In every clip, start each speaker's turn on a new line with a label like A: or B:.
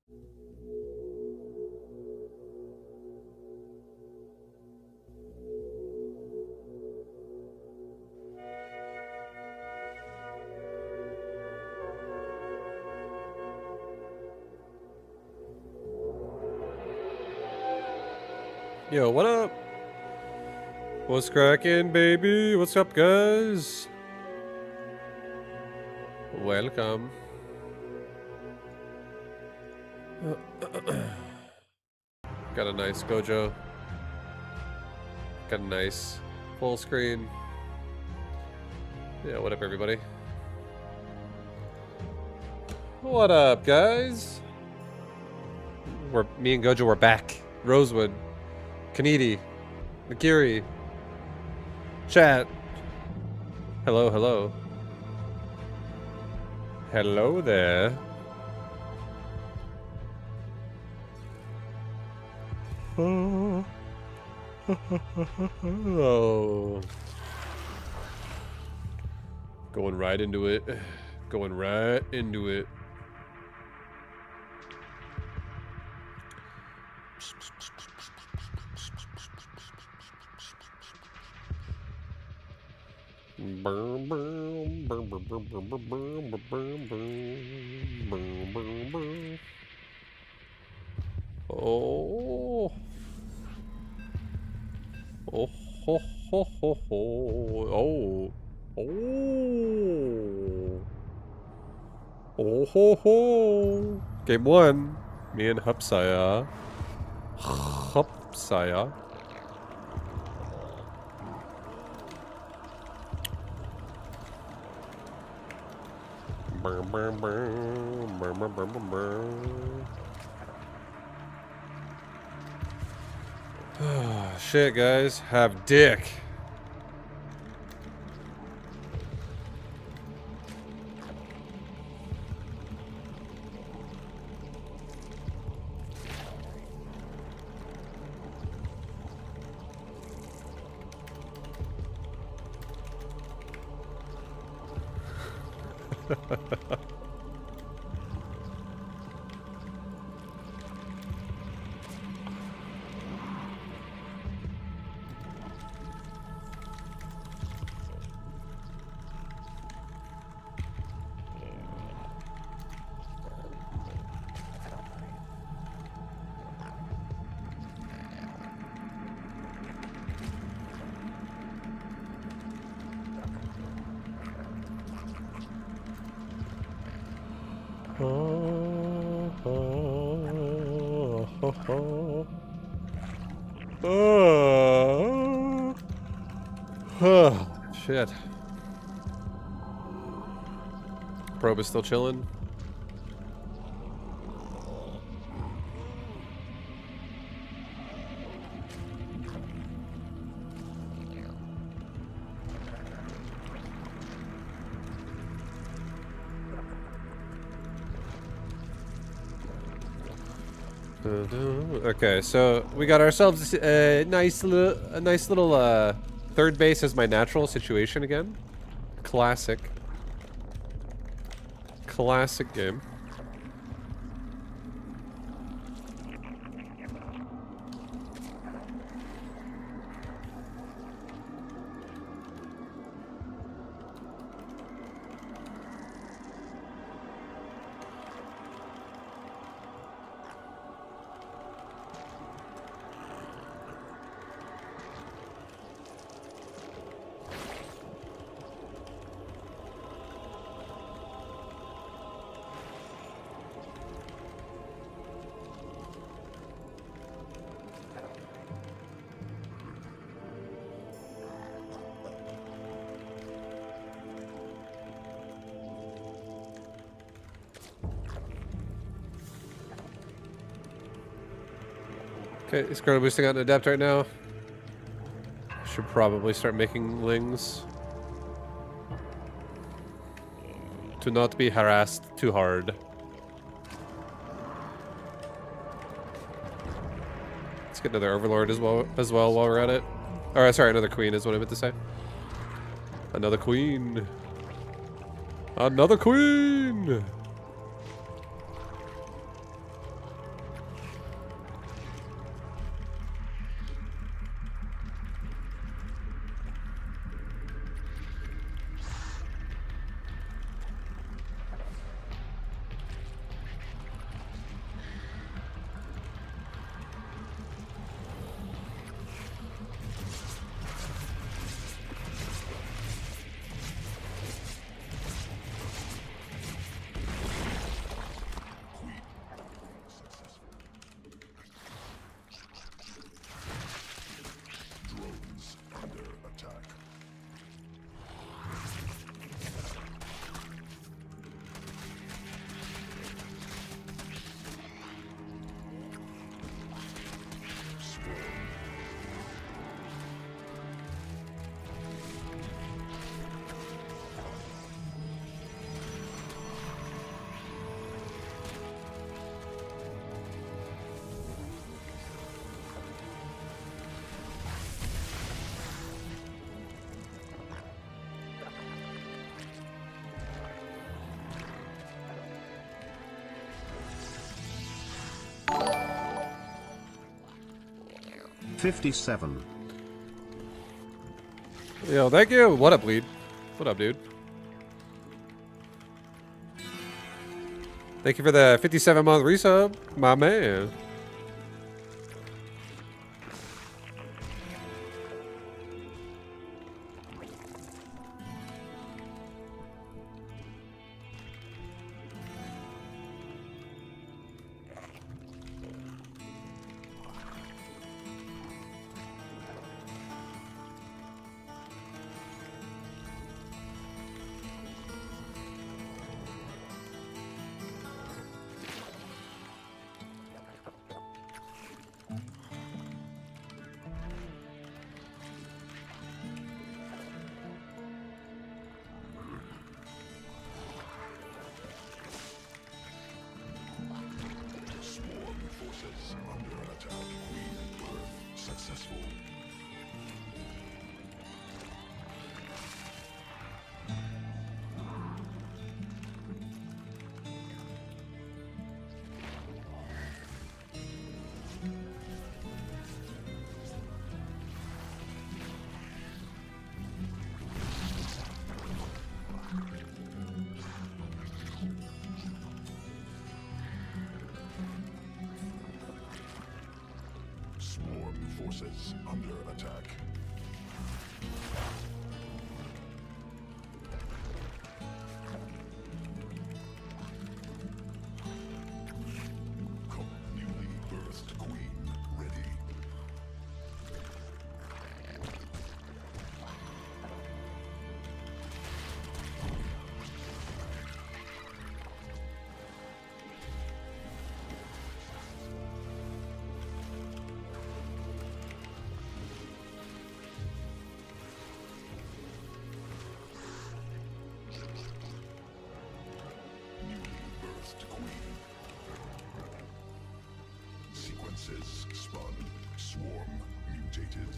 A: Yo, what up? What's cracking, baby? What's up, guys? Welcome. Got a nice Gojo. Got a nice full screen. Yeah, what up, everybody? What up, guys? Me and Gojo were back. Rosewood, Kanedi, Nakiri, chat. Hello, hello. Hello there. Oh. Oh. Going right into it. Going right into it. Oh. Oh ho ho ho ho. Oh. Oh. Oh ho ho. Game 1. Me and Hupsaya. Hupsaya. Shit, guys. Have dick. Shit. Probe is still chilling. Okay, so we got ourselves a nice little third base as my natural situation again. Classic game. Okay, he's chrono boosting out an adept right now. Should probably start making lings. To not be harassed too hard. Let's get another overlord as well while we're at it. Or sorry, another queen is what I meant to say. Another queen. Another queen.
B: 57.
A: Yo, thank you. What up, Bleed? What up, dude? Thank you for the 57-month resub, my man.
C: Forces under attack. Newly birthed queen ready. Spun, swarm, mutated.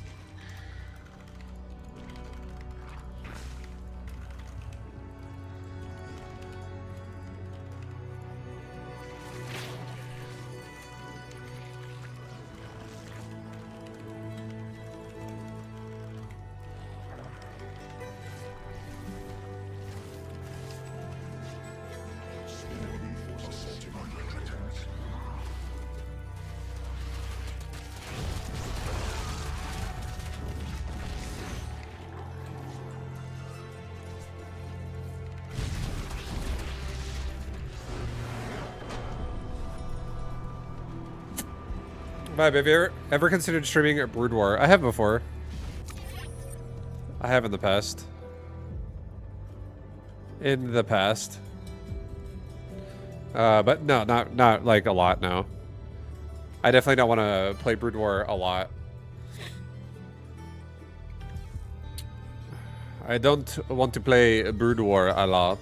C: Swarm forces under attack.
A: Vibe, have you ever considered streaming a Brood War? I have before. I have in the past. In the past. But no, not like a lot, no. I definitely don't want to play Brood War a lot. I don't want to play Brood War a lot.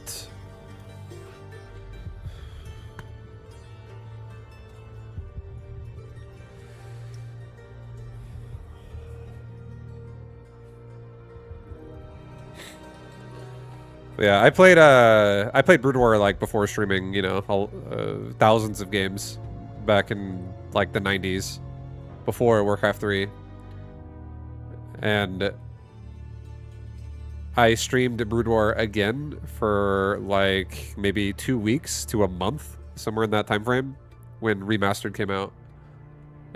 A: Yeah, I played Brood War like before streaming, you know, thousands of games back in like the 90s, before Warcraft 3. And I streamed Brood War again for like maybe 2 weeks to a month, somewhere in that time frame, when Remastered came out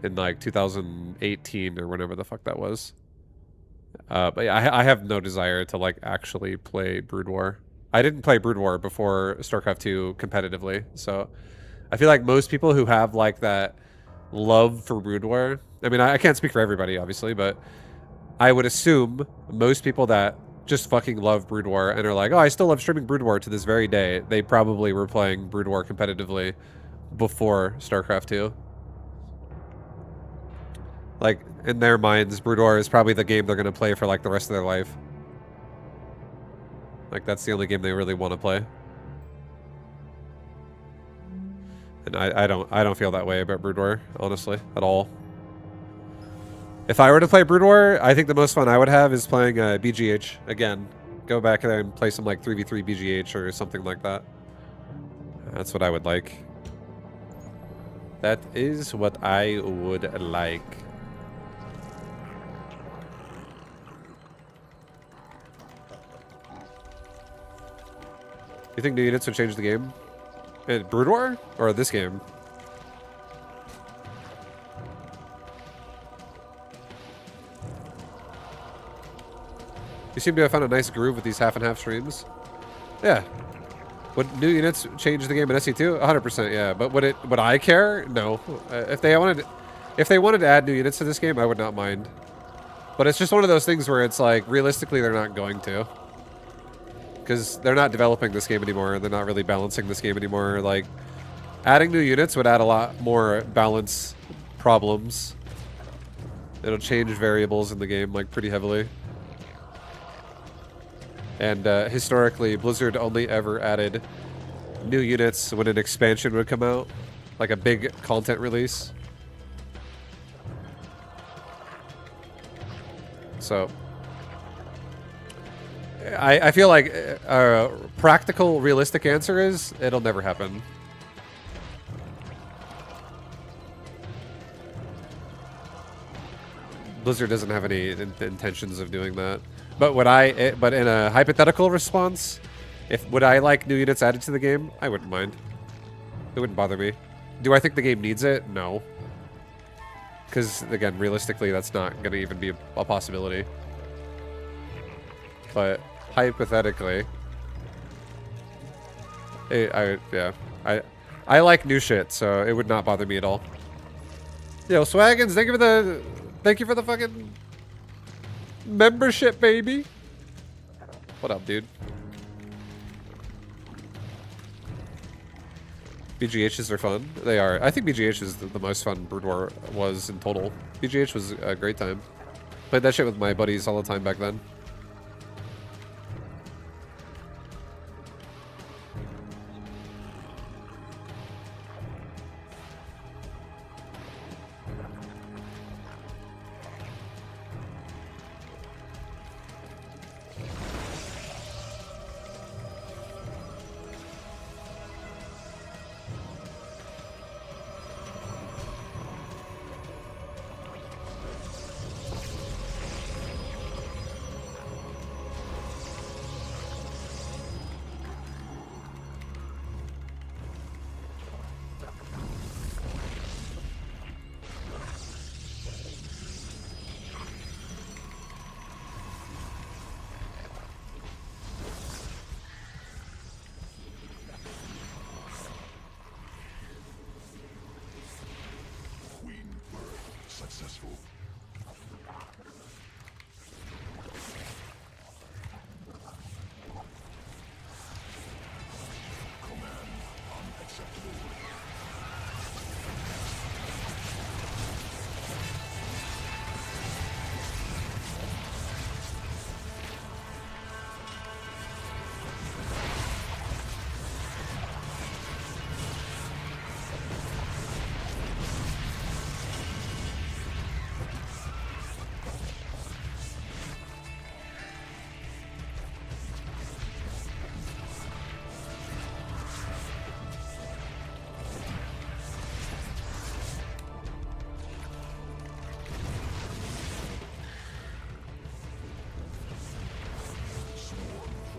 A: in like 2018 or whenever the fuck that was. But yeah, I have no desire to like actually play Brood War. I didn't play Brood War before StarCraft 2 competitively, so I feel like most people who have like that love for Brood War, I mean, I can't speak for everybody, obviously, but I would assume most people that just fucking love Brood War and are like, oh, I still love streaming Brood War to this very day, they probably were playing Brood War competitively before StarCraft 2. Like, in their minds, Brood War is probably the game they're going to play for, like, the rest of their life. Like, that's the only game they really want to play. And I don't feel that way about Brood War, honestly, at all. If I were to play Brood War, I think the most fun I would have is playing BGH again. Go back there and play some, like, 3v3 BGH or something like that. That's what I would like. That is what I would like. You think new units would change the game? In Brood War? Or this game? You seem to have found a nice groove with these half and half streams. Yeah. Would new units change the game in SE2? 100%, yeah. But would I care? No. If they wanted to add new units to this game, I would not mind. But it's just one of those things where it's like, realistically, they're not going to. Because they're not developing this game anymore. They're not really balancing this game anymore. Like, adding new units would add a lot more balance problems. It'll change variables in the game, like, pretty heavily. And historically, Blizzard only ever added new units when an expansion would come out. Like a big content release. So I feel like a practical, realistic answer is it'll never happen. Blizzard doesn't have any intentions of doing that. But but in a hypothetical response, would I like new units added to the game? I wouldn't mind. It wouldn't bother me. Do I think the game needs it? No. Because, again, realistically, that's not going to even be a possibility. But, hypothetically... I like new shit, so it would not bother me at all. Yo, Swaggins, thank you for the fucking membership, baby. What up, dude? BGHs are fun. They are. I think BGH is the most fun Brood War was in total. BGH was a great time. Played that shit with my buddies all the time back then.
C: Successful. Command unacceptable.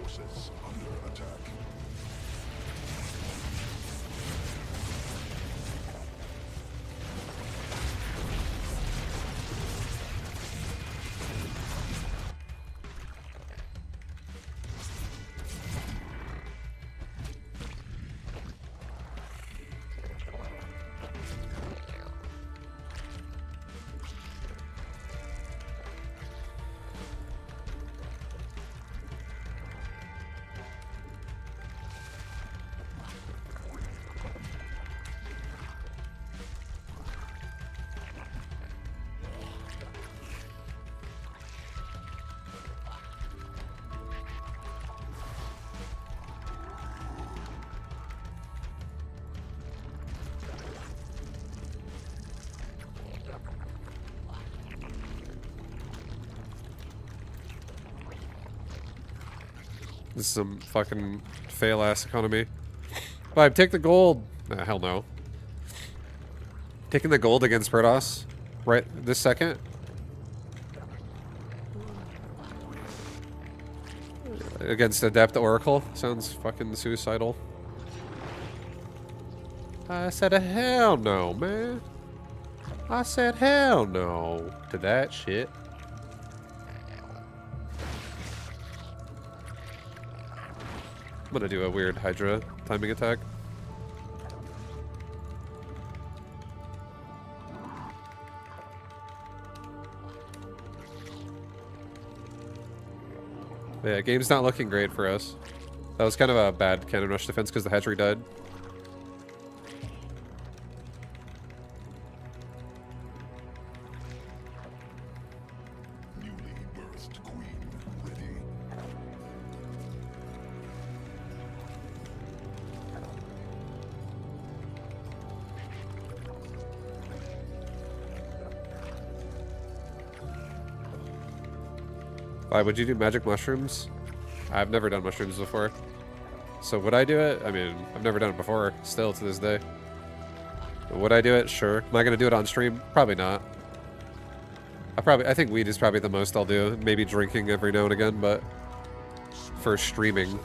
C: Forces under attack.
A: This is some fucking fail-ass economy. Vibe, take the gold. Nah, hell no. Taking the gold against Protoss right this second. Against Adept Oracle. Sounds fucking suicidal. I said hell no, man. I said hell no to that shit. I'm gonna do a weird Hydra timing attack. Yeah, game's not looking great for us. That was kind of a bad cannon rush defense because the hatchery died.
C: Newly birthed queen ready.
A: Why would you do magic mushrooms? I've never done mushrooms before. So would I do it? I mean, I've never done it before, still to this day. Would I do it? Sure. Am I gonna do it on stream? Probably not. I think weed is probably the most I'll do. Maybe drinking every now and again, but for streaming,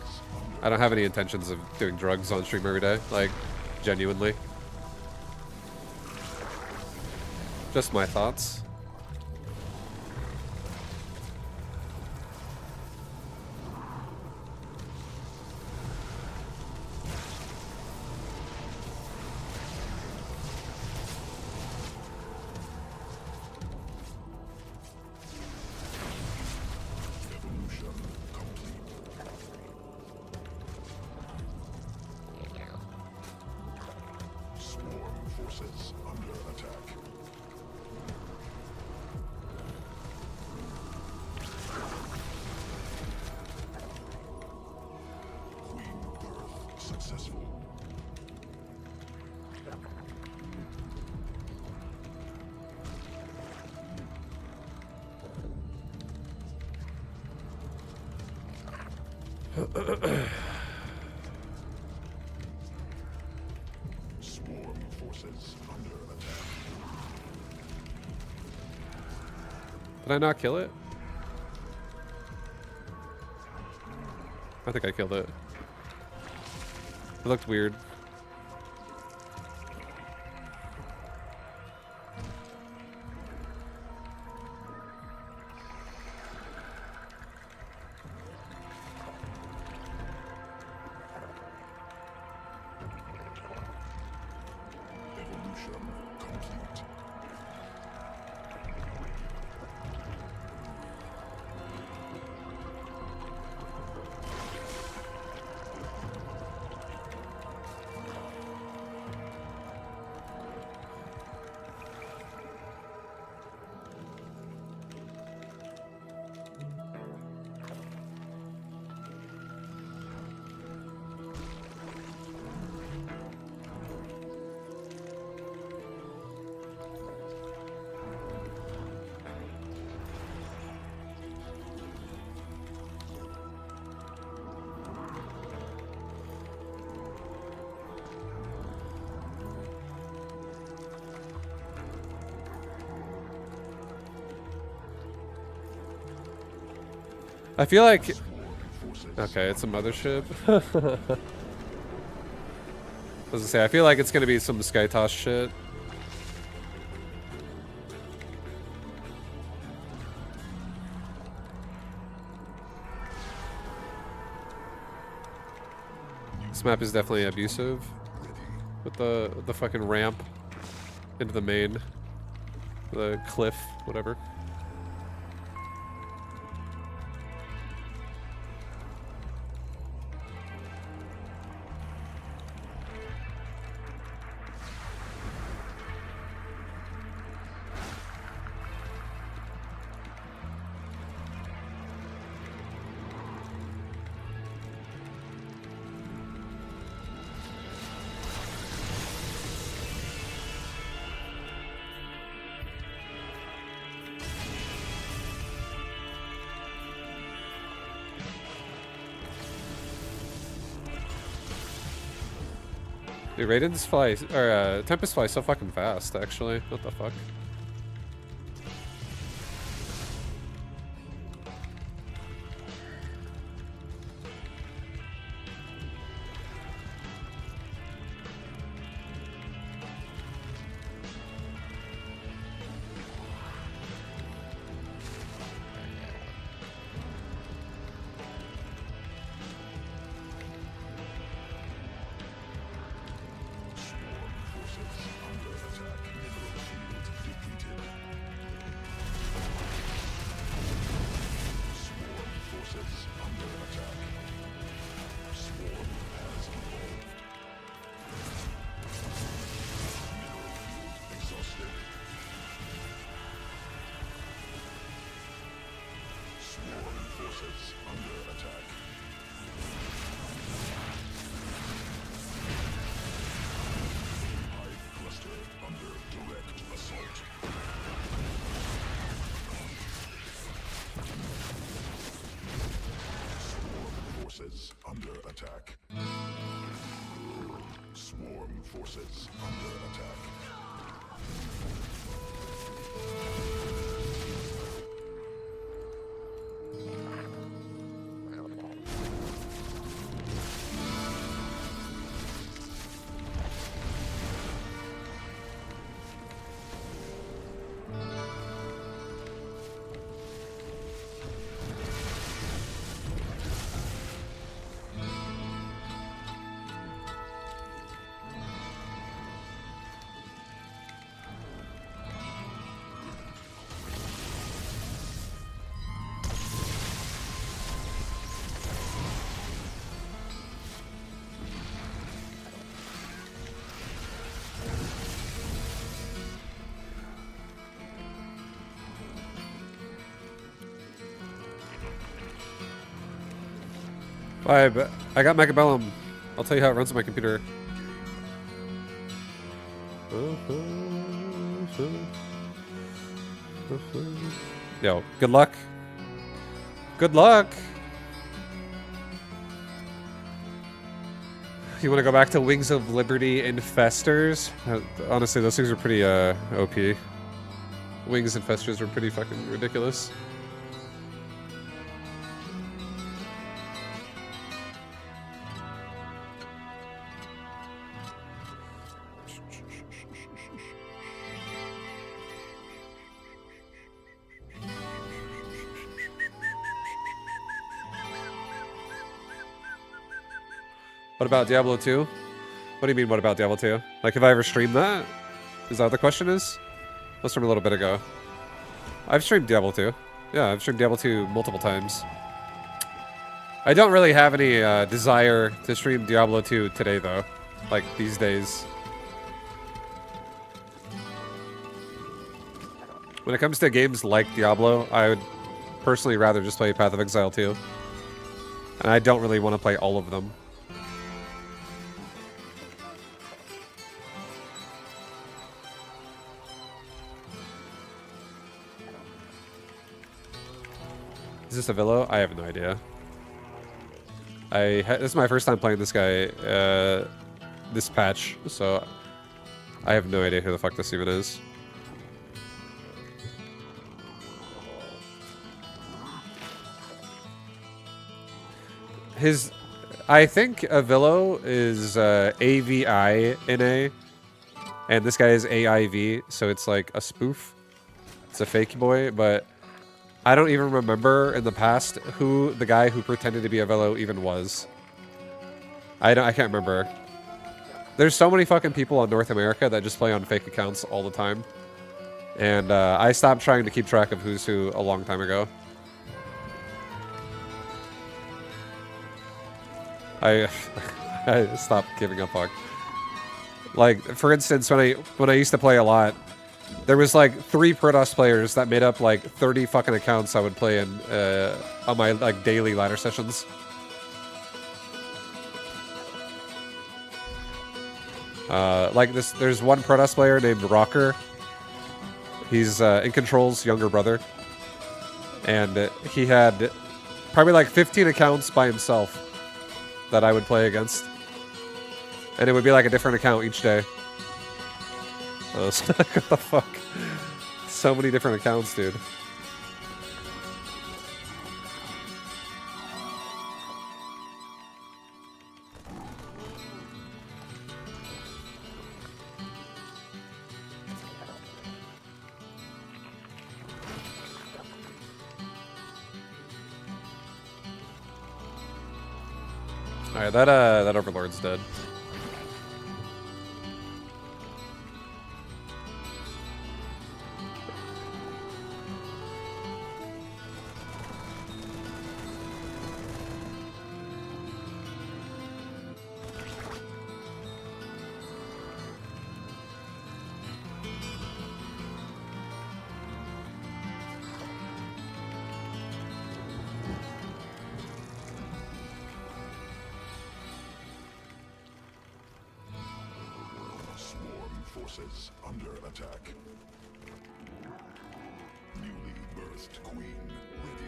A: I don't have any intentions of doing drugs on stream every day, like, genuinely. Just my thoughts.
C: Evolution complete. Swarm forces under attack. Queen birth successful. Swarm forces under attack.
A: Did I not kill it? I think I killed it. It looked weird.
C: Evolution complete.
A: I feel like...
C: Forces.
A: Okay, it's a mothership. I was gonna say, I feel like it's gonna be some Skytoss shit. This map is definitely abusive. With the fucking ramp into the main. The cliff, whatever. Dude, Raidens fly, or Tempest fly so fucking fast, actually. What the fuck?
C: forces under attack. Hive cluster under direct assault. Swarm forces under attack. Swarm forces under attack.
A: Vibe, I got Mechabellum. I'll tell you how it runs on my computer. Yo, good luck. Good luck. You want to go back to Wings of Liberty Infestors? Honestly, those things are pretty OP. Wings Infestors are pretty fucking ridiculous. What about Diablo 2? What do you mean, what about Diablo 2? Like, have I ever streamed that? Is that what the question is? That's from a little bit ago. I've streamed Diablo 2. Yeah, I've streamed Diablo 2 multiple times. I don't really have any desire to stream Diablo 2 today, though. Like, these days. When it comes to games like Diablo, I would personally rather just play Path of Exile 2. And I don't really want to play all of them. Is this a Villo? I have no idea. This is my first time playing this guy, this patch, so I have no idea who the fuck this even is. I think a Villo is AVI-NA, and this guy is AIV, so it's like a spoof. It's a fake boy, but I don't even remember in the past who the guy who pretended to be a Villo even was. I can't remember. There's so many fucking people in North America that just play on fake accounts all the time. And I stopped trying to keep track of who's who a long time ago. I stopped giving a fuck. Like, for instance, when I used to play a lot, there was like 3 Protoss players that made up like 30 fucking accounts I would play in on my like daily ladder sessions. Like this, there's one Protoss player named Rocker. He's In Control's younger brother, and he had probably like 15 accounts by himself that I would play against, and it would be like a different account each day. So what the fuck? So many different accounts, dude. Alright, that Overlord's dead.
C: forces under attack. Newly birthed queen ready.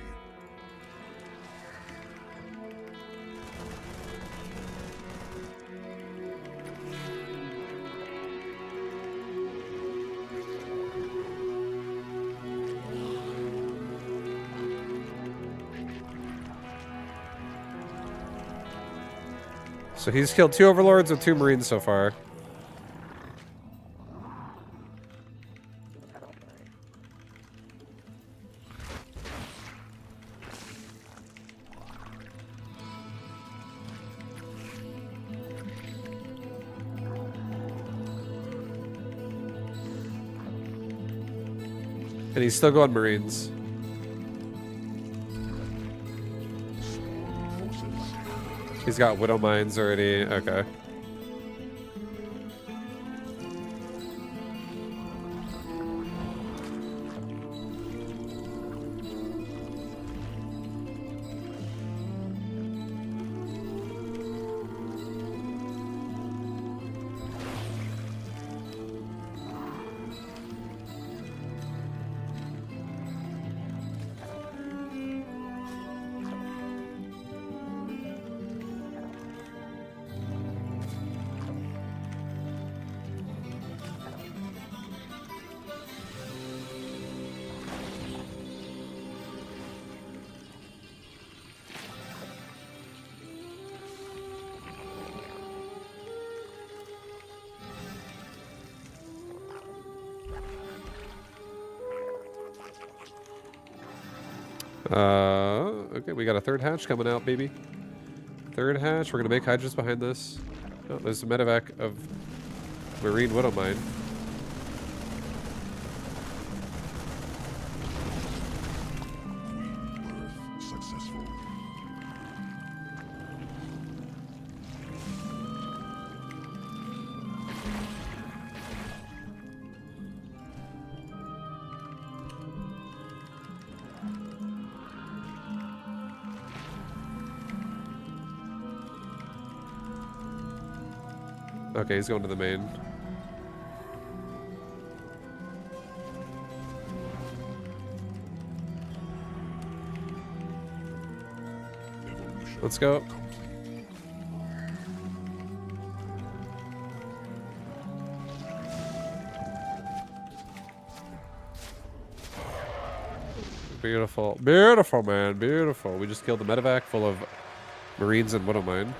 A: So he's killed 2 overlords with 2 marines so far. And he's still going marines. He's got widow mines already. Okay. Okay, we got a 3rd hatch coming out, baby. 3rd hatch. We're gonna make hydras behind this. Oh, there's a medevac of marine widow mine.
C: Birth successful.
A: Okay, he's going to the main.
C: Evolution
A: Let's go.
C: complete.
A: Beautiful. Beautiful, man. Beautiful. We just killed the medevac full of marines and widow mine.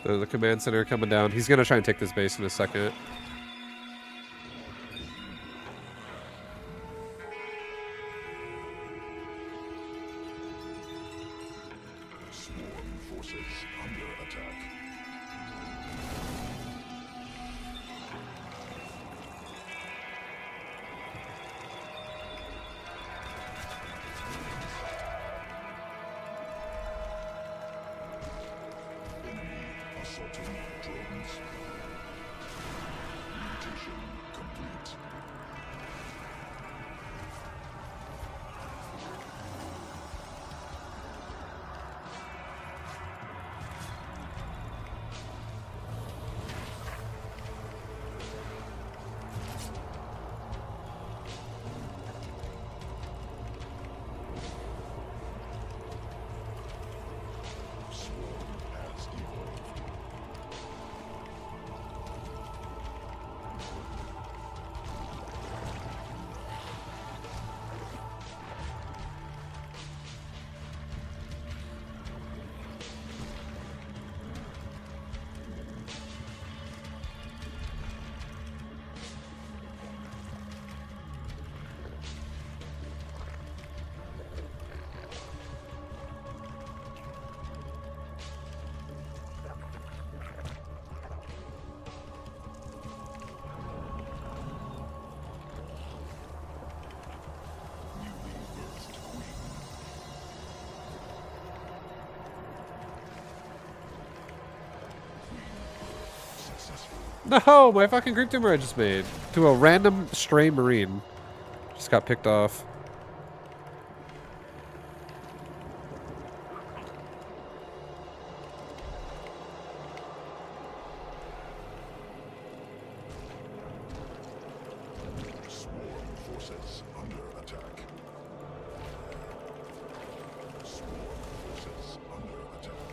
A: The command center coming down. He's gonna try and take this base in a second.
C: Swarm forces under attack. Assaulting drones. Mutation complete. Swarm has evolved.
A: No, my fucking creep tumor I just made to a random stray marine. Just got picked off.
C: Swarm forces under attack. Swarm forces under attack.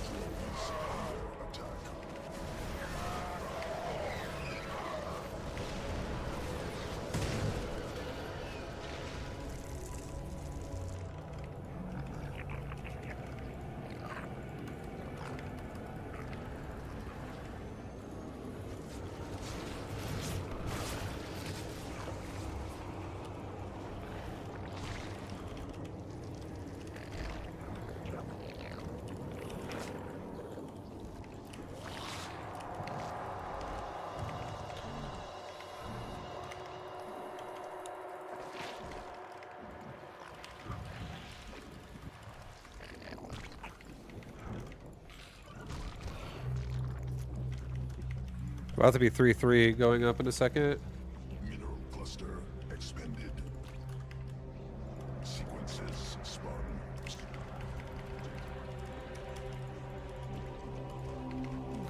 C: Drones under attack.
A: About to be 3-3 going up in a second.
C: Mineral cluster expended. Sequences spun.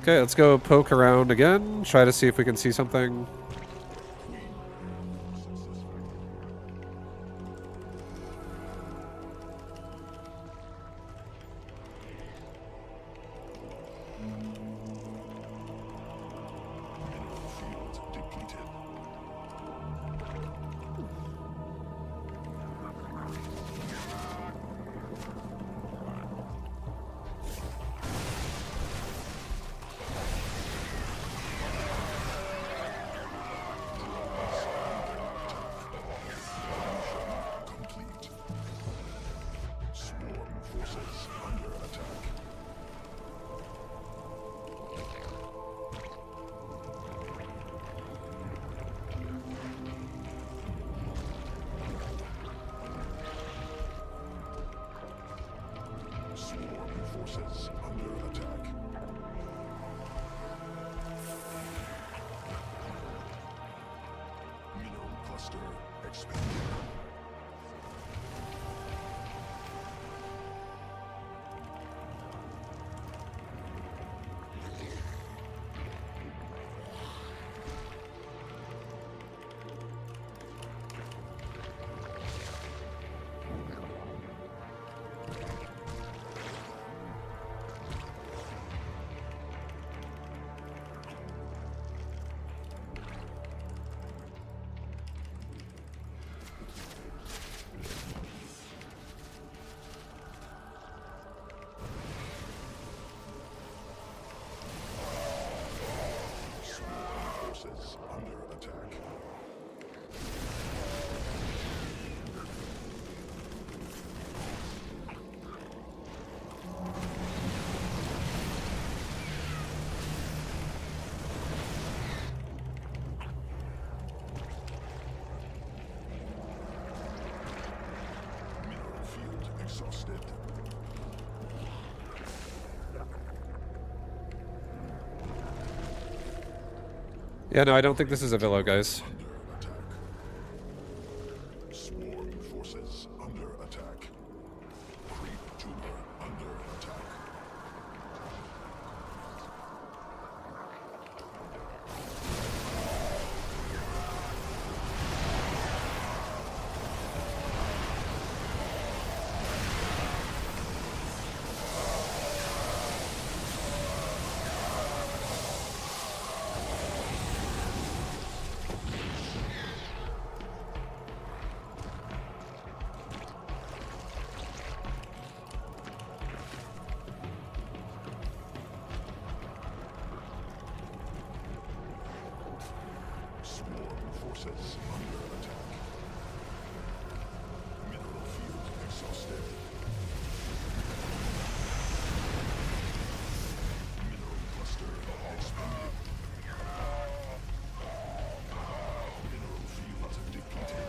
A: Okay, let's go poke around again. Try to see if we can see something.
C: Mineral field depleted. Complete. Swarm forces under attack. Swarm forces under attack. Mineral cluster expanded. Swarm forces under attack. Mineral field exhausted.
A: Yeah, no, I don't think this is a villa, guys.
C: Under attack. Swarm forces under attack. Creep tumor under attack. Swarm forces under attack. Mineral field exhausted. Mineral cluster expanded. Mineral field depleted.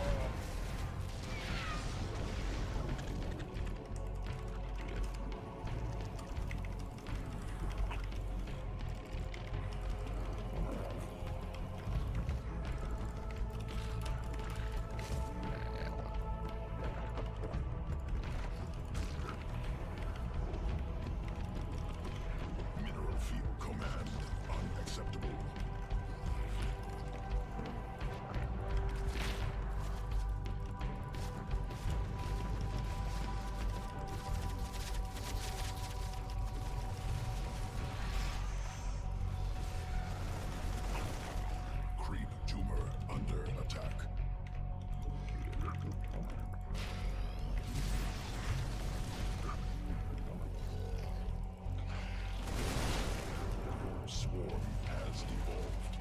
C: Swarm has evolved.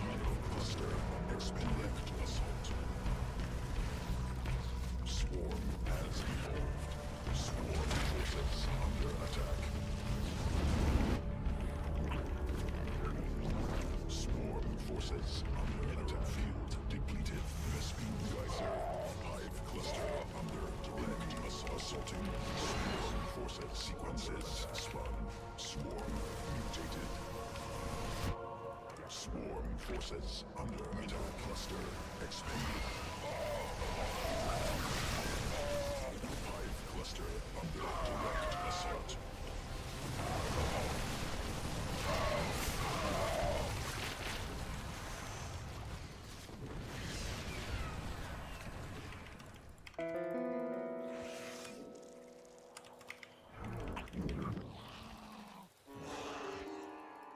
C: Mineral cluster expanded. Assault. Swarm has evolved. Swarm forces under attack. Swarm forces under attack. Field depleted. Vespene geyser. Hive cluster under direct assaulting. Swarm forces sequences spun. Swarm mutated. Swarm forces under attack. Cluster expanded. Hive cluster under direct assault.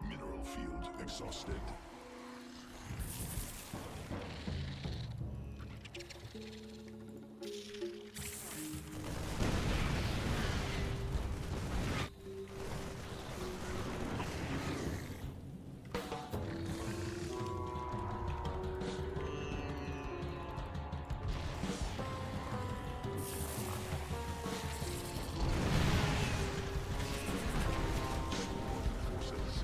C: Mineral field exhausted. Forces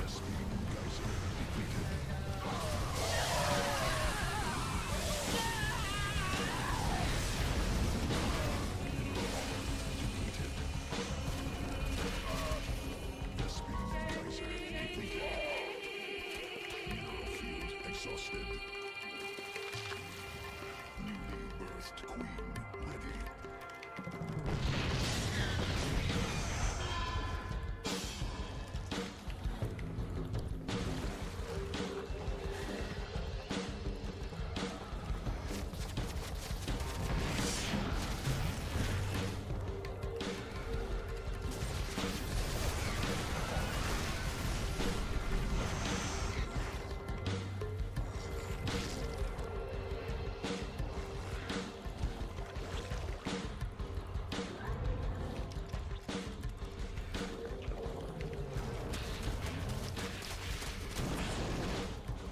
C: Vespene geyser depleted. Depleted. Vespene geyser depleted. Mineral field exhausted. Newly birthed queen ready.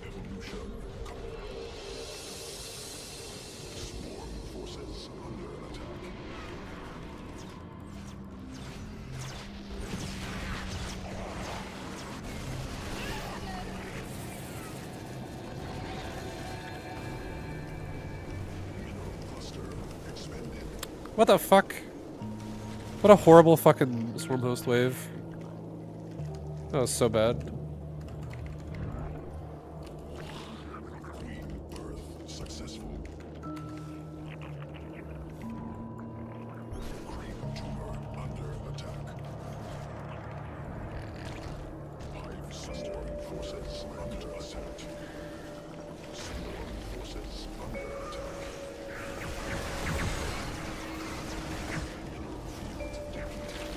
C: Evolution. Swarm forces under attack. Mineral cluster expanded.
A: What the fuck? What a horrible fucking swarm host wave. That was so bad.
C: Queen birth successful. Creep tumor under attack. Hive swarm forces under attack. Swarm forces under attack. Mineral field depleted.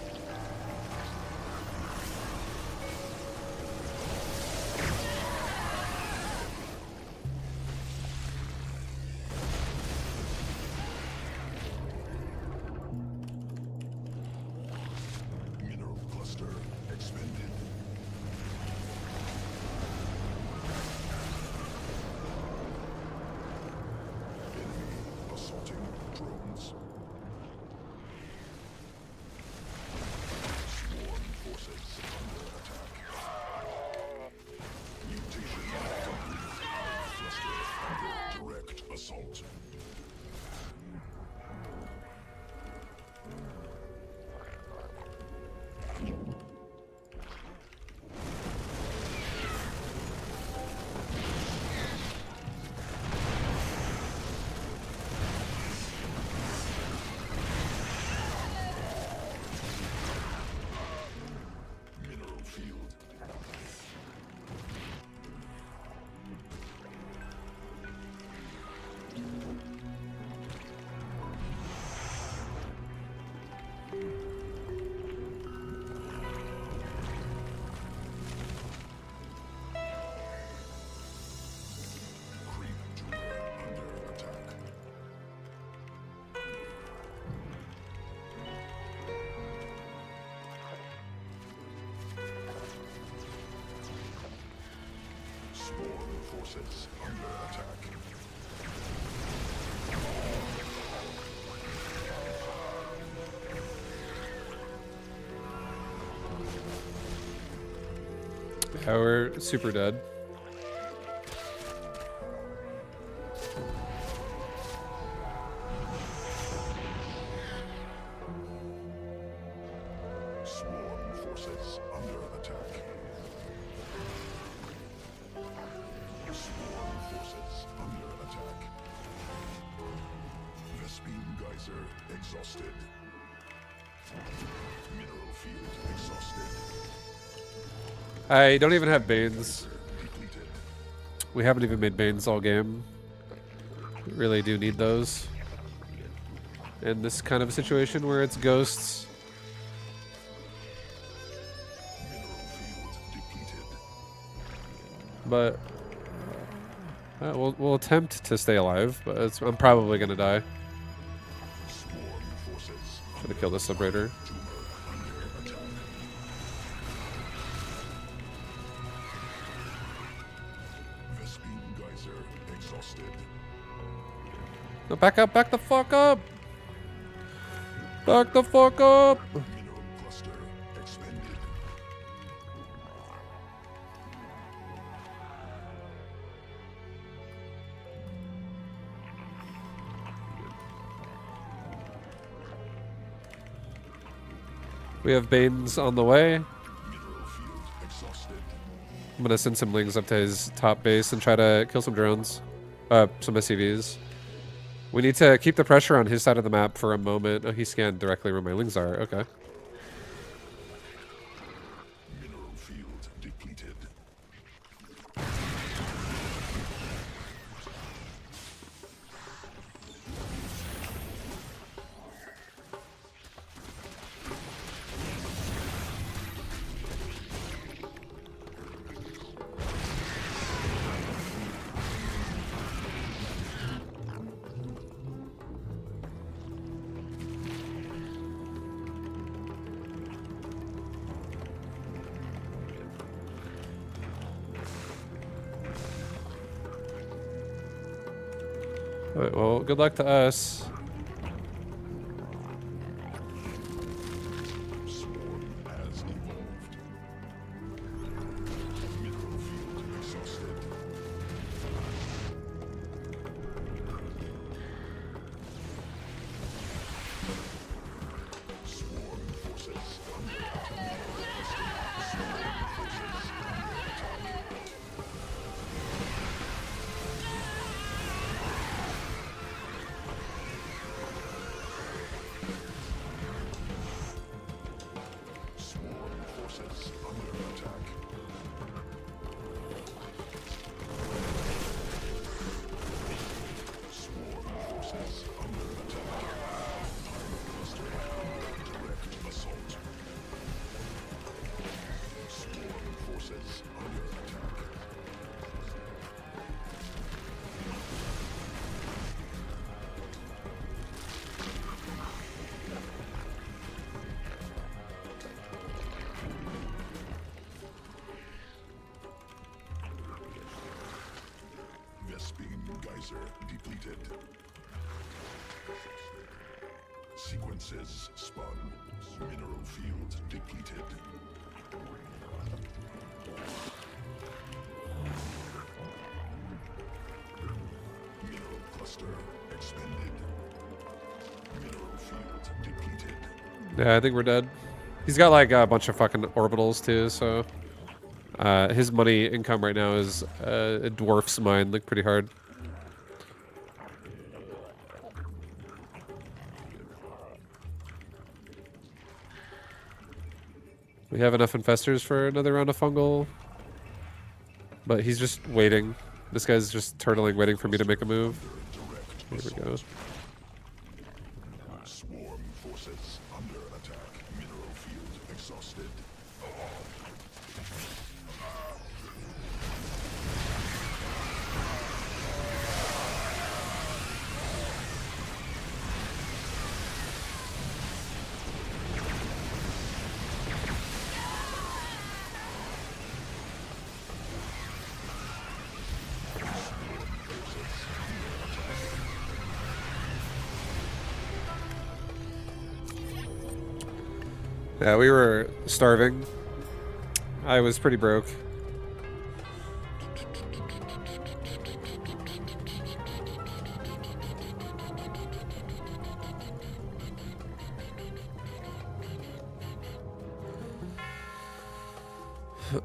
A: Yeah, we're super dead.
C: Swarm forces under attack. Swarm forces under attack. Vespine geyser exhausted. Mineral field exhausted.
A: I don't even have Banes.
C: Depleted.
A: We haven't even made Banes all game. We really do need those. In this kind of a situation where it's ghosts.
C: Mineral field depleted.
A: But we'll attempt to stay alive, but I'm probably gonna die.
C: Swarm forces
A: Try to kill this liberator.
C: tumor under attack. Vespine geyser exhausted.
A: No, back up! Back the fuck up! Back the fuck up!
C: Mineral cluster expended.
A: We have Banes on the way.
C: Mineral field exhausted.
A: I'm gonna send some lings up to his top base and try to kill some drones. Some SCVs. We need to keep the pressure on his side of the map for a moment. Oh, he scanned directly where my lings are. Okay.
C: Mineral field depleted.
A: Alright, well, good luck to us.
C: Swarm has evolved. Mineral field exhausted. Swarm forces under attack. Swarm forces under attack. Swarm forces under attack. Swarm forces under attack. Cluster under direct assault. Swarm forces under attack. Vespine geyser depleted. Sequences spun. Mineral field depleted. Mineral cluster expended. Mineral field depleted.
A: Yeah, I think we're dead. He's got like a bunch of fucking orbitals too, so his money income right now is it dwarfs mine like pretty hard. We have enough infestors for another round of fungal, but he's just waiting. This guy's just turtling, waiting for me to make a move. Here we go.
C: Swarm forces under attack. Mineral field exhausted.
A: Yeah, we were starving. I was pretty broke. What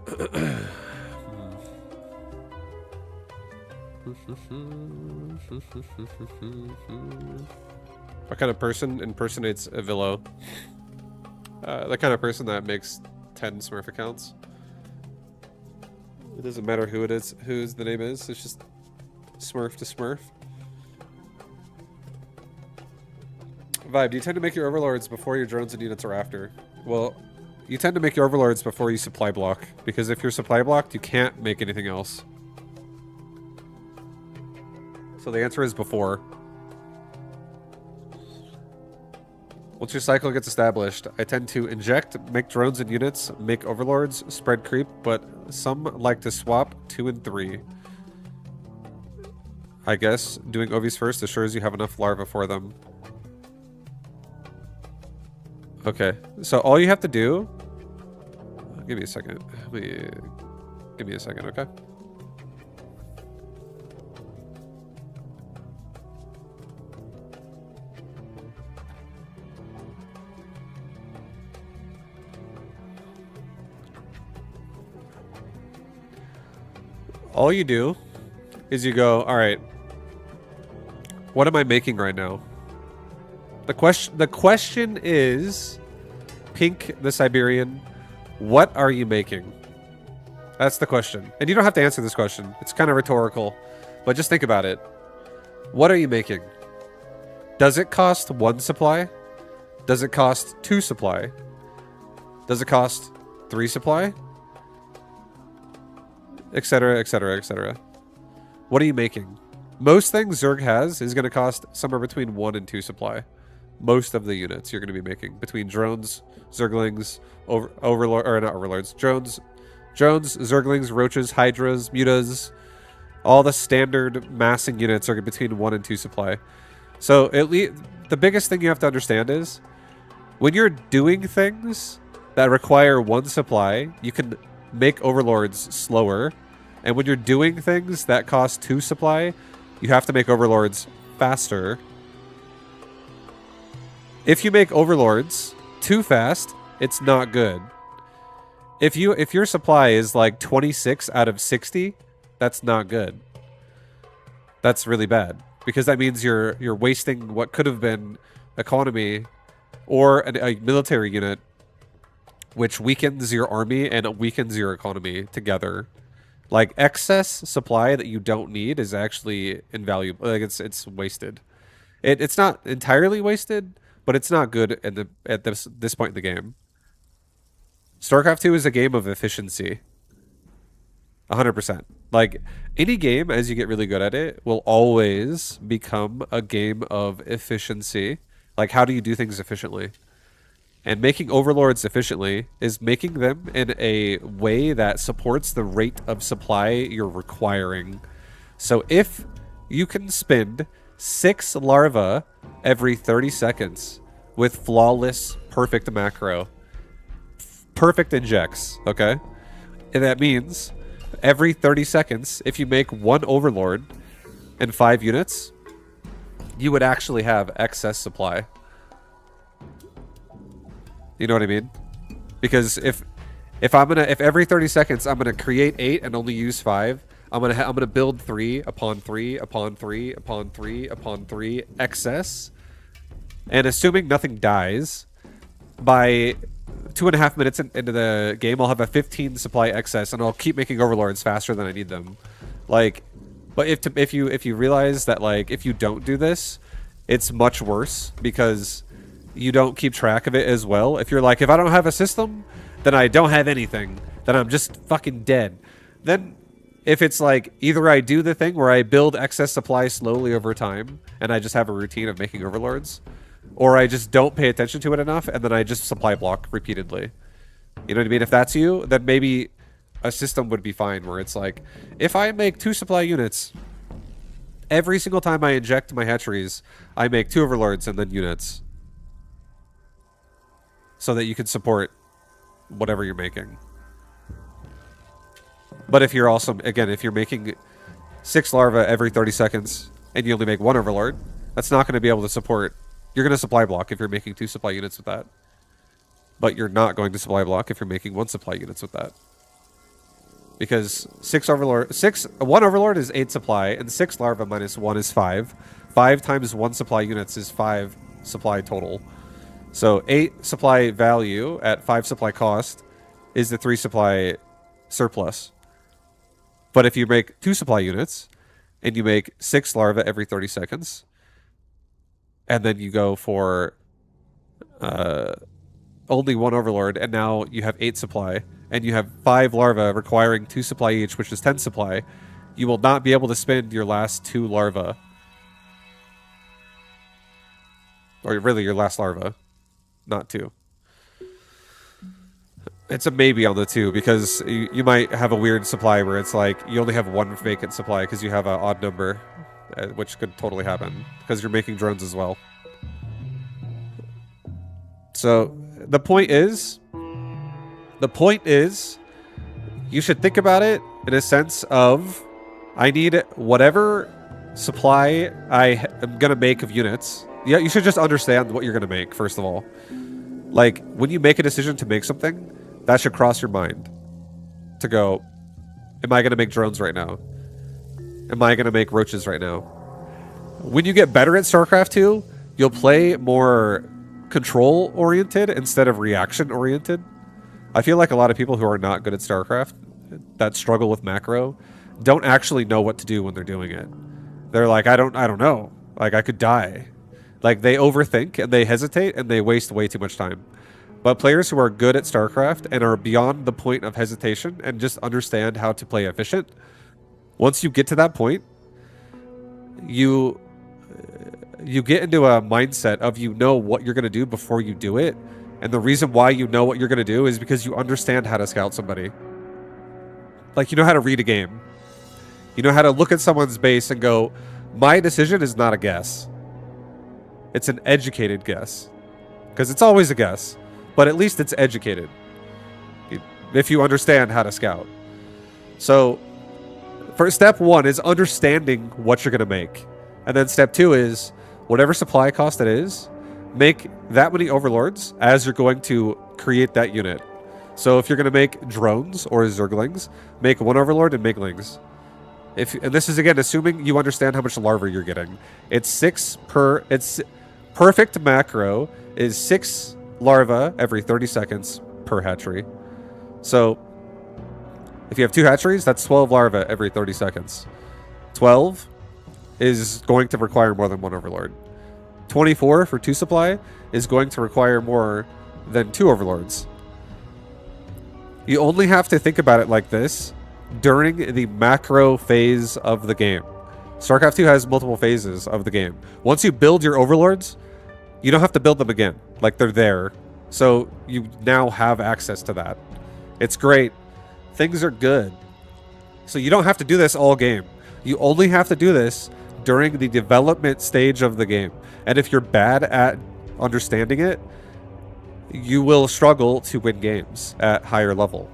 A: kind of person impersonates a Villo? The kind of person that makes 10 Smurf accounts. It doesn't matter who it is, whose the name is. It's just Smurf to Smurf. Vibe, do you tend to make your overlords before your drones and units or after? Well, you tend to make your overlords before you supply block, because if you're supply blocked, you can't make anything else. So the answer is before. Once your cycle gets established, I tend to inject, make drones and units, make overlords, spread creep, but some like to swap 2 and 3. I guess doing OVs first assures you have enough larvae for them. Okay, so all you have to do... Give me a second. Give me a second, okay? All you do is you go, all right, what am I making right now? The question is, Pink the Siberian, what are you making? That's the question. And you don't have to answer this question. It's kind of rhetorical, but just think about it. What are you making? Does it cost 1 supply? Does it cost 2 supply? Does it cost 3 supply? Etc, etc, etc. What are you making? Most things Zerg has is going to cost somewhere between 1 and 2 supply. Most of the units you're going to be making between drones, Zerglings, overlord or not overlords, drones, Zerglings, roaches, hydras, mutas, all the standard massing units are between 1 and 2 supply. So the biggest thing you have to understand is when you're doing things that require 1 supply, you can make overlords slower, and when you're doing things that cost 2 supply, you have to make overlords faster. If you make overlords too fast, it's not good. If your supply is like 26 out of 60, that's not good. That's really bad, because that means you're wasting what could have been economy or a military unit, which weakens your army and weakens your economy together. Like, excess supply that you don't need is actually invaluable. Like, it's wasted. It's not entirely wasted, but it's not good at this point in the game. StarCraft 2 is a game of efficiency. 100%. Like, any game, as you get really good at it, will always become a game of efficiency. Like, how do you do things efficiently? And making overlords efficiently is making them in a way that supports the rate of supply you're requiring. So if you can spend 6 larvae every 30 seconds with flawless, perfect macro, perfect injects, okay? And that means every 30 seconds, if you make 1 overlord and 5 units, you would actually have excess supply. You know what I mean? Because if every 30 seconds I'm gonna create 8 and only use 5, I'm gonna build 3 upon 3 upon 3 upon 3 upon 3 excess, and assuming nothing dies, by 2.5 minutes into the game, I'll have a 15 supply excess, and I'll keep making overlords faster than I need them. Like, but if you realize that, like, if you don't do this, it's much worse, because you don't keep track of it as well. If you're like, if I don't have a system, then I don't have anything. Then I'm just fucking dead. Then if it's like, either I do the thing where I build excess supply slowly over time, and I just have a routine of making overlords, or I just don't pay attention to it enough, and then I just supply block repeatedly. You know what I mean? If that's you, then maybe a system would be fine, where it's like, if I make 2 supply units, every single time I inject my hatcheries, I make 2 overlords and then units, so that you can support whatever you're making. But if you're also, again, if you're making 6 larvae every 30 seconds and you only make 1 overlord, that's not going to be able to support. You're going to supply block if you're making 2 supply units with that. But you're not going to supply block if you're making 1 supply units with that. Because one overlord is 8 supply, and 6 larva minus 1 is 5. 5 times 1 supply units is 5 supply total. So 8 supply value at 5 supply cost is the 3 supply surplus. But if you make 2 supply units, and you make 6 larva every 30 seconds, and then you go for only 1 overlord, and now you have 8 supply, and you have 5 larvae requiring 2 supply each, which is 10 supply, you will not be able to spend your last 2 larvae. Or really, your last larva. Not 2. It's a maybe on the 2, because you might have a weird supply where it's like, you only have 1 vacant supply because you have an odd number, which could totally happen, because you're making drones as well. So, the point is, you should think about it in a sense of, I need whatever supply I am going to make of units. Yeah, you should just understand what you're going to make, first of all. Like, when you make a decision to make something, that should cross your mind. To go, am I going to make drones right now? Am I going to make roaches right now? When you get better at StarCraft 2, you'll play more control-oriented instead of reaction-oriented. I feel like a lot of people who are not good at StarCraft, that struggle with macro, don't actually know what to do when they're doing it. They're like, I don't know. Like, I could die. Like, they overthink and they hesitate and they waste way too much time. But players who are good at StarCraft and are beyond the point of hesitation and just understand how to play efficient, once you get to that point, you get into a mindset of you know what you're going to do before you do it. And the reason why you know what you're going to do is because you understand how to scout somebody. Like, you know how to read a game. You know how to look at someone's base and go, my decision is not a guess. It's an educated guess. Because it's always a guess. But at least it's educated. If you understand how to scout. So, first step 1 is understanding what you're going to make. And then step 2 is, whatever supply cost it is, make that many overlords as you're going to create that unit. So if you're going to make drones or zerglings, make 1 overlord and make lings. And this is, again, assuming you understand how much larvae you're getting. It's 6 per... It's perfect macro is 6 larvae every 30 seconds per hatchery. So if you have 2 hatcheries, that's 12 larvae every 30 seconds. 12 is going to require more than 1 overlord. 24 for 2 supply is going to require more than 2 overlords. You only have to think about it like this during the macro phase of the game. StarCraft 2 has multiple phases of the game. Once you build your overlords, you don't have to build them again. Like, they're there. So you now have access to that. It's great. Things are good. So you don't have to do this all game. You only have to do this during the development stage of the game. And if you're bad at understanding it, you will struggle to win games at higher level.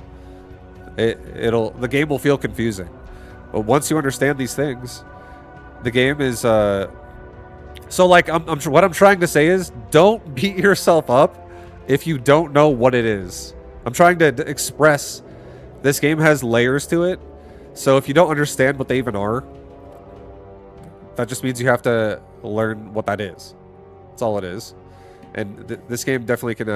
A: The game will feel confusing. But once you understand these things, the game is so like what I'm trying to say is, don't beat yourself up if you don't know what it is. I'm trying to express this game has layers to it. So if you don't understand what they even are, that just means you have to learn what that is. That's all it is. And this game definitely can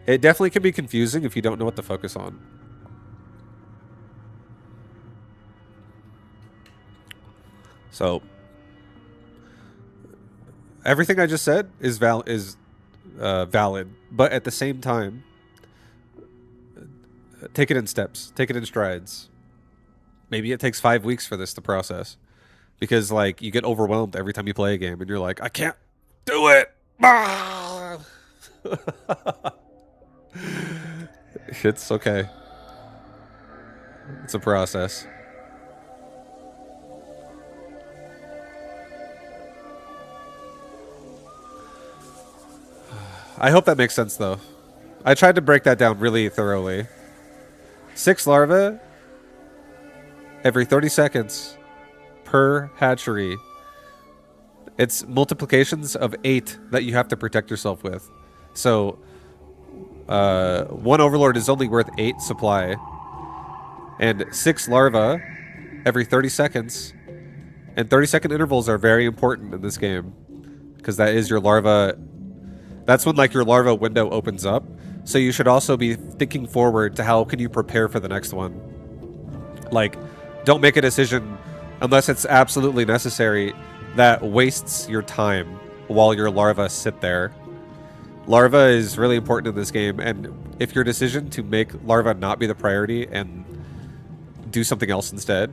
A: it definitely can be confusing if you don't know what to focus on. So everything I just said is valid, but at the same time, take it in steps, take it in strides. Maybe it takes 5 weeks for this to process, because like you get overwhelmed every time you play a game, and you're like, I can't do it. It's okay. It's a process. I hope that makes sense, though. I tried to break that down really thoroughly. 6 larvae every 30 seconds per hatchery. It's multiplications of 8 that you have to protect yourself with. So, 1 overlord is only worth 8 supply. And 6 larvae every 30 seconds. And 30-second intervals are very important in this game. Because that is your larva... That's when, like, your larva window opens up. So you should also be thinking forward to how can you prepare for the next one. Like, don't make a decision unless it's absolutely necessary that wastes your time while your larvae sit there. Larva is really important in this game, and if your decision to make larva not be the priority and do something else instead,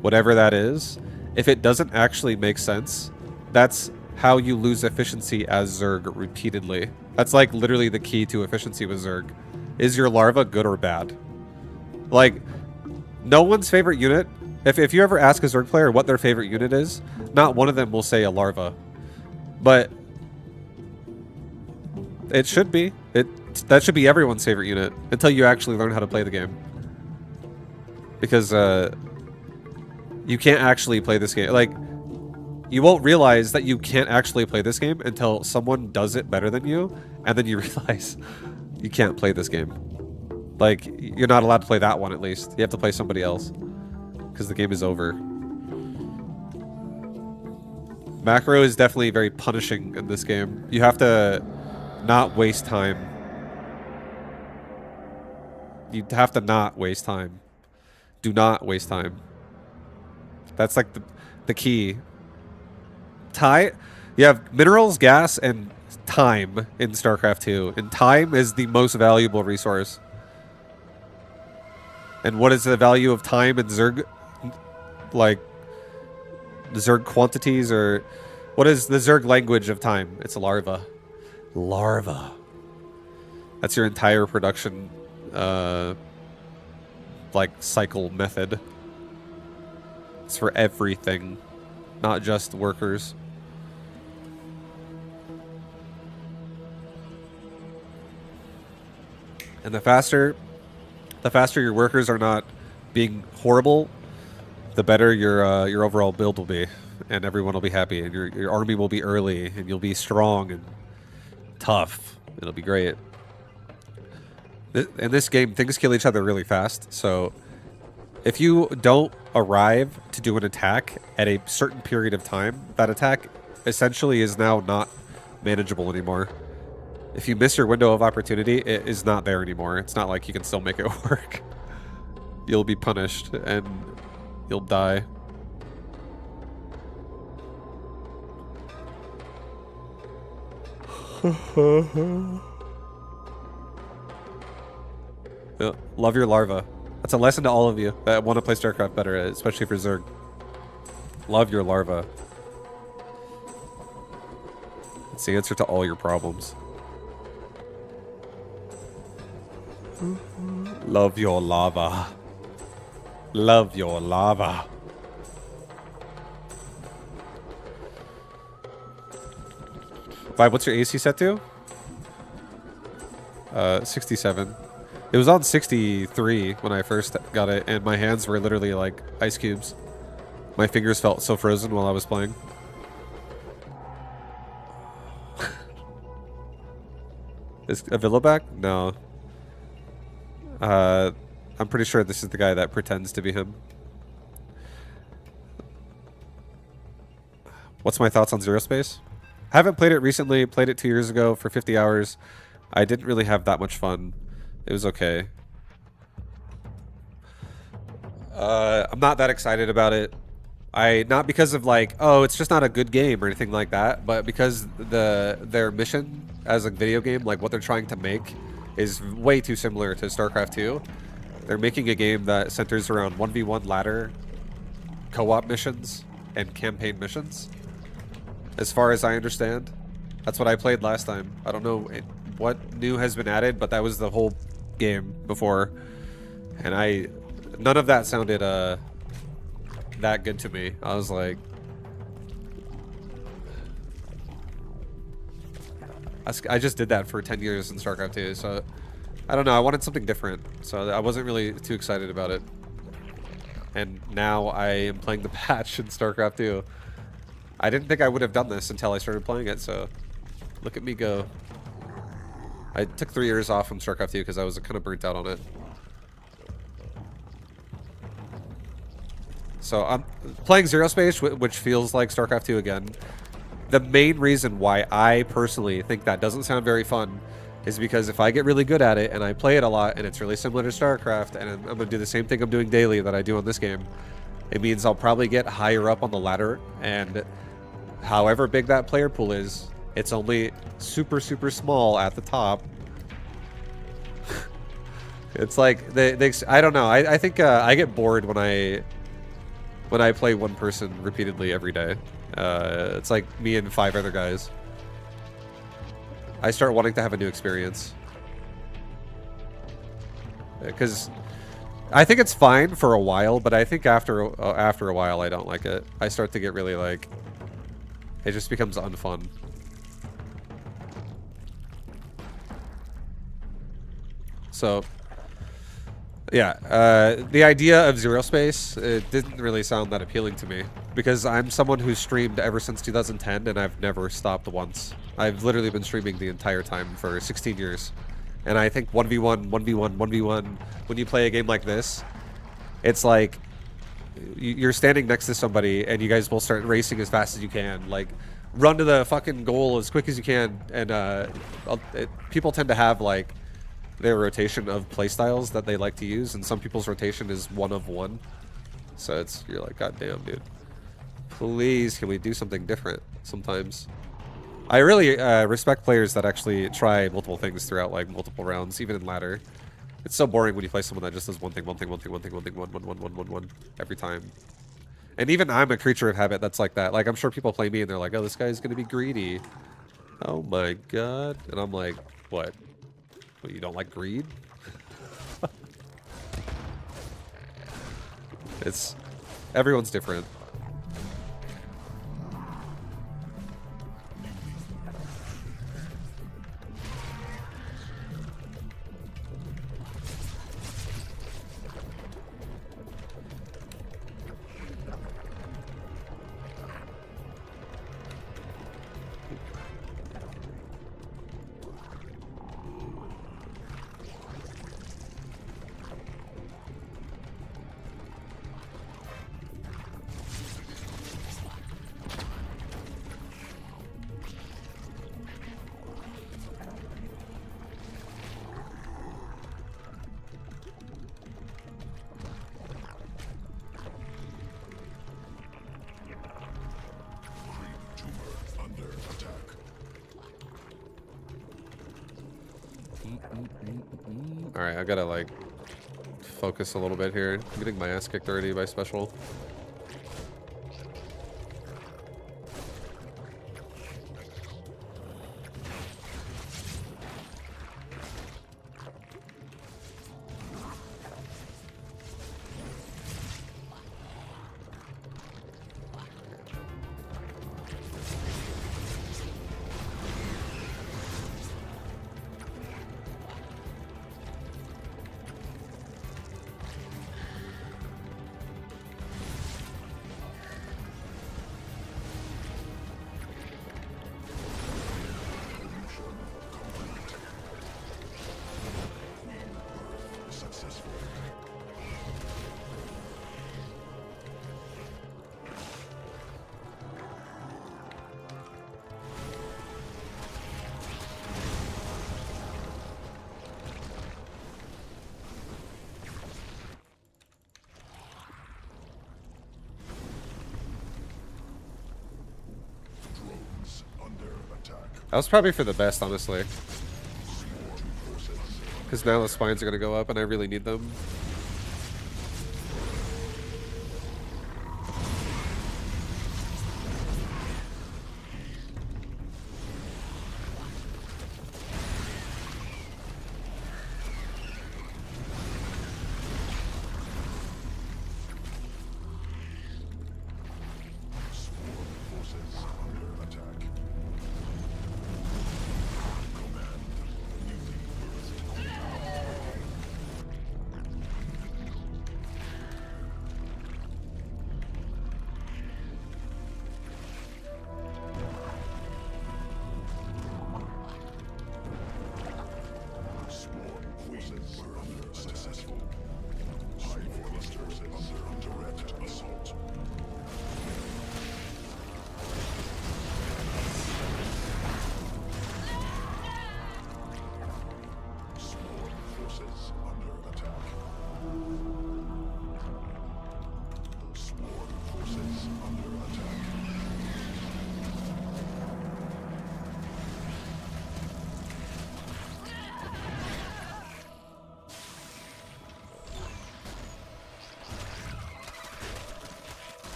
A: whatever that is, if it doesn't actually make sense, that's how you lose efficiency as Zerg repeatedly. That's like literally the key to efficiency with Zerg. Is your larva good or bad? Like, no one's favorite unit, if you ever ask a Zerg player what their favorite unit is, not one of them will say a larva. But it should be. That should be everyone's favorite unit until you actually learn how to play the game. Because you can't actually play this game. Like, you won't realize that you can't actually play this game until someone does it better than you, and then you realize you can't play this game. Like, you're not allowed to play that one at least. You have to play somebody else. Because the game is over. Macro is definitely very punishing in this game. You have to not waste time. You have to not waste time. Do not waste time. That's like the key. You have minerals, gas, and time in StarCraft 2. And time is the most valuable resource. And what is the value of time in Zerg? Like, Zerg quantities, or what is the Zerg language of time? It's a larva. Larva. That's your entire production, like, cycle method. It's for everything, not just workers. And the faster your workers are not being horrible, the better your overall build will be, and everyone will be happy, and your army will be early, and you'll be strong and tough. It'll be great. In this game, things kill each other really fast, so if you don't arrive to do an attack at a certain period of time, that attack essentially is now not manageable anymore. If you miss your window of opportunity, it is not there anymore. It's not like you can still make it work. You'll be punished, and you'll die. Yeah, love your larva. That's a lesson to all of you that want to play StarCraft better, especially for Zerg. Love your larva. It's the answer to all your problems. Love your lava. Love your lava. Vibe, what's your AC set to? 67. It was on 63 when I first got it, and my hands were literally like ice cubes. My fingers felt so frozen while I was playing. Is Avila back? No. I'm pretty sure this is the guy that pretends to be him. What's my thoughts on Zero Space? I haven't played it recently. Played it 2 years ago for 50 hours. I didn't really have that much fun. It was okay. I'm not that excited about it. Not because of like, oh, it's just not a good game or anything like that, but because their mission as a video game, like what they're trying to make, is way too similar to StarCraft 2. They're making a game that centers around 1v1 ladder, co-op missions, and campaign missions. As far as I understand. That's what I played last time. I don't know what new has been added, but that was the whole game before. And none of that sounded that good to me. I was like, I just did that for 10 years in StarCraft 2, so I don't know. I wanted something different, so I wasn't really too excited about it. And now I am playing the patch in StarCraft 2. I didn't think I would have done this until I started playing it, so look at me go. I took 3 years off from StarCraft 2 because I was kind of burnt out on it. So I'm playing Zero Space, which feels like StarCraft 2 again. The main reason why I personally think that doesn't sound very fun is because if I get really good at it and I play it a lot and it's really similar to StarCraft and I'm going to do the same thing I'm doing daily that I do on this game, it means I'll probably get higher up on the ladder, and however big that player pool is, it's only super, super small at the top. It's like, I don't know, I think I get bored when I play one person repeatedly every day. It's like me and 5 other guys. I start wanting to have a new experience. Because I think it's fine for a while, but I think after a while I don't like it. I start to get really like, it just becomes unfun. So, yeah, the idea of Zero Space, it didn't really sound that appealing to me, because I'm someone who's streamed ever since 2010 and I've never stopped once. I've literally been streaming the entire time for 16 years. And I think 1v1, 1v1, 1v1, when you play a game like this, it's like you're standing next to somebody and you guys will start racing as fast as you can. Like, run to the fucking goal as quick as you can. And people tend to have, like, their rotation of playstyles that they like to use, and some people's rotation is 1 of 1. So it's, you're like, god damn, dude. Please, can we do something different sometimes? I really respect players that actually try multiple things throughout, like, multiple rounds, even in ladder. It's so boring when you play someone that just does one thing every time. And even I'm a creature of habit that's like that. Like, I'm sure people play me and they're like, oh, this guy's gonna be greedy. Oh my god. And I'm like, what? What, you don't like greed? It's... everyone's different. Alright, I gotta, like, focus a little bit here. I'm getting my ass kicked already by special. That was probably for the best, honestly. Because now the spines are going to go up and I really need them.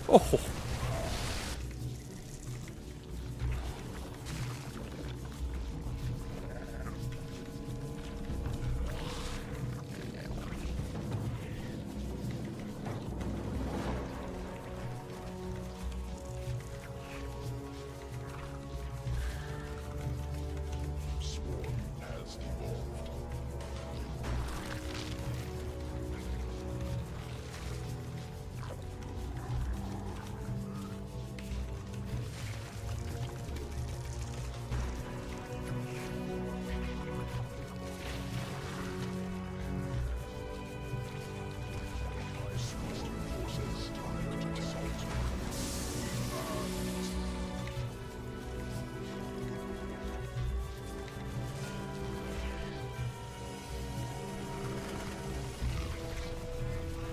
A: Oh.
C: Swarm has evolved. Swarm forces under assault.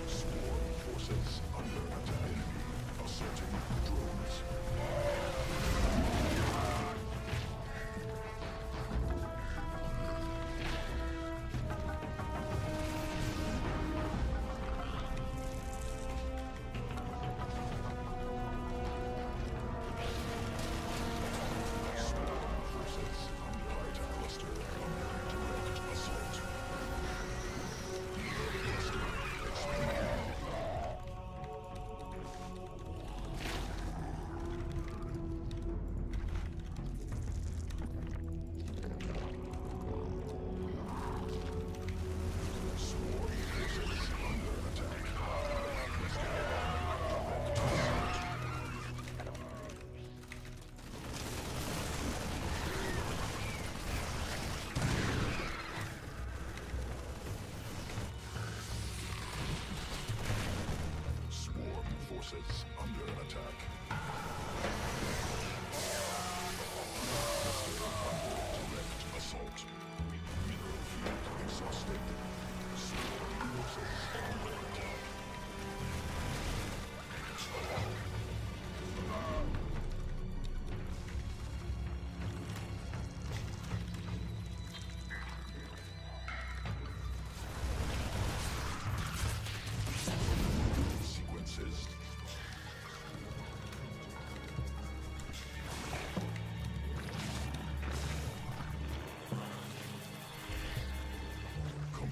C: Swarm forces under attack. Assaulting drones. Swarm forces under attack. Cluster under direct assault. Cluster expanded. Swarm forces under attack. Swarm forces under attack. Direct assault. Mineral field exhausted. Swarm forces under attack. Sequences. Com-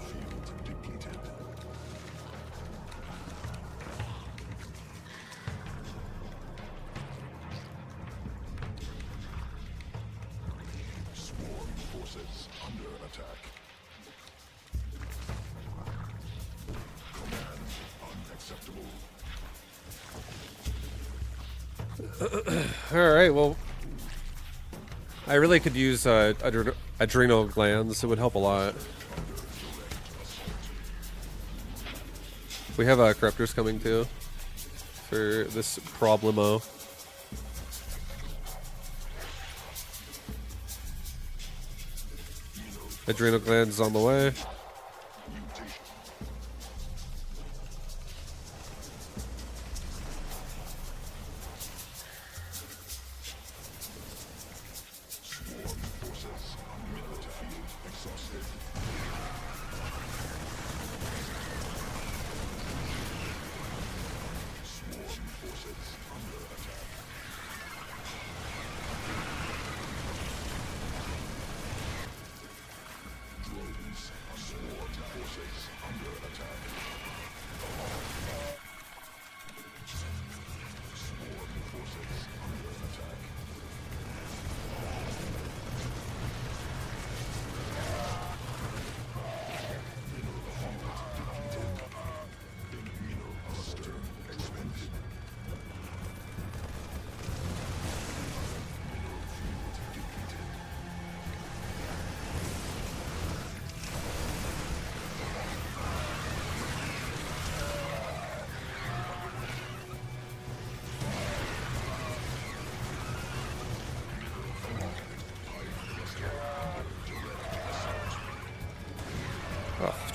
C: Field depleted. Swarm forces under attack. Command unacceptable.
A: All right. Well, I really could use adrenal glands. It would help a lot. We have corruptors coming too for this problemo. Adrenal glands on the way.
C: Mutation. Swarm forces under field exhausted. Swarm forces under attack. Drones under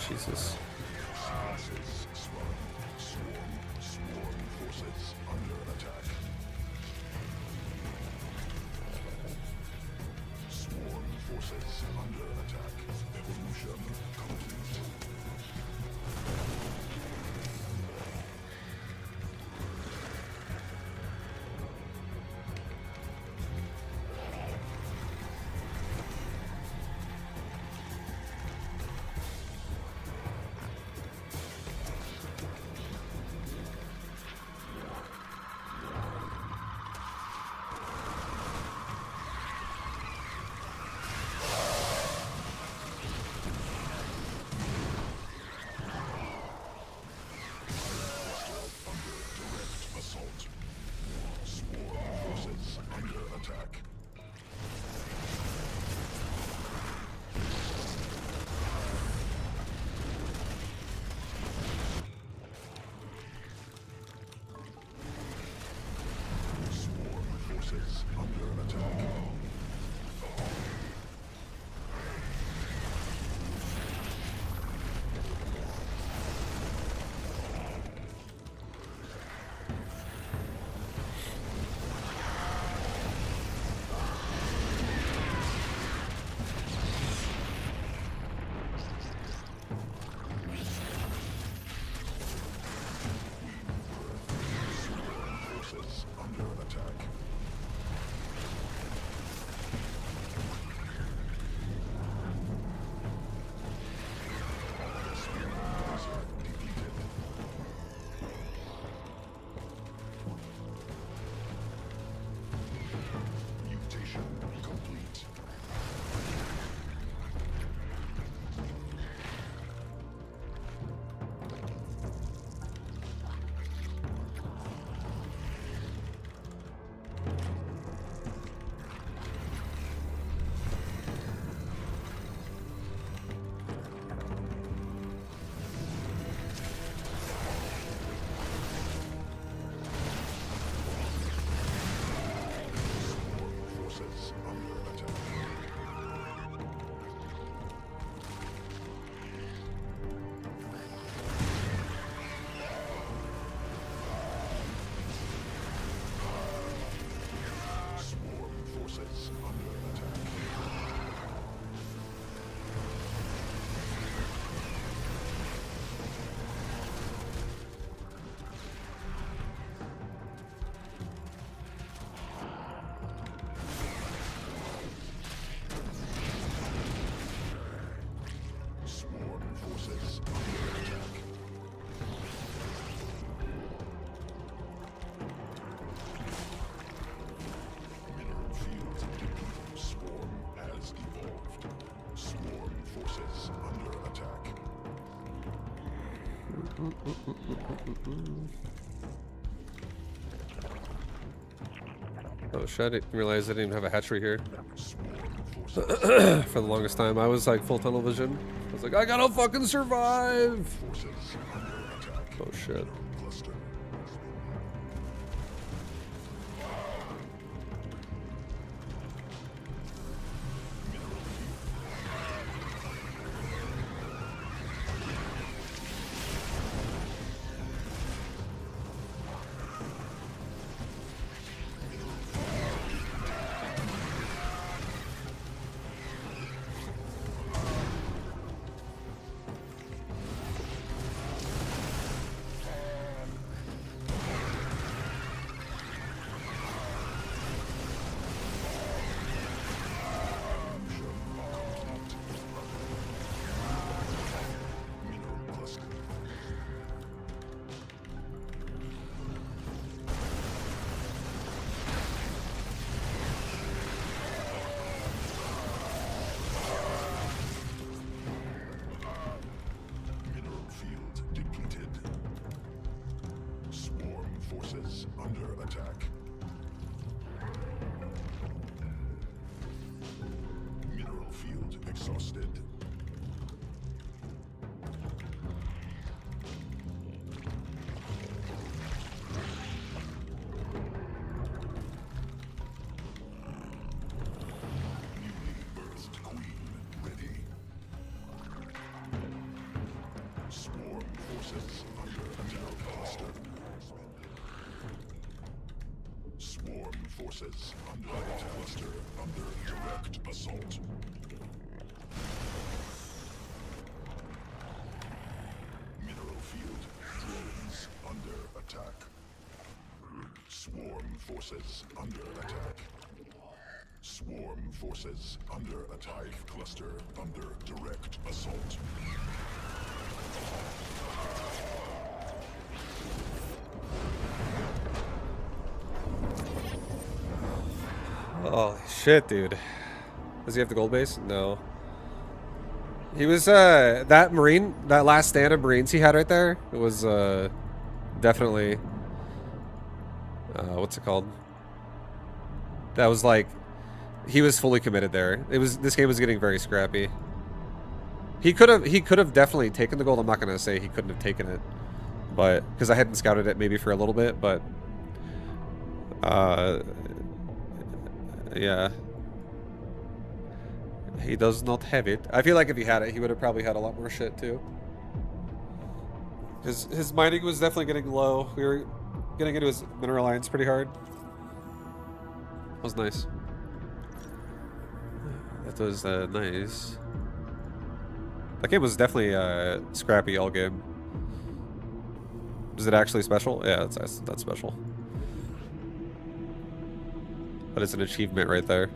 A: Jesus.
C: Forces sprung. Swarm forces under attack. Swarm forces under attack. Evolution complete. Assault. Swarm forces under attack. Swarm forces under attack. Forces under attack. Reserve depleted. Mutation complete. Forces under attack. Swarm forces under attack. Swarm forces under attack. Mineral field depleted. Swarm has evolved. Swarm forces under attack.
A: Oh shit, I didn't realize I didn't even have a hatchery here.
C: Swarm forces
A: For the longest time, I was like full tunnel vision. I was like, I gotta fucking survive!
C: forces under attack.
A: Oh shit.
C: Cluster. Mineral cluster. Mineral field depleted. Swarm forces under attack. Mineral field exhausted. Newly birthed queen ready. forces under attack. Cluster under direct assault. Mineral field drones under attack. Swarm forces under attack. Swarm forces under attack. Cluster under direct assault.
A: Oh shit, dude. Does he have the gold base? No. He was that Marine, that last stand of Marines he had right there, it was definitely what's it called? That was like he was fully committed there. This game was getting very scrappy. He could have definitely taken the gold. I'm not gonna say he couldn't have taken it, but because I hadn't scouted it maybe for a little bit, but yeah. He does not have it. I feel like if he had it, he would have probably had a lot more shit too. His mining was definitely getting low. We were getting into his mineral lines pretty hard. That was nice. That was nice. That game was definitely scrappy all game. Is it actually special? Yeah, that's special. But it's an achievement right there.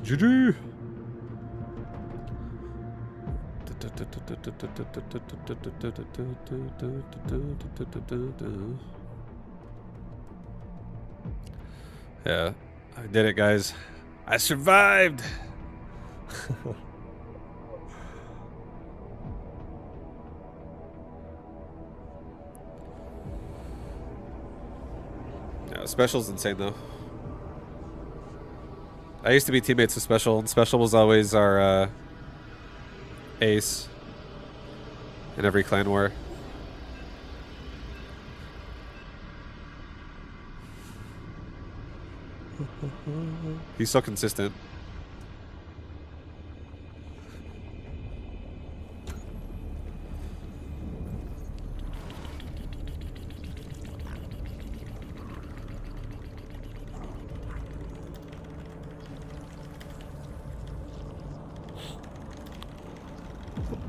A: GG! Yeah, I did it, guys. I survived! Yeah, Special's insane, though. I used to be teammates with Special, and Special was always our ace in every clan war. He's so consistent.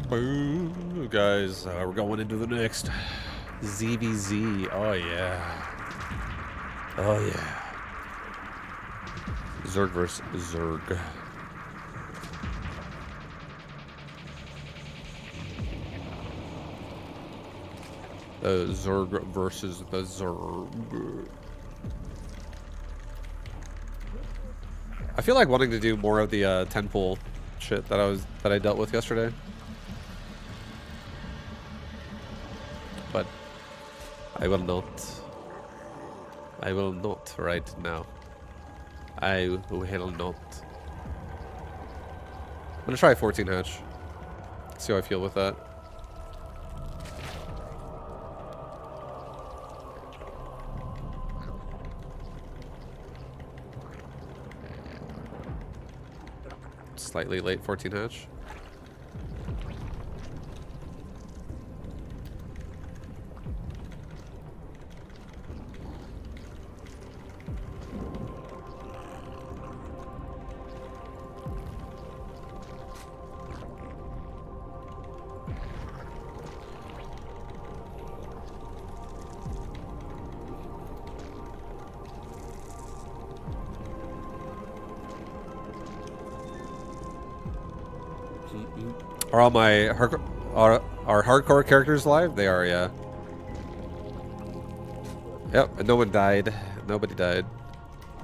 A: Boom, guys, we're going into the next ZVZ. Oh yeah. Oh yeah. Zerg versus Zerg. Zerg versus the Zerg. I feel like wanting to do more of the 10 pool shit that I dealt with yesterday. But I will not. I will not right now. I will not. I'm gonna try 14 hatch. See how I feel with that. Slightly late 14 hatch. Are all my are hardcore characters live? They are, yeah. Yep, and no one died. Nobody died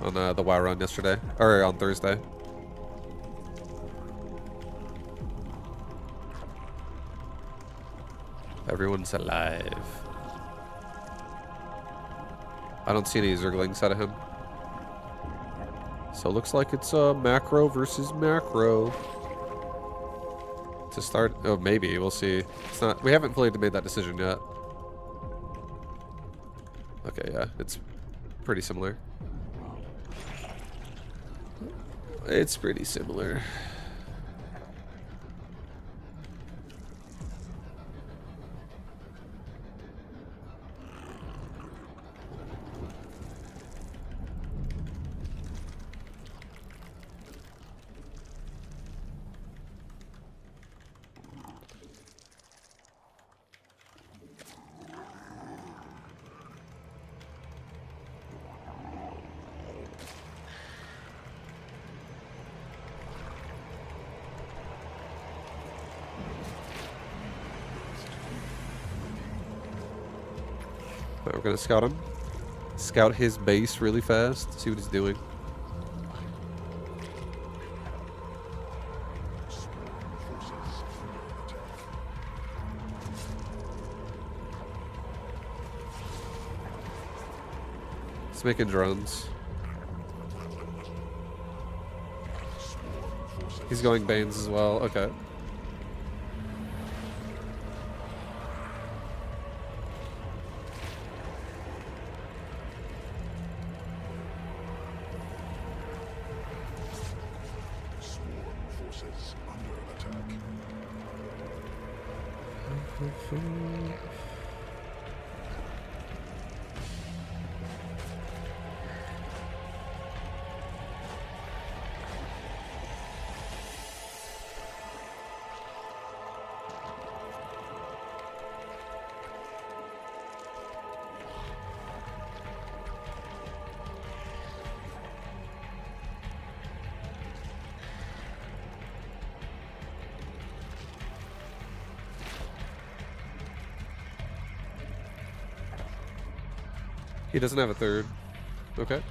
A: on the WoW run yesterday, or on Thursday. Everyone's alive. I don't see any Zerglings out of him. So it looks like it's macro versus macro. To start, oh maybe we'll see. It's not. We haven't fully made that decision yet. Okay, yeah, it's pretty similar. It's pretty similar. Alright, we're gonna scout him. Scout his base really fast. See what he's doing. He's making drones. He's going Banes as well. Okay. He doesn't have a third. Okay.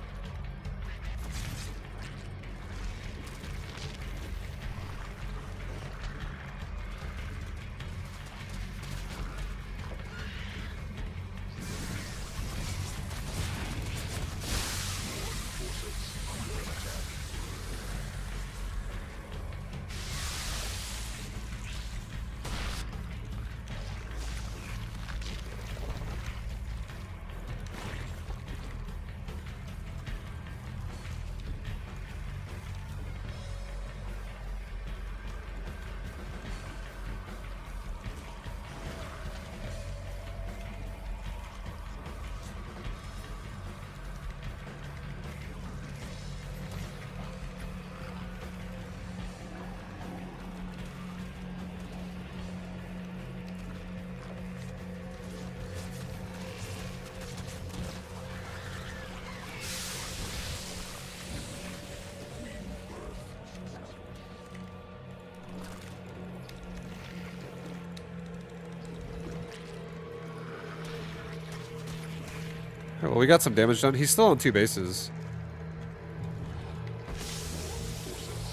A: Well, we got some damage done. He's still on 2 bases.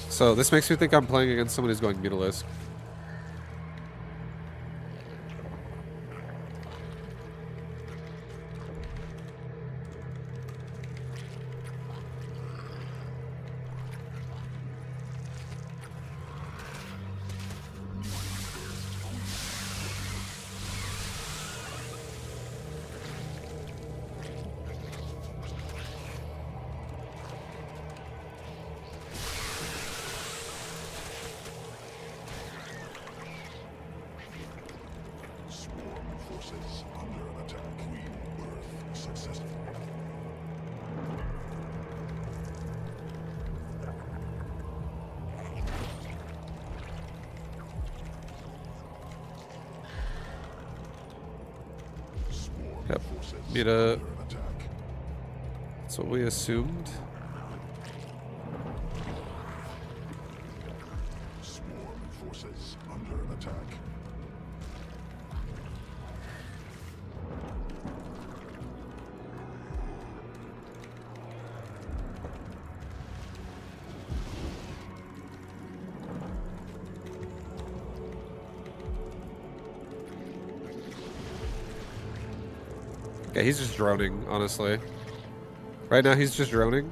A: So this makes me think I'm playing against someone who's going Mutalisk. Yep. Meta. That's what we assumed.
C: Swarm forces under attack.
A: Yeah, he's just droning, honestly. Right now, he's just droning.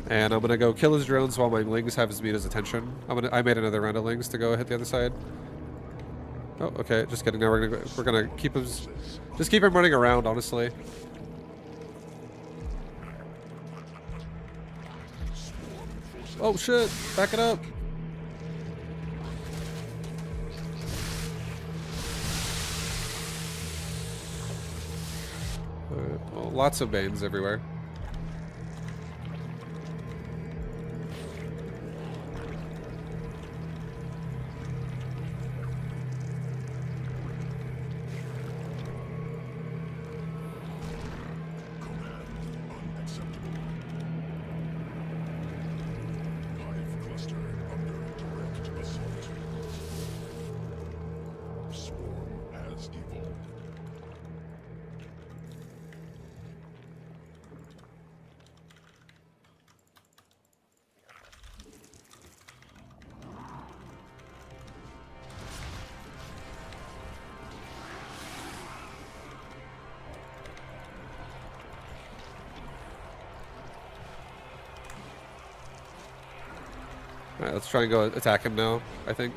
A: And I'm gonna go kill his drones while my lings have his Meta's attention. I made another round of lings to go hit the other side. Oh, okay. Just kidding. Now we're gonna keep him. Just keep him running around, honestly. Oh shit! Back it up. Well, lots of Banes everywhere. Alright, let's try and go attack him now, I think.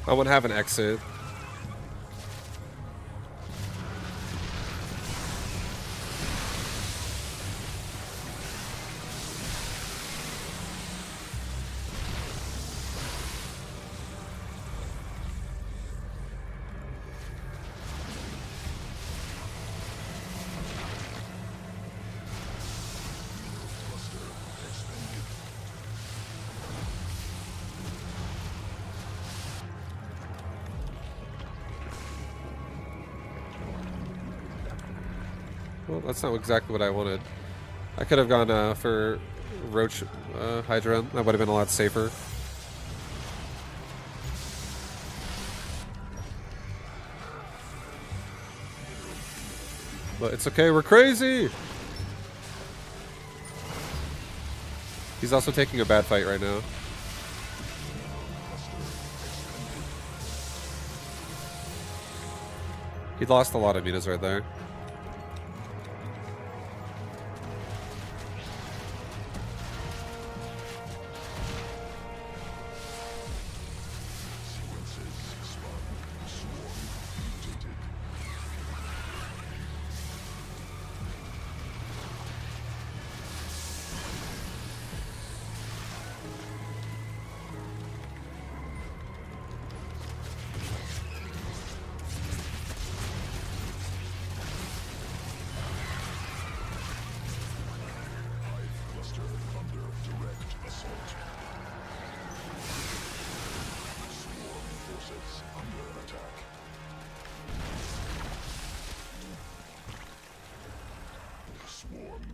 A: I want to have an exit. Well, that's not exactly what I wanted. I could have gone for Roach Hydra. That would have been a lot safer. But it's okay, we're crazy! He's also taking a bad fight right now. He lost a lot of meters right there.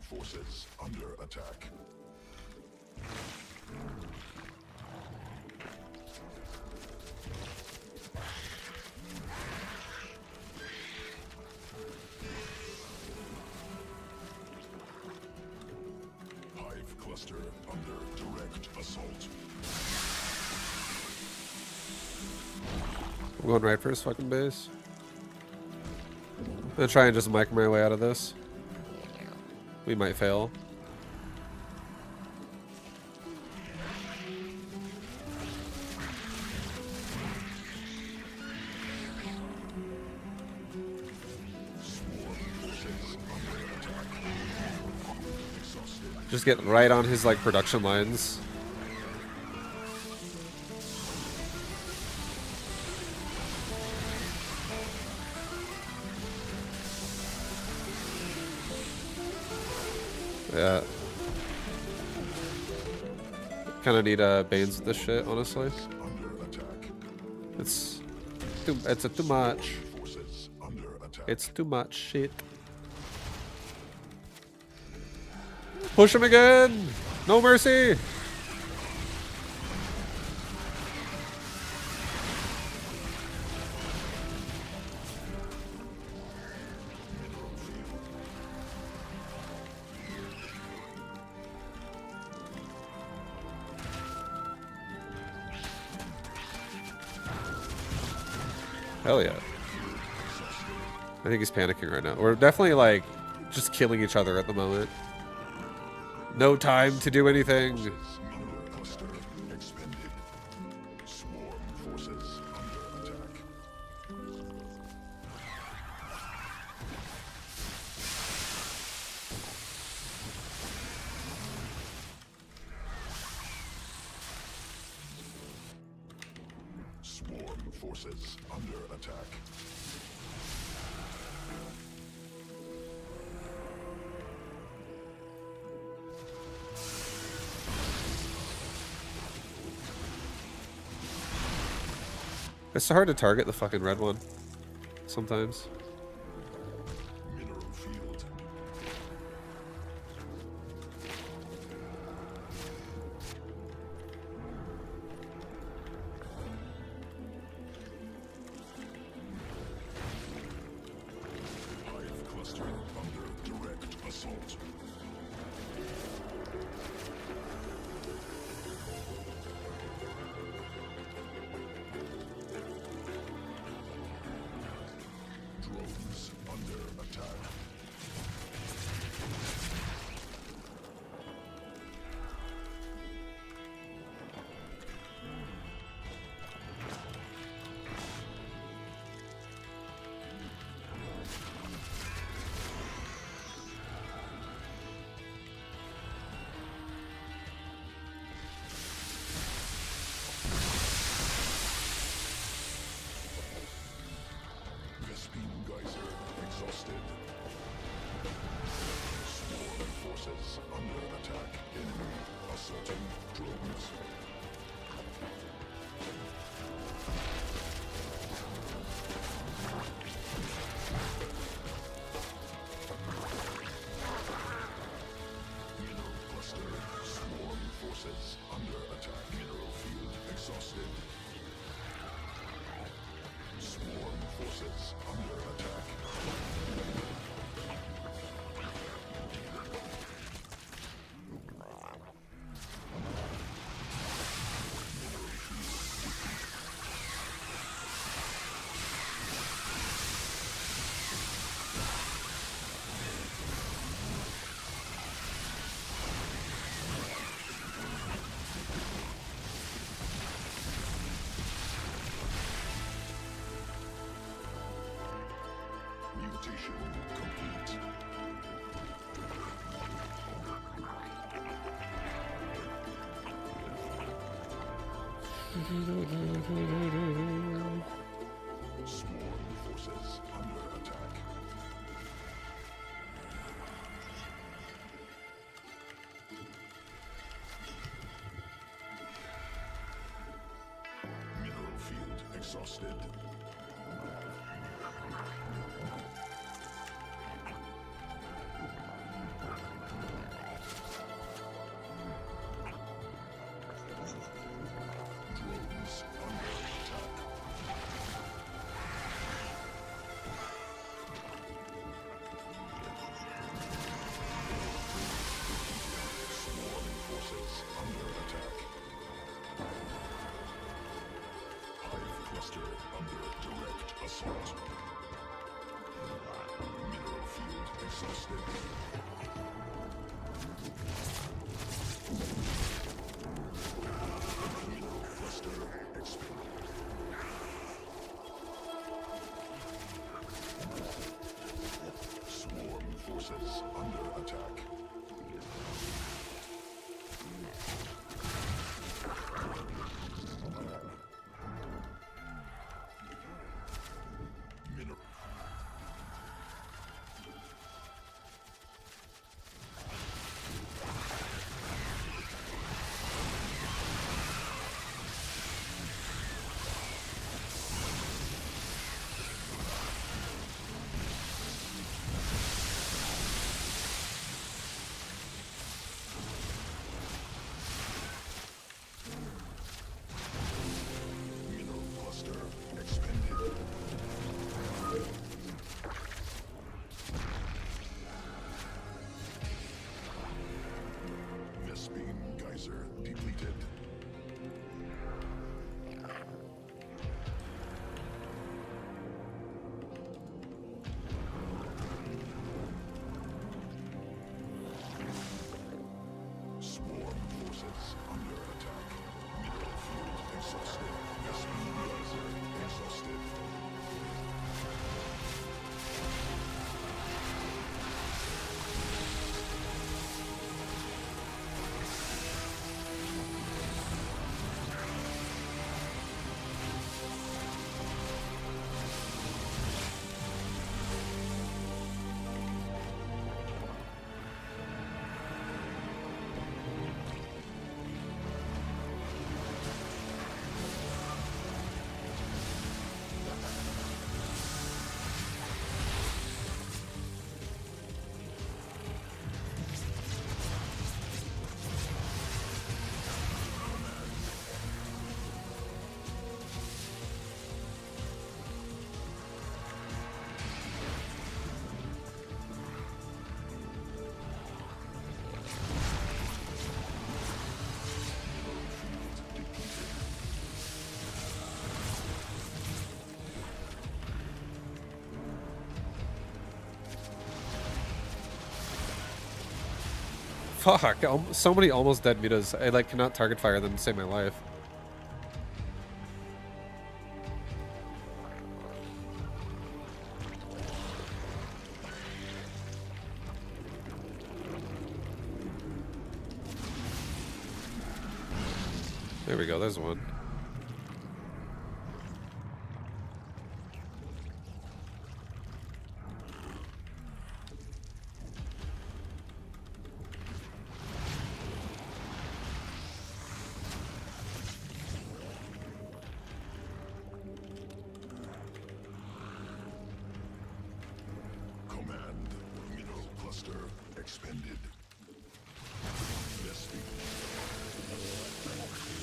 C: Forces under attack. Hive cluster under direct assault.
A: I'm going right for his fucking base. I'm gonna try and just mic my way out of this. We might fail. Just get right on his like production lines. Yeah. Kind of need Banes with this shit, honestly. It's too much. It's too much shit. Push him again! No mercy! Hell yeah. I think he's panicking right now. We're definitely like just killing each other at the moment. No time to do anything.
C: Swarm forces under attack.
A: It's so hard to target the fucking red one sometimes.
C: Mineral field. Hive cluster under direct assault. Drones under attack. Vespine geyser exhausted. Swarm forces under attack. Enemy assaulting drones. Mineral cluster. Swarm forces under attack. Mineral field exhausted. Swarm forces under attack. Mutation complete. Swarm forces under attack. Mineral field exhausted. Drones under attack. Swarm forces under attack. Hive cluster under direct assault. Mineral field exhausted. Mineral cluster expanded. Swarm forces under attack. Mineral.
A: Fuck, so many almost dead mutas. I like cannot target fire them to save my life. There we go, there's one.
C: Command. Mineral cluster expended. Yes, enemy assaulting drones.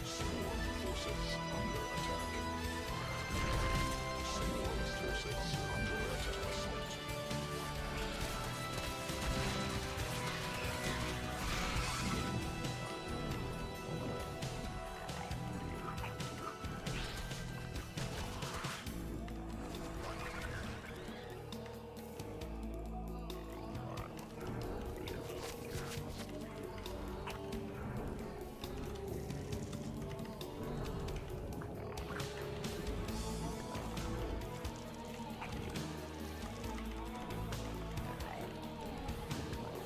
C: Swarm forces under attack. Swarm forces under attack. Assault.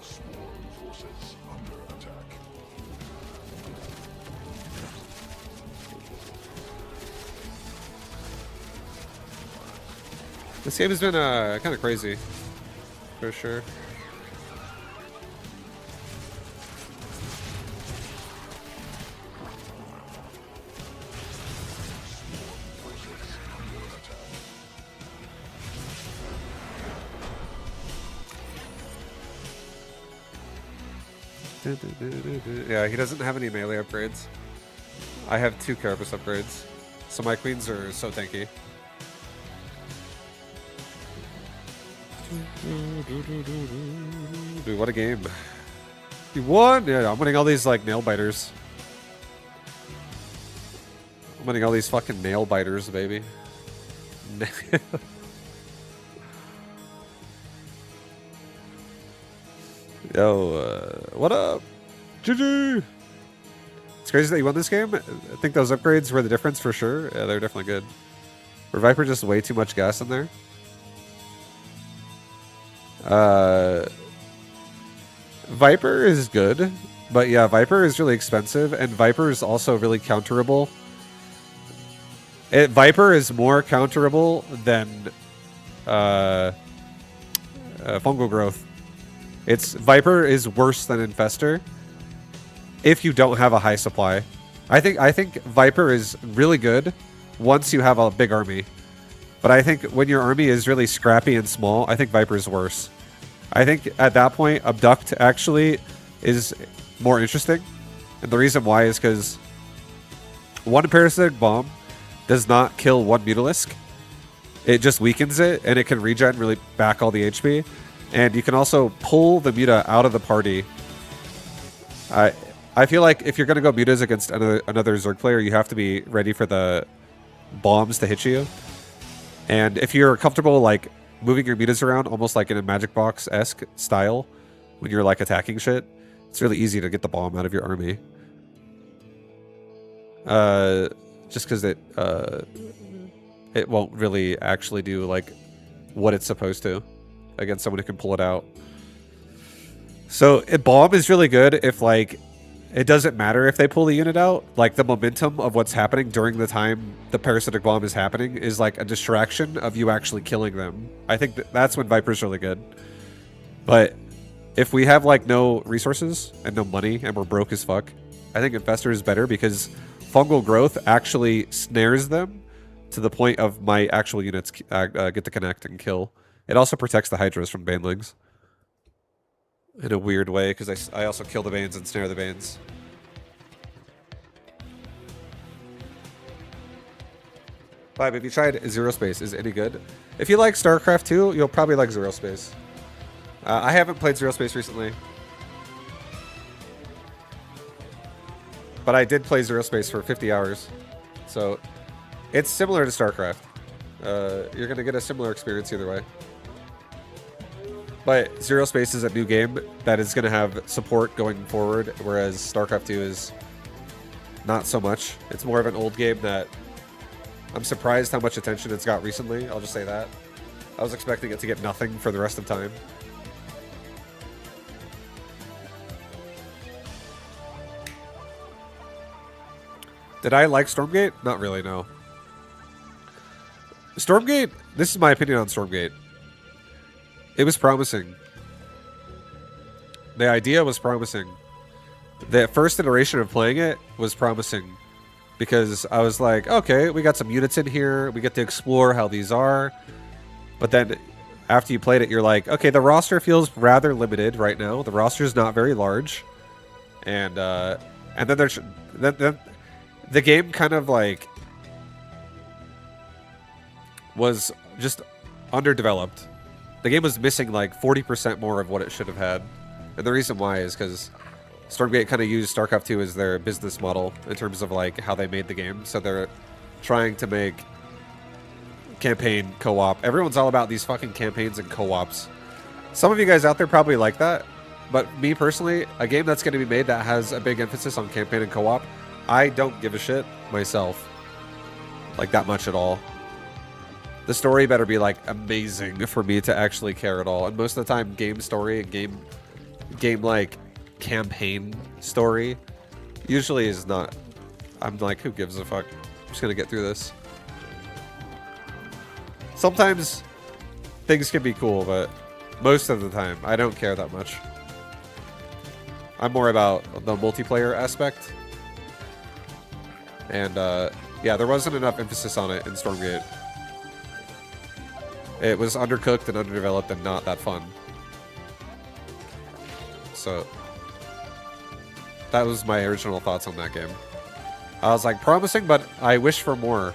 C: Swarm forces under attack.
A: This game has been kind of crazy, for sure. Yeah, he doesn't have any melee upgrades. I have 2 carapace upgrades, so my queens are so tanky. Dude, what a game. You won? Yeah, I'm winning all these, like, nail biters. I'm winning all these fucking nail biters, baby. Yo, what up? GG! It's crazy that you won this game. I think those upgrades were the difference for sure. Yeah, they're definitely good. Or Viper just way too much gas in there? Viper is good, but yeah, Viper is really expensive, and Viper is also really counterable. Viper is more counterable than fungal growth. Viper is worse than Infester if you don't have a high supply. I think Viper is really good once you have a big army. But I think when your army is really scrappy and small, I think Viper is worse. I think at that point, Abduct actually is more interesting. And the reason why is because one parasitic bomb does not kill one Mutalisk. It just weakens it, and it can regen really back all the HP. And you can also pull the Muta out of the party. I feel like if you're going to go Mutas against another Zerg player, you have to be ready for the bombs to hit you. And if you're comfortable like moving your mutas around almost like in a Magic Box-esque style when you're like attacking shit. It's really easy to get the bomb out of your army. Just because it won't really actually do like what it's supposed to against someone who can pull it out. So bomb is really good if like it doesn't matter if they pull the unit out. Like the momentum of what's happening during the time the parasitic bomb is happening is like a distraction of you actually killing them. I think that's when Viper's really good. But if we have like no resources and no money and we're broke as fuck, I think Infestor is better because fungal growth actually snares them to the point of my actual units get to connect and kill. It also protects the Hydras from Banelings in a weird way because I also kill the Banes and snare the Banes. Five, if you tried Zero Space, is it any good? If you like StarCraft 2, you'll probably like Zero Space. I haven't played Zero Space recently. But I did play Zero Space for 50 hours. So it's similar to StarCraft. You're going to get a similar experience either way. But Zero Space is a new game that is going to have support going forward, whereas StarCraft 2 is not so much. It's more of an old game that I'm surprised how much attention it's got recently. I'll just say that. I was expecting it to get nothing for the rest of time. Did I like Stormgate? Not really, no. Stormgate, this is my opinion on Stormgate. It was promising. The idea was promising. The first iteration of playing it was promising. Because I was like, okay, we got some units in here. We get to explore how these are. But then after you played it, you're like, okay, the roster feels rather limited right now. The roster is not very large. And then there's... Then the game kind of like was just underdeveloped. The game was missing like 40% more of what it should have had. And the reason why is because Stormgate kind of used StarCraft 2 as their business model in terms of like how they made the game. So they're trying to make campaign co-op. Everyone's all about these fucking campaigns and co-ops. Some of you guys out there probably like that. But me personally, a game that's going to be made that has a big emphasis on campaign and co-op, I don't give a shit myself. Like that much at all. The story better be like amazing for me to actually care at all. And most of the time, game story and game like campaign story usually is not. I'm like, who gives a fuck? I'm just gonna get through this. Sometimes things can be cool, but most of the time, I don't care that much. I'm more about the multiplayer aspect. And yeah, there wasn't enough emphasis on it in Stormgate. It was undercooked and underdeveloped and not that fun. So that was my original thoughts on that game. I was like, promising, but I wish for more.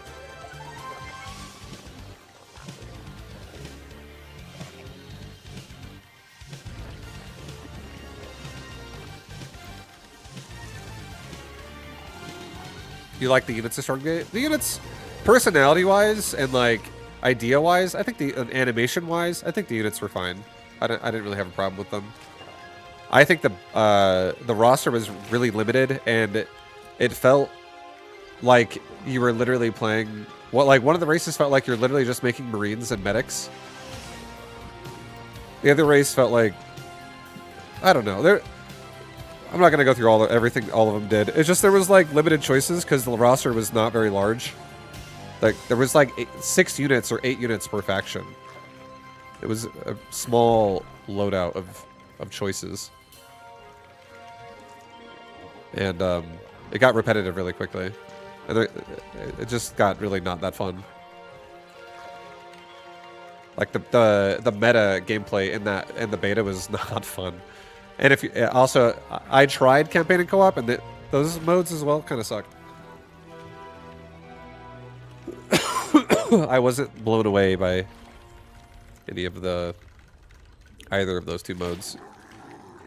A: You like the units of Stormgate? The units, personality-wise and like idea-wise, I think animation-wise, I think the units were fine. I didn't really have a problem with them. I think the roster was really limited, and it felt like you were literally playing. Like one of the races felt like you're literally just making Marines and medics. The other race felt like, I don't know. I'm not gonna go through everything all of them did. It's just there was like limited choices because the roster was not very large. Like there was like 6 units or 8 units per faction. It was a small loadout of choices, and it got repetitive really quickly, and it just got really not that fun. Like the meta gameplay in the beta was not fun. And if you, also, I tried campaign and co-op, and those modes as well kind of sucked. I wasn't blown away by any of either of those 2 modes.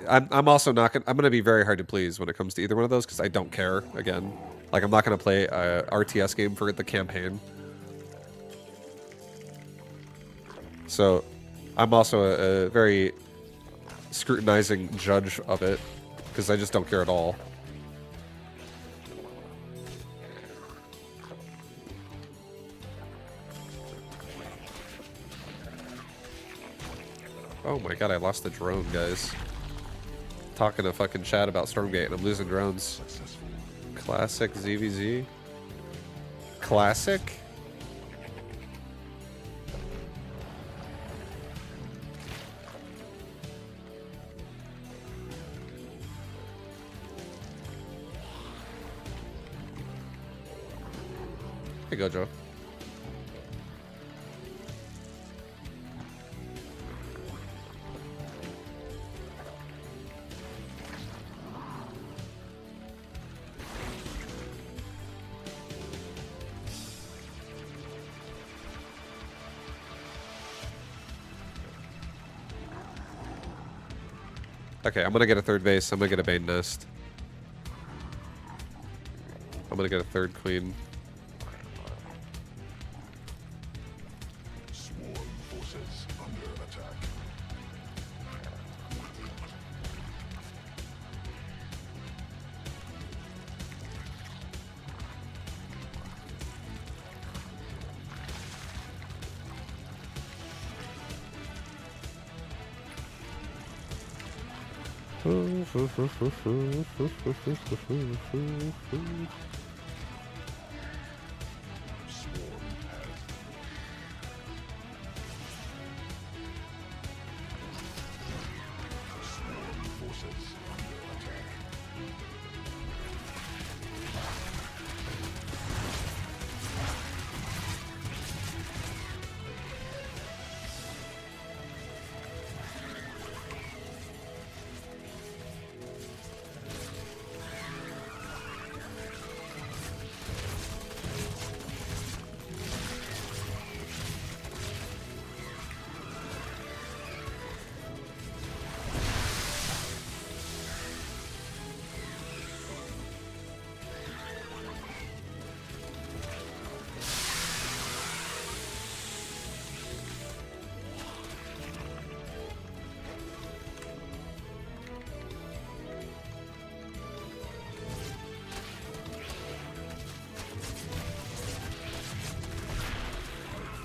A: I'm also not gonna. I'm gonna be very hard to please when it comes to either one of those because I don't care. Again, like I'm not gonna play a RTS game for the campaign. So I'm also a very scrutinizing judge of it because I just don't care at all. Oh my god, I lost the drone, guys. Talking to fucking chat about Stormgate and I'm losing drones. Classic ZVZ. Classic? Hey, Gojo. Okay, I'm gonna get a third base. I'm gonna get a Bane Nest. I'm gonna get a third Queen.
C: Swarm forces under attack.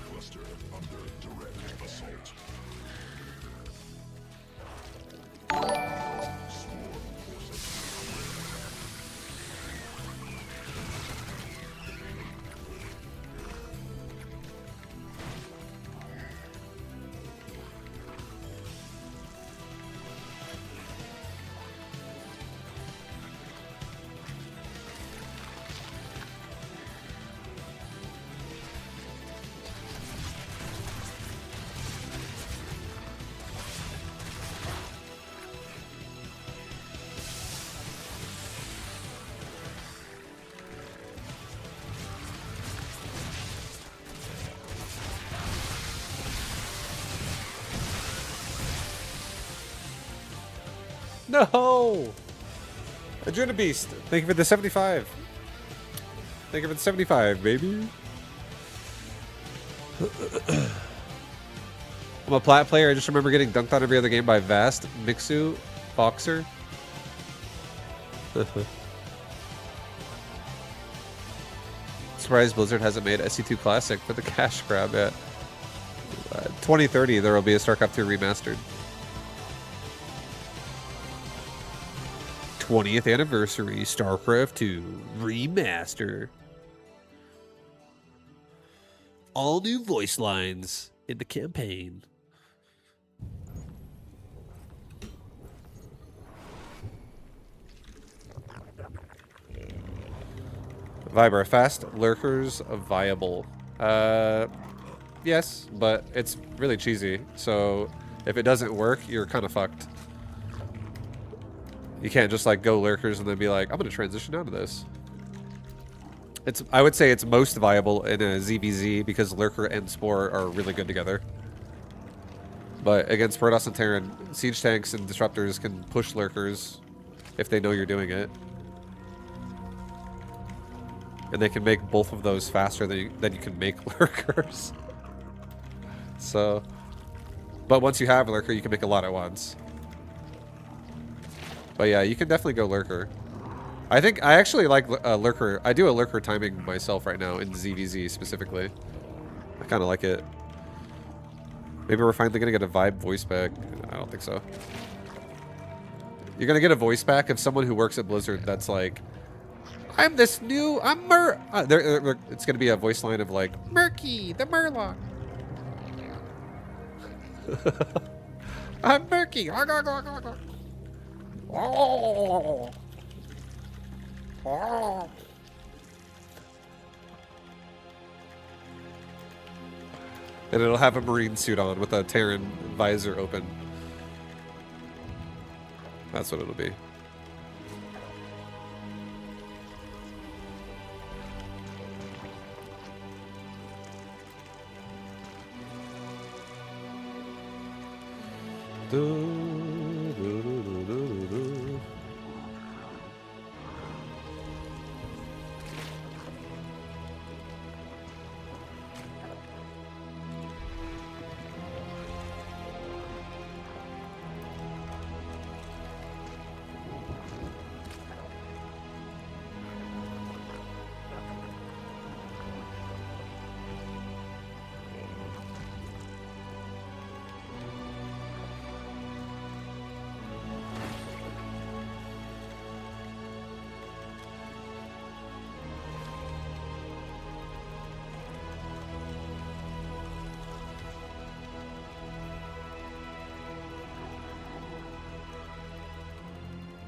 C: Cluster under direct assault. Swarm forces.
A: No! Adrena Beast, thank you for the 75. Thank you for the 75, baby. I'm a plat player. I just remember getting dunked on every other game by Vast, Mixu, Boxer. Surprised Blizzard hasn't made SC2 Classic for the cash grab yet. 2030, there will be a StarCraft 2 remastered. 20th anniversary StarCraft 2 remaster. All new voice lines in the campaign. Viber, fast lurkers viable? Yes, but it's really cheesy. So if it doesn't work, you're kind of fucked. You can't just like go lurkers and then be like, I'm gonna transition out of this. I would say it's most viable in a ZVZ because lurker and spore are really good together. But against Protoss and Terran, siege tanks and disruptors can push lurkers if they know you're doing it. And they can make both of those faster than you can make lurkers. So, But once you have a lurker, you can make a lot at once. But yeah, you can definitely go lurker. I think I actually like lurker. I do a lurker timing myself right now in ZVZ specifically. I kind of like it. Maybe we're finally gonna get a vibe voice back. I don't think so. You're gonna get a voice back of someone who works at Blizzard that's like, I'm this new, I'm it's gonna be a voice line of like, Murky, the Murloc. I'm Murky. Oh. Oh. And it'll have a marine suit on with a Terran visor open. That's what it'll be.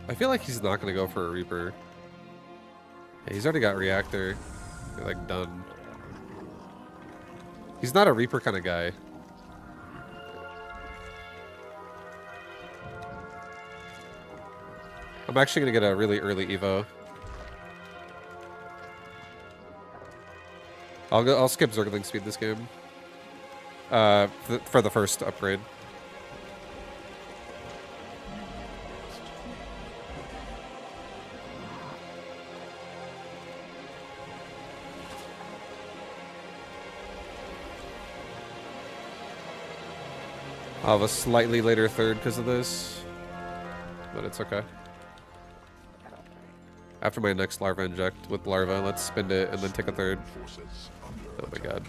A: I feel like he's not going to go for a Reaper. Yeah, he's already got Reactor. They're like done. He's not a Reaper kind of guy. I'm actually going to get a really early Evo. I'll skip Zergling speed this game. For the first upgrade. I'll have a slightly later third because of this, but it's okay. After my next larva inject with larva, let's spend it and then take a third. Oh my god.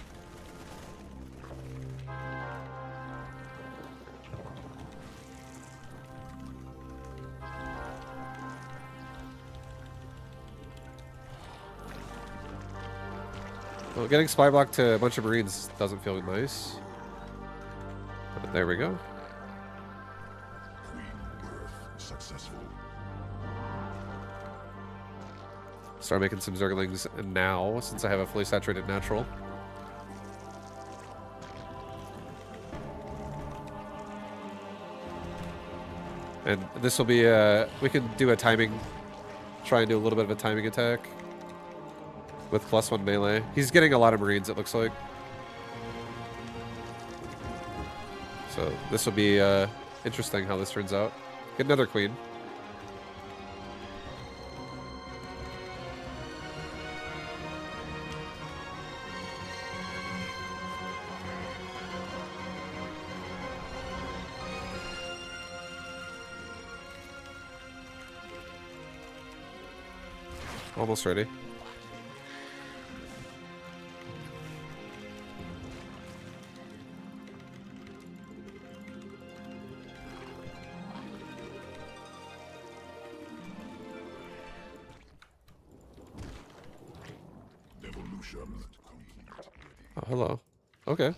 A: Well, getting spy block to a bunch of marines doesn't feel nice. But there we go.
C: Queen birth successful.
A: Start making some Zerglings now, since I have a fully saturated natural. And this will be, we can do a timing, try and do a little bit of a timing attack with +1 melee. He's getting a lot of marines, it looks like. So this will be interesting how this turns out. Get another queen. Almost ready. Oh, hello. Okay.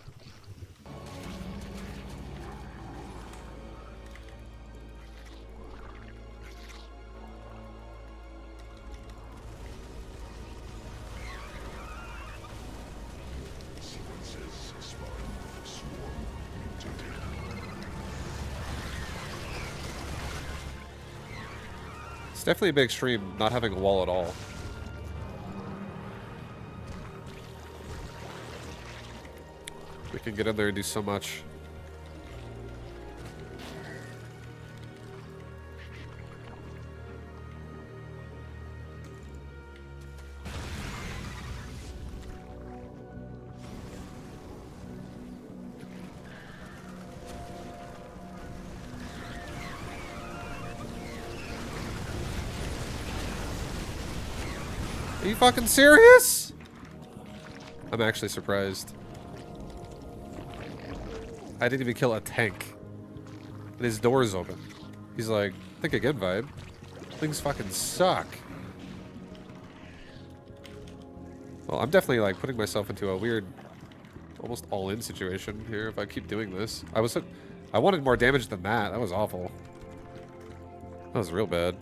A: It's definitely a big stream not having a wall at all. We can get in there and do so much. Are you fucking serious? I'm actually surprised. I didn't even kill a tank. And his door is open. He's like, think again, vibe. Things fucking suck. Well, I'm definitely like putting myself into a weird, almost all-in situation here if I keep doing this. I wanted more damage than that. That was awful. That was real bad.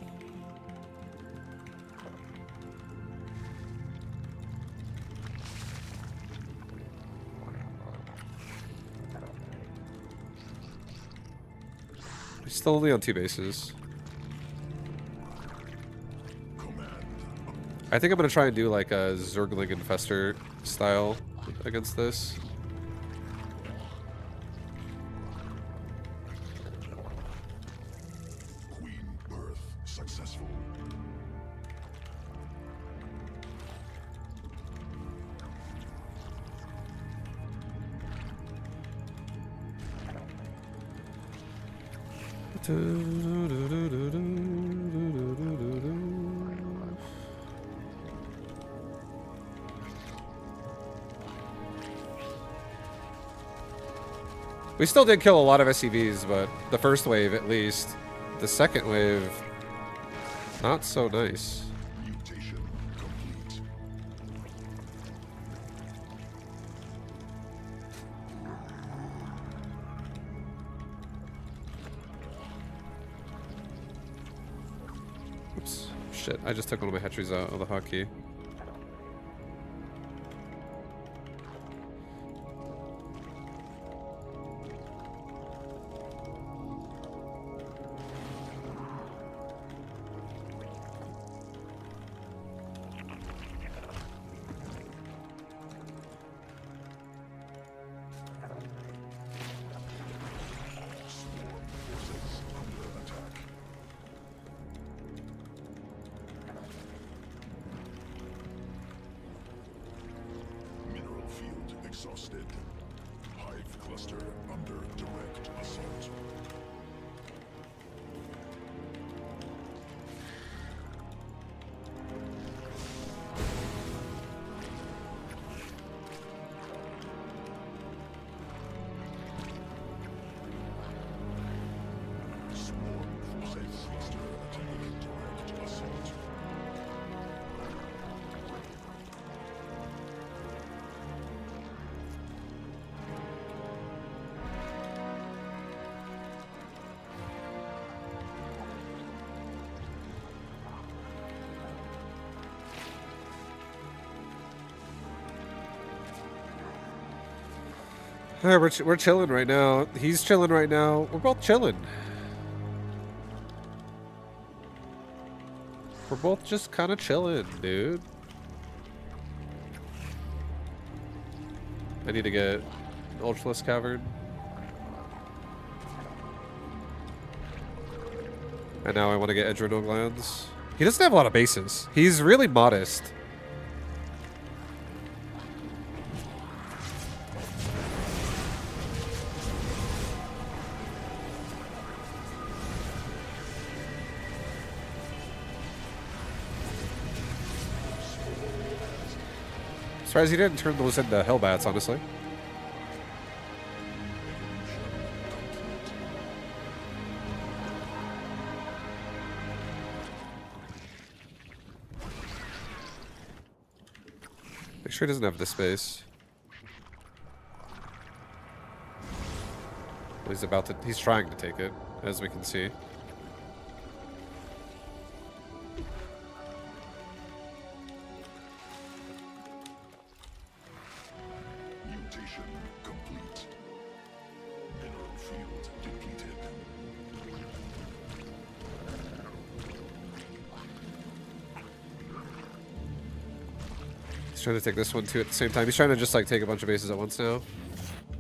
A: He's still only on 2 bases. I think I'm gonna try and do like a Zergin infester style against this.
C: Queen birth successful.
A: We still did kill a lot of SCVs, but the first wave at least. The second wave, not so nice.
C: Mutation complete.
A: Oops. Shit, I just took one of my hatcheries out of the hotkey.
C: Mineral field exhausted. Hive cluster under direct assault. Swarm forces cluster attacking direct assault.
A: Yeah, we're chilling right now. He's chilling right now. We're both chilling. We're both just kind of chilling, dude. I need to get Ultralisk Cavern. And now I want to get Adrenal Glands. He doesn't have a lot of bases. He's really modest. Surprised he didn't turn those into Hellbats, honestly. Make sure he doesn't have this space. He's trying to take it, as we can see.
C: Mutation complete. Mineral field depleted.
A: He's trying to take this one too at the same time. He's trying to just like take a bunch of bases at once now.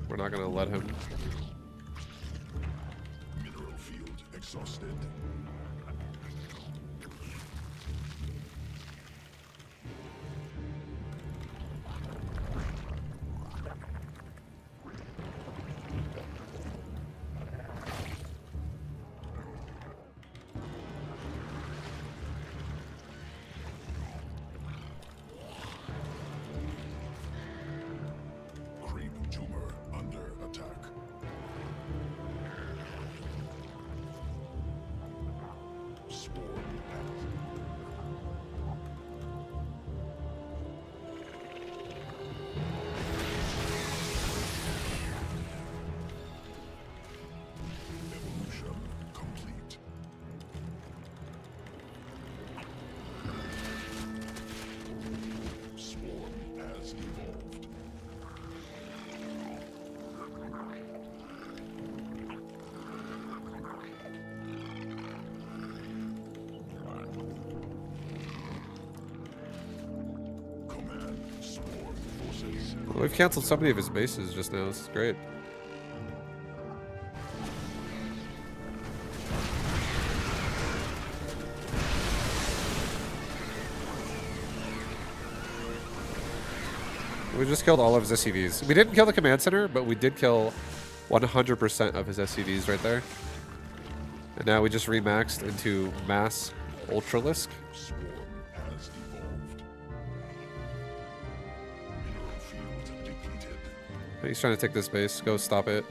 A: We're not gonna let him.
C: Mineral field exhausted.
A: We've canceled so many of his bases just now. This is great. We just killed all of his SCVs. We didn't kill the command center, but we did kill 100% of his SCVs right there. And now we just remaxed into mass ultralisk.
C: Swarm has evolved. Mineral field depleted.
A: He's trying to take this base. Go stop it.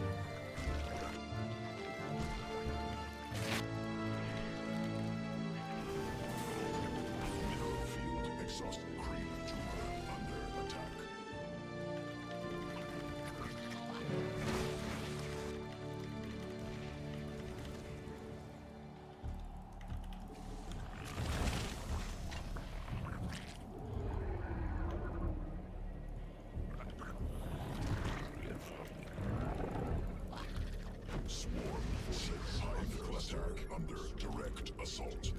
C: Mineral field exhausted. Creep tumor under attack. Swarm forces hive cluster under direct assault.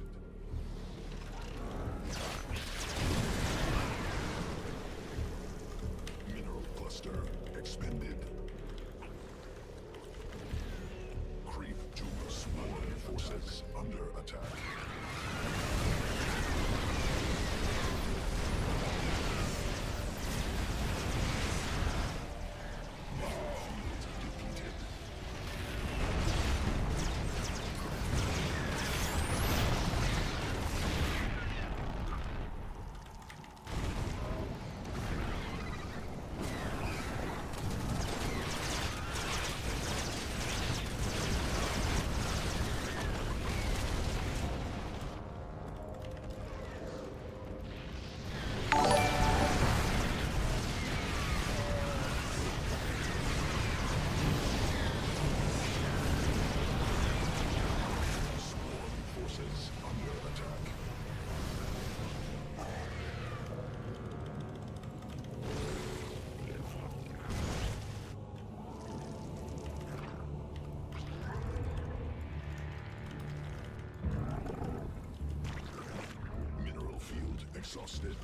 C: Mineral cluster expended. Creep tumor swarm forces under attack. Field depleted. Swarm forces under attack. Mineral field exhausted.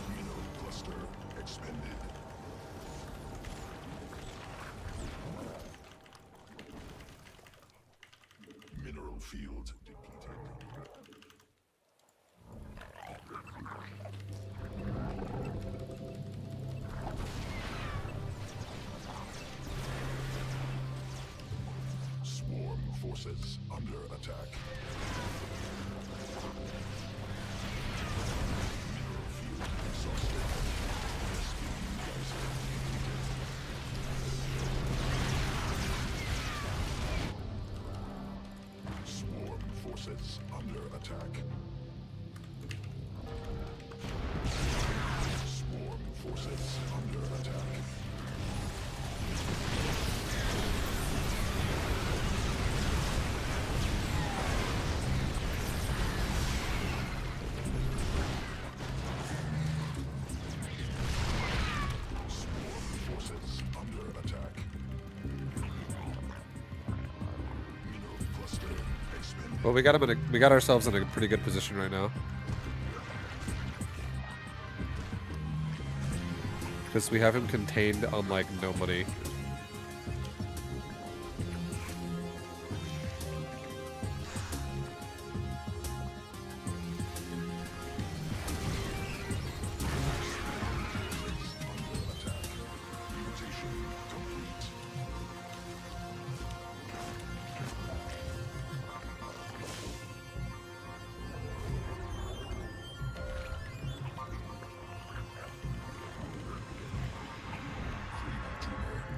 C: Mineral cluster expended. Mineral field depleted. Swarm forces under attack. Mineral field exhausted. Swarm forces under attack. Swarm forces under attack. Swarm forces under attack. Mineral cluster expended.
A: Well, we got him in a, we got ourselves in a pretty good position right now. Because we have him contained on like no money.
C: Under attack. Mutation complete. Creep tumor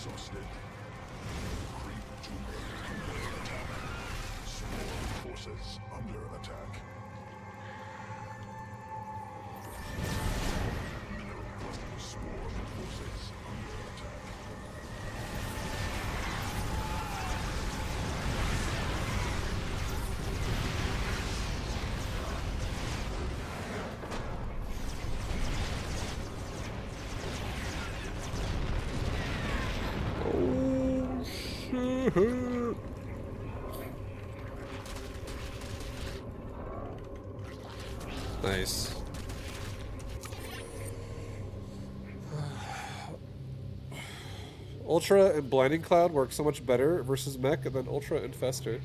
C: exhausted. Creep tumor under attack. Swarm forces under attack. Mineral cluster swarm forces under attack.
A: Oh, shit. Nice. Ultra and Blinding Cloud work so much better versus mech than Ultra and Fester.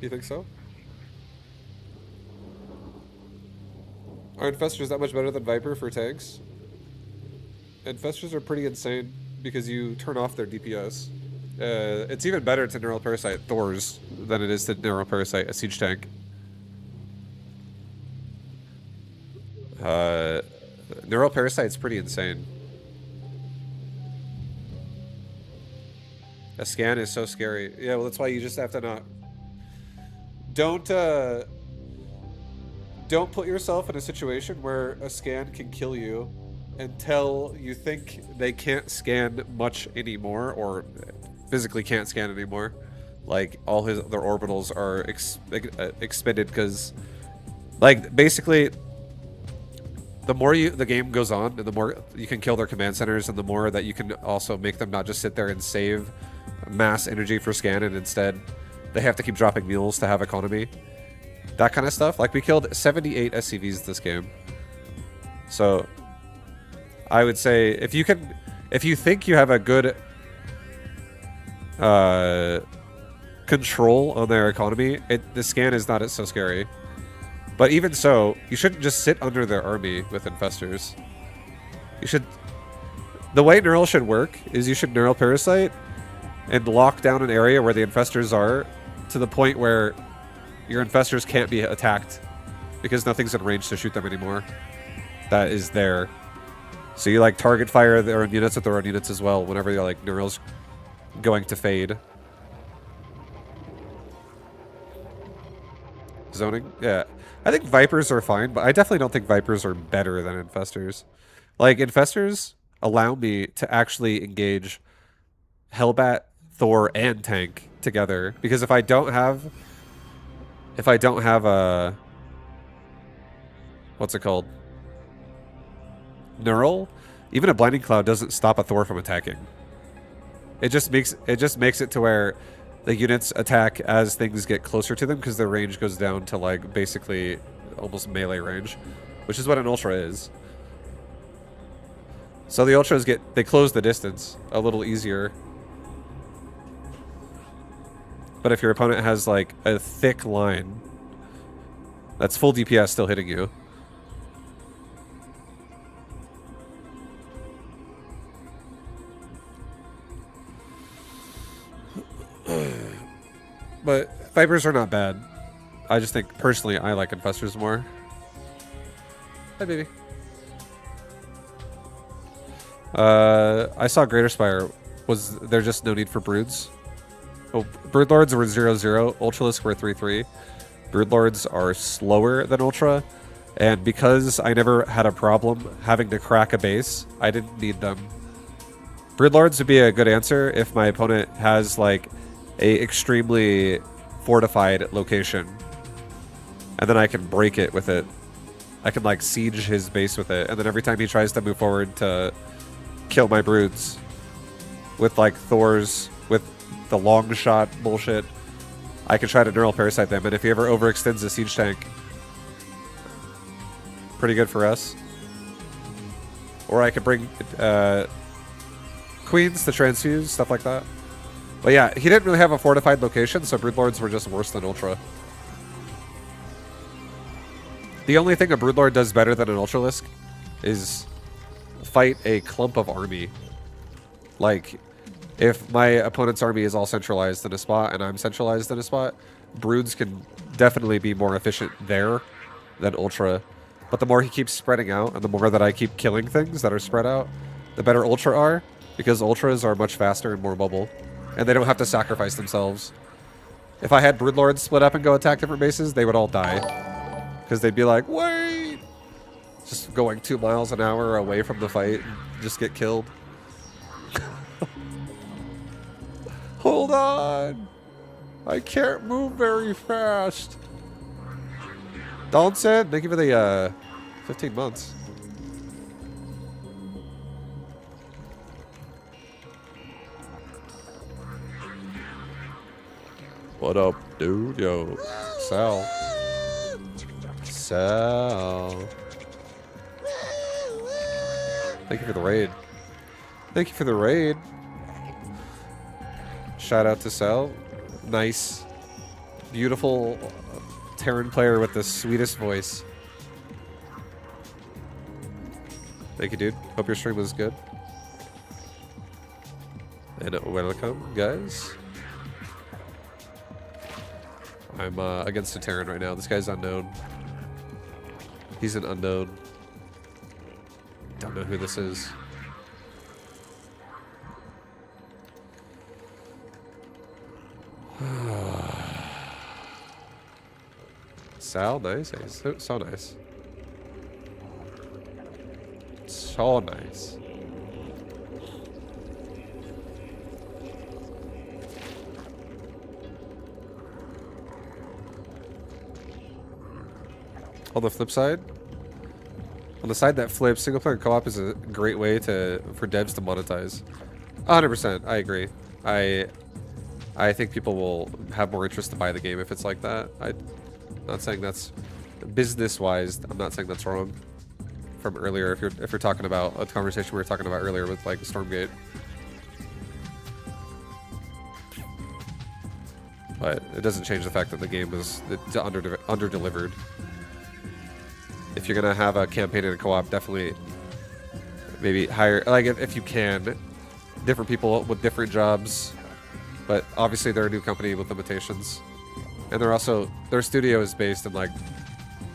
A: You think so? Are Infestors that much better than Viper for tanks? Infestors are pretty insane because you turn off their DPS. It's even better to Neural Parasite Thors than it is to Neural Parasite a Siege tank. Neural Parasite's pretty insane. A scan is so scary. Yeah, well, that's why you just have to not... Don't put yourself in a situation where a scan can kill you until you think they can't scan much anymore, or physically can't scan anymore. Like, all their orbitals are expended because... Like, basically... The more the game goes on, and the more you can kill their command centers, and the more that you can also make them not just sit there and save mass energy for scan, and instead they have to keep dropping mules to have economy. That kind of stuff. Like, we killed 78 SCVs this game. So I would say if you think you have a good control on their economy, the scan is not so scary. But even so, you shouldn't just sit under their army with Infestors. You should... The way Neural should work is you should Neural Parasite and lock down an area where the Infestors are to the point where your Infestors can't be attacked because nothing's in range to shoot them anymore. That is there. So you like target fire their own units with their own units as well whenever you're like Neural's going to fade. Zoning? Yeah. I think Vipers are fine, but I definitely don't think Vipers are better than Infestors. Like, Infestors allow me to actually engage Hellbat, Thor, and Tank together. Because if I don't have a... What's it called? Neural? Even a Blinding Cloud doesn't stop a Thor from attacking. It just makes it to where the units attack as things get closer to them because their range goes down to, like, basically almost melee range, which is what an Ultra is. So the Ultras they close the distance a little easier. But if your opponent has, like, a thick line, that's full DPS still hitting you. But Vipers are not bad. I just think, personally, I like Infestors more. Hi, baby. I saw Greater Spire. Was there just no need for Broods? Oh, Broodlords were 0-0. Ultralisks were 3-3. Broodlords are slower than Ultra. And because I never had a problem having to crack a base, I didn't need them. Broodlords would be a good answer if my opponent has, like, a extremely fortified location, and then I can break it with it. I can, like, siege his base with it, and then every time he tries to move forward to kill my broods with, like, Thors, with the long shot bullshit, I can try to Neural Parasite them, and if he ever overextends the siege tank, pretty good for us. Or I could bring Queens to transfuse, stuff like that. But yeah, he didn't really have a fortified location, so Broodlords were just worse than Ultra. The only thing a Broodlord does better than an Ultralisk is fight a clump of army. Like, if my opponent's army is all centralized in a spot and I'm centralized in a spot, Broods can definitely be more efficient there than Ultra. But the more he keeps spreading out and the more that I keep killing things that are spread out, the better Ultra are. Because ultras are much faster and more mobile, and they don't have to sacrifice themselves. If I had broodlords split up and go attack different bases, they would all die. Because they'd be like, wait! Just going 2 miles an hour away from the fight and just get killed. Hold on! I can't move very fast. Dawn said, thank you for the 15 months. What up, dude? Yo, Sal. Sal. Thank you for the raid. Thank you for the raid. Shout out to Sal. Nice. Beautiful Terran player with the sweetest voice. Thank you, dude. Hope your stream was good. And welcome, guys. I'm against a Terran right now. This guy's unknown. He's an unknown. Don't know who this is. Sal, nice. So nice. So nice. On the flip side, on the side that flips, single player co-op is a great way for devs to monetize. 100%, I agree. I think people will have more interest to buy the game if it's like that. I'm not saying that's business-wise. I'm not saying that's wrong. From earlier, if you're talking about a conversation we were talking about earlier with like Stormgate. But it doesn't change the fact that the game was under-delivered. If you're gonna have a campaign and a co-op, definitely maybe hire, like if you can, different people with different jobs. But obviously they're a new company with limitations. And their studio is based in like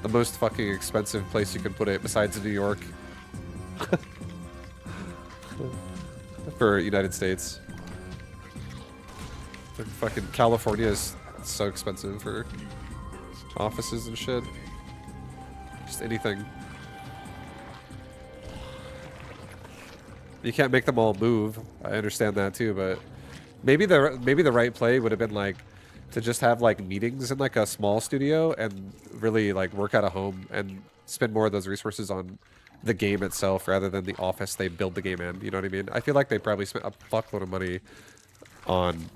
A: the most fucking expensive place you can put it besides New York. For United States. Like fucking California is so expensive for offices and shit. Just anything. You can't make them all move. I understand that too, but maybe the right play would have been like to just have like meetings in like a small studio and really like work out of home and spend more of those resources on the game itself rather than the office they build the game in. You know what I mean? I feel like they probably spent a fuckload of money on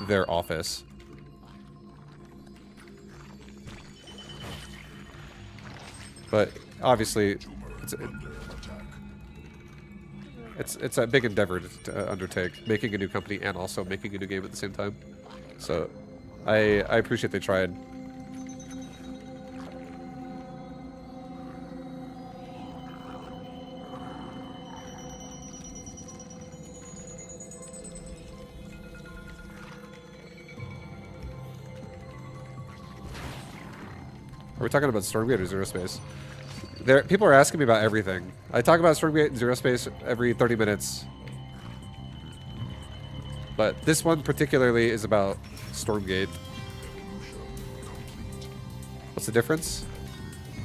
A: their office. But obviously, it's a big endeavor to undertake, making a new company and also making a new game at the same time. So I appreciate they tried. Are we talking about Stormgate or Zero Space? People are asking me about everything. I talk about Stormgate and Zero Space every 30 minutes. But this one particularly is about Stormgate. What's the difference?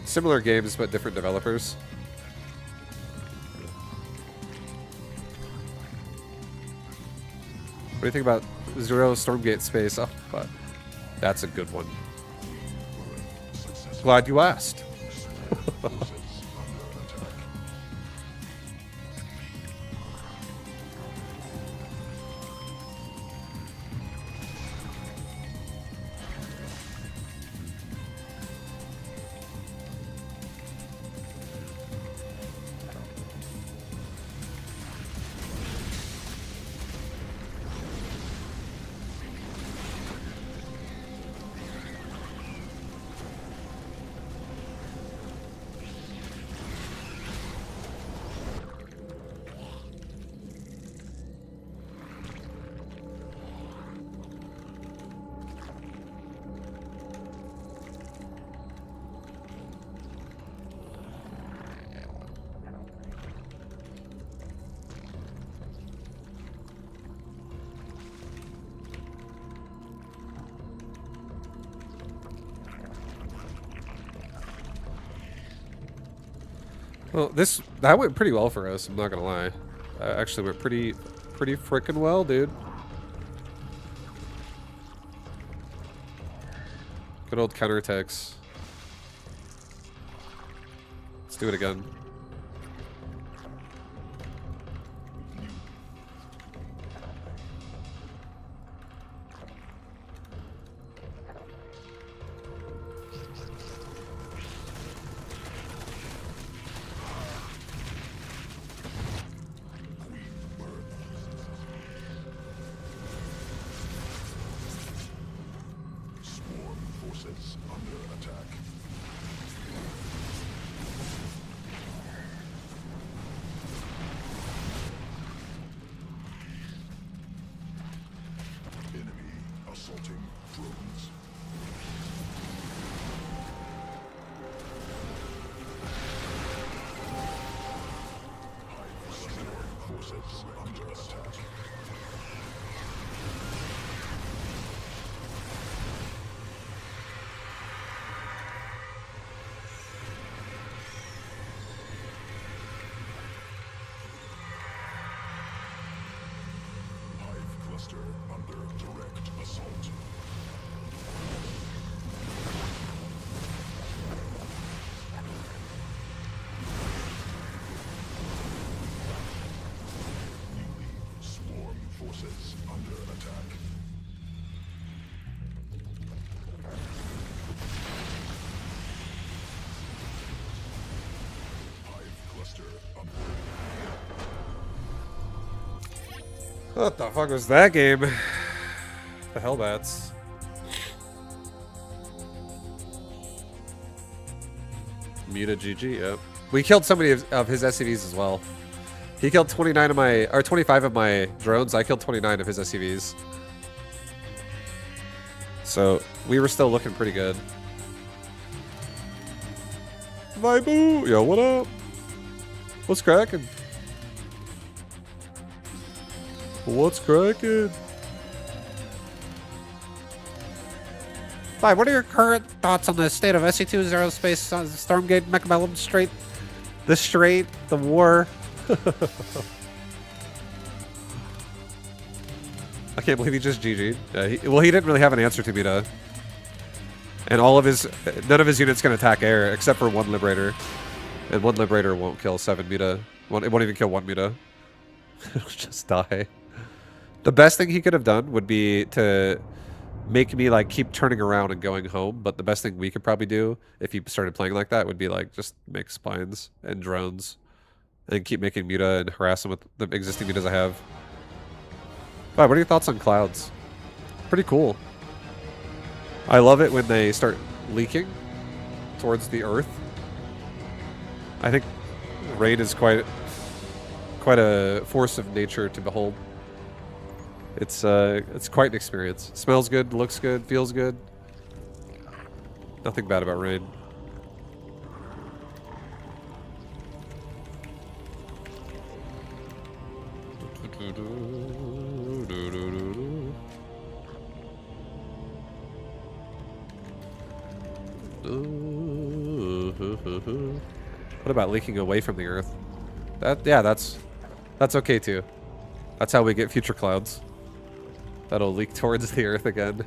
A: Similar games, but different developers. What do you think about Zero Stormgate Space? Oh, but that's a good one. Glad you asked. Well, that went pretty well for us. I'm not gonna lie. Actually, went pretty freaking well, dude. Good old counterattacks. Let's do it again.
C: Forces under attack. Enemy assaulting drones. Hive forces under attack. Cluster under direct assault. Newly swarm forces under attack. Hive cluster under.
A: What the fuck was that game? The Hellbats. Muta GG, yep. We killed so many of his SCVs as well. He killed 29 of my, or 25 of my drones. I killed 29 of his SCVs. So we were still looking pretty good. Vibu! Yo, what up? What's cracking? What's cracking? Hi, what are your current thoughts on the state of SC2's aerospace Stormgate Mechabellum Strait? The war. I can't believe he just GG'd. Well, he didn't really have an answer to me to. And none of his units can attack air except for one Liberator. And one Liberator won't kill 7 Muta. It won't even kill 1 Muta. It'll just die. The best thing he could have done would be to make me like keep turning around and going home, but the best thing we could probably do if he started playing like that would be like just make spines and drones and keep making Muta and harass him with the existing Mutas I have. But what are your thoughts on clouds? Pretty cool. I love it when they start leaking towards the earth. I think rain is quite a force of nature to behold. It's quite an experience. Smells good, looks good, feels good. Nothing bad about rain. What about leaking away from the earth? That's okay too. That's how we get future clouds. That'll leak towards the earth again.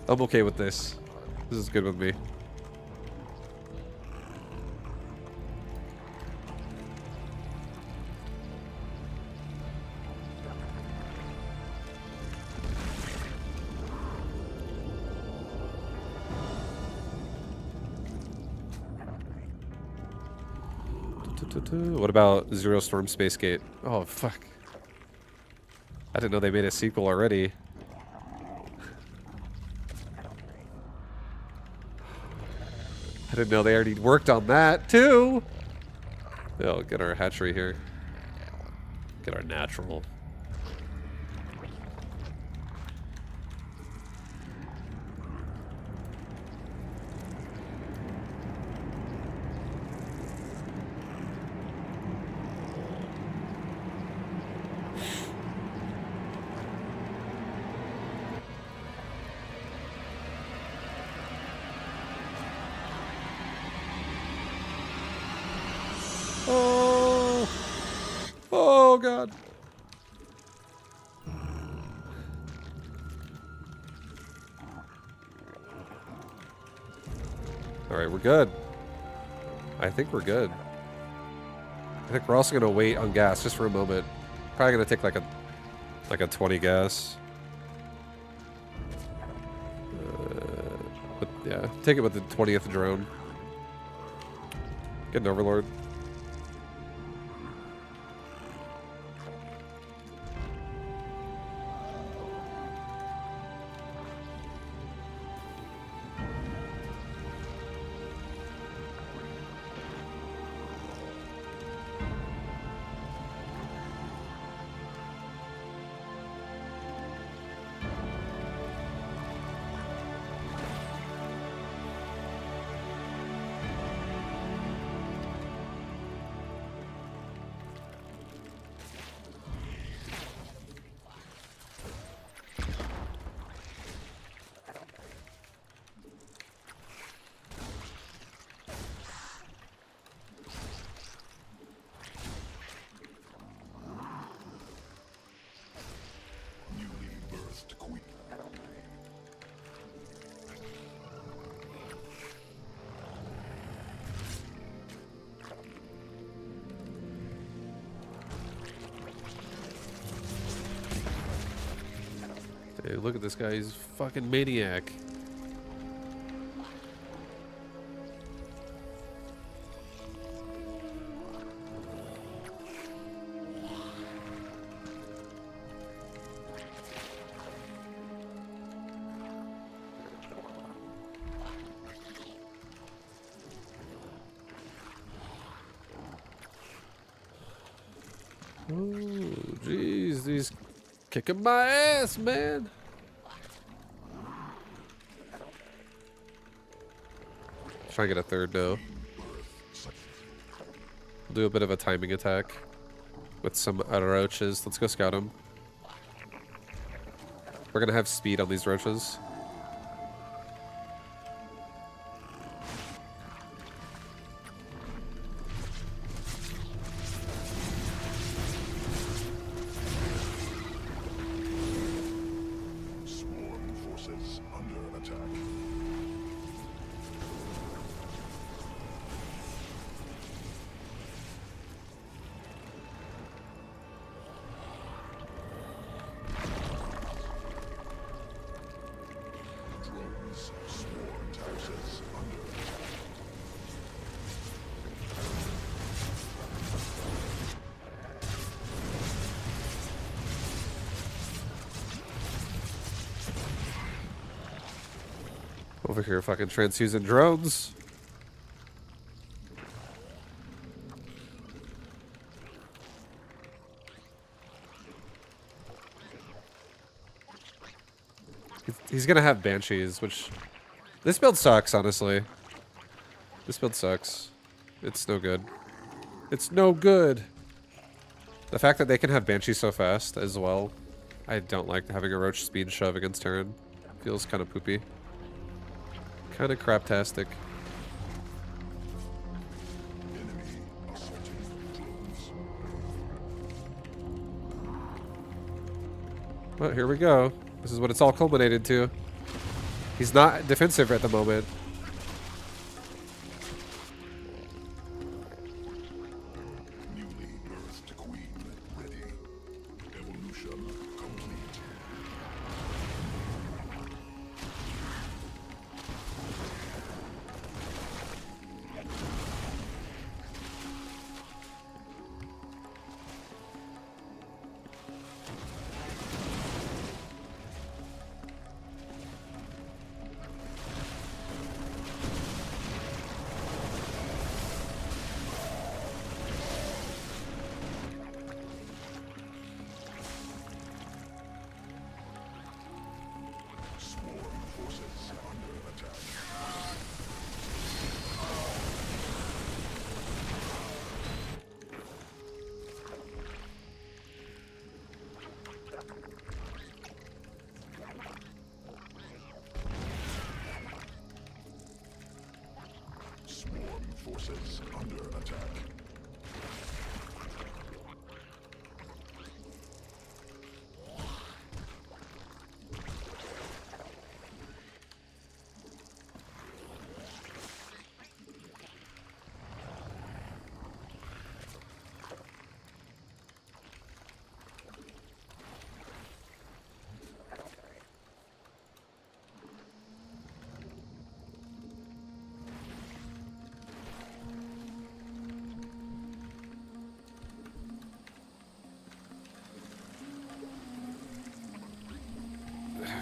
A: I'm okay with this. This is good with me. What about Zero Storm Space Gate? Oh, fuck. I didn't know they made a sequel already. I didn't know they already worked on that, too! Oh, get our hatchery here. Get our natural. Oh god. Alright, we're good. I think we're good. I think we're also gonna wait on gas just for a moment. Probably gonna take like a 20 gas. But yeah, take it with the 20th drone. Get an overlord. Dude, look at this guy. He's a fucking maniac. Oh, jeez. He's kicking my ass, man. Try and get a third now. Do a bit of a timing attack with some roaches. Let's go scout them. We're gonna have speed on these roaches.
C: Swarm forces under attack. Drones, swarm taxes under attack.
A: Over here, fucking transfusing drones. He's gonna have banshees, which this build sucks, honestly. This build sucks. It's no good. It's no good. The fact that they can have banshees so fast as well, I don't like having a roach speed shove against Terran. Feels kind of poopy. Kind of craptastic.
C: Enemy assaulting drones.
A: Well, here we go. This is what it's all culminated to. He's not defensive at the moment.
C: Newly birthed queen ready. Evolution complete.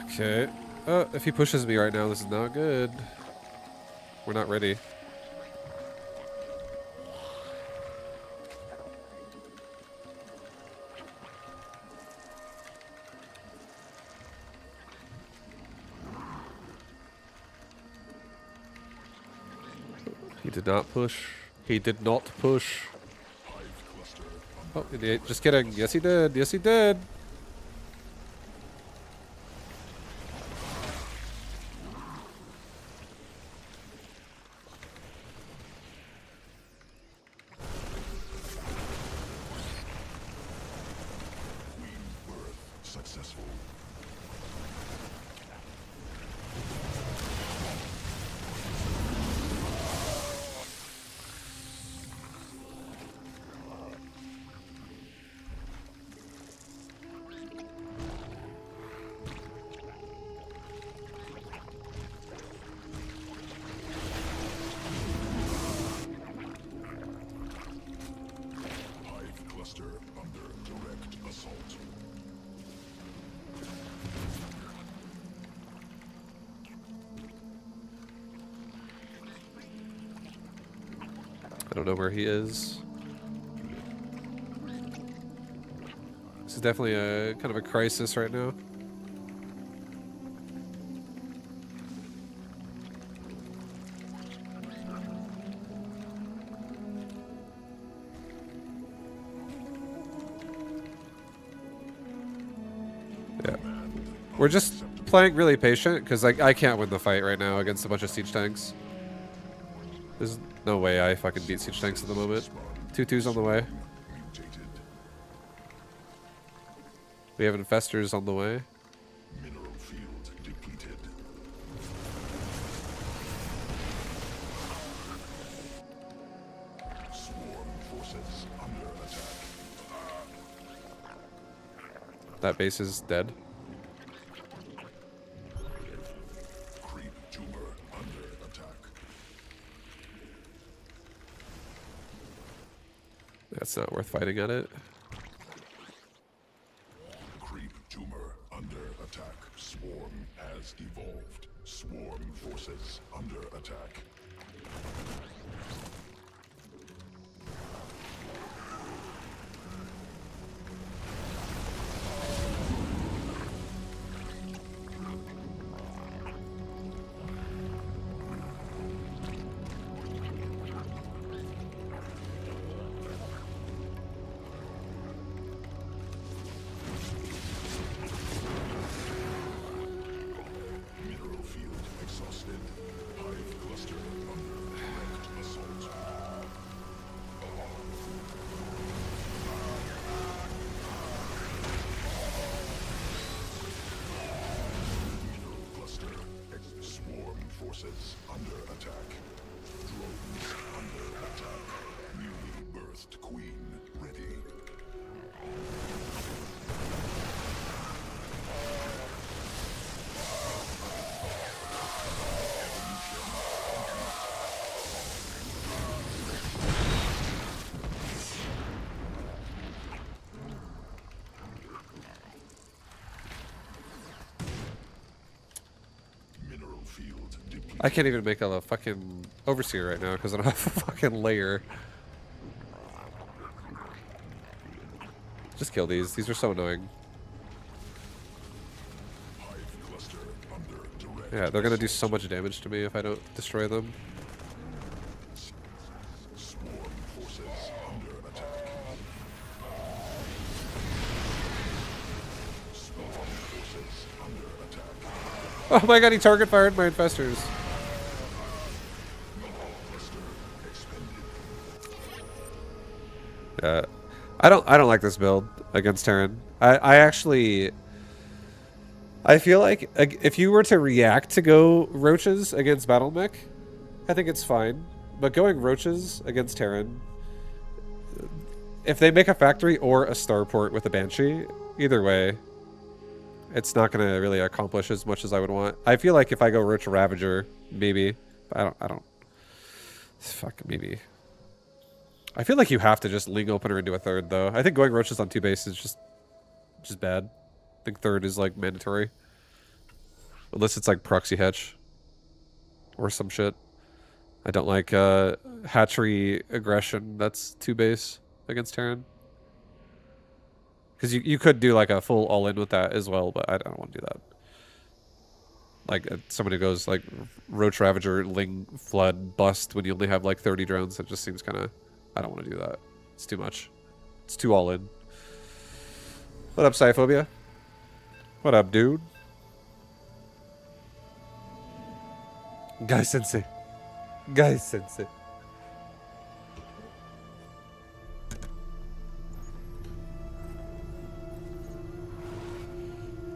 A: Okay. If he pushes me right now, this is not good. We're not ready. He did not push. He did not push. Oh, idiot. Just kidding. Yes, he did. Yes, he did.
C: Successful. Hive cluster under direct assault.
A: I don't know where he is. This is definitely a kind of a crisis right now. Yeah. We're just playing really patient because I can't win the fight right now against a bunch of siege tanks. There's no way I fucking beat siege tanks at the moment. 2-2's on the way. We have infestors on the way.
C: Mineral field depleted. Swarm forces under attack.
A: That base is dead.
C: Creep tumor under attack.
A: That's not worth fighting at it.
C: Creep tumor under attack. Swarm has evolved. Swarm forces under attack. Mineral field exhausted. Hive cluster under direct assault. Mineral cluster. Swarm forces under attack. Drones under attack. Newly birthed queen ready. Mineral field depleted.
A: I can't even make a fucking overseer right now because I don't have a fucking layer. Just kill these. These are so annoying.
C: Hive cluster under direct
A: Yeah, they're gonna do so much damage to me if I don't destroy them.
C: Swarm forces under attack. Swarm forces under attack.
A: Oh my god, he target fired my infestors.
C: Cluster expended.
A: I don't like this build against Terran. I actually I feel like if you were to react to go roaches against battle mech, I think it's fine. But going roaches against Terran, if they make a factory or a starport with a banshee, either way, it's not gonna really accomplish as much as I would want. I feel like if I go roach ravager, maybe. But I don't. Fuck, maybe. I feel like you have to just Ling Opener into a third, though. I think going roaches on 2 bases is just bad. I think third is, like, mandatory. Unless it's like proxy hatch or some shit. I don't like hatchery aggression. That's too base against Terran. Because you could do like a full all-in with that as well, but I don't want to do that. Like somebody goes like Roach Ravager, Ling, Flood, Bust when you only have like 30 drones. That just seems kind of... I don't want to do that. It's too much. It's too all-in. What up, Cyphobia? What up, dude? Guy Sensei. Guy Sensei.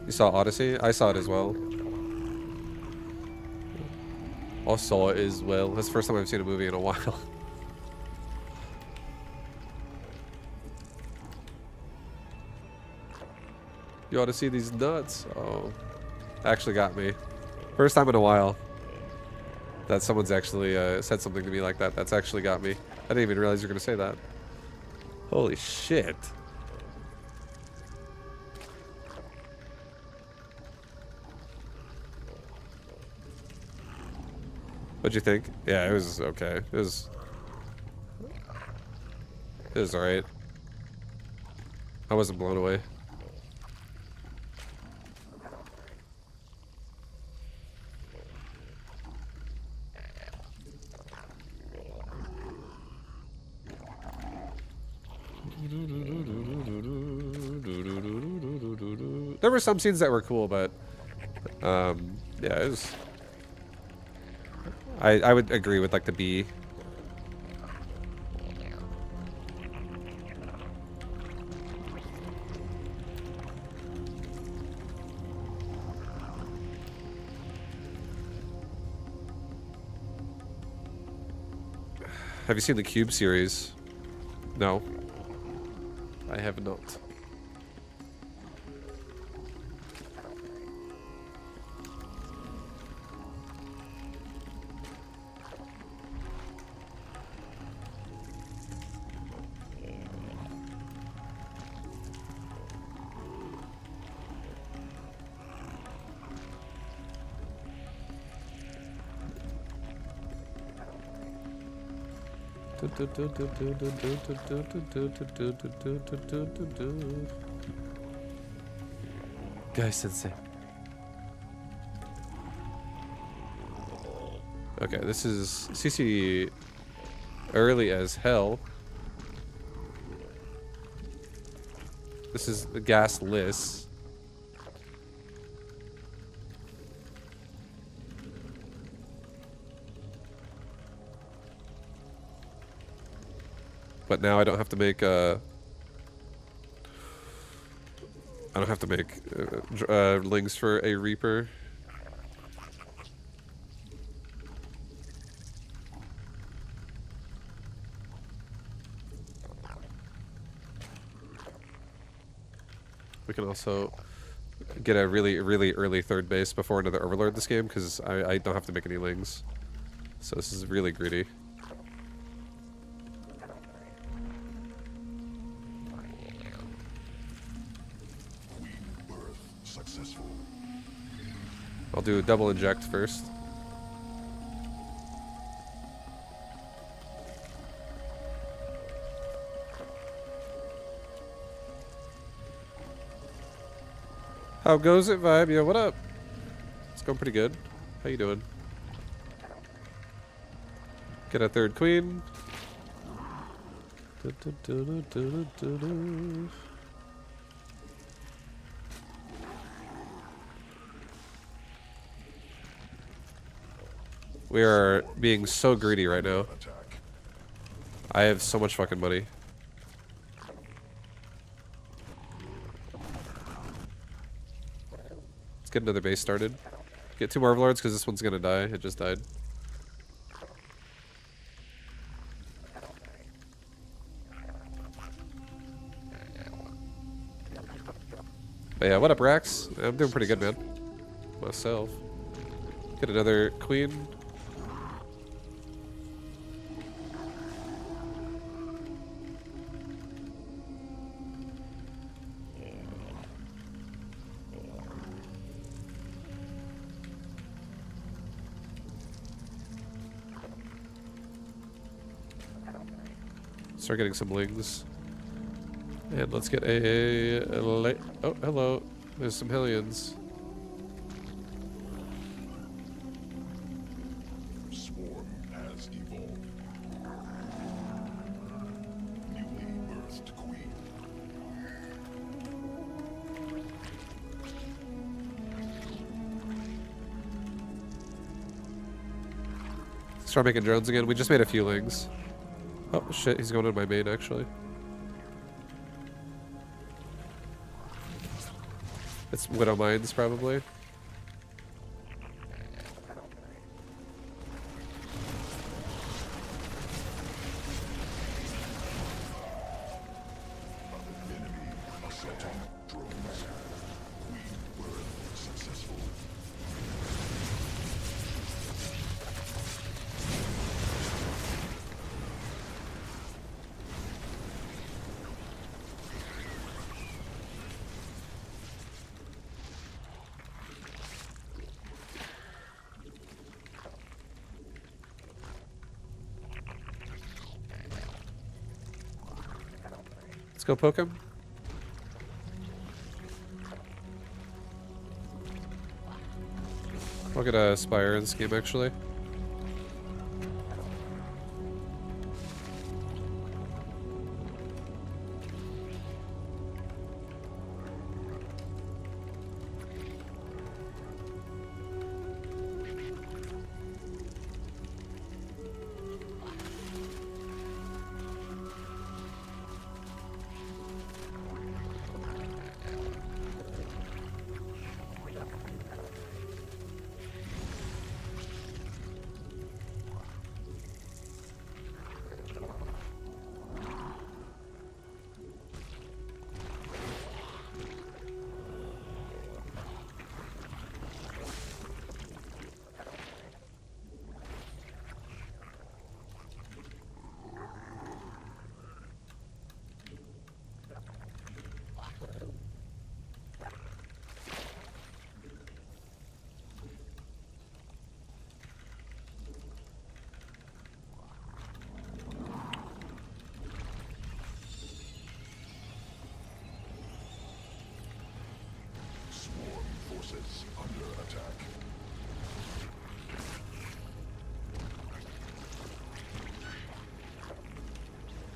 A: You saw Odyssey? I saw it as well. I saw it as well. That's the first time I've seen a movie in a while. You ought to see these nuts. Oh. Actually got me. First time in a while that someone's actually said something to me like that. That's actually got me. I didn't even realize you were going to say that. Holy shit. What'd you think? Yeah, it was okay. It was alright. I wasn't blown away. There were some scenes that were cool, but yeah, it was... I would agree with like the B. Have you seen the Cube series? No. I have not. Guy Sensei. Okay, this is CC early as hell. This is the gasless. But now I don't have to make I don't have to make lings for a Reaper. We can also get a really, really early third base before another Overlord this game, because I don't have to make any lings. So this is really greedy. I'll do a double inject first. How goes it, Vibe? Yo, what up? It's going pretty good. How you doing? Get a third queen. We are being so greedy right now. I have so much fucking money. Let's get another base started. Get 2 more Overlords because this one's gonna die. It just died. But yeah, what up, Rax? I'm doing pretty good, man. Myself. Get another queen. start getting some lings. And let's get oh, hello. There's some Hellions.
C: Swarm has evolved. Newly birthed queen.
A: Start making drones again. We just made a few lings. Oh shit, he's going in my main actually. It's Widow Mines probably.
C: Enemy assaulting drones. Queen birth successful.
A: Let's go poke him. I'll get a Spire in this game actually.
C: Swarm forces under attack.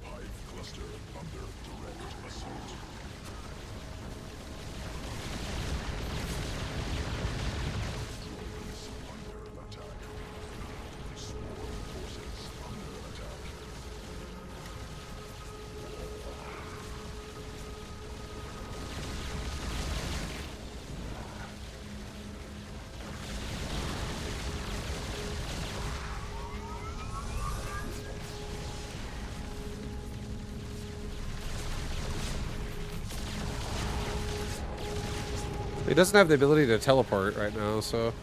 C: Hive cluster under direct assault. Drones under attack. Swarm forces under attack.
A: He doesn't have the ability to teleport right now, so.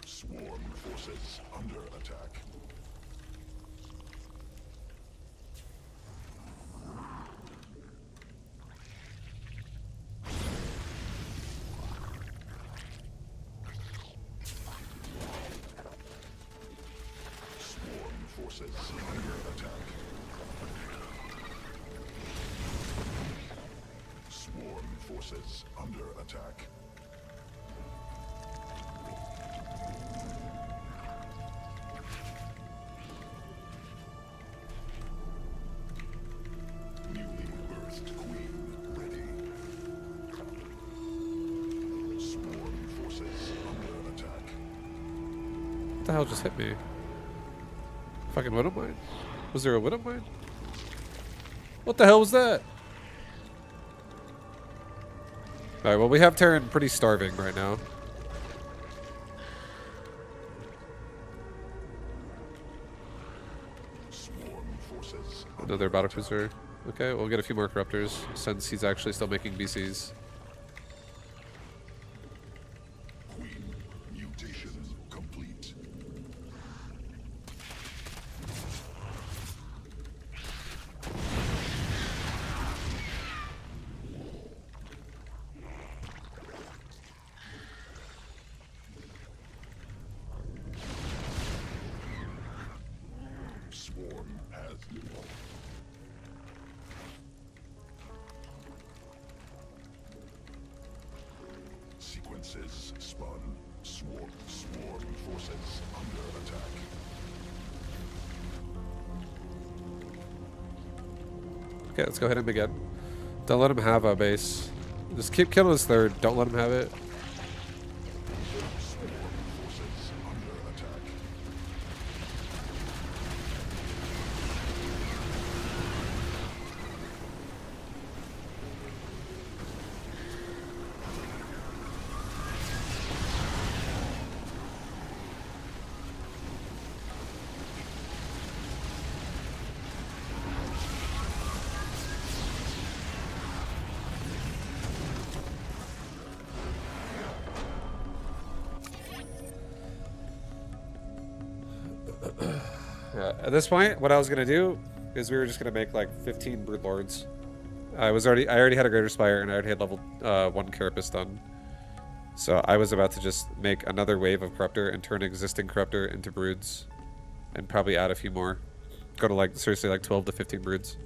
C: Swarm forces under attack. Swarm forces under attack. Swarm forces under attack. Newly birthed queen ready. Swarm forces under attack.
A: What the hell just hit me? Fucking Widow Mine? Was there a Widow Mine? What the hell was that? Alright, well we have Terran pretty starving right now.
C: Swarm forces
A: Another battlecruiser. Okay, we'll get a few more corruptors since he's actually still making BCs.
C: queen mutation complete. swarm has evolved. Sequences spun. Swarm forces under attack.
A: Okay, let's go hit him again. Don't let him have a base. Just keep killing his third. Don't let him have it.
C: Swarm forces under attack.
A: At this point, what I was gonna do is we were just gonna make like 15 brood lords. I already had a greater spire and I already had level 1 carapace done. So I was about to just make another wave of corruptor and turn existing corruptor into broods, and probably add a few more. Go to like seriously like 12 to 15 broods.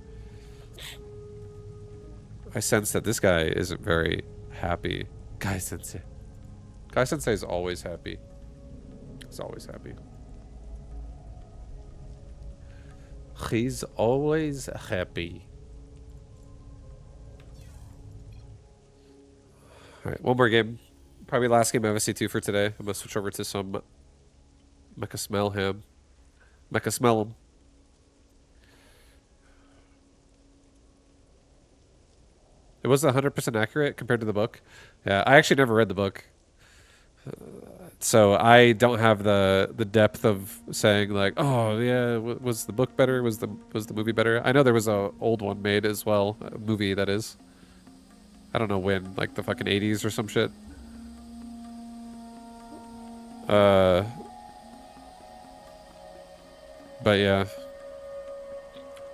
A: I sense that this guy isn't very happy. Guy Sensei. Guy Sensei is always happy. He's always happy. He's always happy. Alright, one more game. Probably last game of SC2 for today. I'm gonna switch over to some Mecha Smell Ham. Mecha Smell him. It wasn't 100% accurate compared to the book. Yeah, I actually never read the book. So I don't have the depth of saying like, oh yeah, was the book better? Was the movie better? I know there was a old one made as well, a movie that is. I don't know when, like the fucking 80s or some shit. But yeah,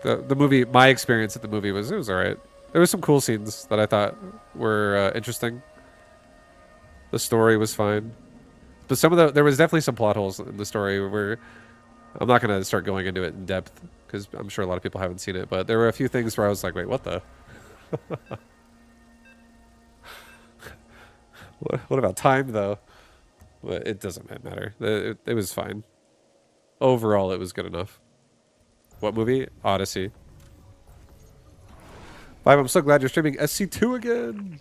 A: the movie. My experience at the movie was it was alright. There was some cool scenes that I thought were interesting. The story was fine. But there was definitely some plot holes in the story where I'm not going to start going into it in depth because I'm sure a lot of people haven't seen it, but there were a few things where I was like, wait, what the? What about time though? But it doesn't matter. It was fine. Overall, it was good enough. What movie? Odyssey. Vibe, I'm so glad you're streaming SC2 again.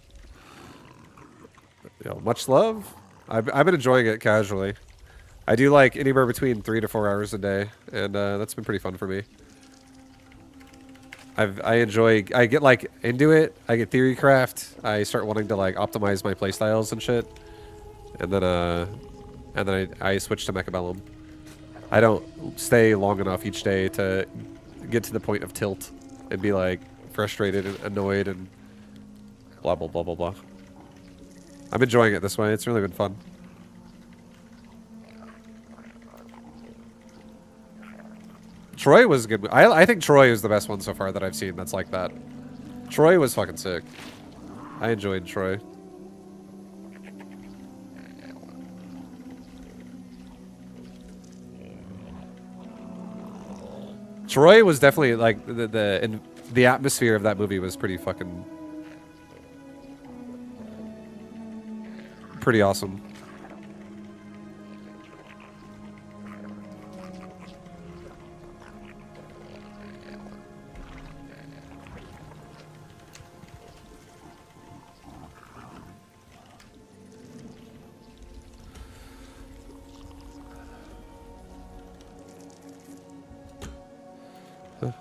A: You know, much love. I've been enjoying it casually. I do like anywhere between 3 to 4 hours a day, and that's been pretty fun for me. I get like into it. I get theory craft. I start wanting to like optimize my playstyles and shit, and then I switch to Mechabellum. I don't stay long enough each day to get to the point of tilt and be like frustrated and annoyed and blah blah blah blah blah. I'm enjoying it this way. It's really been fun. Troy was good. I think Troy is the best one so far that I've seen that's like that. Troy was fucking sick. I enjoyed Troy. Troy was definitely like the atmosphere of that movie was pretty awesome.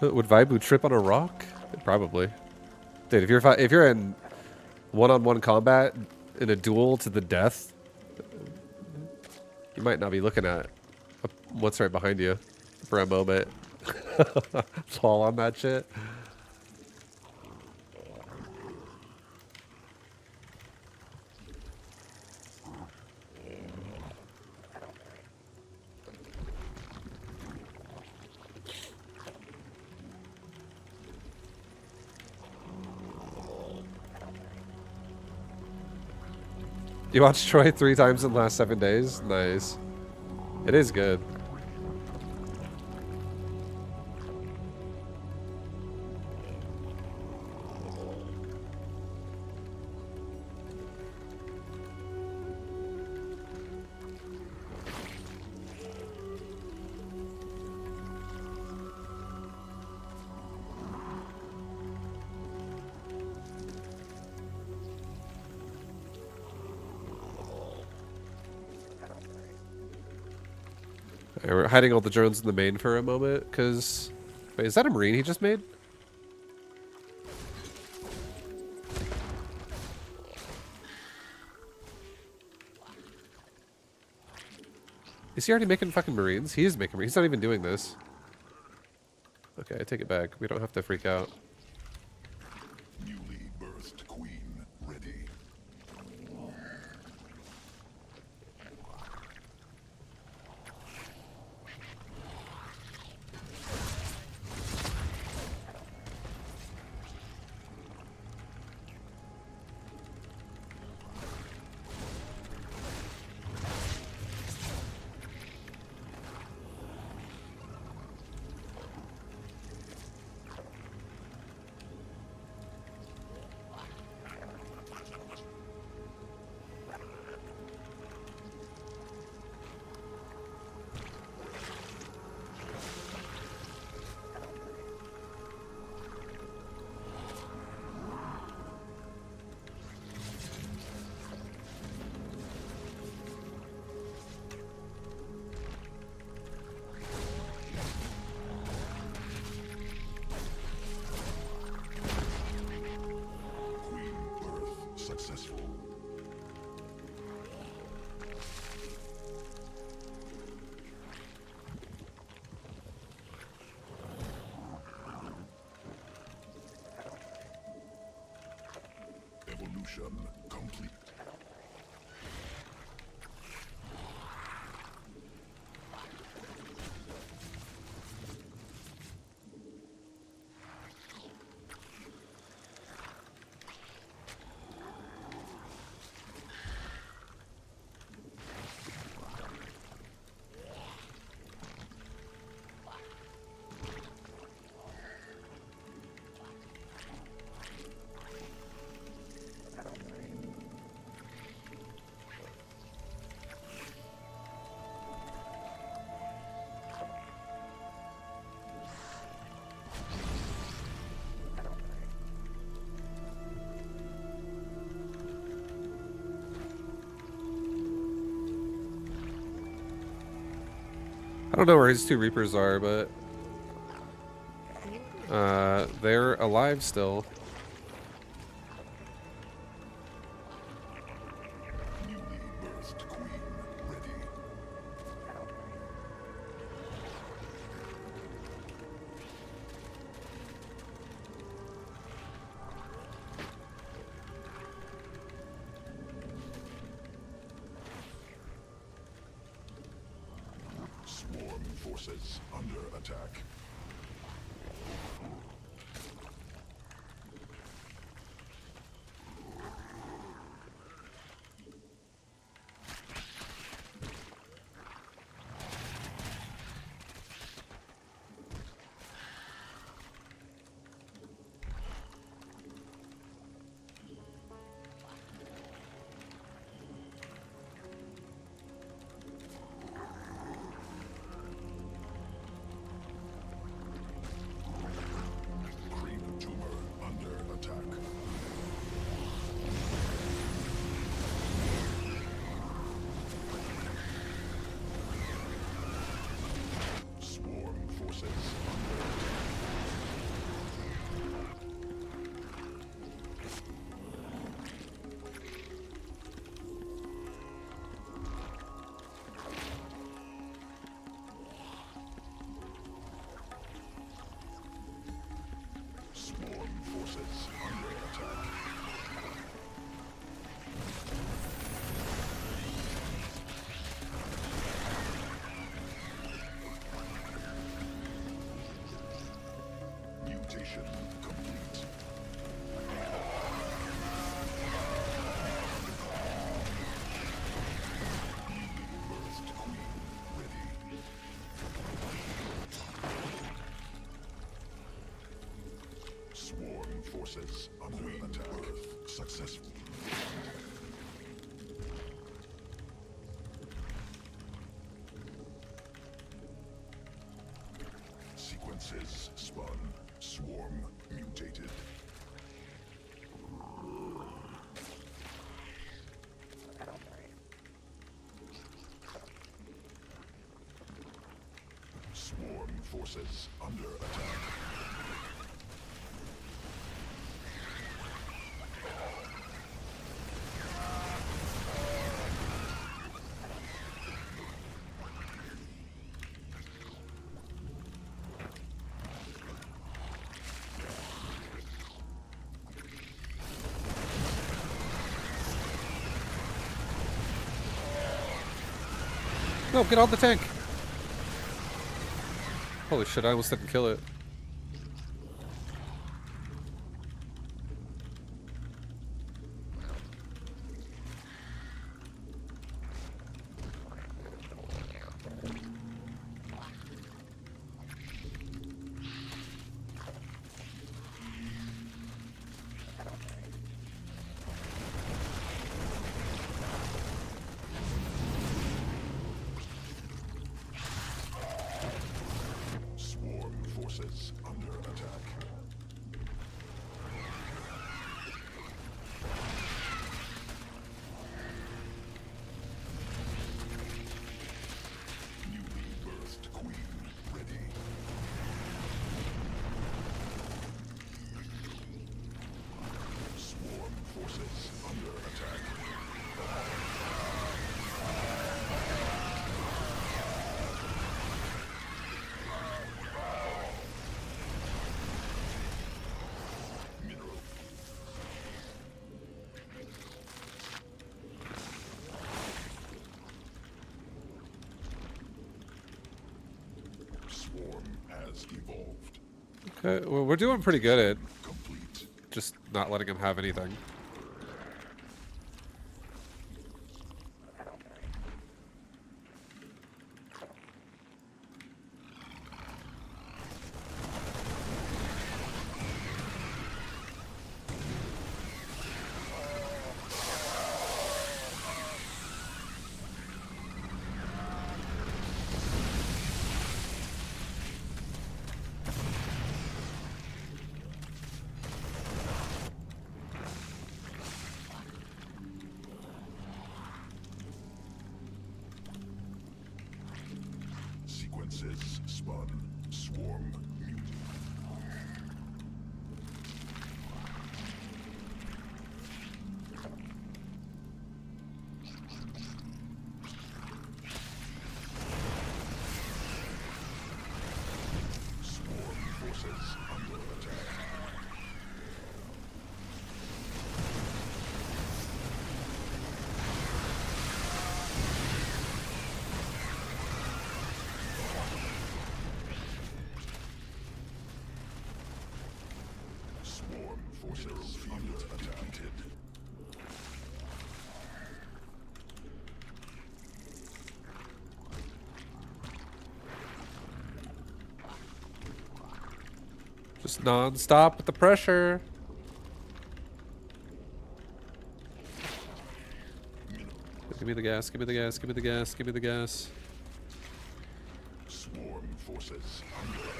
A: Would Vibu trip on a rock? Probably. Dude, if you're in one-on-one combat in a duel to the death, you might not be looking at what's right behind you for a moment. Fall on that shit. You watched Troy 3 times in the last 7 days? Nice. It is good. Okay, we're hiding all the drones in the main for a moment, because... Wait, is that a marine he just made? Is he already making fucking marines? He is making marines. He's not even doing this. Okay, I take it back. We don't have to freak out.
C: Newly birthed queen ready. Successful. Evolution complete.
A: I don't know where his two Reapers are, but... they're alive still.
C: Newly birthed queen ready. Swarm forces under attack. Mutation complete. Birthed queen ready. Swarm forces under attack. Successful. Sequences spun. Swarm mutated. forces under attack.
A: No, get on the tank! Holy shit, I almost didn't kill it.
C: Forces under attack. Newly birthed queen ready. Swarm forces under attack. Swarm has evolved.
A: Okay, well, we're doing pretty good at
C: Complete.
A: just not letting him have anything.
C: Sequences spun. Swarm mutant. Swarm forces under attack. Swarm forces under attack.
A: Just non-stop with the pressure. Give me the gas, give me the gas, give me the gas, give me the gas.
C: Swarm forces under attack.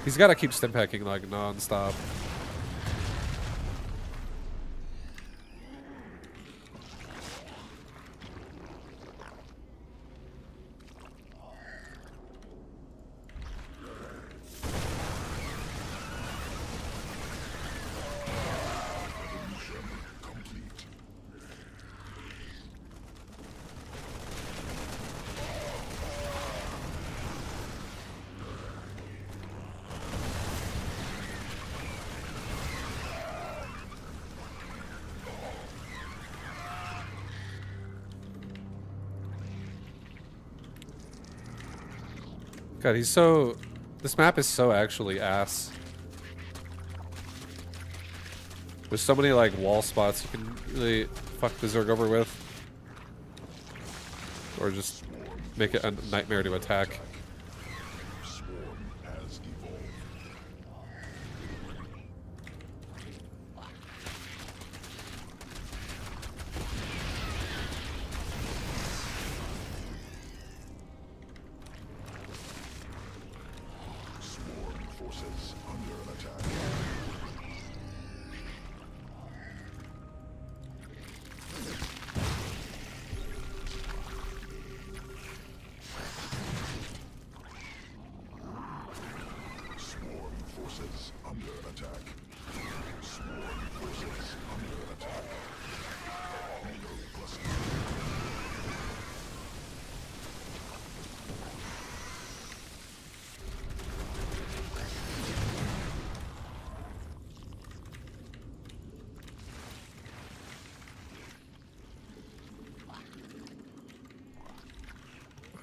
A: He's got to keep stim packing like non-stop.
C: Evolution complete.
A: God, he's so... This map is so actually ass. There's so many like wall spots you can really fuck the Zerg over with. Or just make it a nightmare to attack.
C: Swarm has evolved. Swarm forces under attack.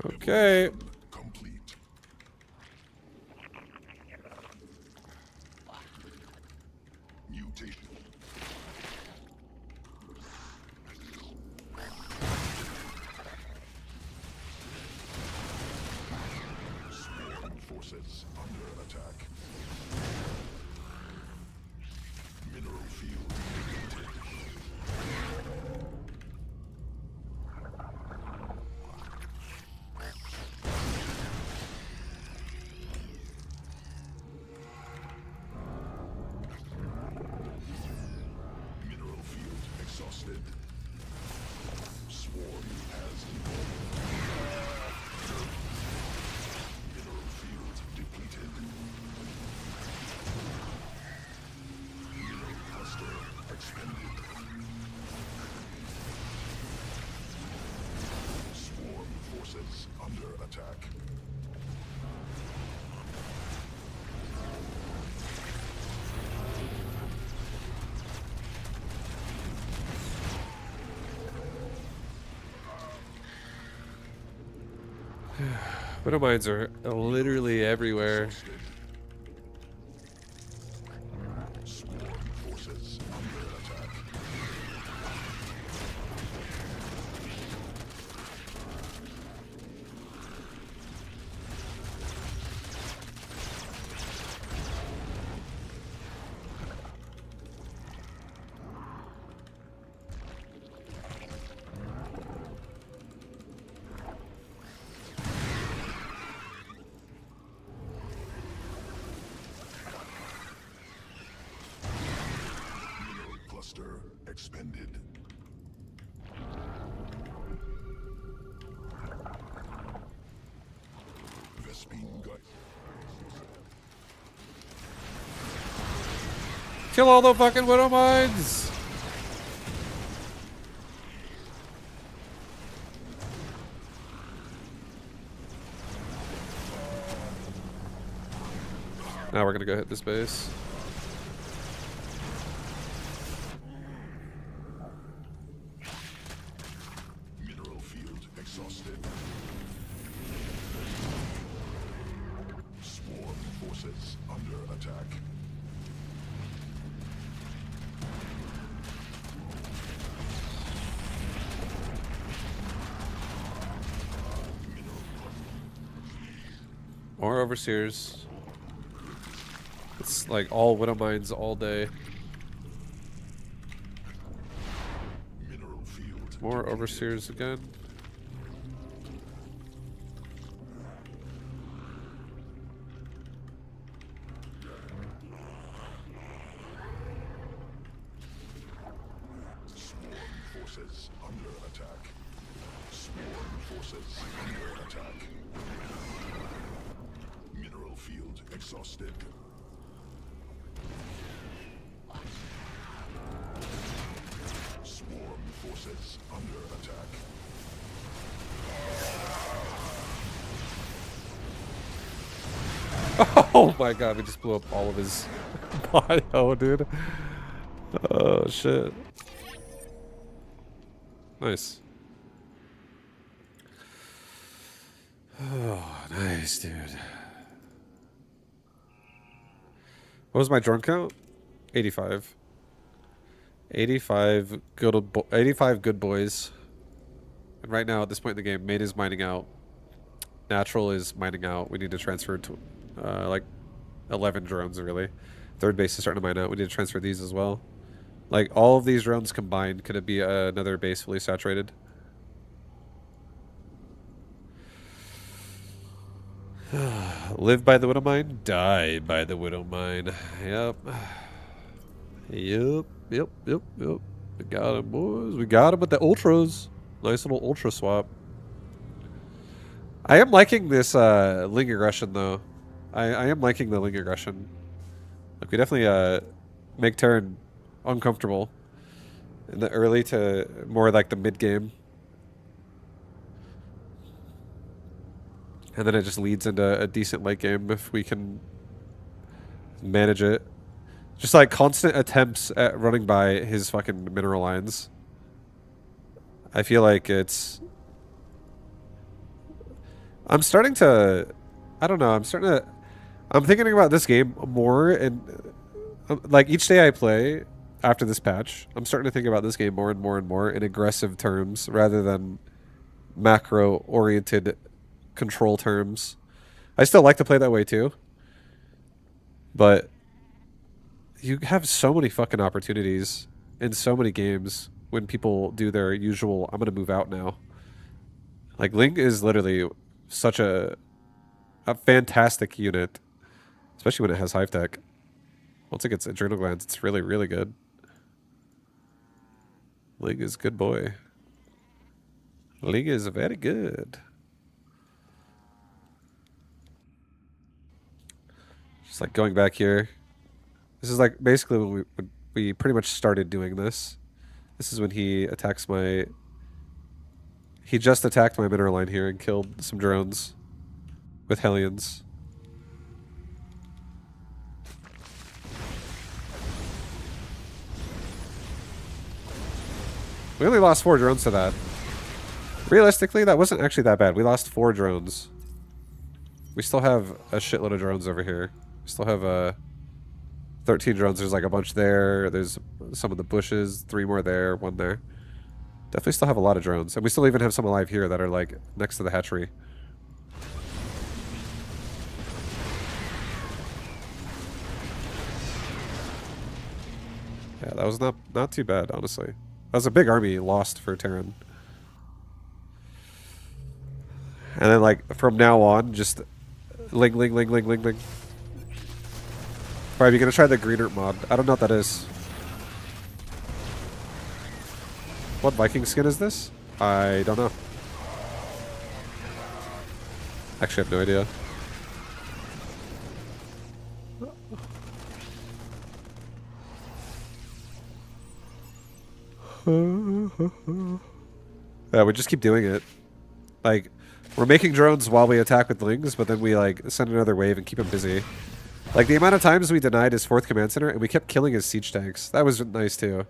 A: Okay.
C: Complete. Mutation. Swarm forces under attack. Mineral field depleted. Mineral field exhausted. Swarm has evolved. Mineral field depleted. Mineral cluster expended. Swarm forces under attack.
A: Widow mines are literally everywhere.
C: Exhausted. Swarm forces under attack. Mineral cluster expended. Vespine gut.
A: Kill all the fucking widow mines! Now we're gonna go hit this base.
C: Mineral field exhausted. Swarm forces under attack.
A: More overseers. It's like all widow mines all day.
C: Mineral field.
A: More overseers again.
C: Swarm forces under attack. Swarm forces under attack. Mineral field exhausted. Swarm forces under attack.
A: Oh my god, we just blew up all of his bio, dude. Oh shit. Nice. Oh, nice, dude. What was my drone count? 85. 85 good boys. And right now, at this point in the game, main is mining out. Natural is mining out. We need to transfer to like 11 drones, really. Third base is starting to mine out. We need to transfer these as well. Like, all of these drones combined, could it be another base fully saturated? Live by the widow mine, die by the widow mine. Yep. Yep. We got him, boys. We got him with the ultras. Nice little ultra swap. I am liking this Ling aggression, though. I am liking the Ling aggression. Like, we definitely make Terran uncomfortable in the early to more like the mid game. And then it just leads into a decent late game if we can manage it. Just like constant attempts at running by his fucking mineral lines. I feel like it's I'm starting to, I don't know, I'm thinking about this game more, and like each day I play after this patch, I'm starting to think about this game more and more and more in aggressive terms rather than macro-oriented control terms. I still like to play that way too, but you have so many fucking opportunities in so many games when people do their usual, I'm gonna move out now. Like, Ling is literally such a fantastic unit, especially when it has hive tech. Once it gets adrenal glands, it's really, really good. Ling is good boy. Ling is very good. Just like going back here. This is like basically when we pretty much started doing this. This is when he attacks my... He just attacked my mineral line here and killed some drones with Hellions. We only lost 4 drones to that. Realistically, that wasn't actually that bad. We lost 4 drones. We still have a shitload of drones over here. We still have 13 drones. There's like a bunch there. There's some of the bushes. 3 more there. 1 there. Definitely still have a lot of drones. And we still even have some alive here that are like next to the hatchery. Yeah, that was not too bad, honestly. That was a big army lost for Terran. And then, like, from now on, just ling. Alright, you're gonna try the green earth mod. I don't know what that is. What Viking skin is this? I don't know. Actually, I have no idea. Yeah, we just keep doing it. Like, we're making drones while we attack with lings, but then we like send another wave and keep him busy. Like the amount of times we denied his 4th command center and we kept killing his siege tanks. That was nice too.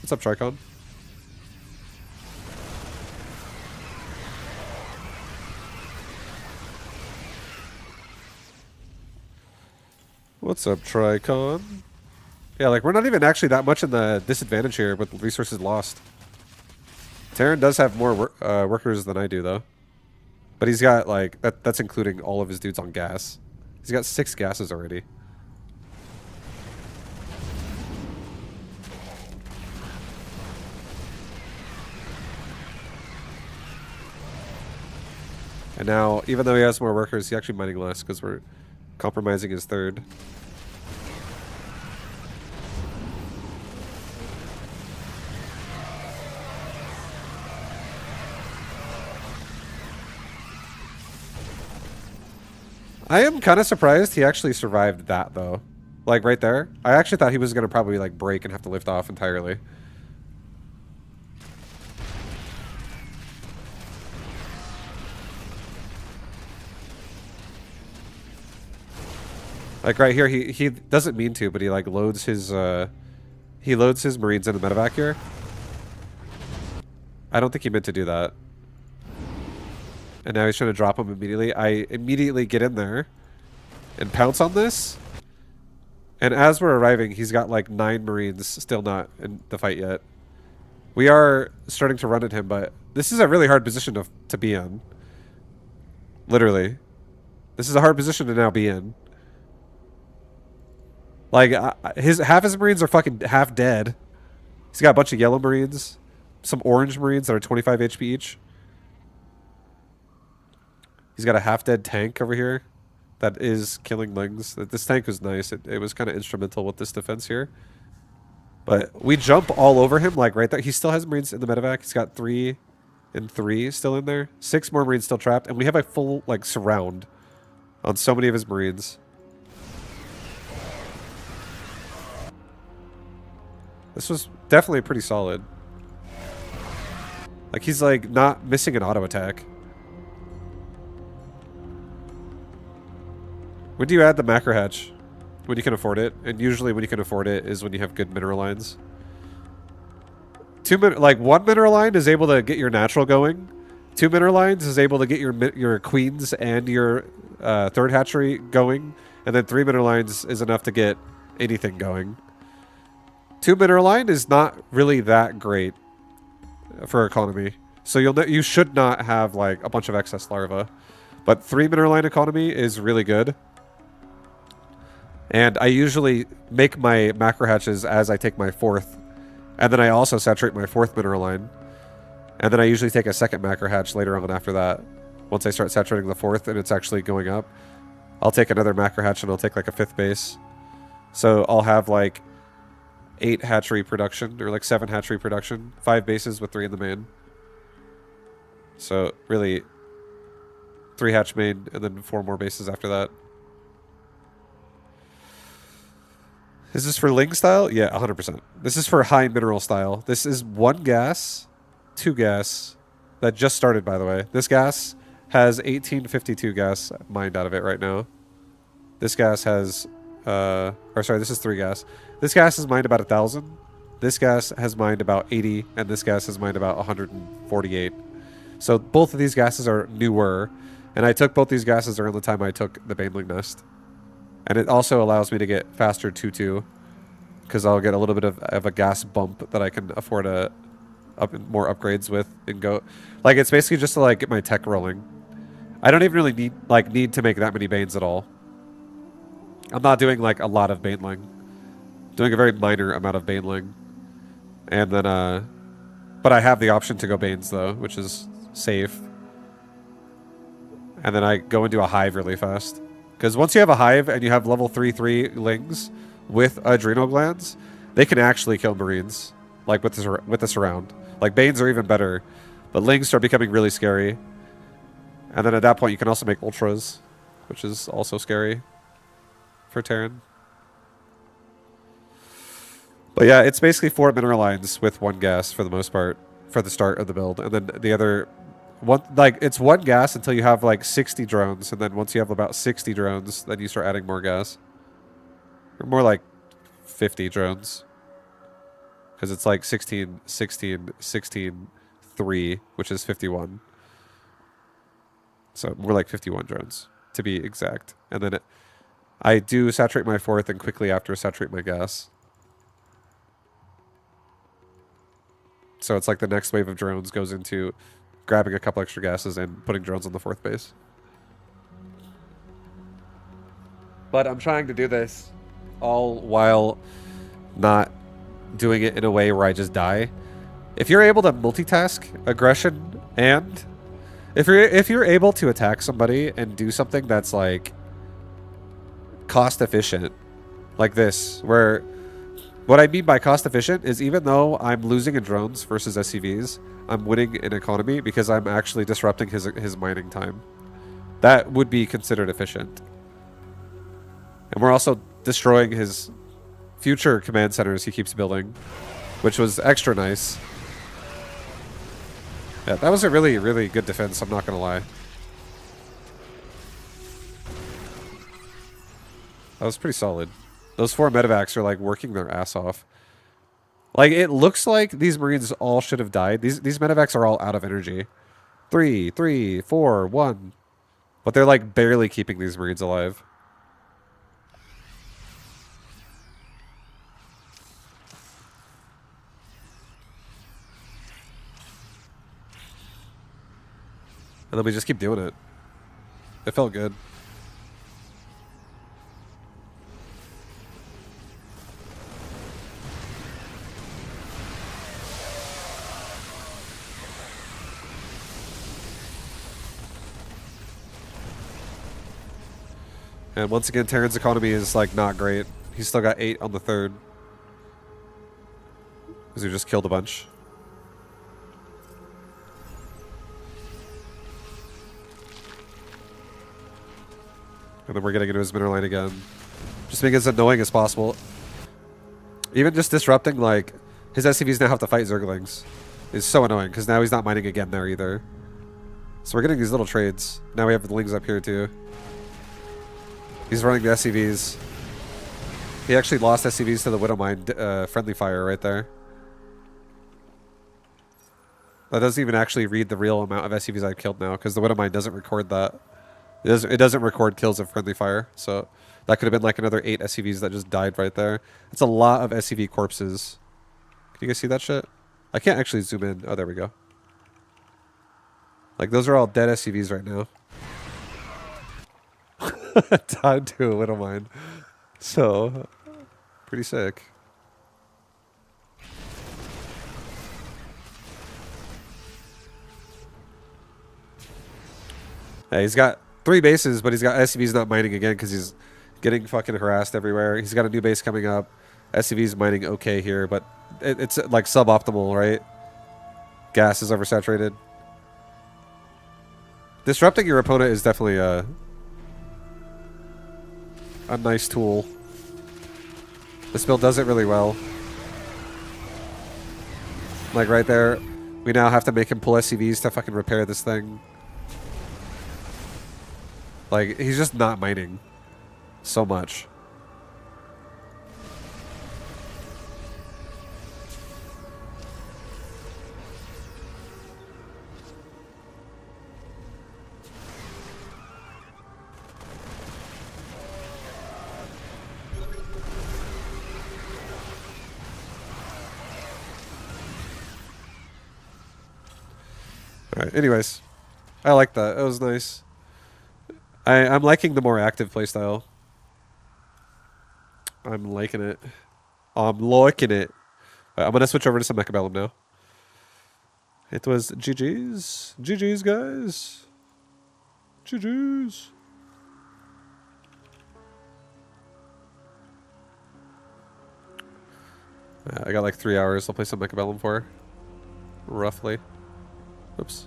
A: What's up, Tricon? What's up, Tricon? Yeah, like, we're not even actually that much in the disadvantage here with resources lost. Terran does have more workers than I do, though. But he's got, like, that's including all of his dudes on gas. He's got 6 gases already. And now, even though he has more workers, he's actually mining less because we're compromising his 3rd. I am kind of surprised he actually survived that, though. Like, right there. I actually thought he was going to probably, like, break and have to lift off entirely. Like, right here, he doesn't mean to, but he, like, loads his Marines in the medevac here. I don't think he meant to do that. And now he's trying to drop him immediately. I immediately get in there and pounce on this. And as we're arriving, he's got like 9 Marines still not in the fight yet. We are starting to run at him, but this is a really hard position to be in. Literally. This is a hard position to now be in. Like, half his Marines are fucking half dead. He's got a bunch of yellow Marines. Some orange Marines that are 25 HP each. He's got a half-dead tank over here that is killing lings. This tank was nice. It was kind of instrumental with this defense here. But we jump all over him, like right there. He still has Marines in the medevac. He's got 3 and 3 still in there. 6 more Marines still trapped. And we have a full, like, surround on so many of his Marines. This was definitely pretty solid. Like, he's, like, not missing an auto attack. When do you add the macro hatch? When you can afford it. And usually when you can afford it is when you have good mineral lines. Like 1 mineral line is able to get your natural going. 2 mineral lines is able to get your queens and your third hatchery going, and then 3 mineral lines is enough to get anything going. 2 mineral line is not really that great for economy, so you should not have like a bunch of excess larvae. But 3 mineral line economy is really good. And I usually make my macro hatches as I take my 4th. And then I also saturate my 4th mineral line. And then I usually take a second macro hatch later on after that. Once I start saturating the 4th and it's actually going up, I'll take another macro hatch and I'll take like a 5th base. So I'll have like 8 hatchery production, or like 7 hatchery production. 5 bases with 3 in the main. So really 3 hatch main and then 4 more bases after that. Is this for Ling style? Yeah, 100%. This is for high mineral style. This is 1 gas, 2 gas. That just started, by the way. This gas has 1852 gas mined out of it right now. This gas has, this is 3 gas. This gas has mined about 1,000. This gas has mined about 80, and this gas has mined about 148. So both of these gases are newer, and I took both these gases around the time I took the Baneling Nest. And it also allows me to get faster 2-2, because I'll get a little bit of a gas bump that I can afford more upgrades with and go. Like, it's basically just to like get my tech rolling. I don't even really need to make that many Banes at all. I'm not doing like a lot of Baneling. Doing a very minor amount of Baneling. And then but I have the option to go Banes though, which is safe. And then I go into a hive really fast. Because once you have a hive and you have level 3/3 lings with adrenal glands, they can actually kill marines, like with the surround. Like Banes are even better, but lings start becoming really scary. And then at that point, you can also make ultras, which is also scary for Terran. But yeah, it's basically 4 mineral lines with 1 gas for the most part for the start of the build, and then the other. It's 1 gas until you have like 60 drones, and then once you have about 60 drones, then you start adding more gas. Or more like 50 drones. Because it's like 16, 16, 16, 3, which is 51. So more like 51 drones, to be exact. And then I do saturate my 4th and quickly after saturate my gas. So it's like the next wave of drones goes into grabbing a couple extra gases and putting drones on the 4th base. But I'm trying to do this all while not doing it in a way where I just die. If you're able to multitask aggression, and if you're able to attack somebody and do something that's like cost efficient, like this, where what I mean by cost efficient is even though I'm losing in drones versus SCVs, I'm winning in economy because I'm actually disrupting his mining time. That would be considered efficient. And we're also destroying his future command centers he keeps building, which was extra nice. Yeah, that was a really, really good defense, I'm not going to lie. That was pretty solid. Those 4 medevacs are like working their ass off. Like, it looks like these Marines all should have died. These medevacs are all out of energy. 3, 3, 4, 1. But they're like barely keeping these Marines alive. And then we just keep doing it. It felt good. And once again, Terran's economy is like not great. He's still got 8 on the 3rd. Because he just killed a bunch. And then we're getting into his mineral line again. Just being as annoying as possible. Even just disrupting, like, his SCVs now have to fight Zerglings. Is so annoying, because now he's not mining again there either. So we're getting these little trades. Now we have the Lings up here too. He's running the SCVs. He actually lost SCVs to the Widowmine friendly fire right there. That doesn't even actually read the real amount of SCVs I've killed now, because the Widow Mine doesn't record that. It doesn't record kills of friendly fire, so that could have been like another 8 SCVs that just died right there. It's a lot of SCV corpses. Can you guys see that shit? I can't actually zoom in. Oh, there we go. Like, those are all dead SCVs right now. Tied to a Widow Mine. So, pretty sick. Yeah, he's got 3 bases, but he's got SCVs not mining again because he's getting fucking harassed everywhere. He's got a new base coming up. SCV's mining okay here, but it's like suboptimal, right? Gas is oversaturated. Disrupting your opponent is definitely a nice tool. This build does it really well. Like right there, we now have to make him pull SCVs to fucking repair this thing. Like, he's just not mining so much. Alright, anyways. I like that. It was nice. I'm liking the more active playstyle. I'm liking it. I'm liking it. Right, I'm going to switch over to some Mechabellum now. It was GG's. GG's, guys. GG's. I got like 3 hours. I'll play some Mechabellum for. Roughly. Oops.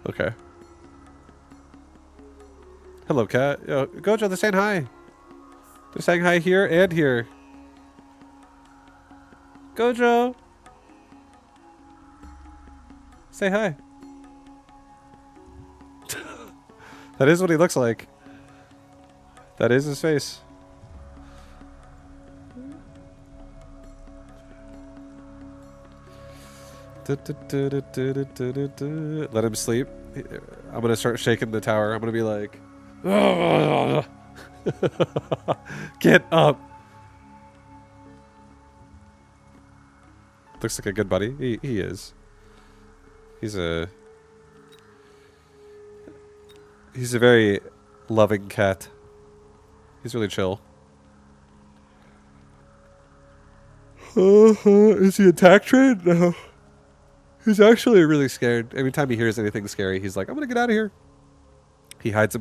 A: Okay. Hello, cat. Yo, Gojo, they're saying hi. They're saying hi here and here. Gojo. Say hi. That is what he looks like. That is his face. Let him sleep. I'm gonna start shaking the tower. I'm gonna be like, get up. Looks like a good buddy. He is. He's a very loving cat. He's really chill. Is he attack trained? No. He's actually really scared. Every time he hears anything scary, he's like, I'm gonna get out of here. He hides in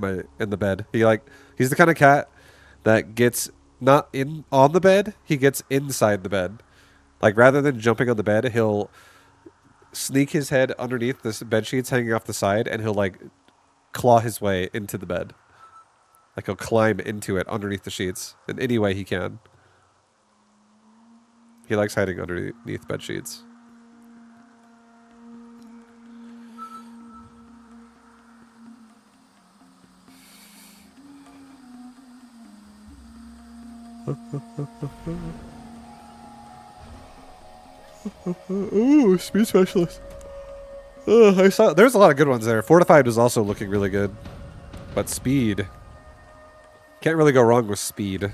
A: the bed. He's the kind of cat that gets not on the bed, he gets inside the bed. Like, rather than jumping on the bed, he'll sneak his head underneath the bed sheets hanging off the side, and he'll like claw his way into the bed. Like, he'll climb into it underneath the sheets in any way he can. He likes hiding underneath bed sheets. Ooh, speed specialist. I saw there's a lot of good ones there. Fortified was also looking really good, but speed can't really go wrong with speed.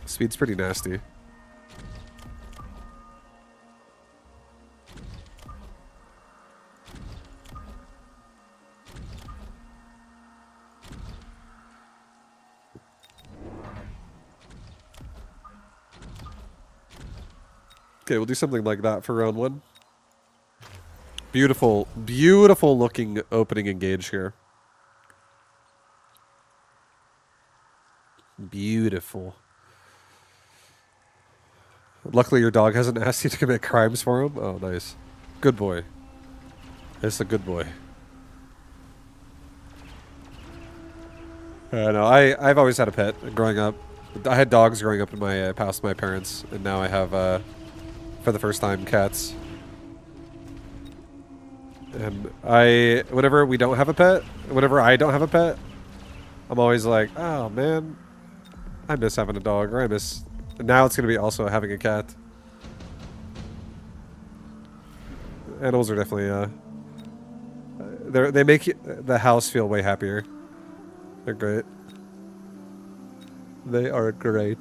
A: Speed's pretty nasty. Okay, we'll do something like that for round 1. Beautiful, beautiful looking opening engage here. Beautiful. Luckily your dog hasn't asked you to commit crimes for him. Oh, nice. Good boy. It's a good boy. I know, I've always had a pet growing up. I had dogs growing up in my past my parents, and now I have for the first time cats. And whenever we don't have a pet, whenever I don't have a pet, I'm always like, oh man, I miss having a dog, or I miss. And now it's gonna be also having a cat. Animals are definitely they make the house feel way happier. They're great. They are great.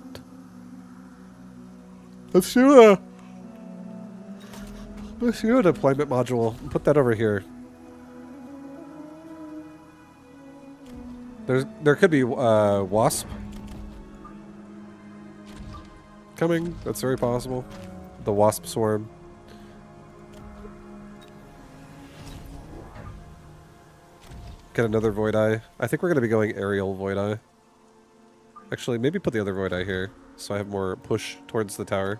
A: Let's do a deployment module. Put that over here. There could be wasp coming. That's very possible. The wasp swarm. Get another void eye. I think we're gonna be going aerial void eye. Actually, maybe put the other void eye here, so I have more push towards the tower.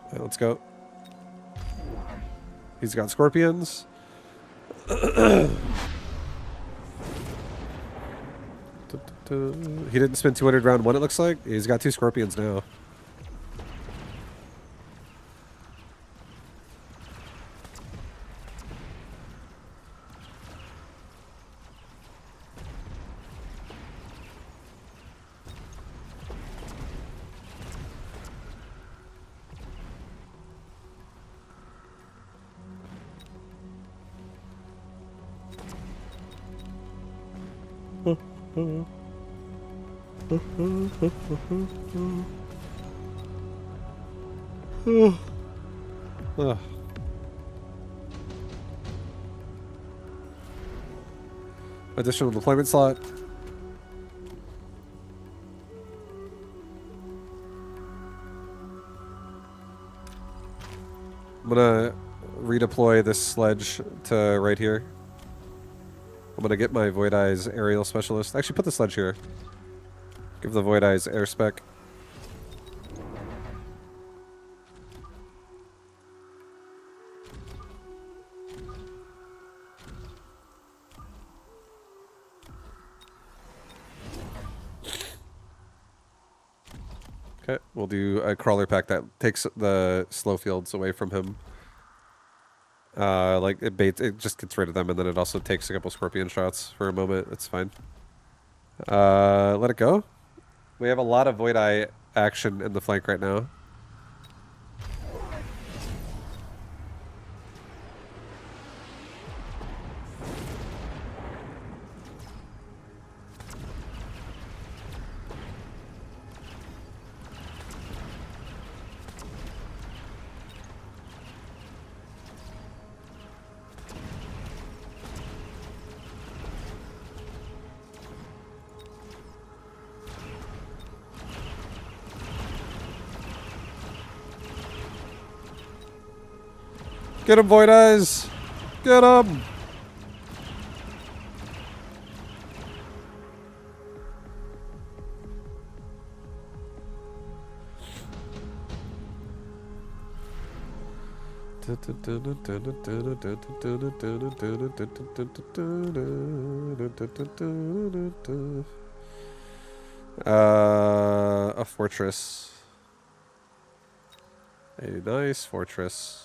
A: Alright, let's go. He's got scorpions. He didn't spend 200 round one, it looks like. He's got 2 scorpions now. Additional deployment slot. I'm gonna redeploy this sledge to right here. I'm gonna get my Void Eyes aerial specialist. Actually, put the sledge here. Give the Void Eyes air spec. Okay, we'll do a crawler pack that takes the slow fields away from him. Like it just gets rid of them, and then it also takes a couple scorpion shots for a moment. It's fine. Let it go. We have a lot of Void Eye action in the flank right now. Get him, Void Eyes! Get him! A fortress. A nice fortress.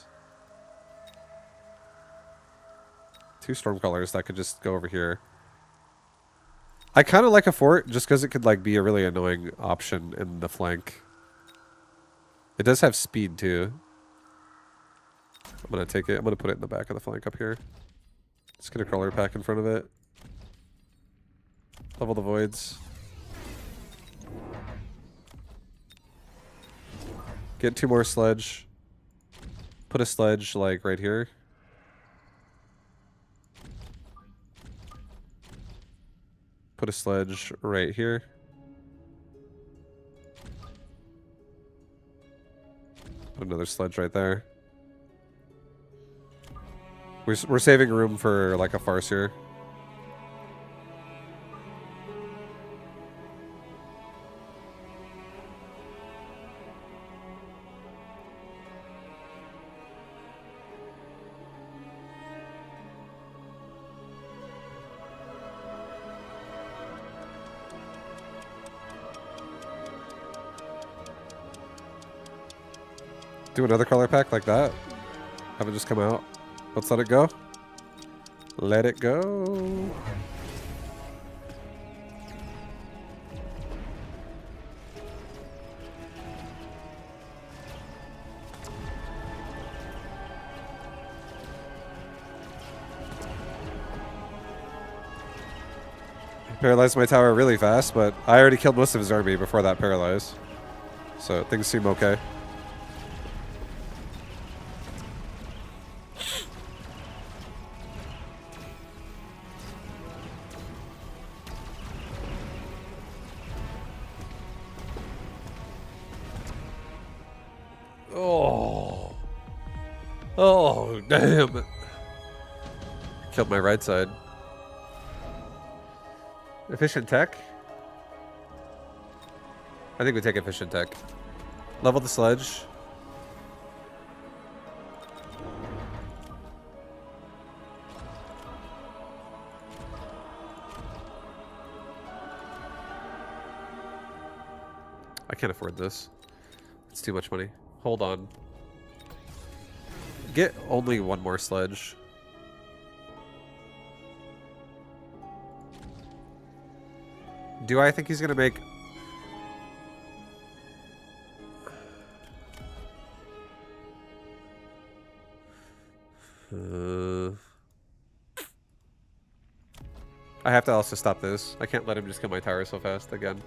A: 2 Stormcallers that could just go over here. I kind of like a fort just because it could like be a really annoying option in the flank. It does have speed too. I'm gonna take it. I'm gonna put it in the back of the flank up here. Let's get a crawler pack in front of it. Level the voids. Get 2 more sledge. Put a sledge like right here. Put a sledge right here. Put another sledge right there. We're saving room for like a farseer. Do another color pack like that. Have it just come out. Let's let it go. Let it go. Paralyzed my tower really fast, but I already killed most of his army before that paralyze. So things seem okay. Oh. Oh, damn. Killed my right side. Efficient tech? I think we take efficient tech. Level the sledge. I can't afford this. It's too much money. Hold on. Get only one more sledge. Do I think he's gonna make... I have to also stop this. I can't let him just kill my tower so fast again.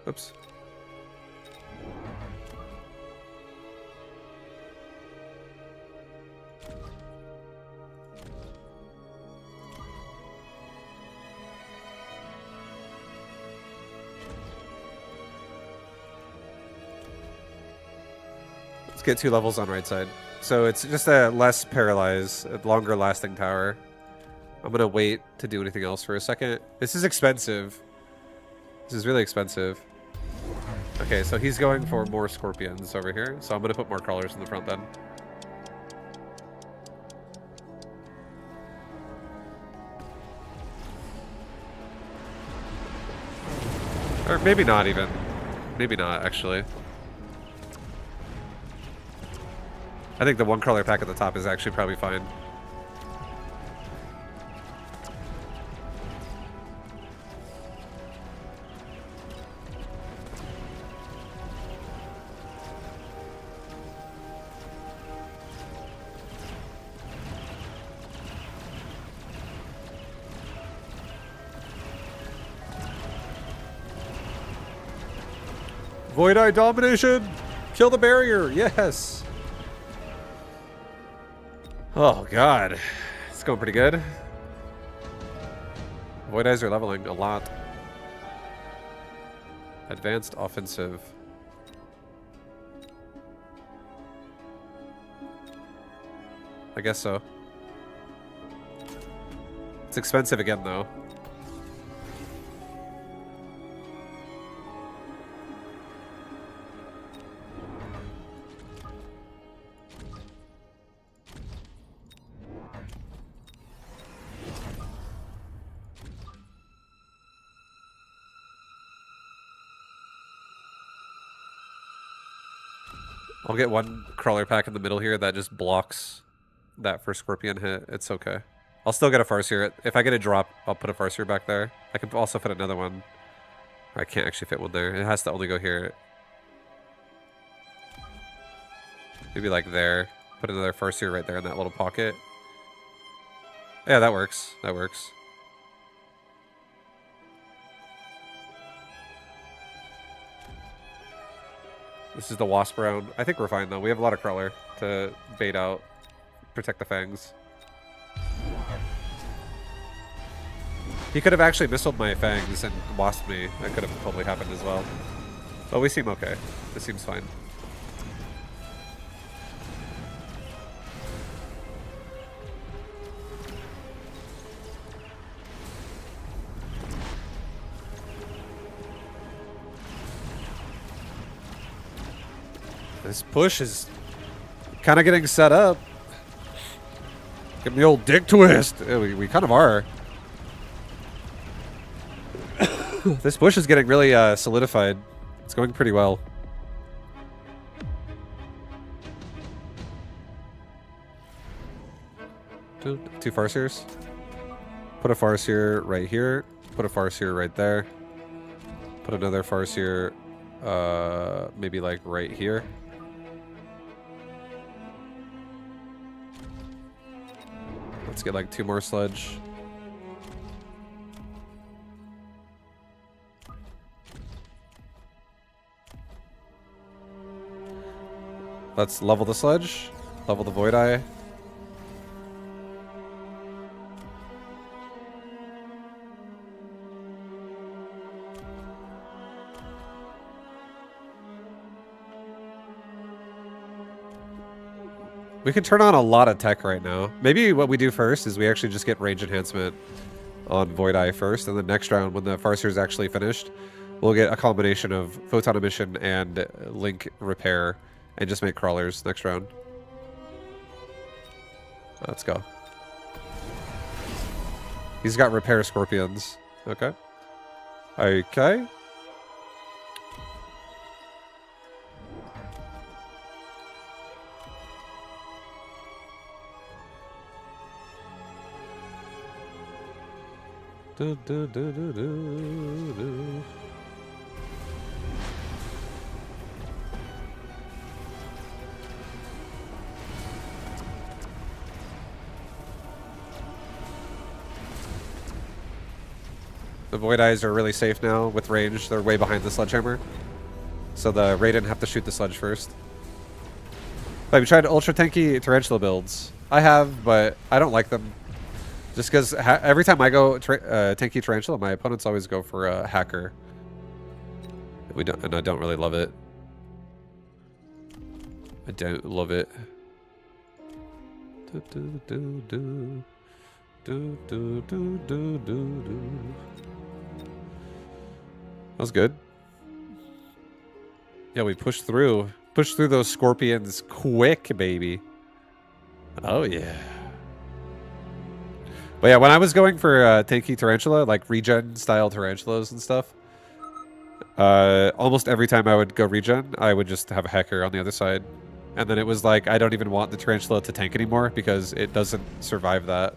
A: Oops. Let's get 2 levels on right side. So it's just a less paralyze, a longer lasting tower. I'm gonna wait to do anything else for a second. This is expensive. This is really expensive. Okay, so he's going for more scorpions over here. So I'm gonna put more crawlers in the front then. Or maybe not even. Maybe not, actually. I think the 1 crawler pack at the top is actually probably fine. Void Eye domination! Kill the barrier! Yes! Oh god. It's going pretty good. Void Eyes are leveling a lot. Advanced offensive. I guess so. It's expensive again though. I'll get 1 crawler pack in the middle here that just blocks that first scorpion hit. It's okay. I'll still get a farseer. If I get a drop, I'll put a farseer back there. I can also fit another one. I can't actually fit one there. It has to only go here. Maybe like there. Put another farseer right there in that little pocket. Yeah, that works. That works. This is the wasp round. I think we're fine though. We have a lot of crawler to bait out, protect the fangs. He could have actually missiled my fangs and wasped me. That could have totally happened as well. But we seem okay. This seems fine. This push is kind of getting set up. Give me the old dick twist. Yeah, we kind of are. This push is getting really solidified. It's going pretty well. Two Farseers. Put a Farseer right here. Put a Farseer right there. Put another Farseer, maybe like right here. Let's get like 2 more sludge. Let's level the sludge. Level the void eye. We can turn on a lot of tech right now. Maybe what we do first is we actually just get range enhancement on Void Eye first, and the next round, when the Farseer is actually finished, we'll get a combination of Photon Emission and Link Repair, and just make crawlers next round. Let's go. He's got Repair Scorpions. Okay. Okay. Do, do, do, do, do, do. The Void Eyes are really safe now with range. They're way behind the Sledgehammer. So the Raiden have to shoot the Sludge first. Have you tried ultra tanky Tarantula builds? I have, but I don't like them. Just because every time I go tanky Tarantula, my opponents always go for a Hacker. And I don't really love it. I don't love it. Do, do, do, do. Do, do, do, do, do, do. That was good. Yeah, we pushed through. Pushed through those scorpions quick, baby. Oh, yeah. But yeah, when I was going for tanky Tarantula, like regen style Tarantulas and stuff, almost every time I would go regen, I would just have a Hacker on the other side. And then it was like, I don't even want the Tarantula to tank anymore because it doesn't survive that.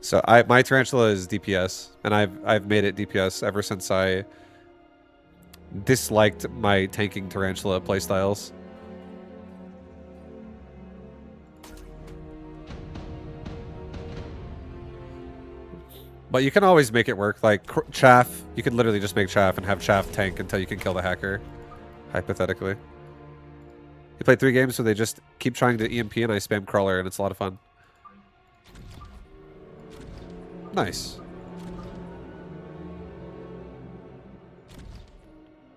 A: So my Tarantula is DPS, and I've made it DPS ever since I disliked my tanking Tarantula playstyles. But you can always make it work. Like Chaff, you could literally just make Chaff and have Chaff tank until you can kill the Hacker, hypothetically. You play 3 games, so they just keep trying to EMP and I spam Crawler, and it's a lot of fun. Nice.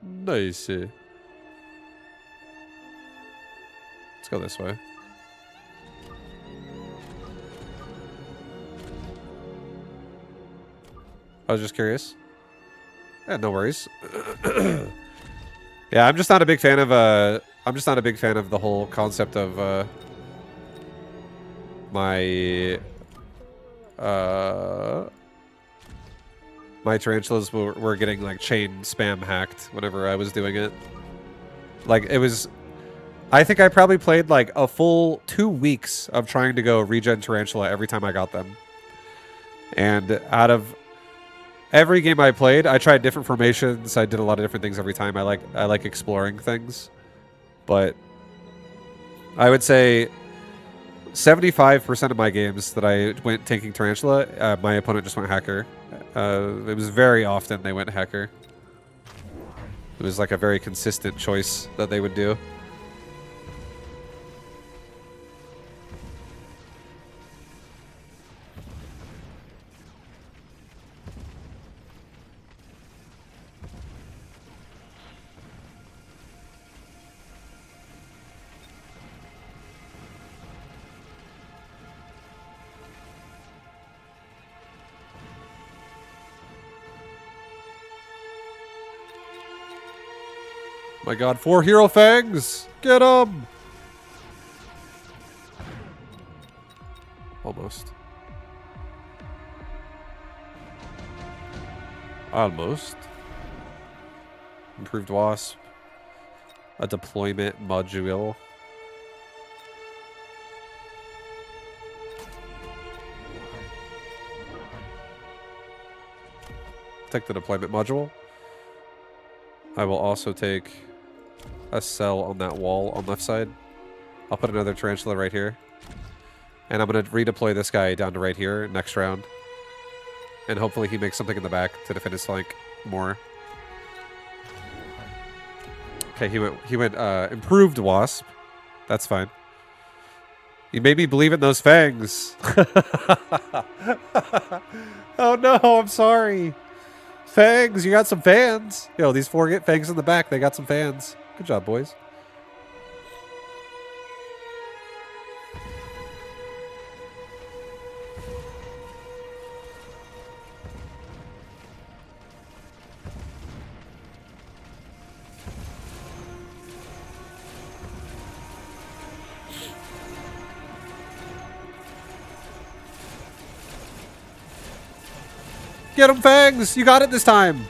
A: Nice. Let's go this way. I was just curious. Yeah, no worries. Yeah, I'm just not a big fan of the whole concept of my tarantulas were getting like chain spam hacked whenever I was doing it. Like it was, I think I probably played like a full 2 weeks of trying to go regen tarantula every time I got them. And out of every game I played, I tried different formations. I did a lot of different things every time. I like exploring things. But I would say 75% of my games that I went tanking Tarantula, my opponent just went Hacker. It was very often they went Hacker. It was like a very consistent choice that they would do. My god, 4 hero fangs! Get 'em! Almost. Almost. improved wasp, a deployment module. Take the deployment module. I will also take a cell on that wall on left side. I'll put another tarantula right here. And I'm going to redeploy this guy down to right here next round. And hopefully he makes something in the back to defend his flank more. Okay, he went improved wasp. That's fine. You made me believe in those fangs. Oh no, I'm sorry. Fangs, you got some fans. Yo, these 4 fangs in the back, they got some fans. Good job, boys. Get them, fangs! You got it this time!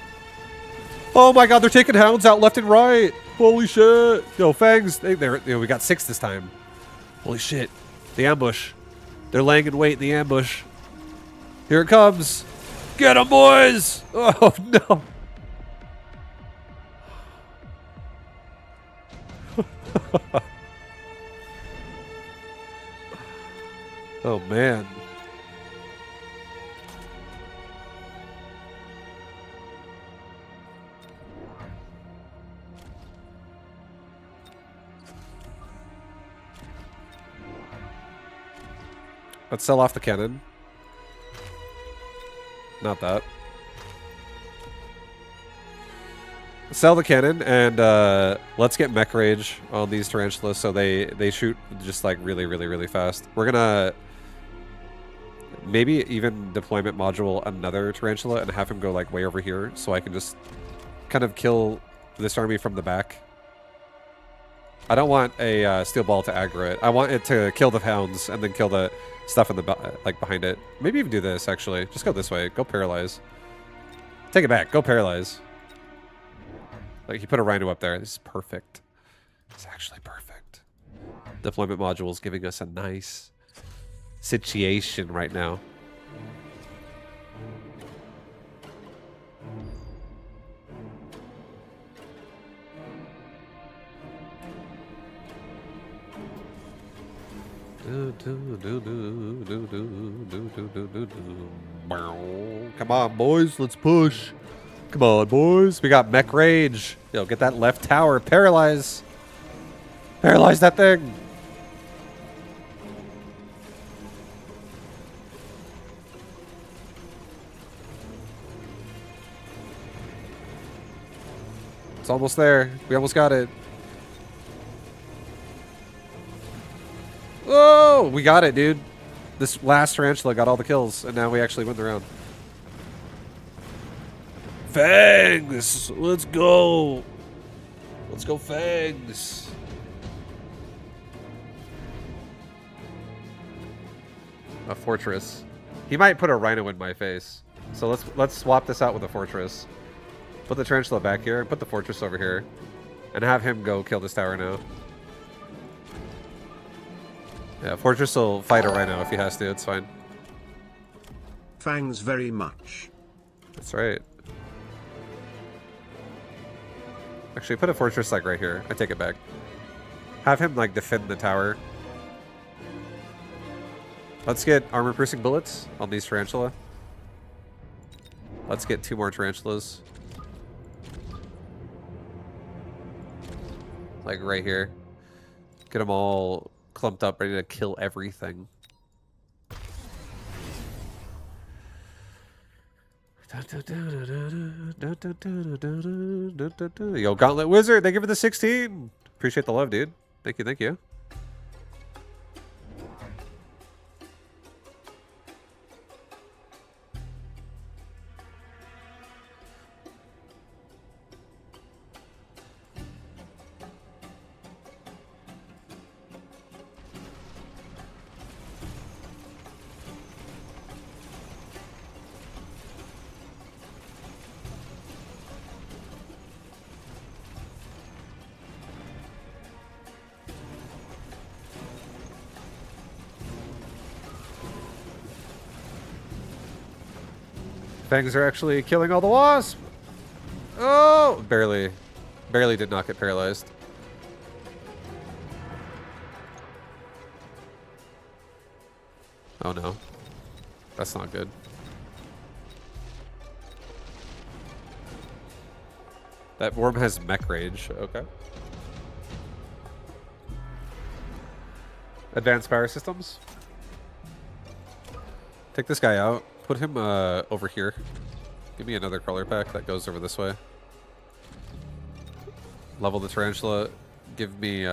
A: Oh my god, they're taking hounds out left and right! Holy shit! Yo, fangs, we got 6 this time. Holy shit. The ambush. They're laying in wait in the ambush. Here it comes! Get them, boys! Oh no! Oh man. Let's sell off the cannon. Not that. Sell the cannon and let's get mech rage on these tarantulas so they shoot just like really fast. We're gonna maybe even deployment module another tarantula and have him go like way over here so I can just kind of kill this army from the back. I don't want a steel ball to aggro it. I want it to kill the hounds and then kill the stuff in the like behind it. Maybe even do this actually. Just go this way. Go paralyze. Take it back. Go paralyze. Like you put a rhino up there. This is perfect. It's actually perfect. Deployment module is giving us a nice situation right now. Come on, boys, let's push. Come on, boys. We got mech rage. Yo, get that left tower. Paralyze. Paralyze that thing. It's almost there. We almost got it. Oh, we got it, dude. This last tarantula got all the kills, and now we actually win the round. Fangs! Let's go! Let's go, Fangs! A fortress. He might put a rhino in my face. So let's swap this out with a fortress. Put the tarantula back here and put the fortress over here. And have him go kill this tower now. Yeah, fortress will fight a rhino if he has to, it's fine.
B: Fangs very much.
A: That's right. Actually, put a fortress like right here. I take it back. Have him like defend the tower. Let's get armor-piercing bullets on these tarantula. Let's get 2 more tarantulas. Like right here. Get them all clumped up, ready to kill everything. Yo, Gauntlet Wizard, thank you for the 16. Appreciate the love, dude. Thank you, thank you. Fangs are actually killing all the wasps. Oh, barely did not get paralyzed. Oh no, that's not good. That worm has mech rage. Okay. Advanced power systems. Take this guy out. Put him over here. Give me another crawler pack that goes over this way. Level the tarantula. Give me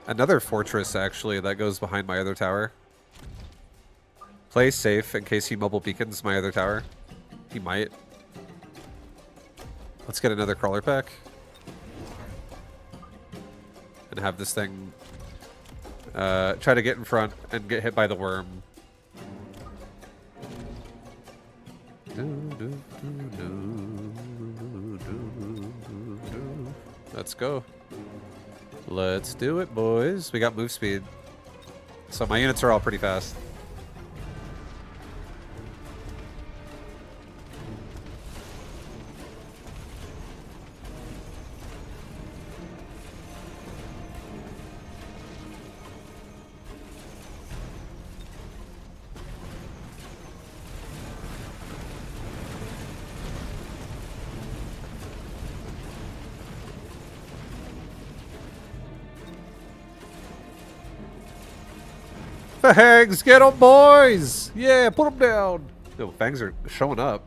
A: another fortress, actually, that goes behind my other tower. Play safe in case he mobile beacons my other tower. He might. Let's get another crawler pack. And have this thing try to get in front and get hit by the worm. Let's go. Let's do it, boys. We got move speed. So my units are all pretty fast. Fangs, get them, boys! Yeah, put them down. Yo, fangs are showing up.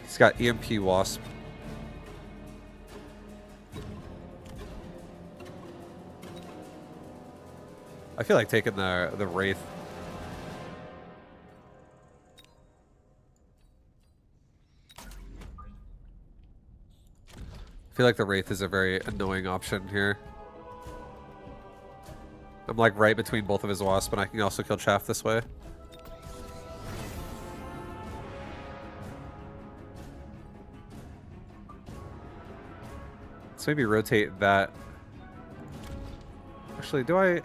A: He's got EMP wasp. I feel like taking the wraith. I feel like the Wraith is a very annoying option here. I'm like right between both of his wasps, and I can also kill Chaff this way. Let's maybe rotate that. Actually, do I...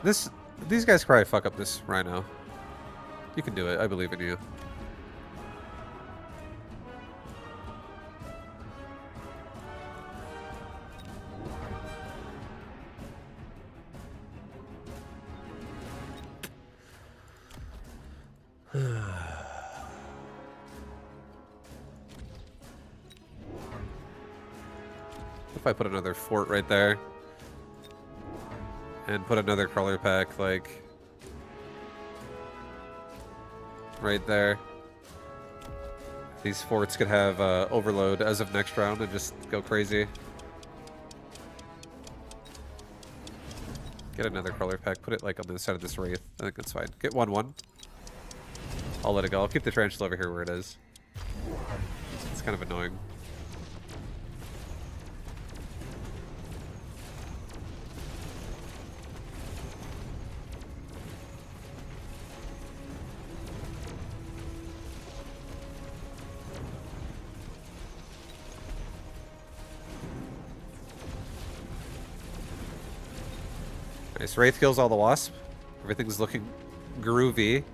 A: These guys probably fuck up this Rhino. You can do it. I believe in you. If I put another fort right there and put another crawler pack like right there, these forts could have overload as of next round and just go crazy. Get another crawler pack, put it like on the side of this wraith. I think that's fine. Get 1-1. I'll let it go. I'll keep the tarantula over here where it is. It's kind of annoying. Nice. Wraith kills all the wasp. Everything's looking groovy.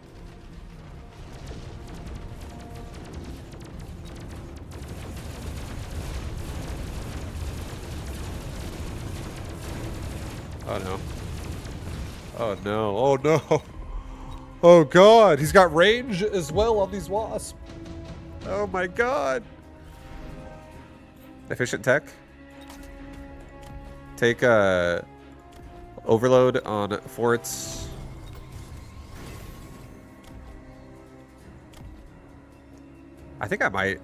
A: Oh no. Oh no. Oh no. Oh god. He's got range as well on these wasps. Oh my god. Efficient tech. Take overload on forts. I think I might.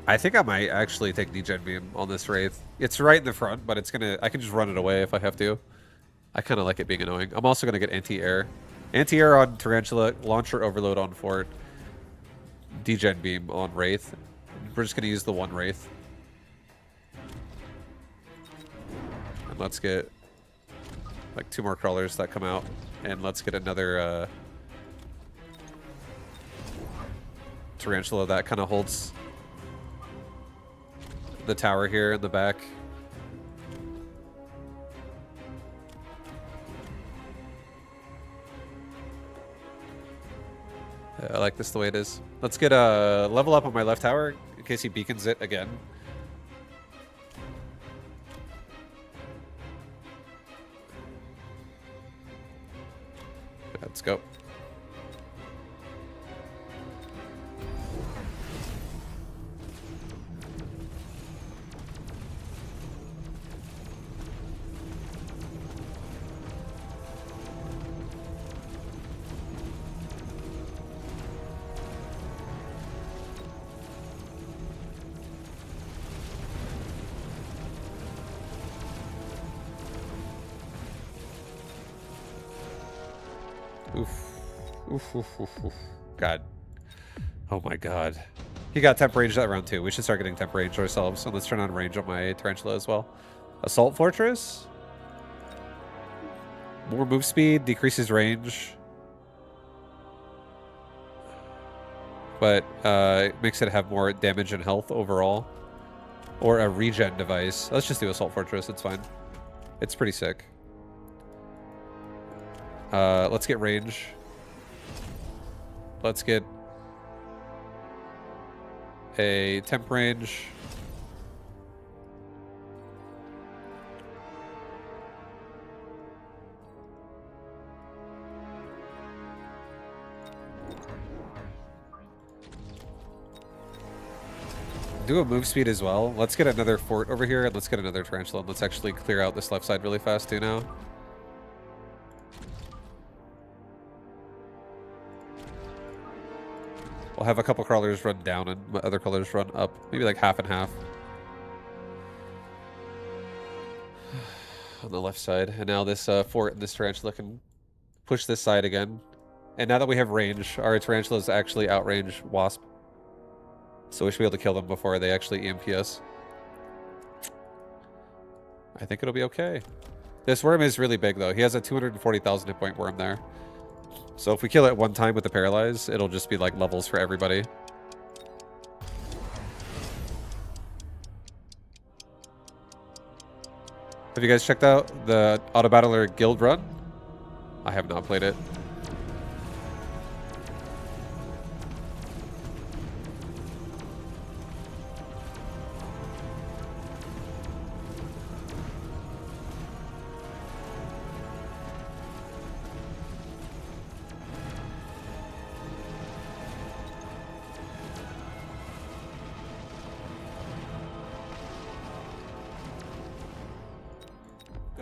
A: I think I might actually take degen beam on this wraith. It's right in the front, but it's gonna. I can just run it away if I have to. I kind of like it being annoying. I'm also gonna get anti-air, anti-air on tarantula, launcher overload on fort, degen beam on wraith. We're just gonna use the one wraith, and let's get like 2 more crawlers that come out, and let's get another tarantula that kind of holds the tower here in the back. I like this the way it is. Let's get a level up on my left tower in case he beacons it again. Let's go. God. Oh my god. He got temp range that round too. We should start getting temp range ourselves. So let's turn on range on my tarantula as well. Assault Fortress. More move speed, decreases range. But it makes it have more damage and health overall. Or a regen device. Let's just do Assault Fortress, it's fine. It's pretty sick. Let's get range. Let's get a temp range. Do a move speed as well. Let's get another fort over here and let's get another tarantula. And let's actually clear out this left side really fast too now. We'll have a couple crawlers run down and other crawlers run up. Maybe like half and half. On the left side. And now this fort and this tarantula can push this side again. And now that we have range, our tarantulas actually outrange Wasp. So we should be able to kill them before they actually EMP us. I think it'll be okay. This worm is really big though. He has a 240,000 hit point worm there. So if we kill it one time with the paralyze, it'll just be like levels for everybody. Have you guys checked out the Auto Battler Guild run? I have not played it.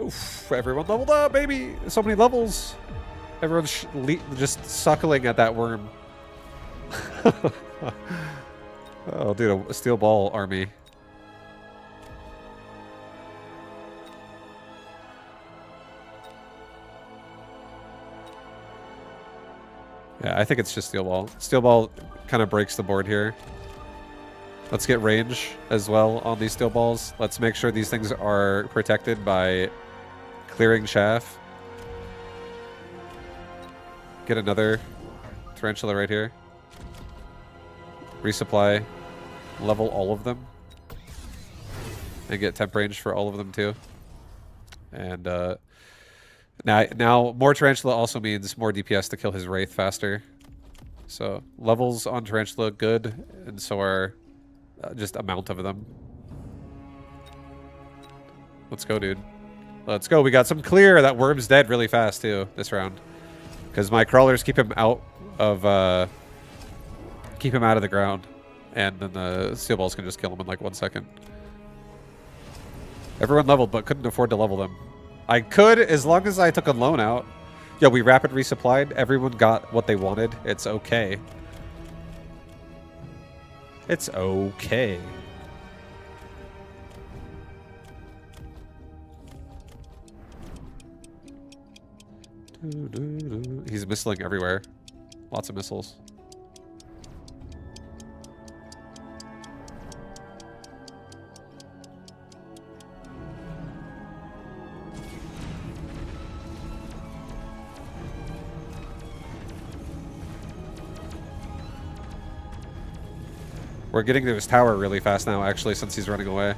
A: Oof, everyone leveled up, baby! So many levels! Everyone's just suckling at that worm. Oh, dude, a steel ball army. Yeah, I think it's just steel ball. Steel ball kind of breaks the board here. Let's get range as well on these steel balls. Let's make sure these things are protected by clearing chaff. Get another tarantula right here. Resupply. Level all of them. And get temp range for all of them too. And now more tarantula also means more DPS to kill his wraith faster. So levels on tarantula good, and so are just amount of them. Let's go, dude. Let's go. We got some clear. That worm's dead really fast too this round, because my crawlers keep him out of the ground, and then the steel balls can just kill him in like 1 second. Everyone leveled, but couldn't afford to level them. I could, as long as I took a loan out. Yeah, we rapid resupplied. Everyone got what they wanted. It's okay. It's okay. He's missiling everywhere. Lots of missiles. We're getting to his tower really fast now, actually, since he's running away.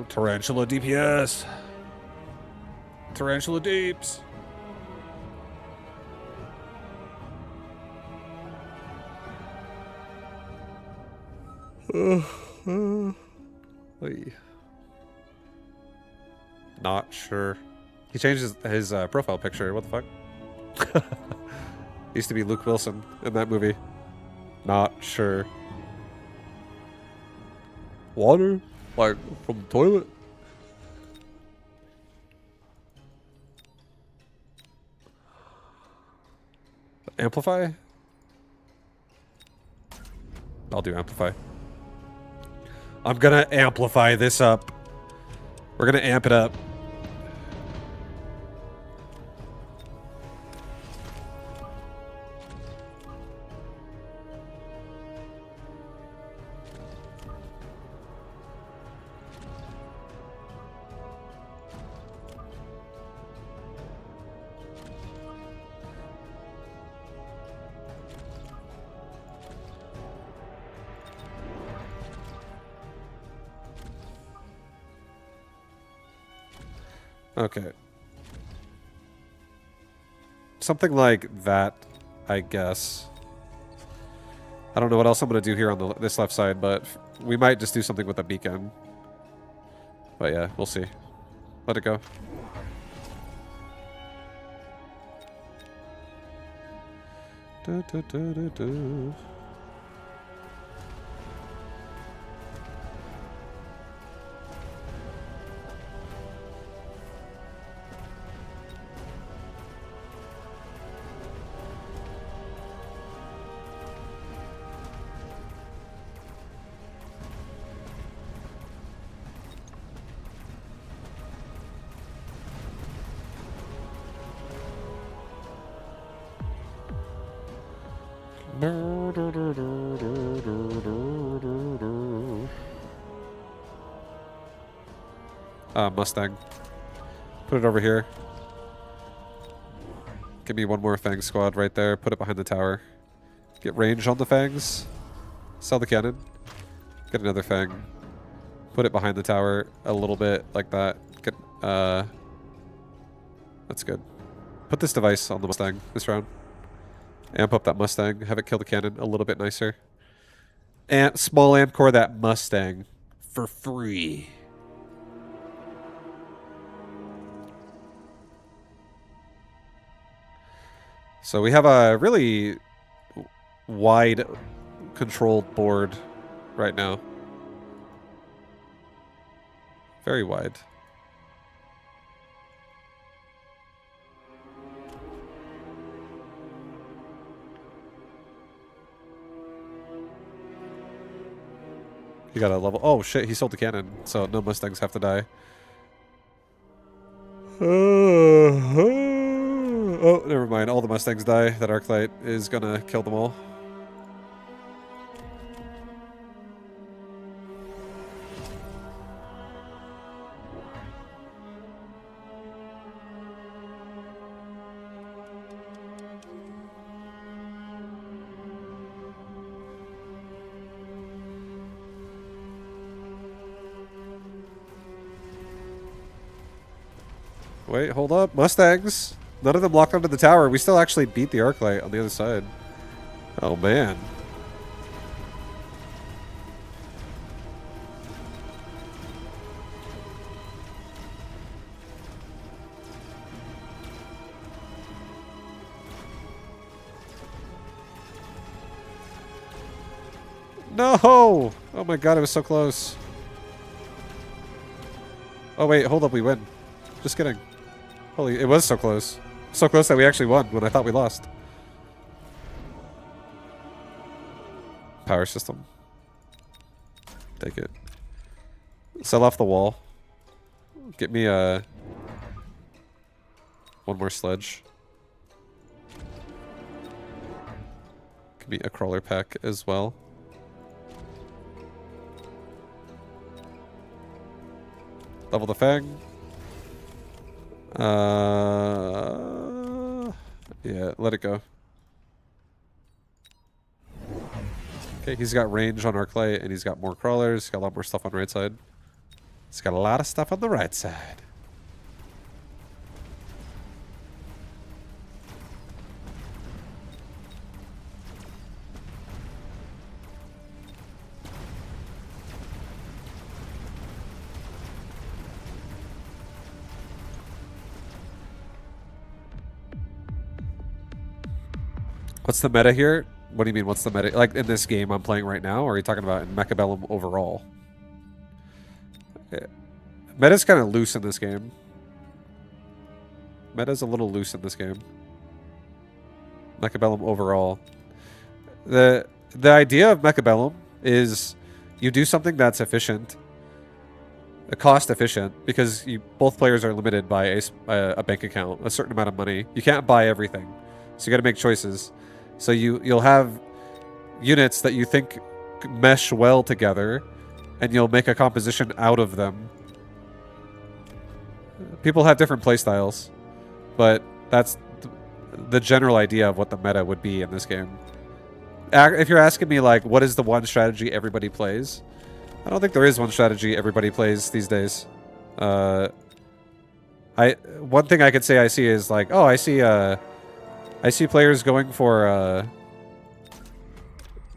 A: Tarantula DPS. Tarantula deeps. Not sure. He changed his profile picture. What the fuck? Used to be Luke Wilson in that movie. Not sure. Water? Like, from the toilet? Amplify? I'll do amplify. I'm gonna amplify this up. We're gonna amp it up. Okay. Something like that, I guess. I don't know what else I'm going to do here on this left side, but we might just do something with a beacon. But yeah, we'll see. Let it go. Da, da, da, da, da. Mustang. Put it over here. Give me one more Fang squad right there. Put it behind the tower. Get range on the Fangs. Sell the cannon. Get another Fang. Put it behind the tower a little bit like that. Get, that's good. Put this device on the Mustang this round. Amp up that Mustang. Have it kill the cannon a little bit nicer. And small amp core that Mustang for free. So we have a really wide controlled board right now. Very wide. You got a level. Oh shit, he sold the cannon, so no Mustangs have to die. Oh, never mind. All the Mustangs die. That Arclight is gonna kill them all. Wait, hold up. Mustangs. None of them locked onto the tower. We still actually beat the Arclight on the other side. Oh, man. No! Oh my god, it was so close. Oh wait, hold up, we win. Just kidding. Holy, it was so close. So close that we actually won when I thought we lost. Power system. Take it. Sell off the wall. Get me one more sledge. Give me a crawler pack as well. Level the Fang. Yeah, let it go. Okay, he's got range on our clay, and he's got more crawlers. He's got a lot more stuff on the right side. He's got a lot of stuff on the right side. What's the meta here? What do you mean, what's the meta? Like, in this game I'm playing right now, or are you talking about in Mechabellum overall? Yeah. Meta's kind of loose in this game. Meta's a little loose in this game. Mechabellum overall. The idea of Mechabellum is you do something that's efficient, cost efficient, because both players are limited by a bank account, a certain amount of money. You can't buy everything, so you got to make choices. So you'll have units that you think mesh well together, and you'll make a composition out of them. People have different playstyles, but that's the general idea of what the meta would be in this game. If you're asking me, like, what is the one strategy everybody plays? I don't think there is one strategy everybody plays these days. One thing I could say I see is, like, oh, I see players going for,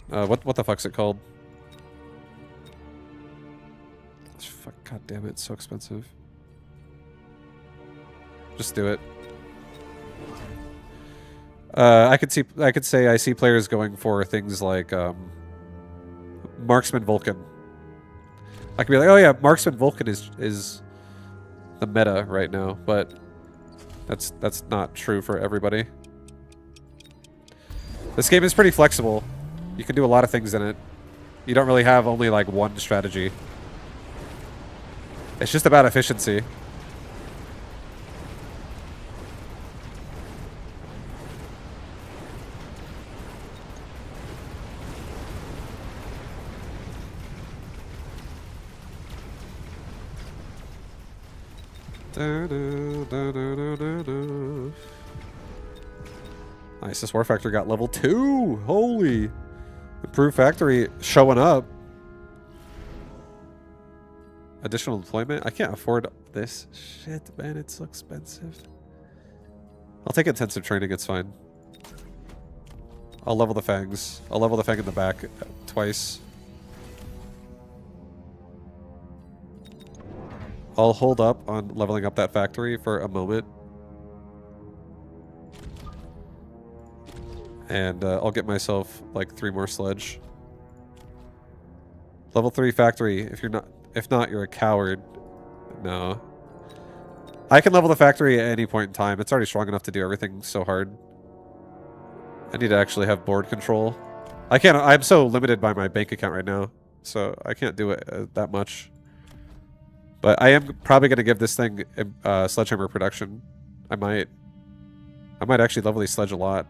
A: what the fuck's it called? Fuck, god damn it, it's so expensive. Just do it. I could say I see players going for things like, Marksman Vulcan. I could be like, oh yeah, Marksman Vulcan is the meta right now, but that's not true for everybody. This game is pretty flexible. You can do a lot of things in it. You don't really have only like one strategy. It's just about efficiency. Nice, this War Factory got level 2! Holy! Improved factory showing up. Additional deployment? I can't afford this shit, man. It's so expensive. I'll take intensive training, it's fine. I'll level the fangs. I'll level the fang in the back twice. I'll hold up on leveling up that factory for a moment. And I'll get myself like 3 more sledge. Level 3 factory. If not, you're a coward. No. I can level the factory at any point in time. It's already strong enough to do everything so hard. I need to actually have board control. I'm so limited by my bank account right now, so I can't do it that much. But I am probably going to give this thing sledgehammer production. I might actually level these sledge a lot.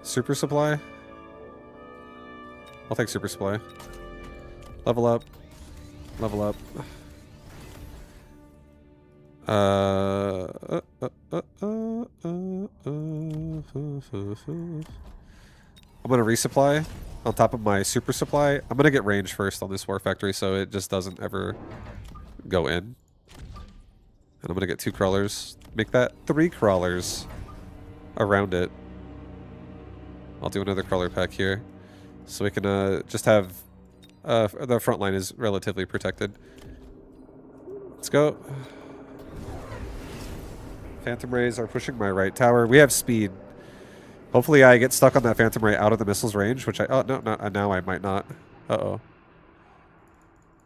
A: Super supply? I'll take super supply. Level up. Level up. I'm gonna resupply on top of my super supply. I'm gonna get range first on this war factory so it just doesn't ever go in. And I'm gonna get 2 crawlers. Make that 3 crawlers around it. I'll do another crawler pack here. So we can just have... the front line is relatively protected. Let's go. Phantom Rays are pushing my right tower. We have speed. Hopefully I get stuck on that Phantom Ray out of the missile's range, which I... Oh, no, now I might not. Uh-oh.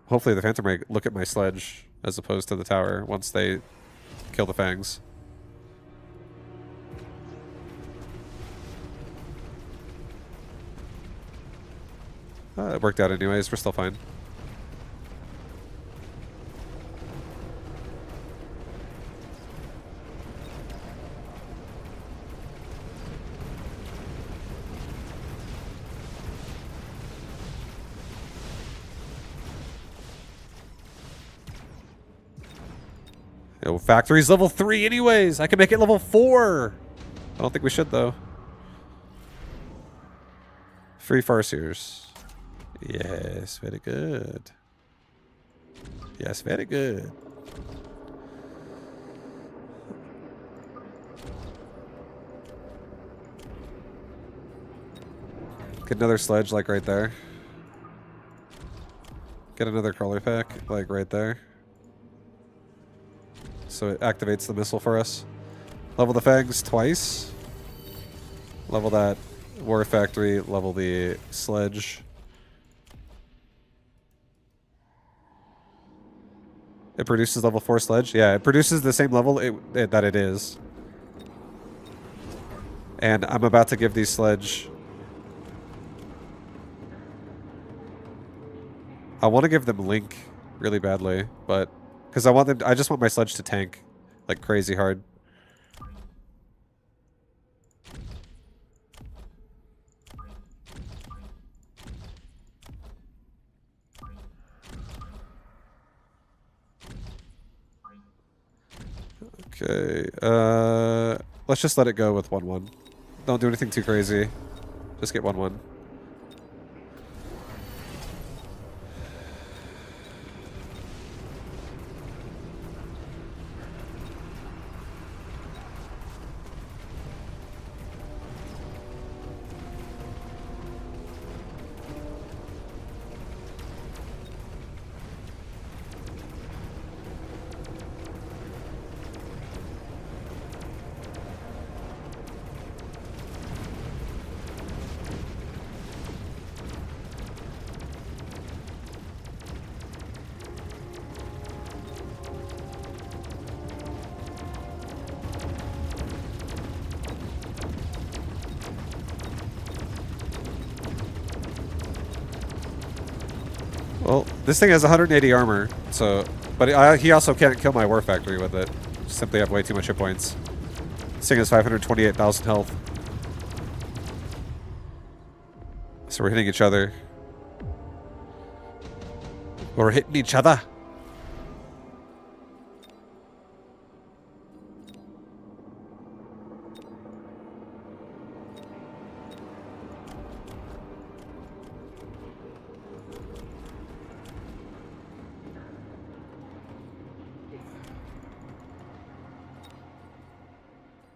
A: Hopefully the Phantom Ray look at my sledge as opposed to the tower once they kill the Fangs. It worked out anyways. We're still fine. Yo, factory's level 3 anyways. I can make it level 4. I don't think we should though. Free Farseers. Yes, very good. Yes, very good. Get another sledge, like right there. Get another crawler pack, like right there. So it activates the missile for us. Level the Fangs twice. Level that War Factory, level the sledge. It produces level 4 sledge? Yeah, it produces the same level that it is. And I'm about to give these sledge... I want to give them Link really badly, but... Because I just want my sledge to tank like crazy hard. Okay, let's just let it go with 1-1. Don't do anything too crazy. Just get 1-1. Well, this thing has 180 armor, so... But he also can't kill my War Factory with it. Simply have way too much hit points. This thing has 528,000 health. So we're hitting each other. We're hitting each other.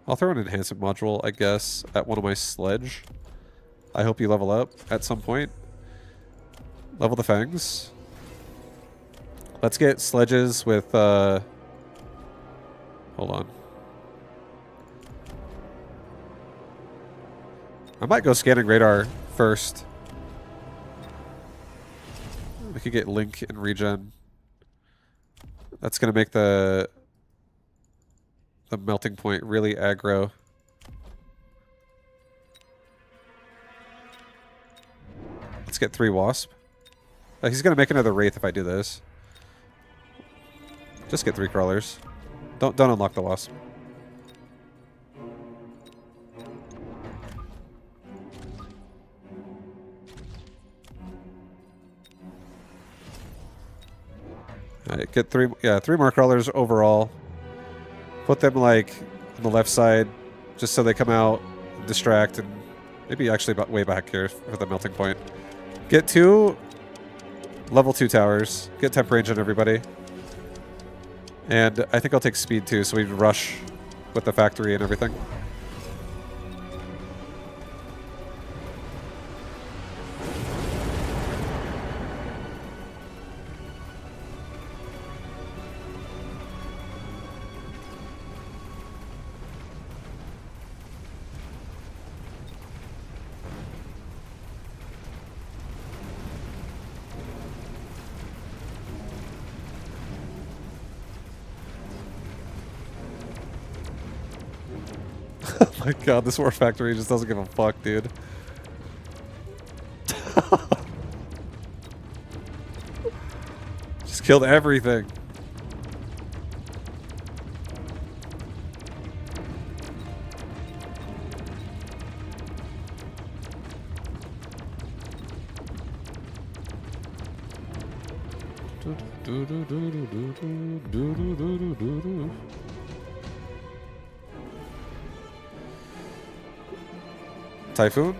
A: I'll throw an enhancement module, I guess, at one of my sledge. I hope you level up at some point. Level the Fangs. Let's get sledges with, hold on. I might go scanning radar first. We could get Link and regen. That's going to make the melting point really aggro. Let's get 3 Wasp. He's going to make another Wraith if I do this. Just get 3 Crawlers. Don't unlock the Wasp. Alright, get 3 more Crawlers overall. Put them like on the left side, just so they come out, distract, and maybe actually way back here for the melting point. Get 2 level 2 towers. Get temp range on everybody. And I think I'll take speed too, so we rush with the factory and everything. Oh my god, this war factory just doesn't give a fuck, dude. Just killed everything. Typhoon?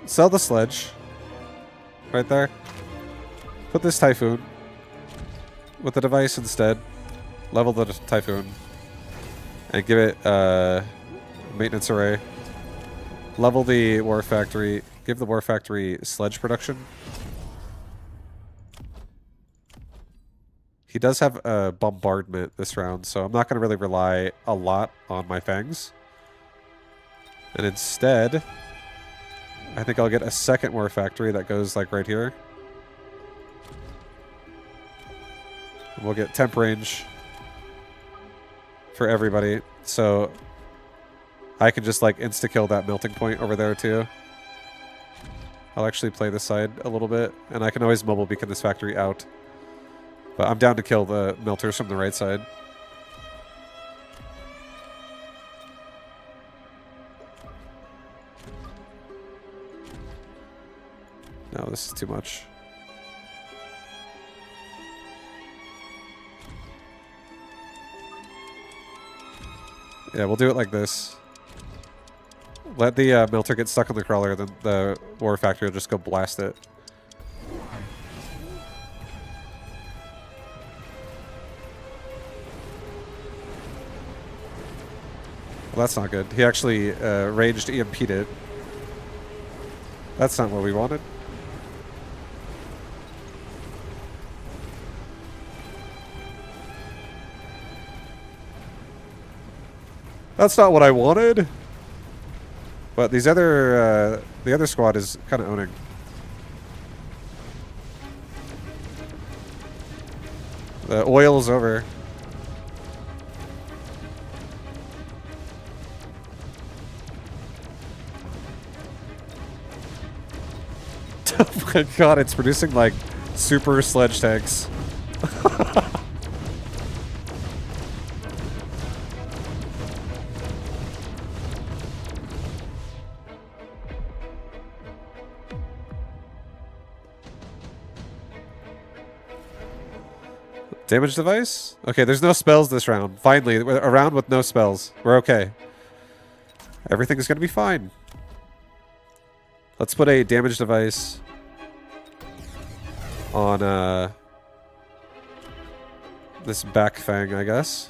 A: Sell the sledge. Right there. Put this typhoon with the device instead. Level the typhoon. And give it maintenance array. Level the war factory. Give the war factory sledge production. He does have a bombardment this round, so I'm not going to really rely a lot on my fangs. And instead, I think I'll get a second war factory that goes like right here. And we'll get temp range for everybody, so I can just like insta-kill that melting point over there too. I'll actually play this side a little bit, and I can always mobile beacon this factory out. But I'm down to kill the melters from the right side. No, this is too much. Yeah, we'll do it like this. Let the melter get stuck on the crawler, then the war factory will just go blast it. Well, that's not good. He actually ranged EMP'd it. That's not what we wanted. That's not what I wanted. But these other, the other squad is kind of owning. The oil is over. Oh my god, it's producing like super sledge tanks. Damage device? Okay, there's no spells this round. Finally, we're a round with no spells. We're okay. Everything is going to be fine. Let's put a damage device on this back fang, I guess.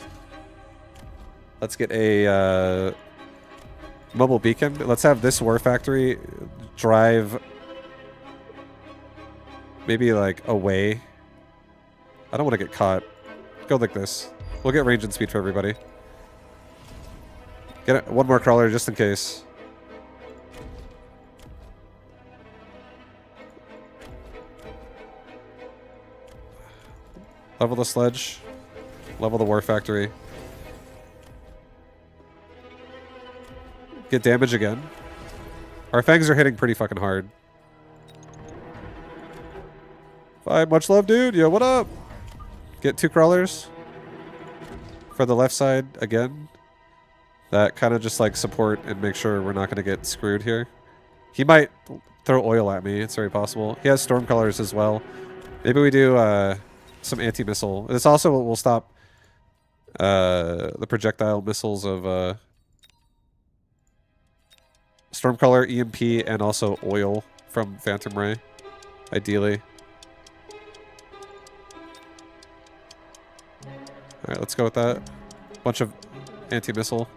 A: Let's get a mobile beacon. Let's have this war factory drive maybe like away. I don't want to get caught. Go like this. We'll get range and speed for everybody. Get one more crawler just in case. Level the sledge. Level the war factory. Get damage again. Our fangs are hitting pretty fucking hard. Bye, much love, dude. Yo, what up? Get 2 crawlers for the left side again. That kind of just like support and make sure we're not going to get screwed here. He might throw oil at me. It's very possible. He has storm colors as well. Maybe we do some anti-missile. This also will stop the projectile missiles of Stormcaller, EMP, and also oil from Phantom Ray, ideally. Alright, let's go with that. Bunch of anti-missile.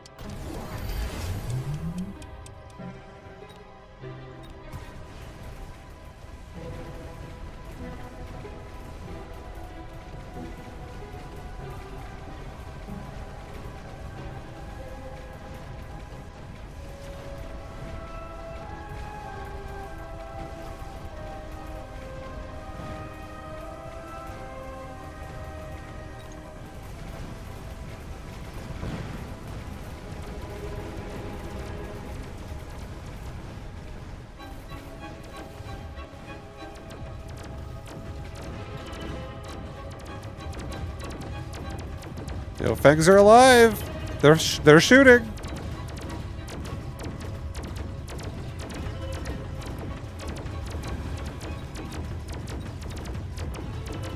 A: Yo, fangs are alive. They're shooting.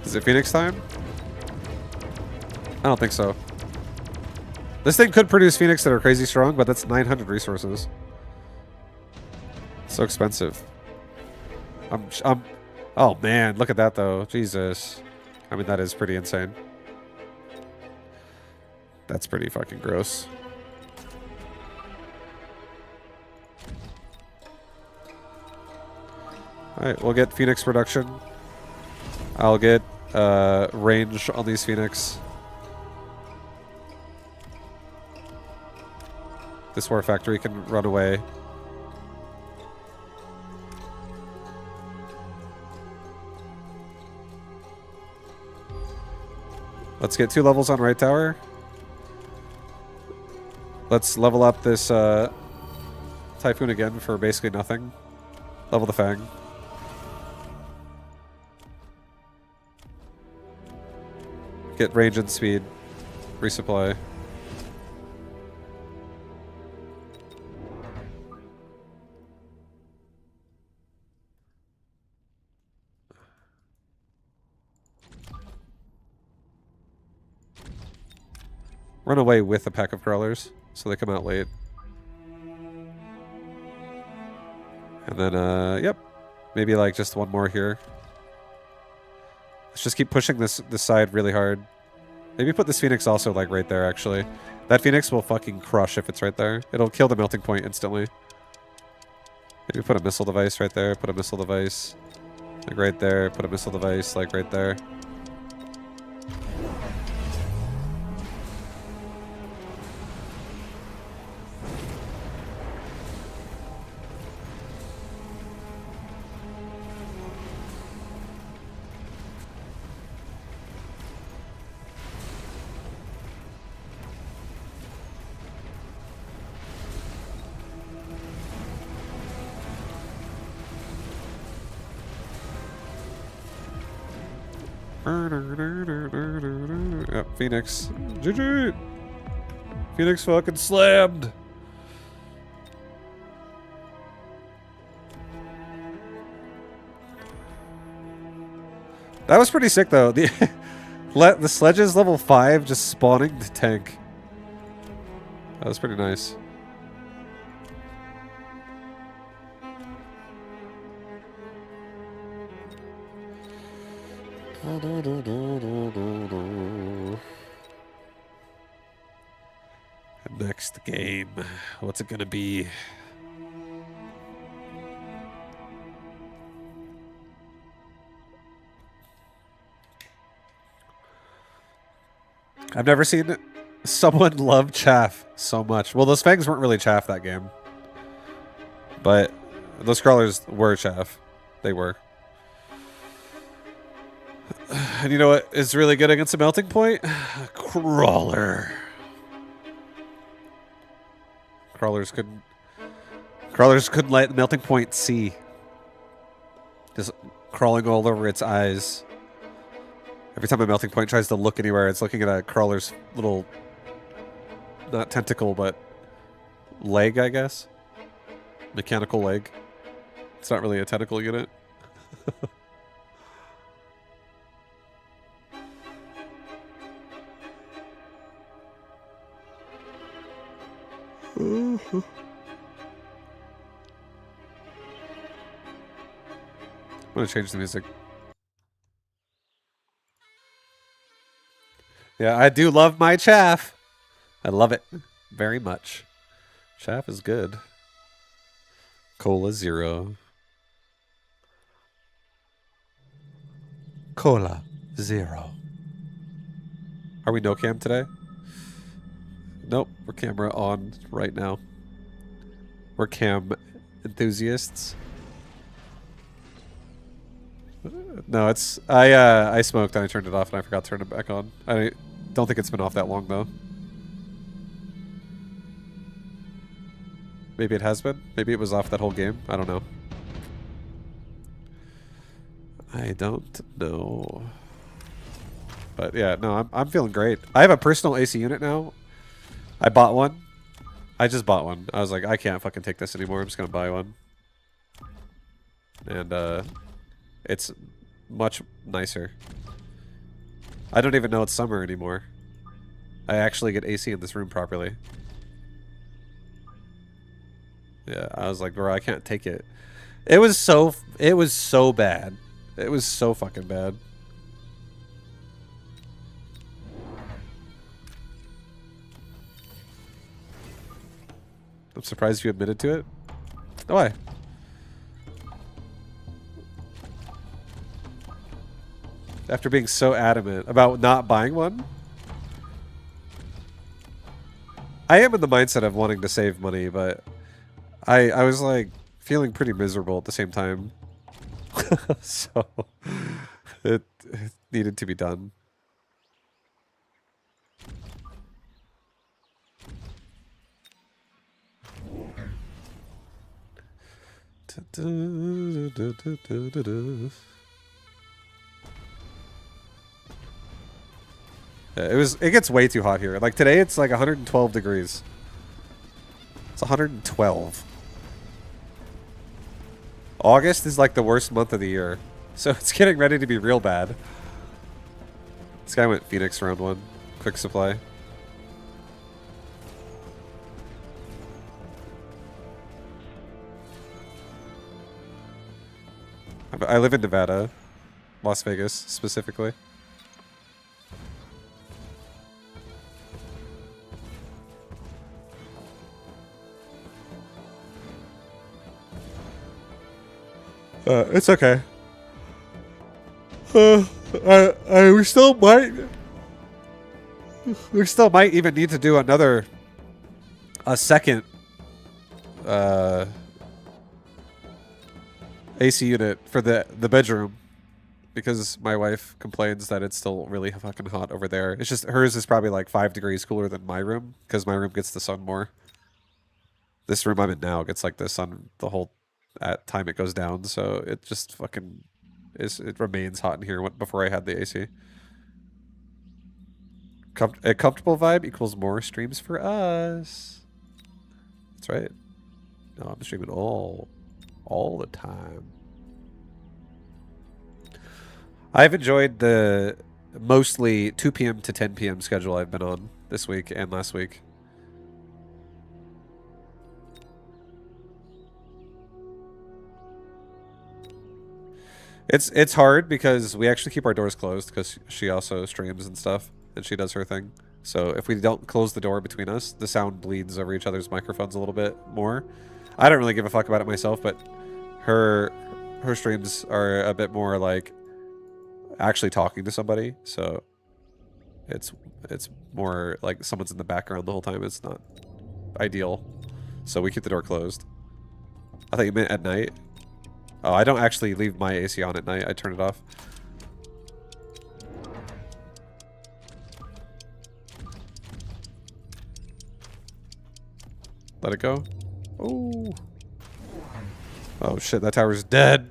A: Is it Phoenix time? I don't think so. This thing could produce Phoenix that are crazy strong, but that's 900 resources. So expensive. Oh man, look at that though. Jesus. I mean, that is pretty insane. That's pretty fucking gross. Alright, we'll get Phoenix production. I'll get range on these Phoenix. This war factory can run away. Let's get 2 levels on right tower. Let's level up this Typhoon again for basically nothing. Level the Fang. Get range and speed. Resupply. Run away with a pack of crawlers, so they come out late. And then, yep. Maybe like just one more here. Let's just keep pushing this side really hard. Maybe put this Phoenix also like right there, actually. That Phoenix will fucking crush if it's right there. It'll kill the melting point instantly. Maybe put a missile device right there, put a missile device like right there, put a missile device like right there. Yep, Phoenix. GG! Phoenix fucking slammed! That was pretty sick though. The sledges level 5 just spawning the tank. That was pretty nice. Next game. What's it gonna be? I've never seen someone love chaff so much. Well, those fangs weren't really chaff that game. But those crawlers were chaff. They were. And you know what is really good against a melting point? Crawler. Crawlers couldn't let the melting point see. Just crawling all over its eyes. Every time a melting point tries to look anywhere, it's looking at a crawler's little, not tentacle, but leg, I guess. Mechanical leg. It's not really a tentacle unit. I'm gonna change the music. Yeah, I do love my chaff. I love it very much. Chaff is good. Cola Zero. Cola Zero. Are we no cam today? Nope, we're camera on right now. We're cam enthusiasts. No, it's I smoked and I turned it off and I forgot to turn it back on. I don't think it's been off that long though. Maybe it has been. Maybe it was off that whole game. I don't know. I don't know. But yeah, no, I'm feeling great. I have a personal AC unit now. I bought one. I just bought one. I was like, I can't fucking take this anymore. I'm just gonna buy one. And it's much nicer. I don't even know it's summer anymore. I actually get AC in this room properly. Yeah, I was like, bro, I can't take it. It was so bad. It was so fucking bad. I'm surprised you admitted to it. Why? After being so adamant about not buying one? I am in the mindset of wanting to save money, but I was like feeling pretty miserable at the same time. So it needed to be done. It gets way too hot here. Like today it's like 112 degrees. It's 112. August is like the worst month of the year. So it's getting ready to be real bad. This guy went Phoenix round one. Quick supply. I live in Nevada. Las Vegas, specifically. It's okay. We still might even need to do a second AC unit for the bedroom, because my wife complains that it's still really fucking hot over there. It's just hers is probably like 5 degrees cooler than my room, because my room gets the sun more. This room I'm in now gets like the sun the whole time it goes down, so it just fucking it remains hot in here before I had the AC. A comfortable vibe equals more streams for us. That's right. No, I'm streaming all the time. I've enjoyed the mostly 2 p.m. to 10 p.m. schedule I've been on this week and last week. It's hard because we actually keep our doors closed because she also streams and stuff, and she does her thing. So if we don't close the door between us, the sound bleeds over each other's microphones a little bit more. I don't really give a fuck about it myself, but her streams are a bit more like actually talking to somebody, so it's more like someone's in the background the whole time. It's not ideal, so we keep the door closed. I thought you meant at night. Oh, I don't actually leave my AC on at night. I turn it off. Let it go. Oh. Oh shit, that tower's dead.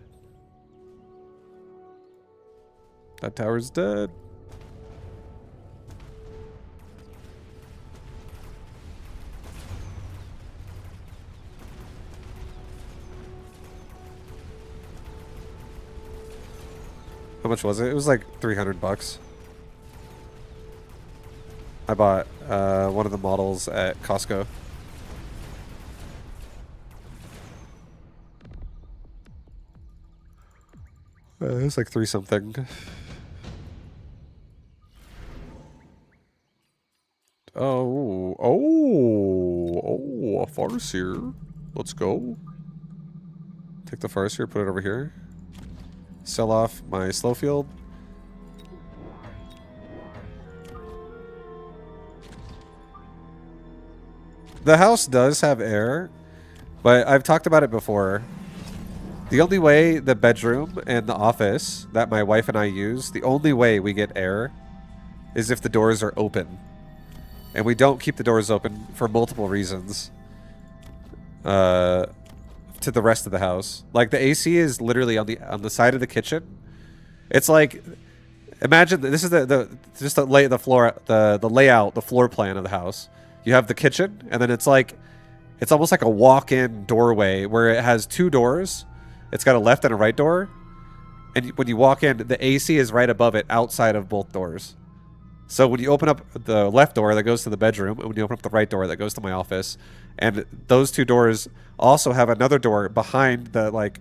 A: That tower's dead. How much was it? It was like 300 bucks. I bought one of the models at Costco. It was like 3 something. Oh, a farseer. Let's go. Take the farseer, put it over here. Sell off my slow field. The house does have air, but I've talked about it before. The only way the bedroom and the office that my wife and I use, the only way we get air is if the doors are open. And we don't keep the doors open for multiple reasons. To the rest of the house. Like the AC is literally on the side of the kitchen. It's like Imagine this is the layout, the floor plan of the house. You have the kitchen, and then it's almost like a walk-in doorway where it has two doors. It's got a left and a right door, and when you walk in, the AC is right above it, outside of both doors. So when you open up the left door, that goes to the bedroom, and when you open up the right door, that goes to my office, and those two doors also have another door behind the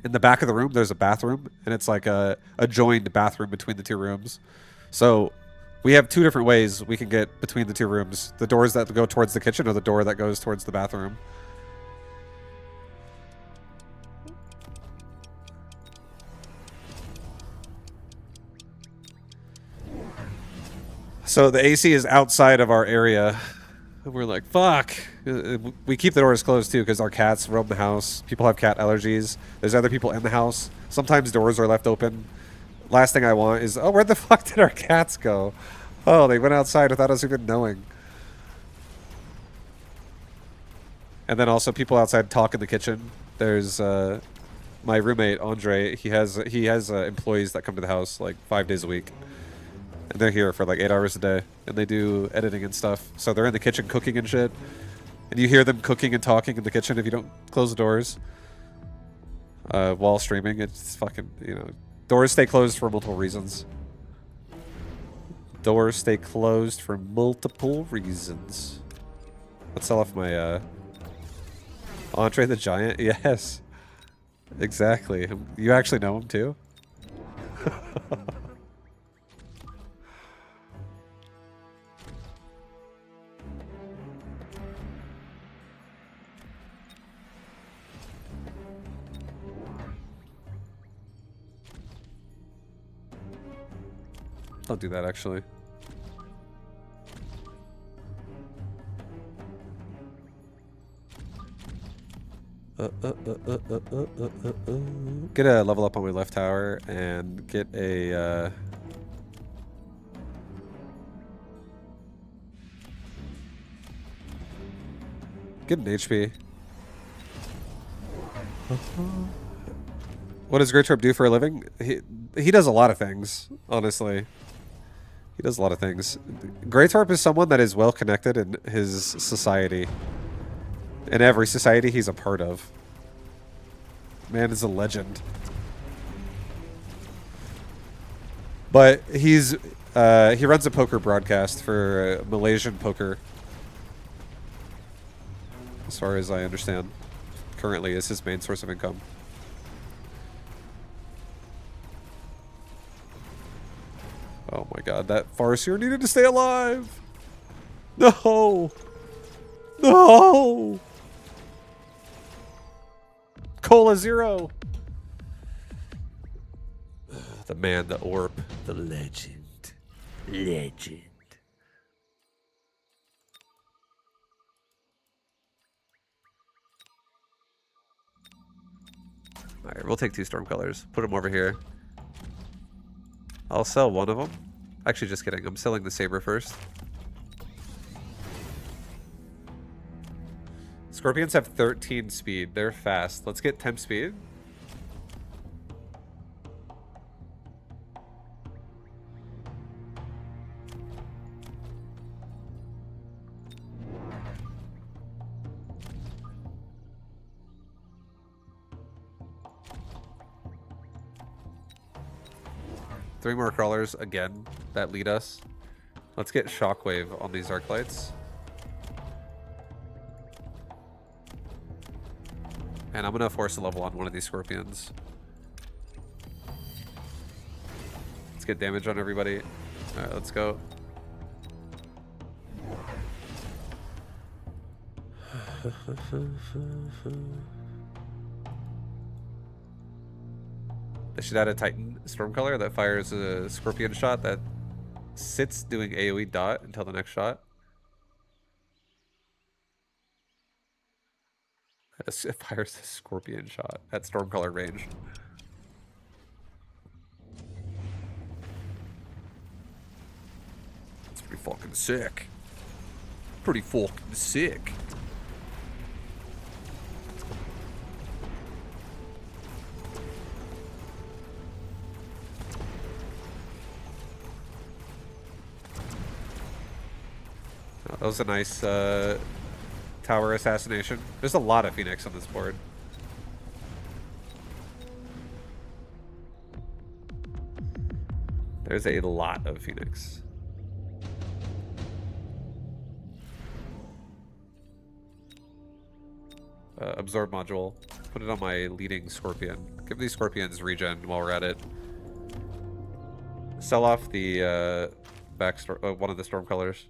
A: in the back of the room, there's a bathroom, and it's like a joined bathroom between the two rooms. So we have two different ways we can get between the two rooms. The doors that go towards the kitchen or the door that goes towards the bathroom. So the AC is outside of our area. And we're like, fuck. We keep the doors closed too because our cats roam the house. People have cat allergies. There's other people in the house. Sometimes doors are left open. Last thing I want is, oh, where the fuck did our cats go? Oh, they went outside without us even knowing. And then also people outside talk in the kitchen. There's my roommate, Andre. He has employees that come to the house like 5 days a week. And they're here for like 8 hours a day, and they do editing and stuff. So they're in the kitchen cooking and shit. And you hear them cooking and talking in the kitchen if you don't close the doors while streaming. It's fucking, doors stay closed for multiple reasons. Doors stay closed for multiple reasons. Let's sell off my Andre the Giant. Yes, exactly. You actually know him too? Don't do that, actually. Get a level up on my left tower and get a get an HP. What does Great Torp do for a living? He does a lot of things, honestly. He does a lot of things. Great Torp is someone that is well connected in his society. In every society he's a part of. Man is a legend. But he runs a poker broadcast for Malaysian poker. As far as I understand. Currently is his main source of income. Oh my god, that Farseer needed to stay alive! No! No! Cola Zero! The man, the orb, the legend. Legend. Alright, we'll take 2 storm colors. Put them over here. I'll sell one of them. Actually, just kidding. I'm selling the saber first. Scorpions have 13 speed. They're fast. Let's get 10 speed. Three more crawlers again that lead us. Let's get shockwave on these arc lights. And I'm gonna force a level on one of these scorpions. Let's get damage on everybody. Alright, let's go. They should add a Titan Stormcaller that fires a Scorpion shot that sits doing AoE dot until the next shot. It fires a Scorpion shot at Stormcaller range. It's pretty fucking sick. Pretty fucking sick. Oh, that was a nice tower assassination. There's a lot of Phoenix on this board. There's a lot of Phoenix. Absorb module. Put it on my leading Scorpion. Give these Scorpions regen while we're at it. Sell off the one of the storm colors.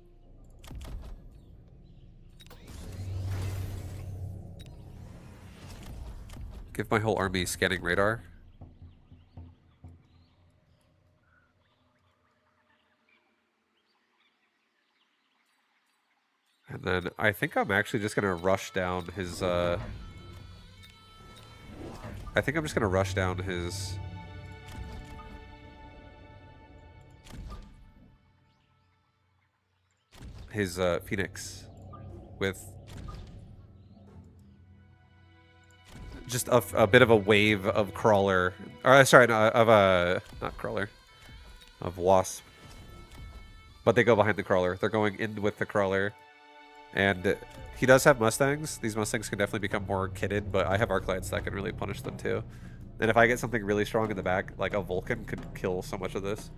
A: Give my whole army scanning radar. And then I think I'm actually just gonna rush down his I think I'm just gonna rush down his Phoenix with just a bit of a wave of crawler, or sorry, no, of not crawler, of wasp. But they go behind the crawler. They're going in with the crawler, and he does have Mustangs. These Mustangs can definitely become more kitted, but I have Arclights that can really punish them too. And if I get something really strong in the back, like a Vulcan could kill so much of this.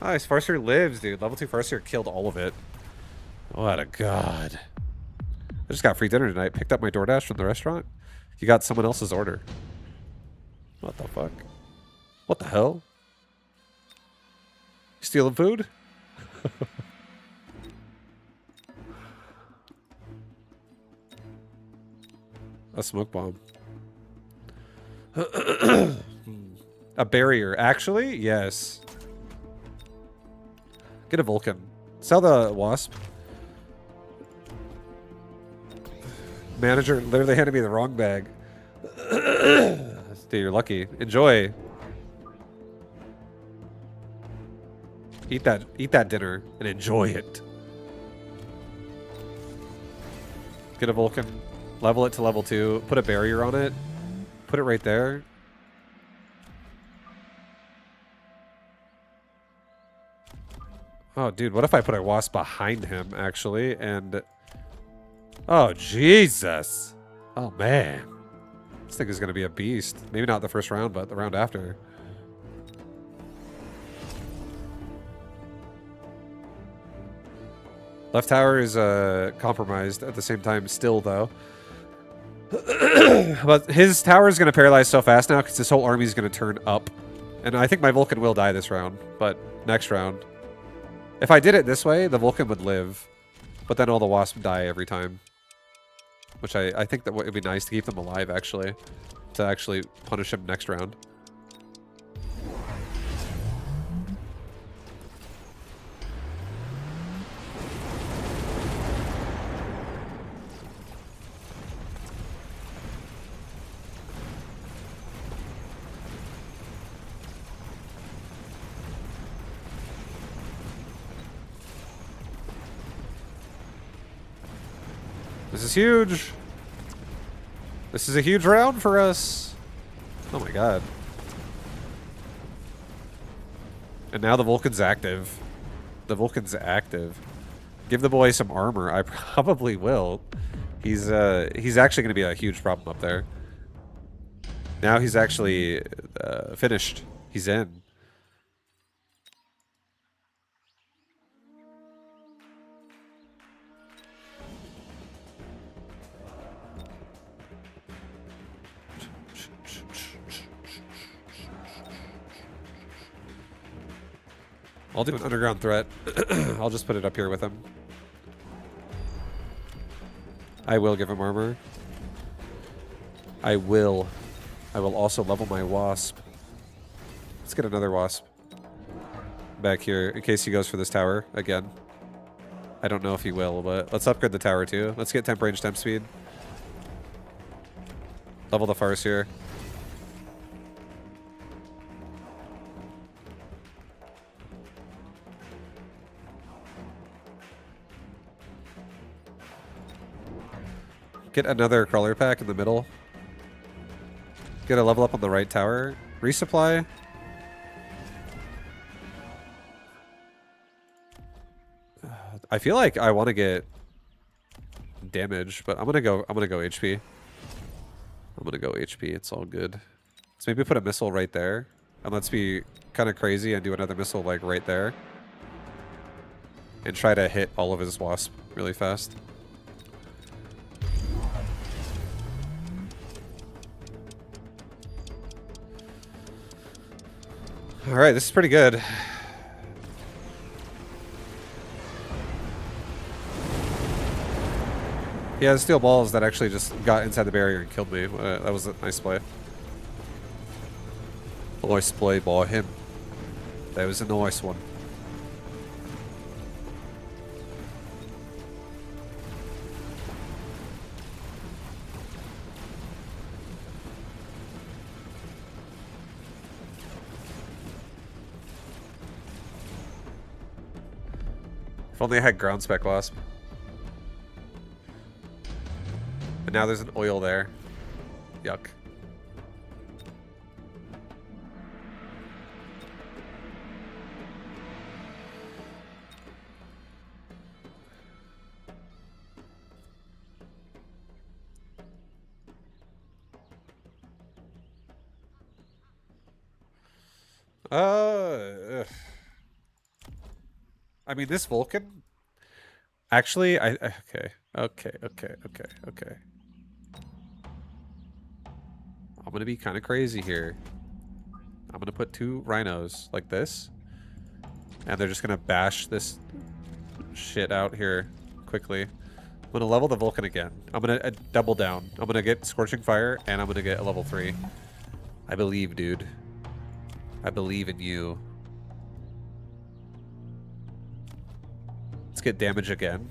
A: Nice, Farseer lives, dude. Level 2 Farseer killed all of it. What a god. I just got free dinner tonight. Picked up my DoorDash from the restaurant. You got someone else's order. What the fuck? What the hell? You stealing food? A smoke bomb. A barrier. Actually, yes. Get a Vulcan. Sell the Wasp. Manager literally handed me the wrong bag. Dude, you're lucky. Enjoy. Eat that dinner and enjoy it. Get a Vulcan. Level it to level 2. Put a barrier on it. Put it right there. Oh, dude, what if I put a Wasp behind him, actually, and... Oh, Jesus! Oh, man. This thing is going to be a beast. Maybe not the first round, but the round after. Left tower is compromised at the same time still, though. But his tower is going to paralyze so fast now because his whole army is going to turn up. And I think my Vulcan will die this round, but next round... If I did it this way, the Vulcan would live, but then all the Wasps die every time. Which I think that would be nice to keep them alive, actually. To actually punish him next round. This is huge. This is a huge round for us. Oh my god. And now the Vulcan's active. The Vulcan's active. Give the boy some armor. I probably will. He's actually going to be a huge problem up there. Now he's actually finished. He's in. I'll do an underground threat. I'll just put it up here with him. I will give him armor. I will also level my Wasp. Let's get another wasp back here in case he goes for this tower again. I don't know if he will, but let's upgrade the tower too. Let's get temp range, temp speed. Level the farce here. Get another crawler pack in the middle. Get a level up on the right tower. Resupply. I feel like I want to get damage, but I'm gonna go HP. I'm gonna go HP. It's all good. So maybe put a missile right there, and let's be kind of crazy and do another missile like right there, and try to hit all of his wasp really fast. All right, this is pretty good. He has steel balls that actually just got inside the barrier and killed me. That was a nice play. Nice play by him. That was a nice one. If only I had ground spec wasp. And now there's an oil there. Yuck. I mean, this Vulcan. Actually, okay. I'm gonna be kind of crazy here. I'm gonna put 2 rhinos like this, and they're just gonna bash this shit out here quickly. I'm gonna level the Vulcan again. I'm gonna double down. I'm gonna get Scorching Fire, and I'm gonna get a level 3. I believe, dude. I believe in you. Let's get damage again.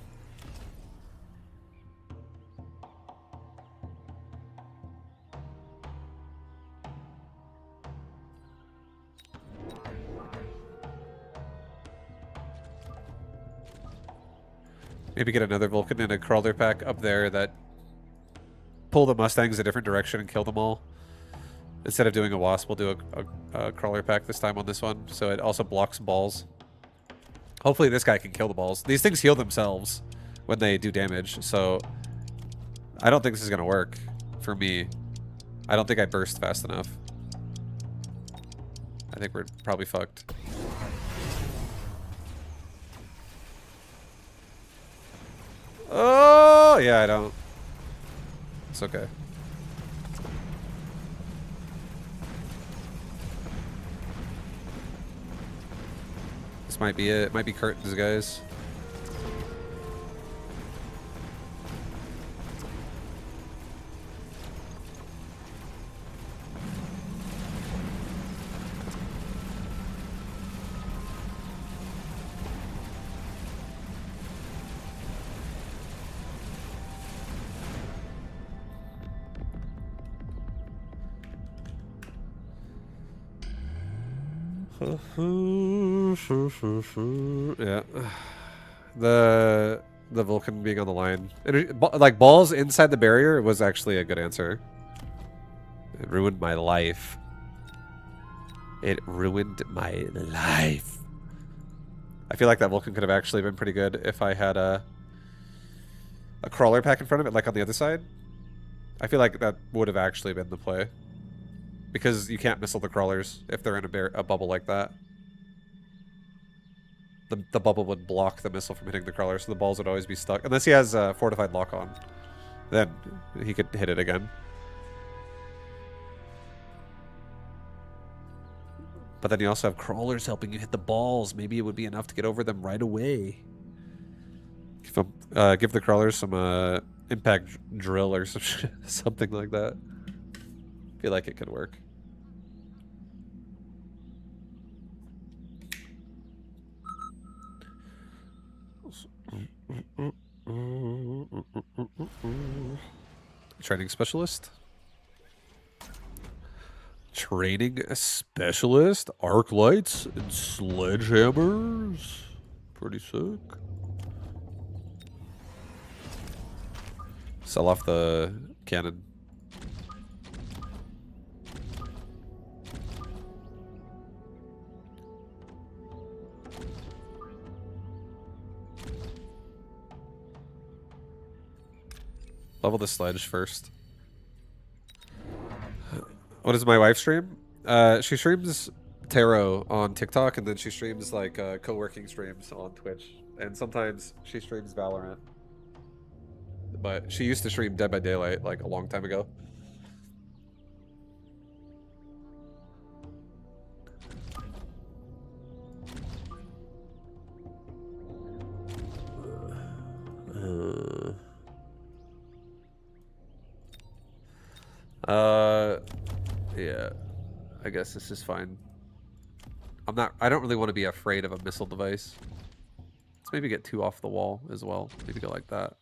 A: Maybe get another Vulcan and a crawler pack up there that pull the Mustangs a different direction and kill them all. Instead of doing a wasp, we'll do a crawler pack this time on this one, so it also blocks balls. Hopefully this guy can kill the balls. These things heal themselves when they do damage, so I don't think this is going to work for me. I don't think I burst fast enough. I think we're probably fucked. Oh, yeah, I don't. It's okay. This might be it. It might be curtains, guys. Yeah. The Vulcan being on the line. Like, balls inside the barrier was actually a good answer. It ruined my life. It ruined my life. I feel like that Vulcan could have actually been pretty good if I had a crawler pack in front of it, like on the other side. I feel like that would have actually been the play. Because you can't missile the crawlers if they're in a bubble like that. The bubble would block the missile from hitting the crawler, so the balls would always be stuck. Unless he has a fortified lock on. Then he could hit it again. But then you also have crawlers helping you hit the balls. Maybe it would be enough to get over them right away. Give the crawlers some impact drill or something like that. I feel like it could work. Training specialist. Training specialist. Arc lights and sledgehammers. Pretty sick. Sell off the cannon. Level the sledge first. What does my wife stream? She streams tarot on TikTok, and then she streams like co-working streams on Twitch, and sometimes she streams Valorant. But she used to stream Dead by Daylight like a long time ago. Yeah, I guess this is fine. I don't really want to be afraid of a missile device. Let's maybe get 2 off the wall as well. Maybe go like that.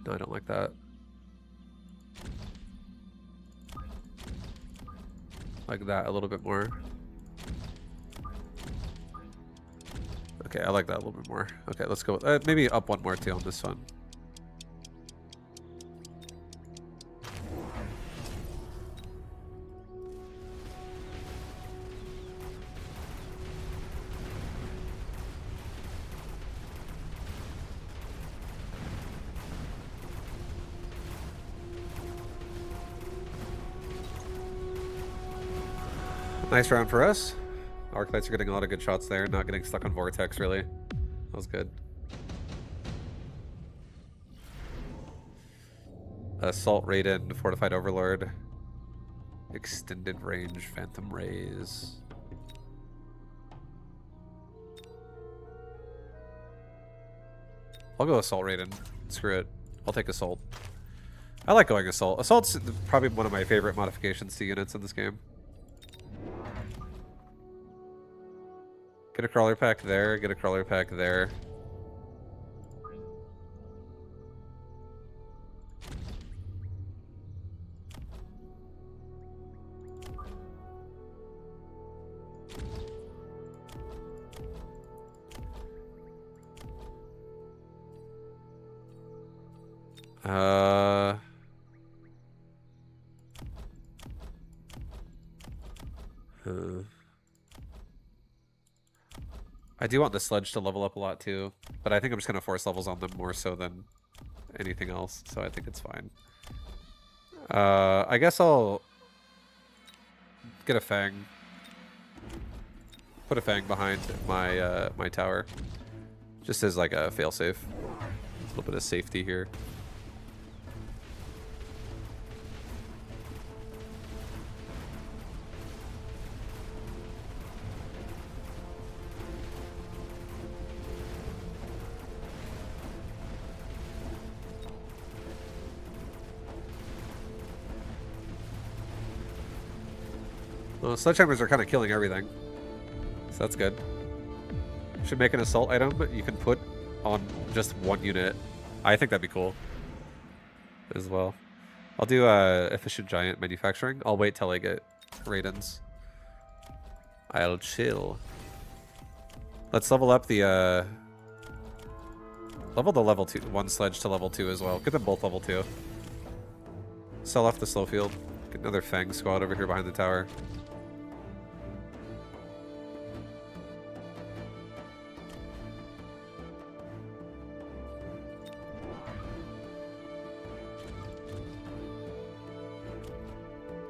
A: No, I don't like that. Like that a little bit more. Okay, I like that a little bit more. Okay, let's go with maybe up 1 more too on this one. Nice round for us. Arc lights are getting a lot of good shots there, not getting stuck on Vortex, really. That was good. Assault Raiden, Fortified Overlord. Extended range, Phantom Rays. I'll go Assault Raiden. Screw it. I'll take Assault. I like going Assault. Assault's probably one of my favorite modifications to units in this game. Get a crawler pack there, get a crawler pack there. I do want the sledge to level up a lot too, but I think I'm just gonna force levels on them more so than anything else, so I think it's fine. I guess I'll get a Fang. Put a Fang behind my my tower, just as like a failsafe. A little bit of safety here. Well, sledgehammers are kind of killing everything, so that's good. Should make an assault item you can put on just 1 unit. I think that'd be cool as well. I'll do efficient giant manufacturing. I'll wait till I get Raidens. I'll chill. Let's level up the level 2 1 sledge to level 2 as well. Get them both level 2. Sell off the slow field. Get another Fang squad over here behind the tower.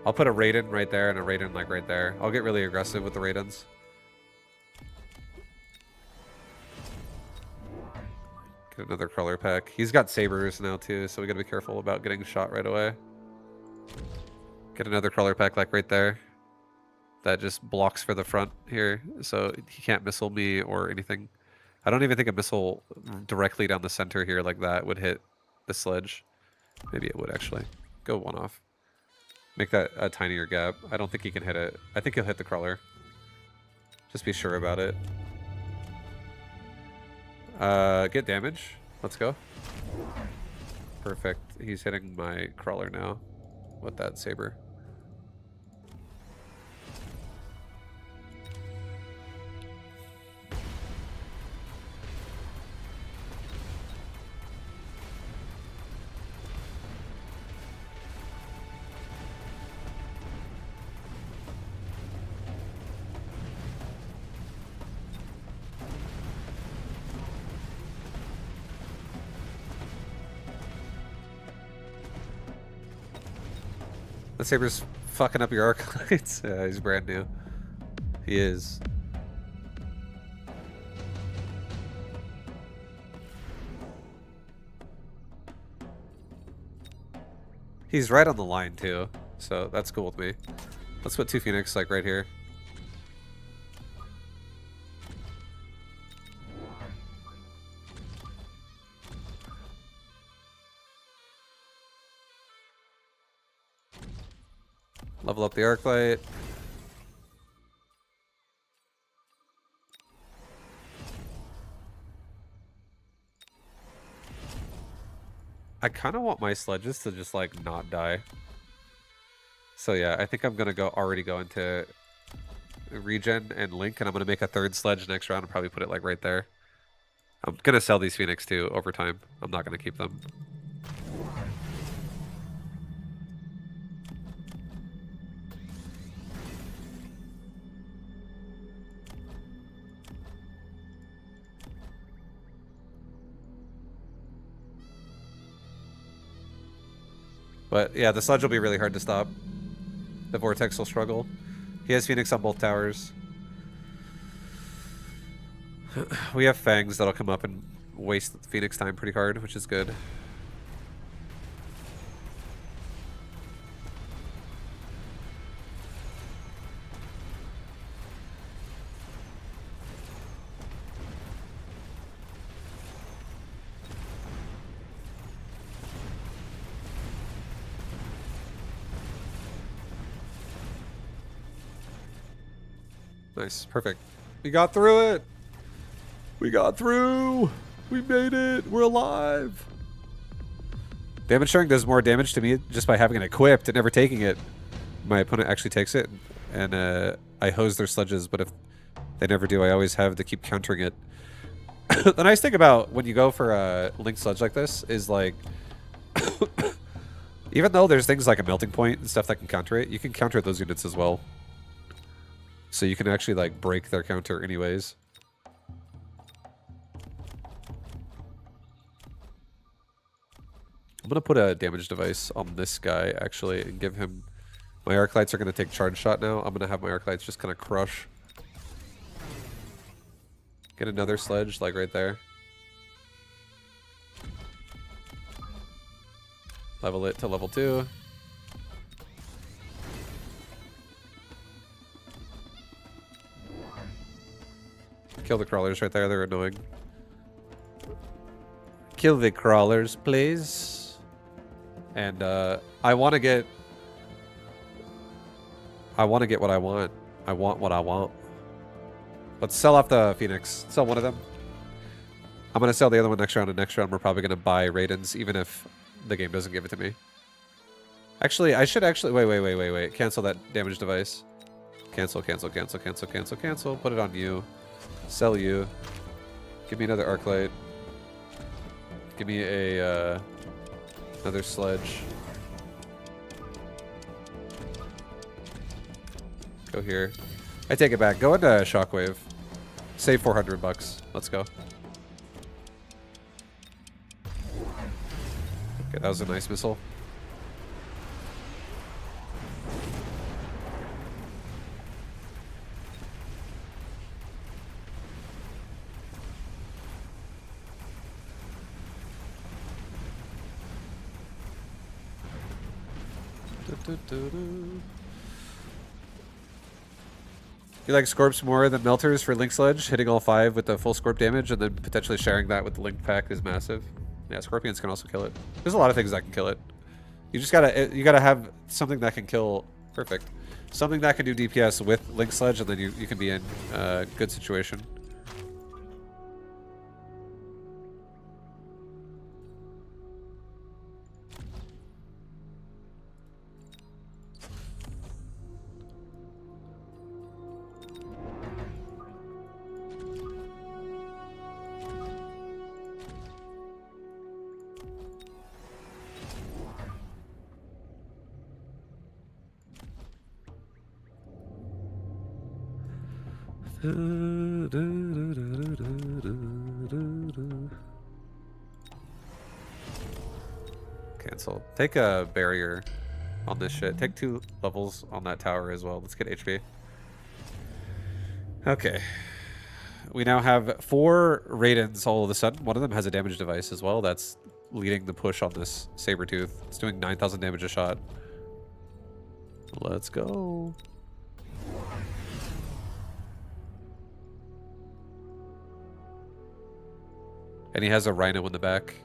A: I'll put a Raiden right there and a Raiden like right there. I'll get really aggressive with the Raidens. Get another crawler pack. He's got sabers now too, so we gotta be careful about getting shot right away. Get another crawler pack like right there. That just blocks for the front here, so he can't missile me or anything. I don't even think a missile directly down the center here like that would hit the sledge. Maybe it would actually. Go 1 off. Make that a tinier gap. I don't think he can hit it. I think he'll hit the crawler. Just be sure about it. Get damage. Let's go. Perfect. He's hitting my crawler now with that saber. The saber's fucking up your arc lights. He's brand new. He is. He's right on the line too, so that's cool with me. Let's put 2 Phoenix like right here. Level up the arc light. I kind of want my sledges to just like not die. So yeah, I think I'm gonna already go into regen and link, and I'm gonna make a 3rd sledge next round and probably put it like right there. I'm gonna sell these Phoenix too over time. I'm not gonna keep them. But yeah, the sludge will be really hard to stop. The vortex will struggle. He has Phoenix on both towers. We have fangs that'll come up and waste Phoenix time pretty hard, which is good. Nice, perfect. We got through it! We got through! We made it! We're alive! Damage sharing does more damage to me just by having it equipped and never taking it. My opponent actually takes it, and I hose their sledges, but if they never do, I always have to keep countering it. The nice thing about when you go for a linked sledge like this is like... even though there's things like a melting point and stuff that can counter it, you can counter those units as well. So you can actually like break their counter anyways. I'm gonna put a damage device on this guy actually and give him... My arc lights are gonna take charge shot now. I'm gonna have my arc lights just kind of crush. Get another sledge like right there. Level it to level 2. Kill the crawlers right there, they're annoying. Kill the crawlers, please. And I want to get what I want. I want what I want. Let's sell off the Phoenix. Sell one of them. I'm going to sell the other one next round, and next round we're probably going to buy Raidens, even if the game doesn't give it to me. Actually, I should actually... Wait. Cancel that damage device. Cancel. Put it on you. Sell you. Give me another arc light. Give me a another sledge. Go here. I take it back. Go into shockwave. Save 400 bucks. Let's go. Okay, that was a nice missile. You like Scorps more than Melters for Link Sledge? Hitting all 5 with the full Scorp damage and then potentially sharing that with the Link pack is massive. Yeah, Scorpions can also kill it. There's a lot of things that can kill it. You just gotta have something that can kill. Perfect. Something that can do DPS with Link Sledge, and then you can be in a good situation. Cancel. Take a barrier on this shit. Take 2 levels on that tower as well. Let's get HP. Okay. We now have 4 Raidens all of a sudden. One of them has a damage device as well. That's leading the push on this Sabertooth. It's doing 9,000 damage a shot. Let's go. And he has a rhino in the back.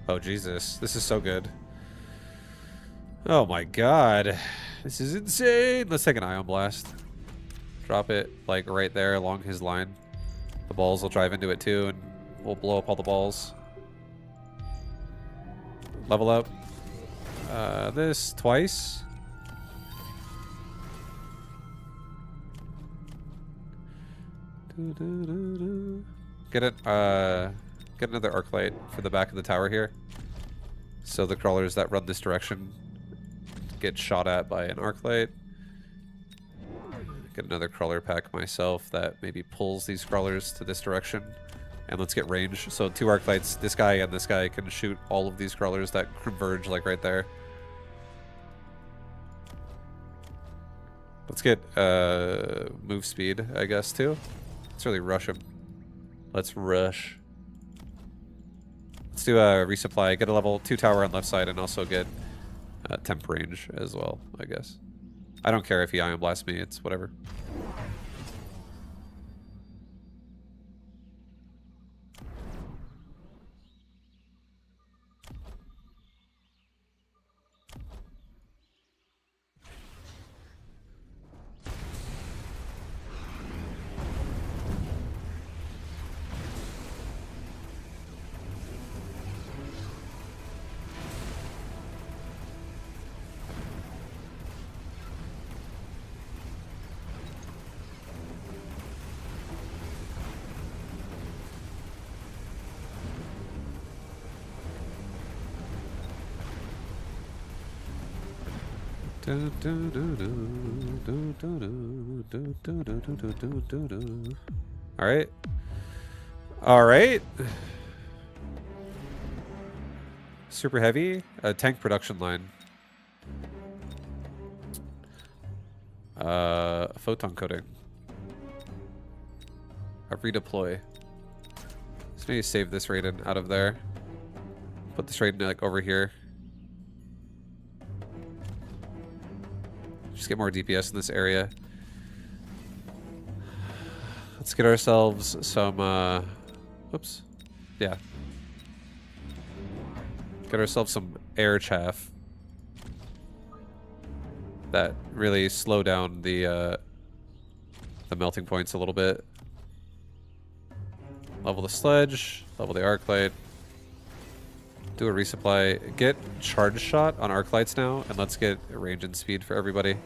A: Oh, Jesus. This is so good. Oh, my God. This is insane. Let's take an Ion Blast. Drop it, like, right there along his line. The balls will drive into it, too, and we'll blow up all the balls. Level up. This twice. Get it, get another arc light for the back of the tower here. So the crawlers that run this direction get shot at by an arc light. Get another crawler pack myself that maybe pulls these crawlers to this direction. And let's get range. So 2 arc lights, this guy and this guy can shoot all of these crawlers that converge like right there. Let's get move speed, I guess, too. Let's really rush him. Let's rush. Let's do a resupply. Get a level 2 tower on left side and also get temp range as well, I guess. I don't care if he Ion Blasts me. It's whatever. Alright. Alright. Super heavy. A tank production line. Photon coating. A redeploy. Let's maybe save this Raiden out of there. Put this Raiden like over here. Just get more DPS in this area. Let's get ourselves some, whoops. Yeah. Get ourselves some air chaff. That really slow down the melting points a little bit. Level the sledge, level the arc light. Do a resupply. Get charge shot on arc lights now, and let's get range and speed for everybody.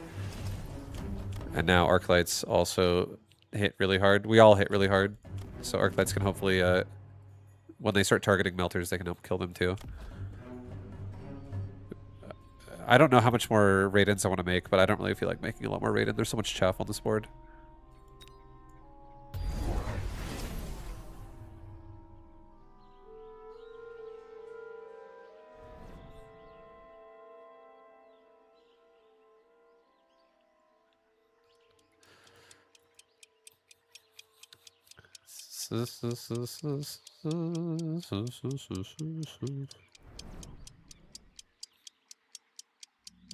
A: And now arc lights also hit really hard. We all hit really hard. So Arclights can hopefully, when they start targeting Melters, they can help kill them too. I don't know how much more Raidens I want to make, but I don't really feel like making a lot more Raiden. There's so much chaff on this board.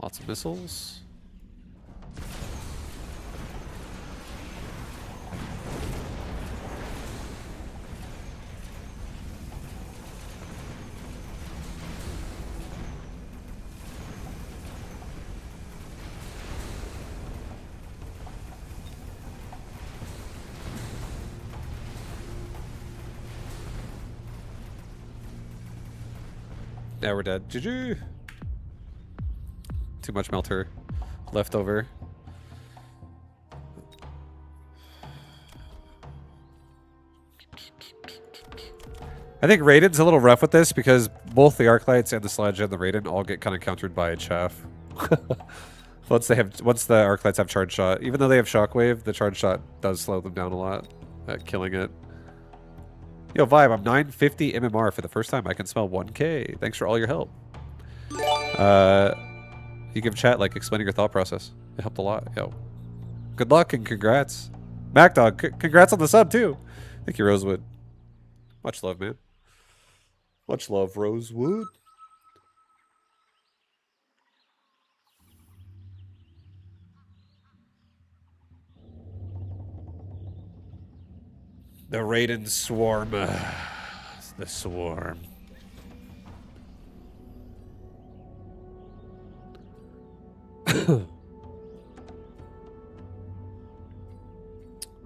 A: Lots of missiles. Yeah, we're dead. GG. Too much melter left over. I think Raiden's a little rough with this because both the Arclights and the Sledge and the Raiden all get kind of countered by Chaff. once the Arclights have charge shot, even though they have shockwave, the charge shot does slow them down a lot at killing it. Yo, Vibe, I'm 950 MMR for the first time. I can smell 1K. Thanks for all your help. You give chat, like, explaining your thought process. It helped a lot. Yo. Good luck and congrats. MacDog, congrats on the sub, too. Thank you, Rosewood. Much love, man. Much love, Rosewood. The Raiden Swarm. The Swarm.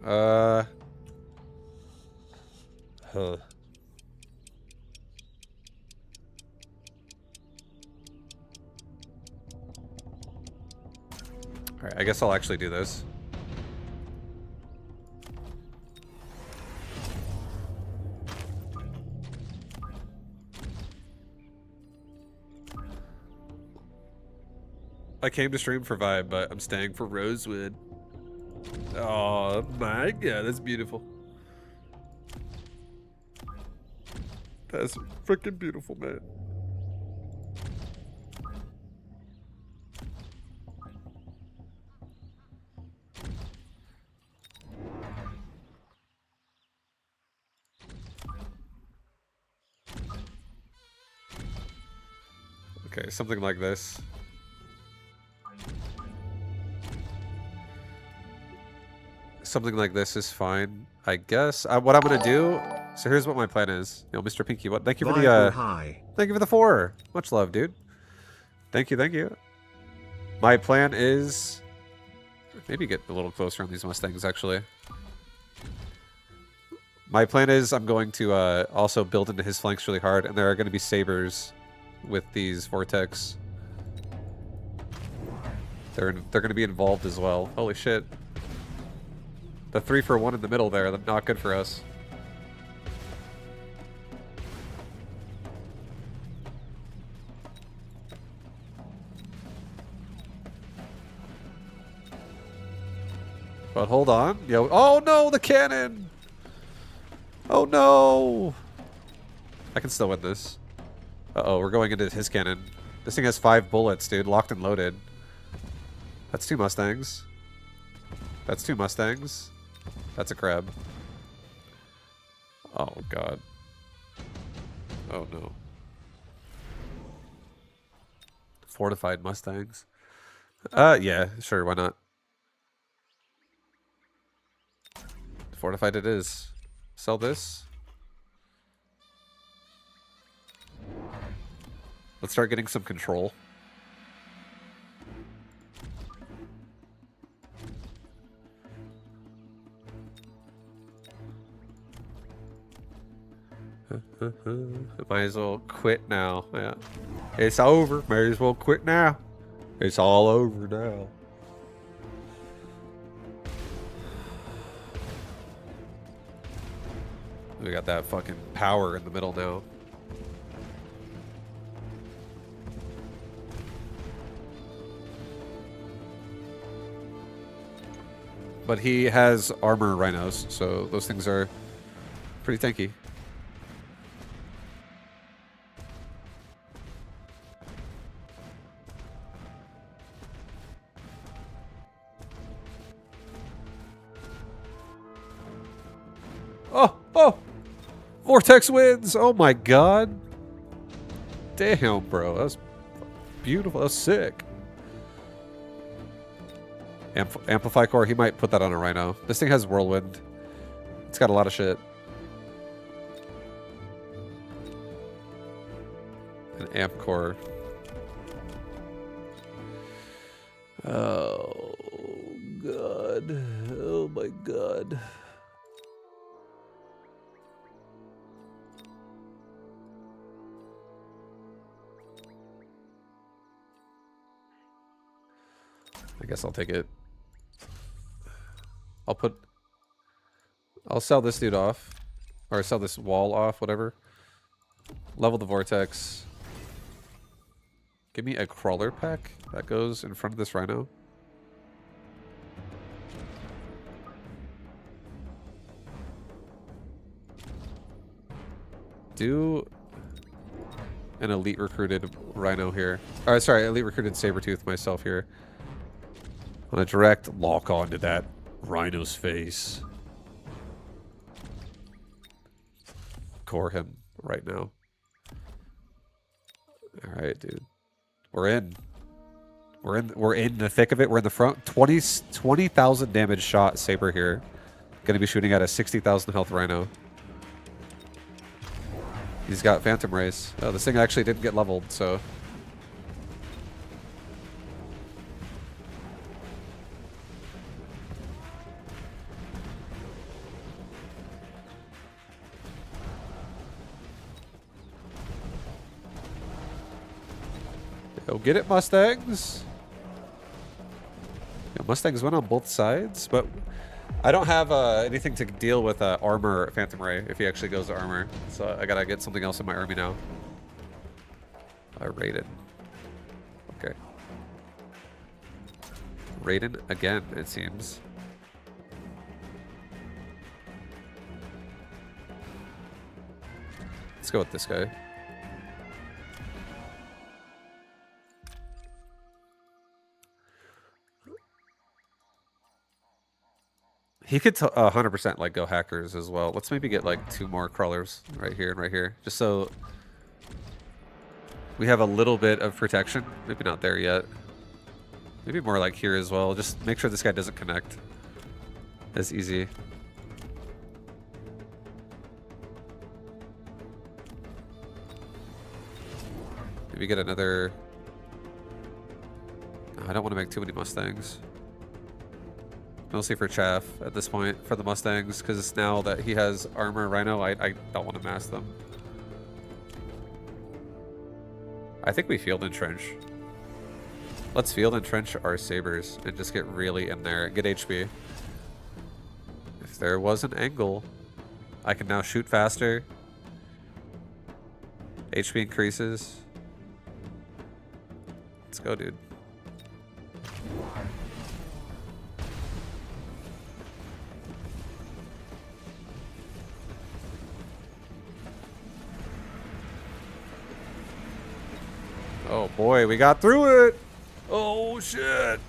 A: Huh. Alright, I guess I'll actually do this. I came to stream for Vibe, but I'm staying for Rosewood. Oh my god, that's beautiful. That's freaking beautiful, man. Okay, something like this. Something like this is fine, I guess. What I'm gonna do. So here's what my plan is. Yo, Mr. Pinky, what? Thank you for the thank you for the 4. Much love, dude. Thank you, thank you. My plan is maybe get a little closer on these Mustangs. Actually, my plan is I'm going to also build into his flanks really hard, and there are going to be sabers with these vortex. They're going to be involved as well. Holy shit. The 3-for-1 in the middle there, that's not good for us. But hold on. Yo, oh no, the cannon! Oh no! I can still win this. Uh-oh, we're going into his cannon. This thing has 5 bullets, dude, locked and loaded. That's 2 Mustangs. That's 2 Mustangs. That's a crab. Oh, God. Oh, no. Fortified Mustangs. Yeah, sure, why not? Fortified it is. Sell this. Let's start getting some control. Might as well quit now. Yeah. It's over. Might as well quit now. It's all over now. We got that fucking power in the middle now. But he has armor rhinos, so those things are pretty tanky. Oh, oh! Vortex wins! Oh my god! Damn, bro. That was beautiful. That was sick. Amplify core, he might put that on a rhino. This thing has whirlwind. It's got a lot of shit. An amp core. Oh god. Oh my god. I guess I'll take it. I'll sell this dude off. Or sell this wall off, whatever. Level the vortex. Give me a crawler pack that goes in front of this rhino. Do an elite recruited rhino here. Or sorry, elite recruited saber-tooth myself here. On a direct lock onto that rhino's face. Core him right now. Alright, dude. We're in. We're in the thick of it. We're in the front. 20,000 damage shot saber here. Gonna be shooting at a 60,000 health rhino. He's got Phantom Race. Oh, this thing actually didn't get leveled, so. Go get it, Mustangs. Yeah, Mustangs went on both sides, but I don't have anything to deal with armor Phantom Ray if he actually goes to armor. So I gotta get something else in my army now. Raiden. Okay. Raiden again, it seems. Let's go with this guy. He could 100% like go hackers as well. Let's maybe get like 2 more crawlers right here and right here, just so we have a little bit of protection. Maybe not there yet. Maybe more like here as well. Just make sure this guy doesn't connect. That's easy. Maybe get another. I don't want to make too many Mustangs. Mostly for chaff at this point for the Mustangs, because now that he has armor rhino, I don't want to mass them. I think we field entrench. Let's field entrench our sabers and just get really in there and get HP. If there was an angle, I can now shoot faster. HP increases. Let's go, dude. Oh boy, we got through it! Oh shit!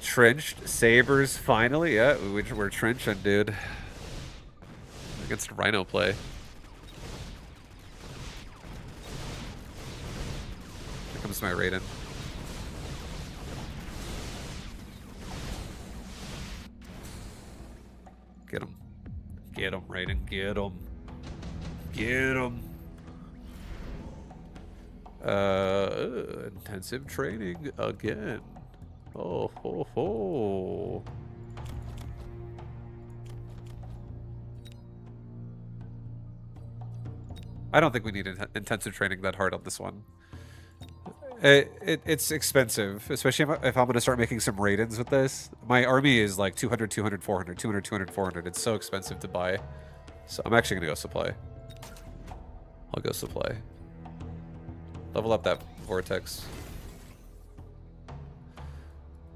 A: Trenched sabers finally. Yeah, we're trenching, dude. Against rhino play. Here comes my Raiden. Get him. Get him, Raiden. Get him. Get him. Intensive training again. Oh, ho, ho. I don't think we need intensive training that hard on this one. It's expensive, especially if I'm going to start making some raidens with this. My army is like 200, 200, 400, 200, 200, 400. It's so expensive to buy. So I'm actually going to go supply. I'll go supply. Level up that vortex.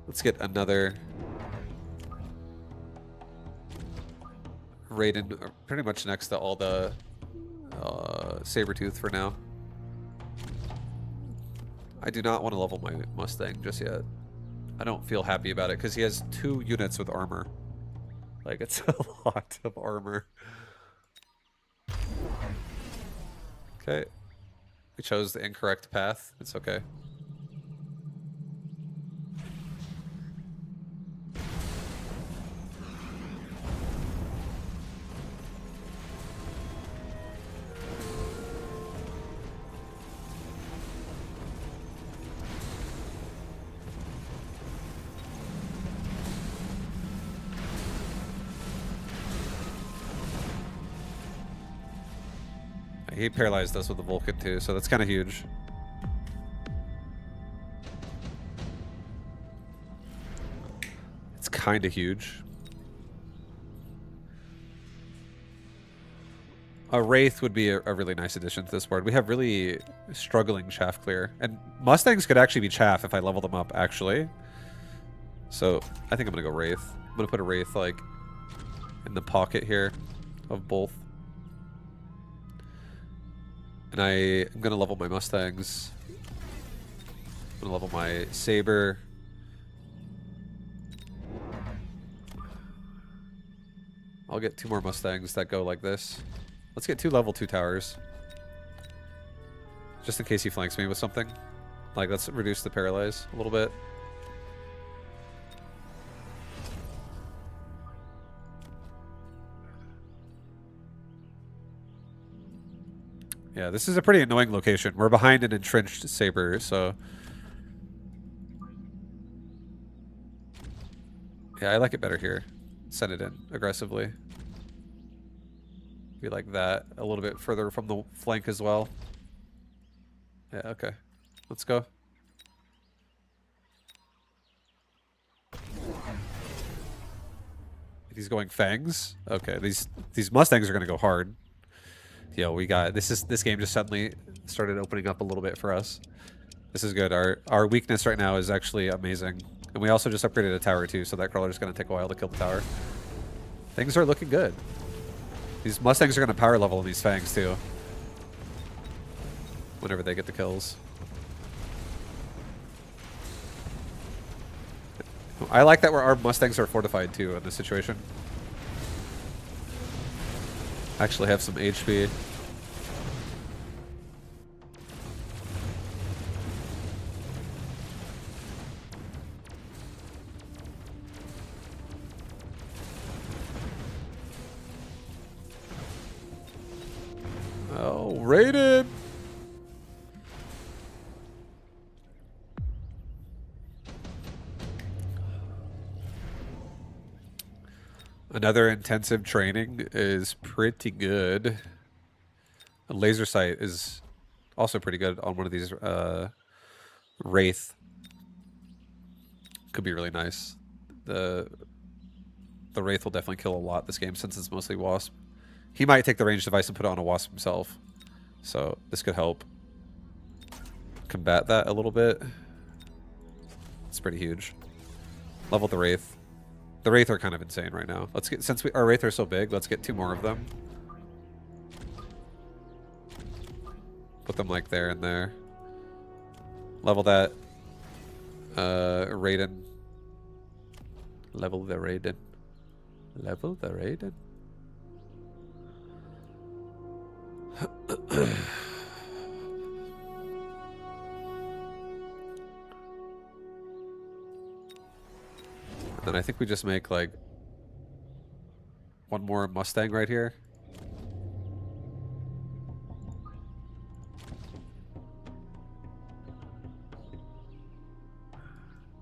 A: Let's get another raiden pretty much next to all the Sabertooth for now. I do not want to level my Mustang just yet. I don't feel happy about it because he has 2 units with armor. Like, it's a lot of armor. Okay. We chose the incorrect path. It's okay. He paralyzed us with the Vulcan too, so that's kind of huge. It's kind of huge. A Wraith would be a really nice addition to this board. We have really struggling chaff clear. And Mustangs could actually be chaff if I level them up, actually. So I think I'm going to go Wraith. I'm going to put a Wraith, like, in the pocket here of both. And I'm going to level my Mustangs. I'm going to level my Saber. I'll get 2 more Mustangs that go like this. Let's get 2 level 2 towers. Just in case he flanks me with something. Like, let's reduce the paralyze a little bit. Yeah, this is a pretty annoying location. We're behind an entrenched Saber, so... Yeah, I like it better here. Send it in aggressively. Be like that. A little bit further from the flank as well. Yeah, okay. Let's go. He's going fangs? Okay, these Mustangs are gonna go hard. Yo, we got this game just suddenly started opening up a little bit for us. This is good. Our weakness right now is actually amazing. And we also just upgraded a tower too, so that crawler's gonna take a while to kill the tower. Things are looking good. These Mustangs are gonna power level in these fangs too. Whenever they get the kills. I like that our Mustangs are fortified too in this situation. Actually have some HP. Oh, raided! Another intensive training is pretty good. A laser sight is also pretty good on one of these Wraith. Could be really nice. The Wraith will definitely kill a lot this game since it's mostly Wasp. He might take the ranged device and put it on a Wasp himself. So this could help combat that a little bit. It's pretty huge. Level the Wraith. The Wraith are kind of insane right now. Let's get, since our Wraith are so big, let's get 2 more of them. Put them like there and there. Level that Raiden. Level the Raiden. Level the Raiden. Then I think we just make like 1 more Mustang right here.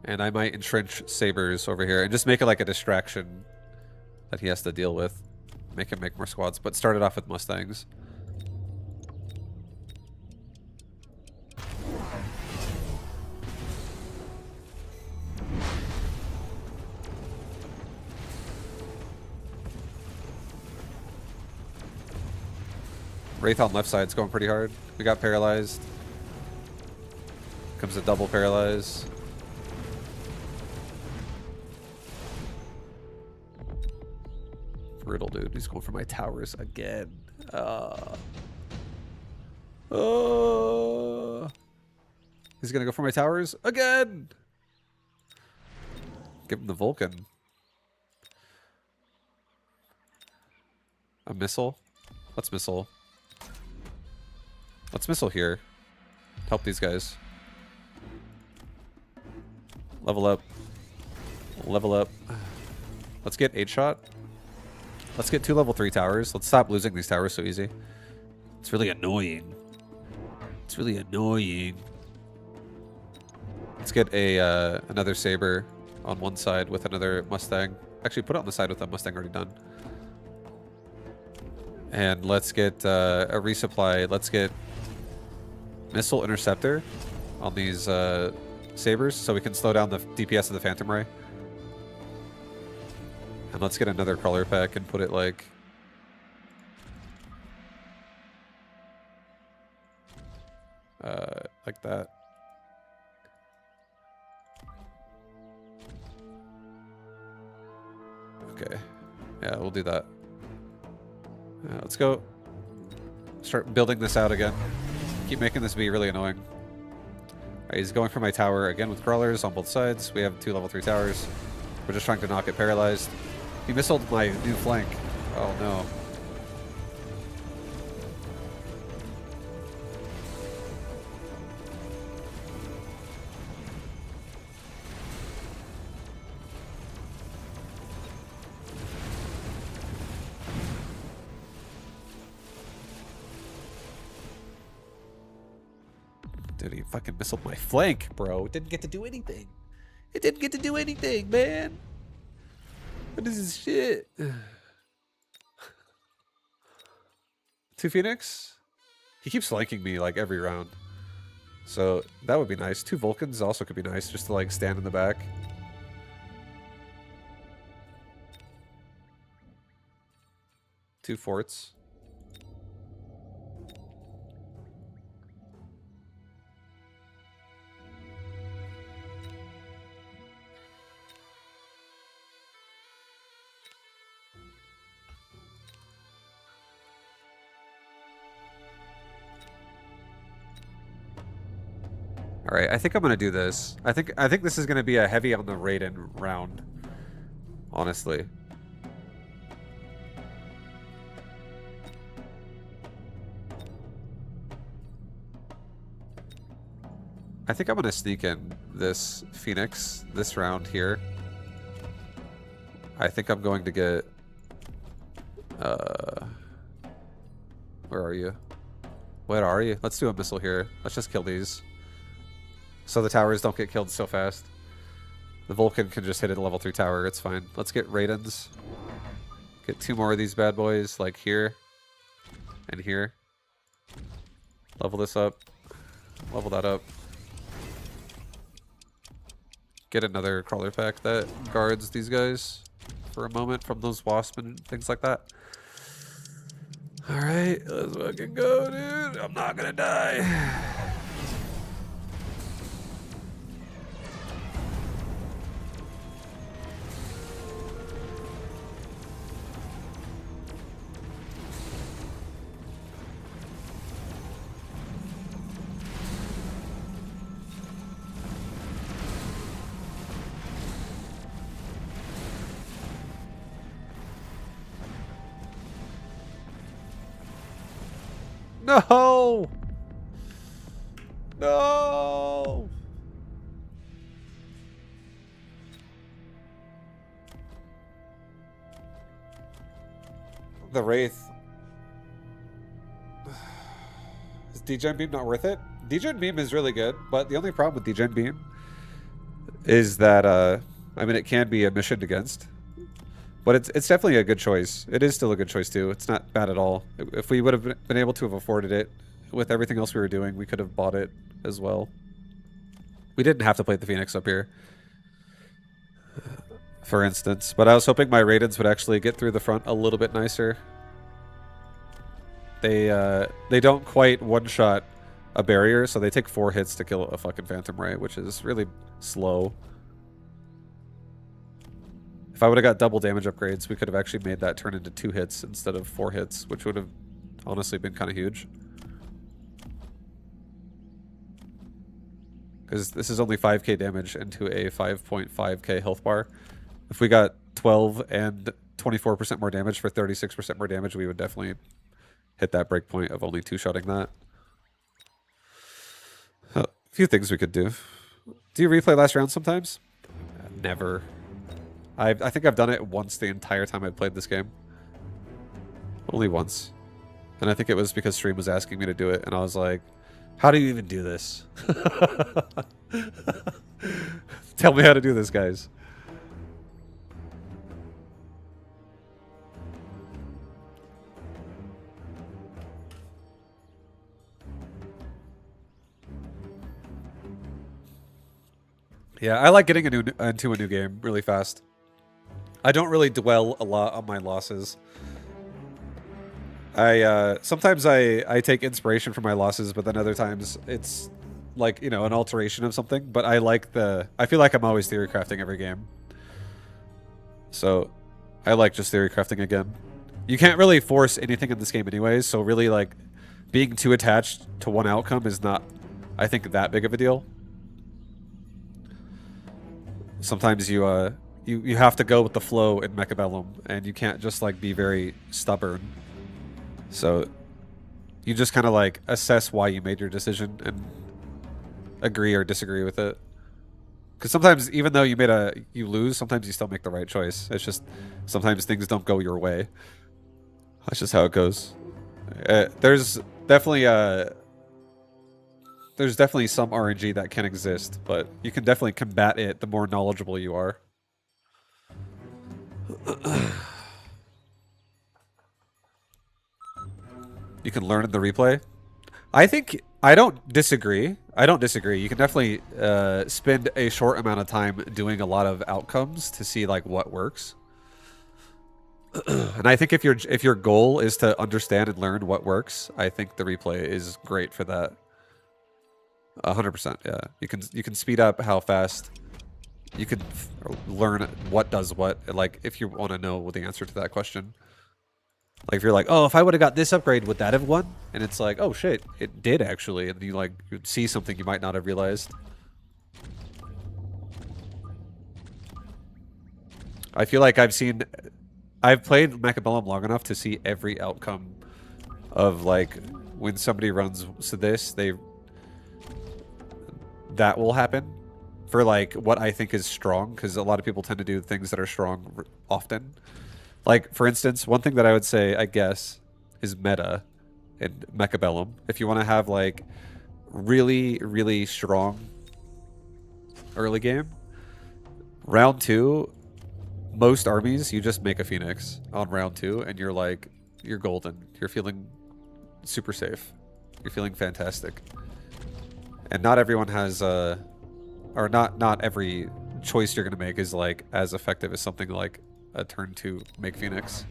A: And I might entrench Sabers over here and just make it like a distraction that he has to deal with. Make him make more squads, but start it off with Mustangs. Wraith on left side's going pretty hard. We got paralyzed. Comes a double paralyze. Brutal, dude. He's going for my towers again. He's gonna go for my towers again. Give him the Vulcan. A missile. Let's missile. Let's missile here. Help these guys. Level up. Level up. Let's get 8-shot. Let's get 2 level 3 towers. Let's stop losing these towers so easy. It's really annoying. It's really annoying. Let's get a another Saber on one side with another Mustang. Actually, put it on the side with a Mustang already done. And let's get a resupply. Let's get Missile Interceptor on these Sabers so we can slow down the DPS of the Phantom Ray. And let's get another Crawler Pack and put it like... like that. Okay. Yeah, we'll do that. Let's go start building this out again. Keep making this be really annoying. Alright, he's going for my tower again with crawlers on both sides. We have 2 level 3 towers. We're just trying to knock it paralyzed. He missiled my new flank. Oh no. Dude, he fucking missiled my flank, bro. It didn't get to do anything. It didn't get to do anything, man. What is this shit? 2 Phoenix? He keeps flanking me like every round. So that would be nice. 2 Vulcans also could be nice just to like stand in the back. Two forts. All right, I think I'm gonna do this. I think this is gonna be a heavy on the Raiden round. Honestly. I think I'm gonna sneak in this Phoenix this round here. I think I'm going to get. Where are you? Where are you? Let's do a missile here. Let's just kill these. So the towers don't get killed so fast. The Vulcan can just hit a level 3 tower. It's fine. Let's get Raidens. Get 2 more of these bad boys, like here and here. Level this up. Level that up. Get another crawler pack that guards these guys for a moment from those wasps and things like that. Alright, let's fucking go, dude. I'm not gonna die. No! No! The Wraith. Is Degen Beam not worth it? Degen Beam is really good, but the only problem with Degen Beam is that, I mean, it can be a mission against. But it's definitely a good choice. It is still a good choice, too. It's not bad at all. If we would have been able to have afforded it with everything else we were doing, we could have bought it as well. We didn't have to play the Phoenix up here, for instance. But I was hoping my Raidens would actually get through the front a little bit nicer. they don't quite one-shot a barrier, so they take 4 hits to kill a fucking Phantom Ray, which is really slow. If I would have got double damage upgrades, we could have actually made that turn into 2 hits instead of 4 hits, which would have honestly been kind of huge. Because this is only 5k damage into a 5.5k health bar. If we got 12 and 24% more damage for 36% more damage, we would definitely hit that breakpoint of only 2-shotting that. A few things we could do. Do you replay last round sometimes? Never. I think I've done it once the entire time I've played this game. Only once. And I think it was because stream was asking me to do it, and I was like, how do you even do this? Tell me how to do this, guys. Yeah, I like getting into a new game really fast. I don't really dwell a lot on my losses. Sometimes I take inspiration from my losses, but then other times it's like, you know, an alteration of something. But I feel like I'm always theory crafting every game. So I like just theory crafting again. You can't really force anything in this game anyways, so really like being too attached to one outcome is not, I think, that big of a deal. Sometimes you have to go with the flow in Mechabellum, and you can't just like be very stubborn. So you just kind of like assess why you made your decision and agree or disagree with it. Because sometimes, even though you lose, sometimes you still make the right choice. It's just sometimes things don't go your way. That's just how it goes. There's definitely some RNG that can exist, but you can definitely combat it the more knowledgeable you are. You can learn in the replay. I don't disagree. You can definitely spend a short amount of time doing a lot of outcomes to see like what works. And I think if your goal is to understand and learn what works, I think the replay is great for that. 100%. Yeah, you can speed up how fast you can learn what does what. Like if you want to know the answer to that question. Like if you're like, oh, if I would have got this upgrade, would that have won? And it's like, oh shit, it did actually. And you like see something you might not have realized. I feel like I've played Mechabellum long enough to see every outcome of like when somebody runs to this, that will happen for like what I think is strong, because a lot of people tend to do things that are strong often. Like, for instance, one thing that I would say, I guess, is meta in Mechabellum. If you want to have, like, really, really strong early game, round 2, most armies, you just make a Phoenix on round 2, and you're, like, you're golden. You're feeling super safe. You're feeling fantastic. And not everyone has, or not every choice you're going to make is, like, as effective as something like a turn 2 make Phoenix.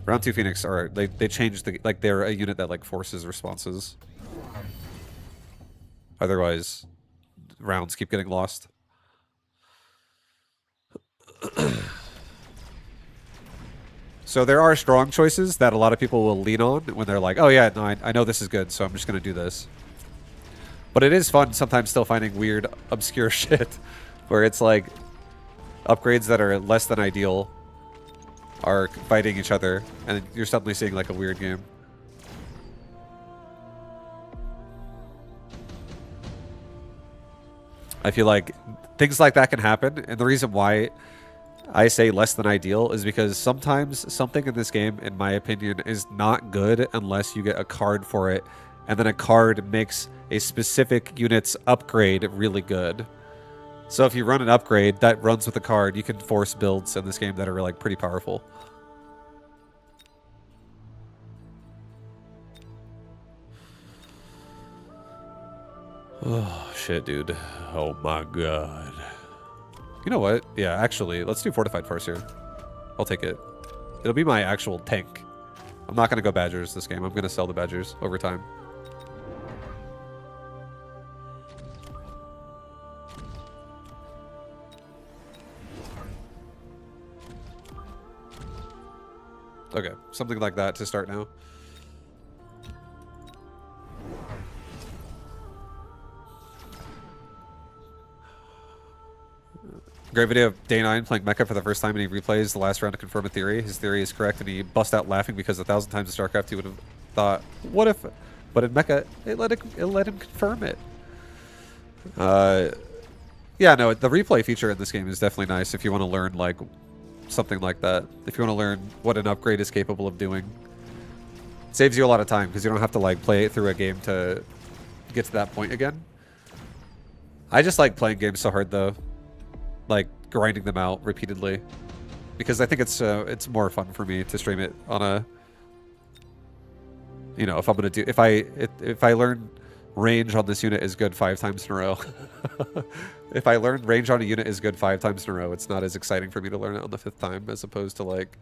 A: Round 2 Phoenix are they changed like they're a unit that like forces responses. Otherwise, rounds keep getting lost. So there are strong choices that a lot of people will lean on when they're like, oh yeah, no, I know this is good, so I'm just gonna do this. But it is fun sometimes still finding weird, obscure shit where it's like upgrades that are less than ideal are fighting each other, and you're suddenly seeing like a weird game. I feel like things like that can happen, and the reason why I say less than ideal is because sometimes something in this game, in my opinion, is not good unless you get a card for it, and then a card makes a specific unit's upgrade really good. So if you run an upgrade that runs with a card, you can force builds in this game that are like pretty powerful. Oh shit, dude. Oh my god. You know what? Yeah, actually, let's do fortified first here. I'll take it. It'll be my actual tank I'm not going to go Badgers this game. I'm going to sell the Badgers over time. Okay, something like that to start now. Great video of Day 9 playing Mecha for the first time, and he replays the last round to confirm a theory. His theory is correct, and he busts out laughing because 1,000 times in StarCraft he would have thought, what if... But in Mecha, it let him confirm it. Yeah, no, the replay feature in this game is definitely nice if you want to learn, like, something like that. If you want to learn what an upgrade is capable of doing. It saves you a lot of time, because you don't have to, like, play it through a game to get to that point again. I just like playing games so hard, though. Like grinding them out repeatedly, because I think it's more fun for me to stream it on a, you know, if I'm gonna do, if I learn range on this unit is good 5 times in a row. If I learn range on a unit is good 5 times in a row, it's not as exciting for me to learn it on the 5th time, as opposed to like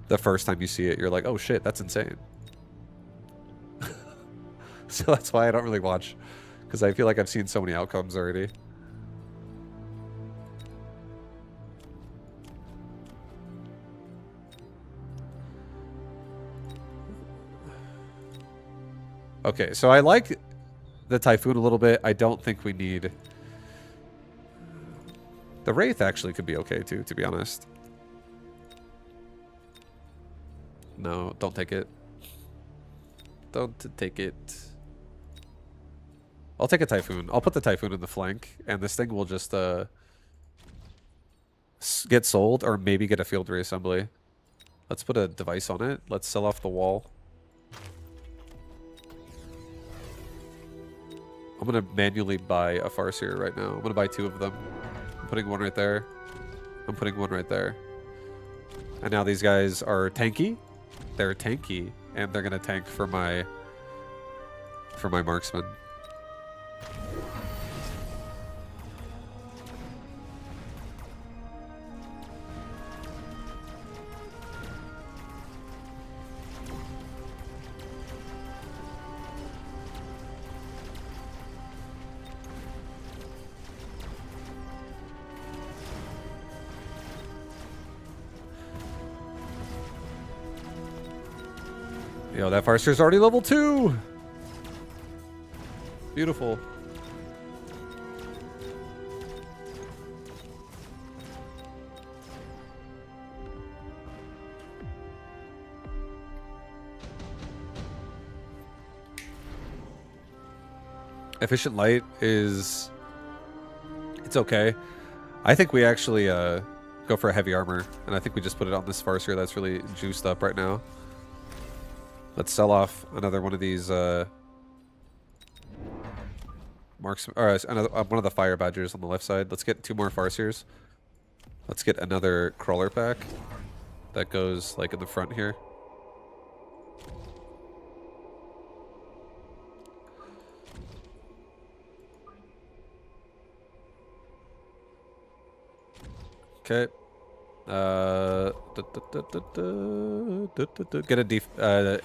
A: the first time you see it, you're like, oh shit, that's insane. So that's why I don't really watch, because I feel like I've seen so many outcomes already. Okay, so I like the Typhoon a little bit. I don't think we need... The Wraith actually could be okay too, to be honest. No, don't take it. Don't take it. I'll take a Typhoon. I'll put the Typhoon in the flank, and this thing will just get sold, or maybe get a field reassembly. Let's put a device on it. Let's sell off the wall. I'm going to manually buy a Farseer right now. I'm going to buy 2 of them. I'm putting one right there. I'm putting one right there. And now these guys are tanky. They're tanky, and they're going to tank for my marksman. Yo, that Farseer's already level 2! Beautiful. Efficient light is... It's okay. I think we actually go for a heavy armor, and I think we just put it on this Farseer that's really juiced up right now. Let's sell off another one of these marksman, or another one of the fire badgers on the left side. Let's get 2 more Farseers. Let's get another crawler pack that goes like in the front here. Okay. Get a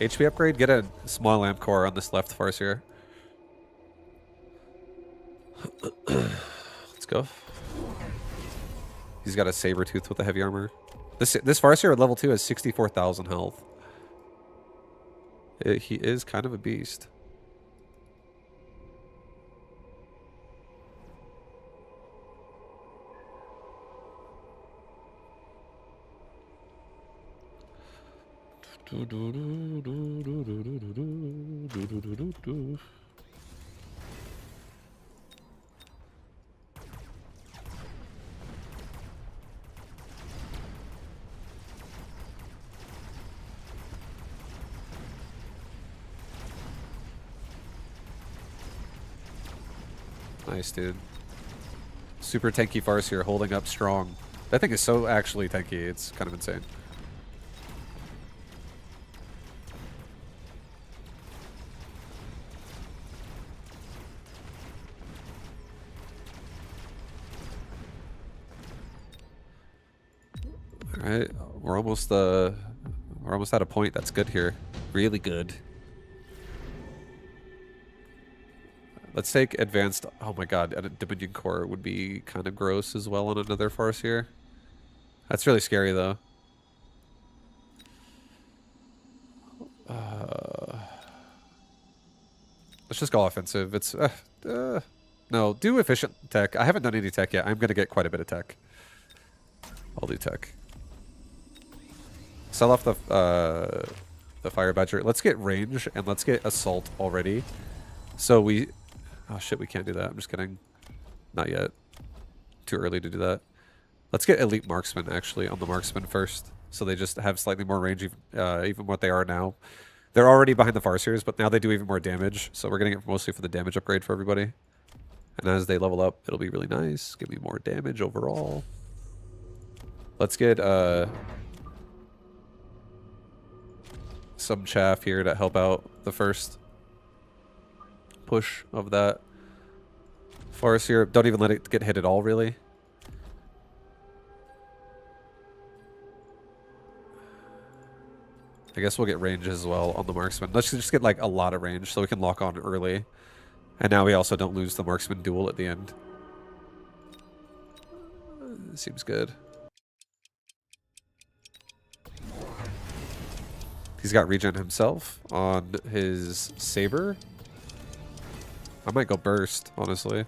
A: HP upgrade. Get a small lamp core on this left Farseer. Let's go. He's got a saber tooth with the heavy armor. This Farseer at level 2 has 64,000 health. He is kind of a beast. Nice, dude. Super tanky Farseer holding up strong. That thing is so actually tanky, it's kind of insane. Alright, we're almost at a point that's good here. Really good. Let's take advanced... Oh my god, a Dominion Core would be kind of gross as well on another Farseer. That's really scary, though. Let's just go offensive. It's... no, do efficient tech. I haven't done any tech yet. I'm going to get quite a bit of tech. I'll do tech. Sell off the Fire Badger. Let's get range, and let's get assault already. So we... Oh shit, we can't do that. I'm just kidding. Not yet. Too early to do that. Let's get elite marksman, actually, on the marksman first. So they just have slightly more range, even what they are now. They're already behind the Farseers, but now they do even more damage. So we're getting it mostly for the damage upgrade for everybody. And as they level up, it'll be really nice. Give me more damage overall. Let's get some chaff here to help out the first push of that Farseer. Don't even let it get hit at all, really. I guess we'll get range as well on the marksman. Let's just get like a lot of range so we can lock on early. And now we also don't lose the marksman duel at the end. Seems good. He's got regen himself on his saber. I might go burst, honestly.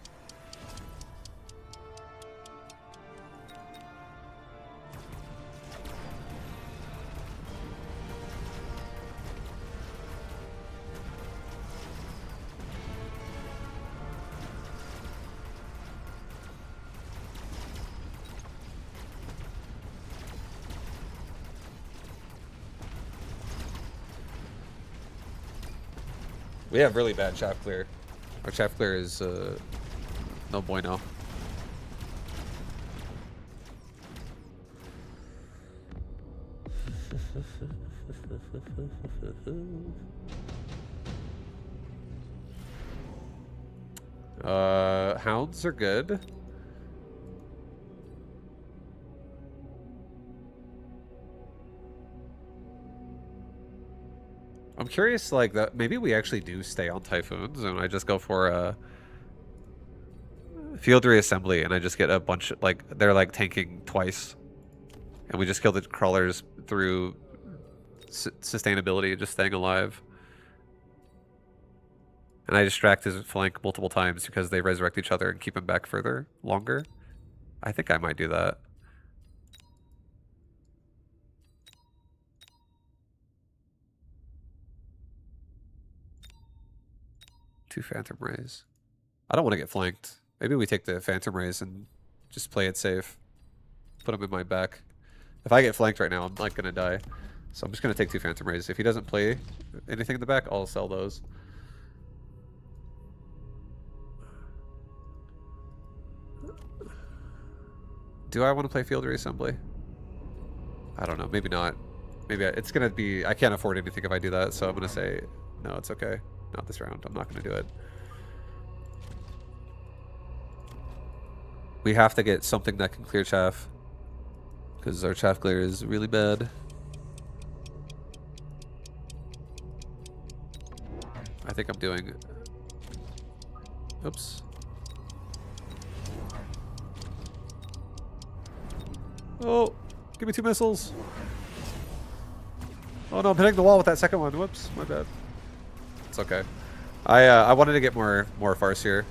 A: We have really bad chaff clear. Our chaff clear is no bueno. Hounds are good. I'm curious, like, that maybe we actually do stay on Typhoons and I just go for a field reassembly and I just get a bunch of, like, they're like tanking twice. And we just kill the crawlers through sustainability, just staying alive. And I distract his flank multiple times because they resurrect each other and keep him back further, longer. I think I might do that. Two Phantom Rays. I don't want to get flanked. Maybe we take the Phantom Rays and just play it safe. Put them in my back. If I get flanked right now, I'm like gonna die. So I'm just gonna take two Phantom Rays. If he doesn't play anything in the back, I'll sell those. Do I want to play field reassembly? I don't know. Maybe not. Maybe it's gonna be... I can't afford anything if I do that, so I'm gonna say no, it's okay. Not this round. I'm not gonna do it. We have to get something that can clear chaff. Because our chaff clear is really bad. I think I'm doing... Oops. Oh! Give me 2 missiles! Oh no, I'm hitting the wall with that second one. Whoops, my bad. It's okay. I wanted to get more Farseer.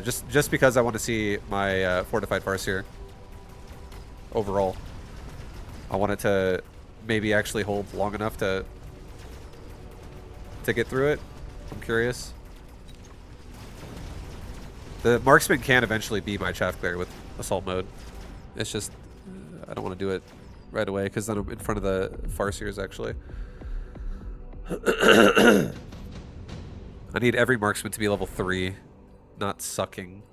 A: Just because I want to see my fortified Farseer. Overall. I want it to maybe actually hold long enough to get through it. I'm curious. The marksman can eventually be my chaff clear with assault mode. It's just I don't want to do it right away because then I'm in front of the Farseers actually. I need every marksman to be level 3, not sucking.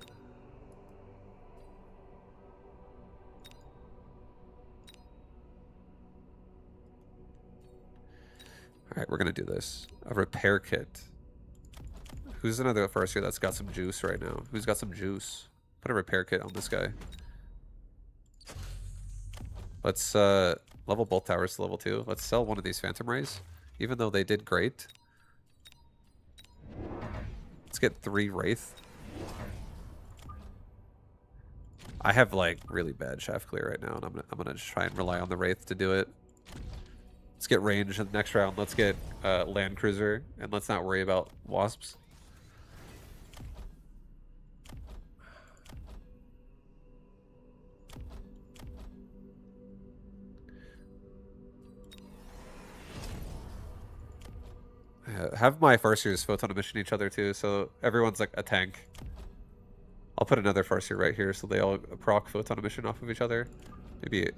A: Alright, we're gonna do this. A repair kit. Who's another Farseer that's got some juice right now? Who's got some juice? Put a repair kit on this guy. Let's level both towers to level 2. Let's sell one of these Phantom Rays. even though they did great. Let's get 3 Wraith. I have like really bad shaft clear right now, and I'm gonna just try and rely on the Wraith to do it. Let's get range in the next round. Let's get land cruiser, and let's not worry about wasps. Have my Farseers photon emission each other too, so everyone's like a tank. I'll put another Farseer right here so they all proc photon emission off of each other. Maybe.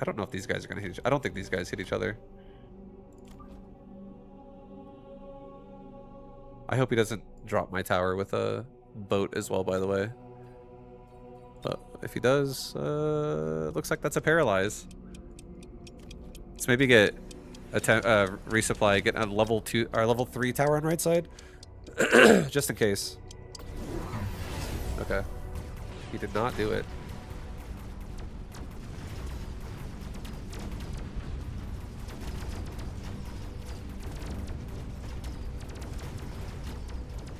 A: I don't know if these guys are gonna hit each other. I don't think these guys hit each other. I hope he doesn't drop my tower with a boat as well, by the way. But if he does, looks like that's a paralyze. Let's maybe get a resupply, get a level 2 or level 3 tower on right side. Just in case. Okay. He did not do it.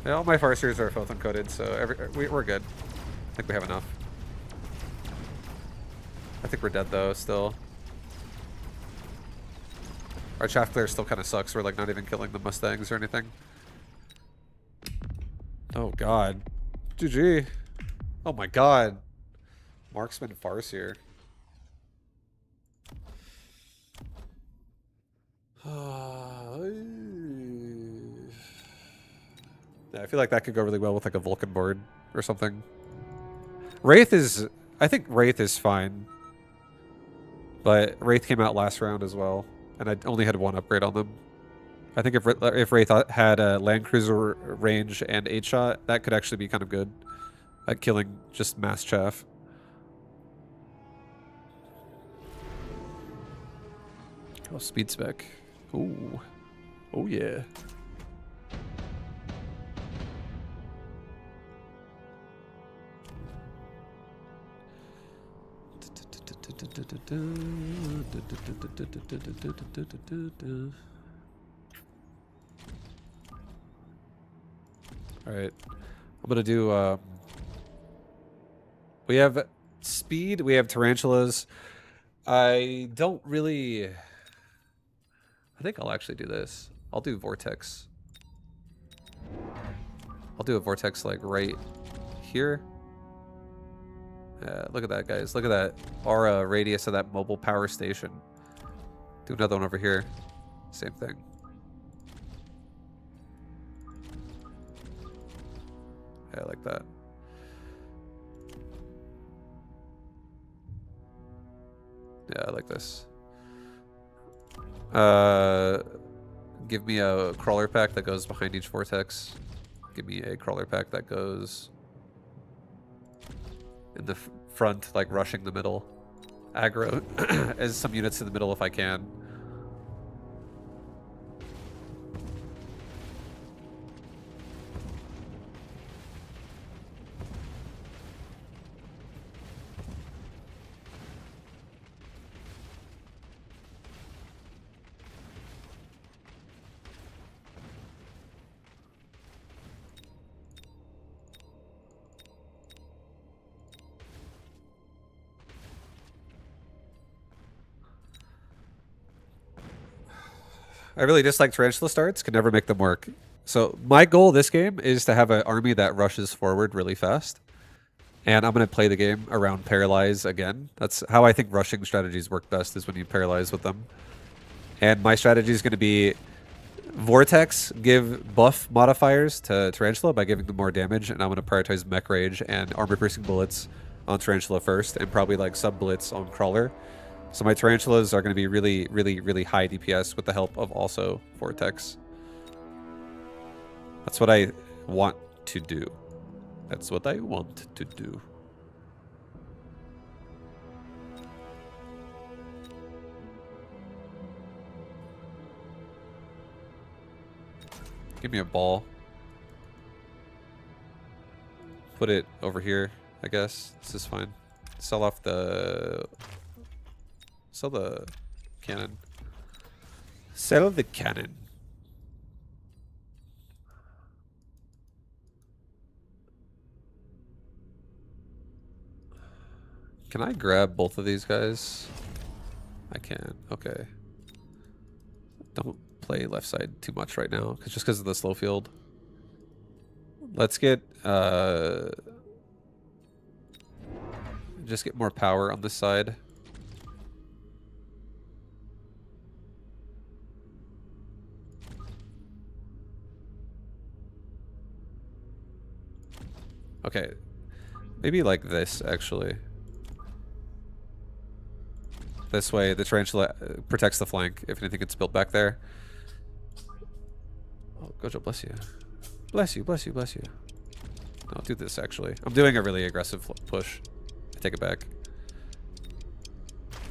A: Yeah, all my Farseers are photon coded, so we're good. I think we have enough. I think we're dead though, still. Our chaff clear still kind of sucks. We're like not even killing the Mustangs or anything. Oh god. GG. Oh my god. Marksman Farseer. Yeah, I feel like that could go really well with like a Vulcan board or something. Wraith is... I think Wraith is fine. But Wraith came out last round as well. And I only had 1 upgrade on them. I think if Wraith had a land cruiser range and 8-shot, that could actually be kind of good at killing just mass chaff. Oh, speed spec. Ooh. Oh yeah. Alright. I'm gonna do we have speed, we have tarantulas. I don't really... I think I'll actually do this. I'll do vortex. I'll do a vortex like right here. Look at that, guys. Look at that aura radius of that mobile power station. Do another one over here. Same thing. Yeah, I like that. Yeah, I like this. Give me a crawler pack that goes behind each vortex. Give me a crawler pack that goes in the front, like rushing the middle. Aggro as some units in the middle if I can. I really dislike tarantula starts, can never make them work. So my goal this game is to have an army that rushes forward really fast. And I'm going to play the game around paralyze again. That's how I think rushing strategies work best, is when you paralyze with them. And my strategy is going to be Vortex, give buff modifiers to Tarantula by giving them more damage, and I'm going to prioritize Mech Rage and armor-piercing bullets on Tarantula first, and probably like sub-bullets on Crawler. So my Tarantulas are going to be really, really, really high DPS with the help of also Vortex. That's what I want to do. That's what I want to do. Give me a ball. Put it over here, I guess. This is fine. Sell off the... Sell the cannon. Sell the cannon. Can I grab both of these guys? I can. Okay. Don't play left side too much right now, just because of the slow field. Let's get just get more power on this side. Okay. Maybe like this, actually. This way, the tarantula protects the flank if anything gets built back there. Oh, Gojo, bless you. Bless you, bless you, bless you. I'll do this, actually. I'm doing a really aggressive push. I take it back.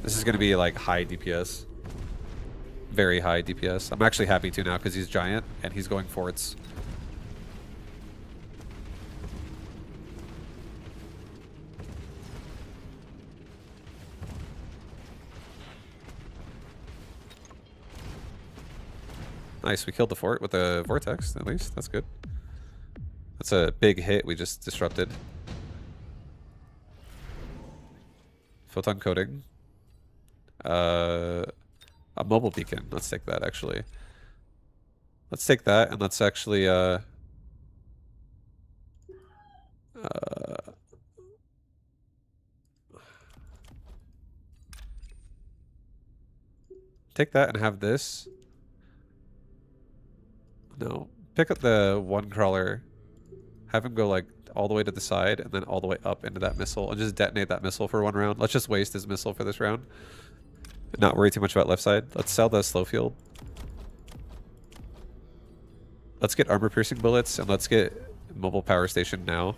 A: This is going to be, like, high DPS. Very high DPS. I'm actually happy to now because he's giant and he's going forts. Nice, we killed the fort with the vortex, at least. That's good. That's a big hit we just disrupted. Photon coating. A mobile beacon. Let's take that, actually. Let's take that, and let's actually, take that and have this. No. Pick up the one crawler. Have him go, like, all the way to the side, and then all the way up into that missile, and just detonate that missile for one round. Let's just waste his missile for this round. Not worry too much about left side. Let's sell the slow field. Let's get armor piercing bullets, and let's get mobile power station now.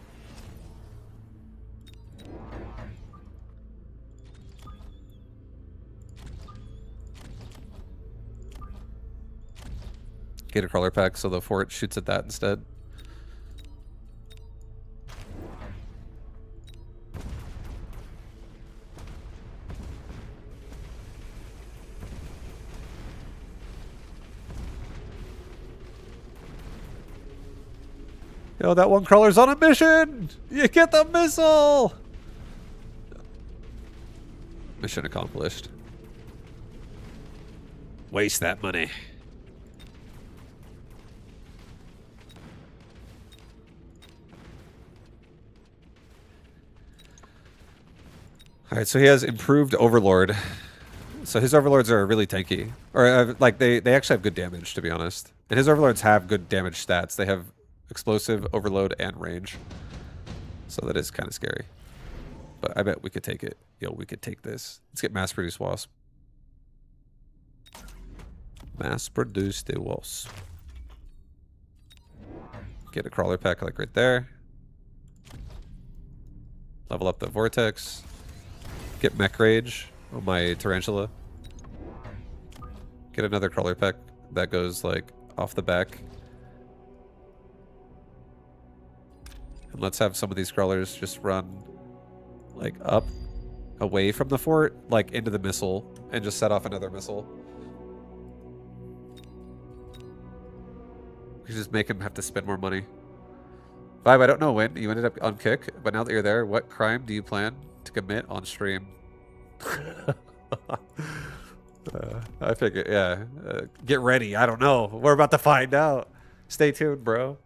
A: Get a crawler pack so the fort shoots at that instead. Yo, that one crawler's on a mission! You get the missile! Mission accomplished. Waste that money. Alright, so he has improved Overlord. So his Overlords are really tanky. Or, like, they actually have good damage, to be honest. And his Overlords have good damage stats. They have explosive, overload, and range. So that is kind of scary. But I bet we could take it. Yo, we could take this. Let's get mass-produced Wasp. Mass-produced a Wasp. Get a crawler pack, like, right there. Level up the Vortex. Get Mech Rage on my Tarantula. Get another crawler pack that goes, like, off the back. And let's have some of these crawlers just run, like, up, away from the fort, like, into the missile, and just set off another missile. We could just make him have to spend more money. Vibe, I don't know when you ended up on kick, but now that you're there, what crime do you plan to commit on stream? I figure, yeah. Get ready. I don't know. We're about to find out. Stay tuned, bro.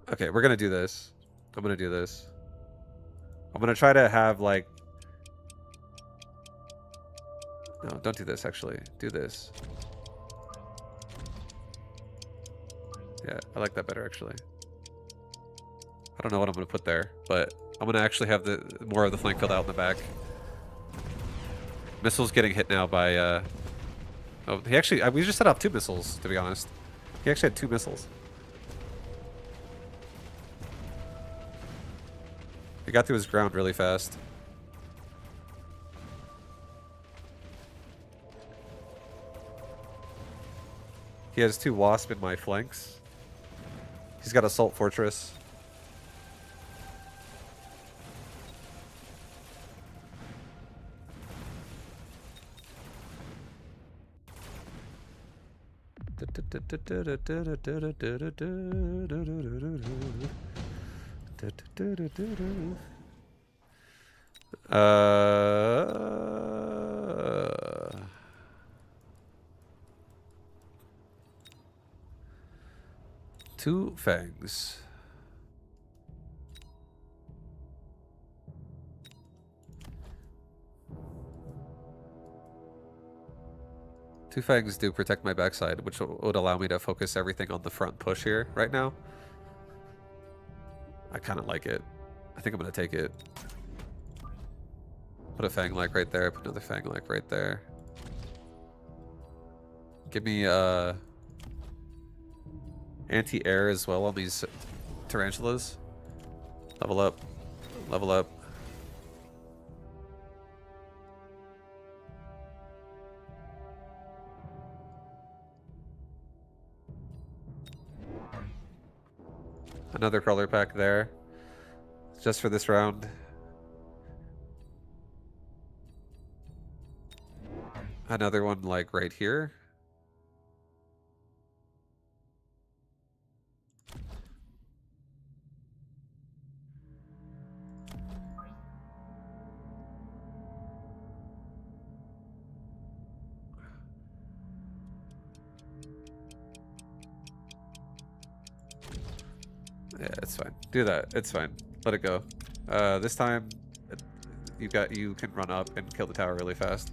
A: Okay, we're gonna do this. I'm gonna do this. I'm gonna try to have, like... No, don't do this, actually. Do this. Yeah, I like that better, actually. I don't know what I'm gonna put there, but I'm gonna actually have the more of the flank filled out in the back. Missiles getting hit now by... Oh, he actually... we just set off 2 missiles, to be honest. He actually had 2 missiles. He got through his ground really fast. He has 2 wasp in my flanks. He's got Assault Fortress. Two fangs. Two fangs do protect my backside, which would allow me to focus everything on the front push here right now. I kind of like it. I think I'm going to take it. Put a fang like right there. Put another fang like right there. Give me anti-air as well on these tarantulas. Level up. Level up. Another crawler pack there. Just for this round. Another one like right here. Yeah, it's fine. Do that. It's fine. Let it go. This time, you can run up and kill the tower really fast.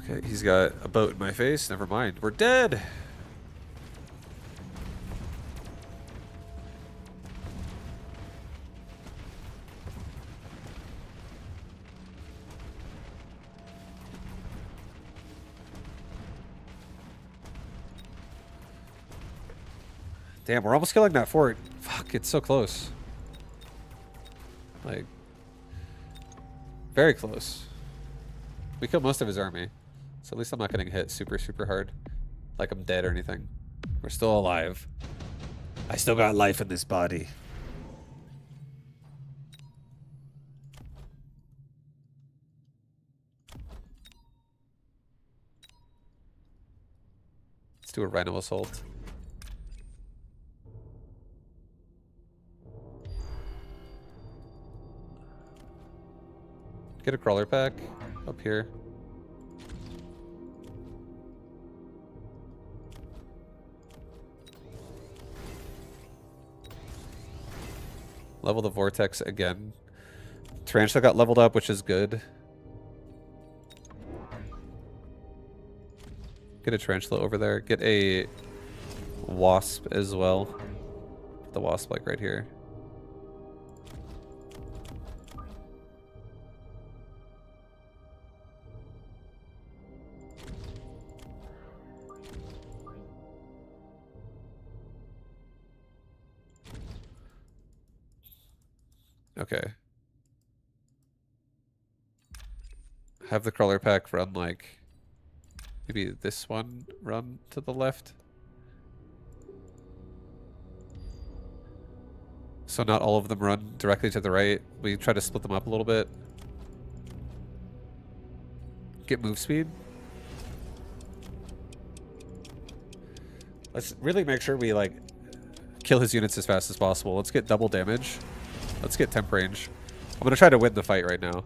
A: Okay, he's got a boat in my face. Never mind. We're dead. Damn, we're almost killing that fort. Fuck, it's so close. Like, very close. We killed most of his army. So at least I'm not getting hit super, super hard. Like I'm dead or anything. We're still alive. I still got life in this body. Let's do a rhino assault. Get a crawler pack up here. Level the vortex again. Tarantula got leveled up, which is good. Get a tarantula over there. Get a wasp as well. The wasp like right here. Okay. Have the crawler pack run like maybe this one run to the left. So not all of them run directly to the right. We try to split them up a little bit. Get move speed. Let's really make sure we like kill his units as fast as possible. Let's get double damage. Let's get temp range. I'm gonna try to win the fight right now.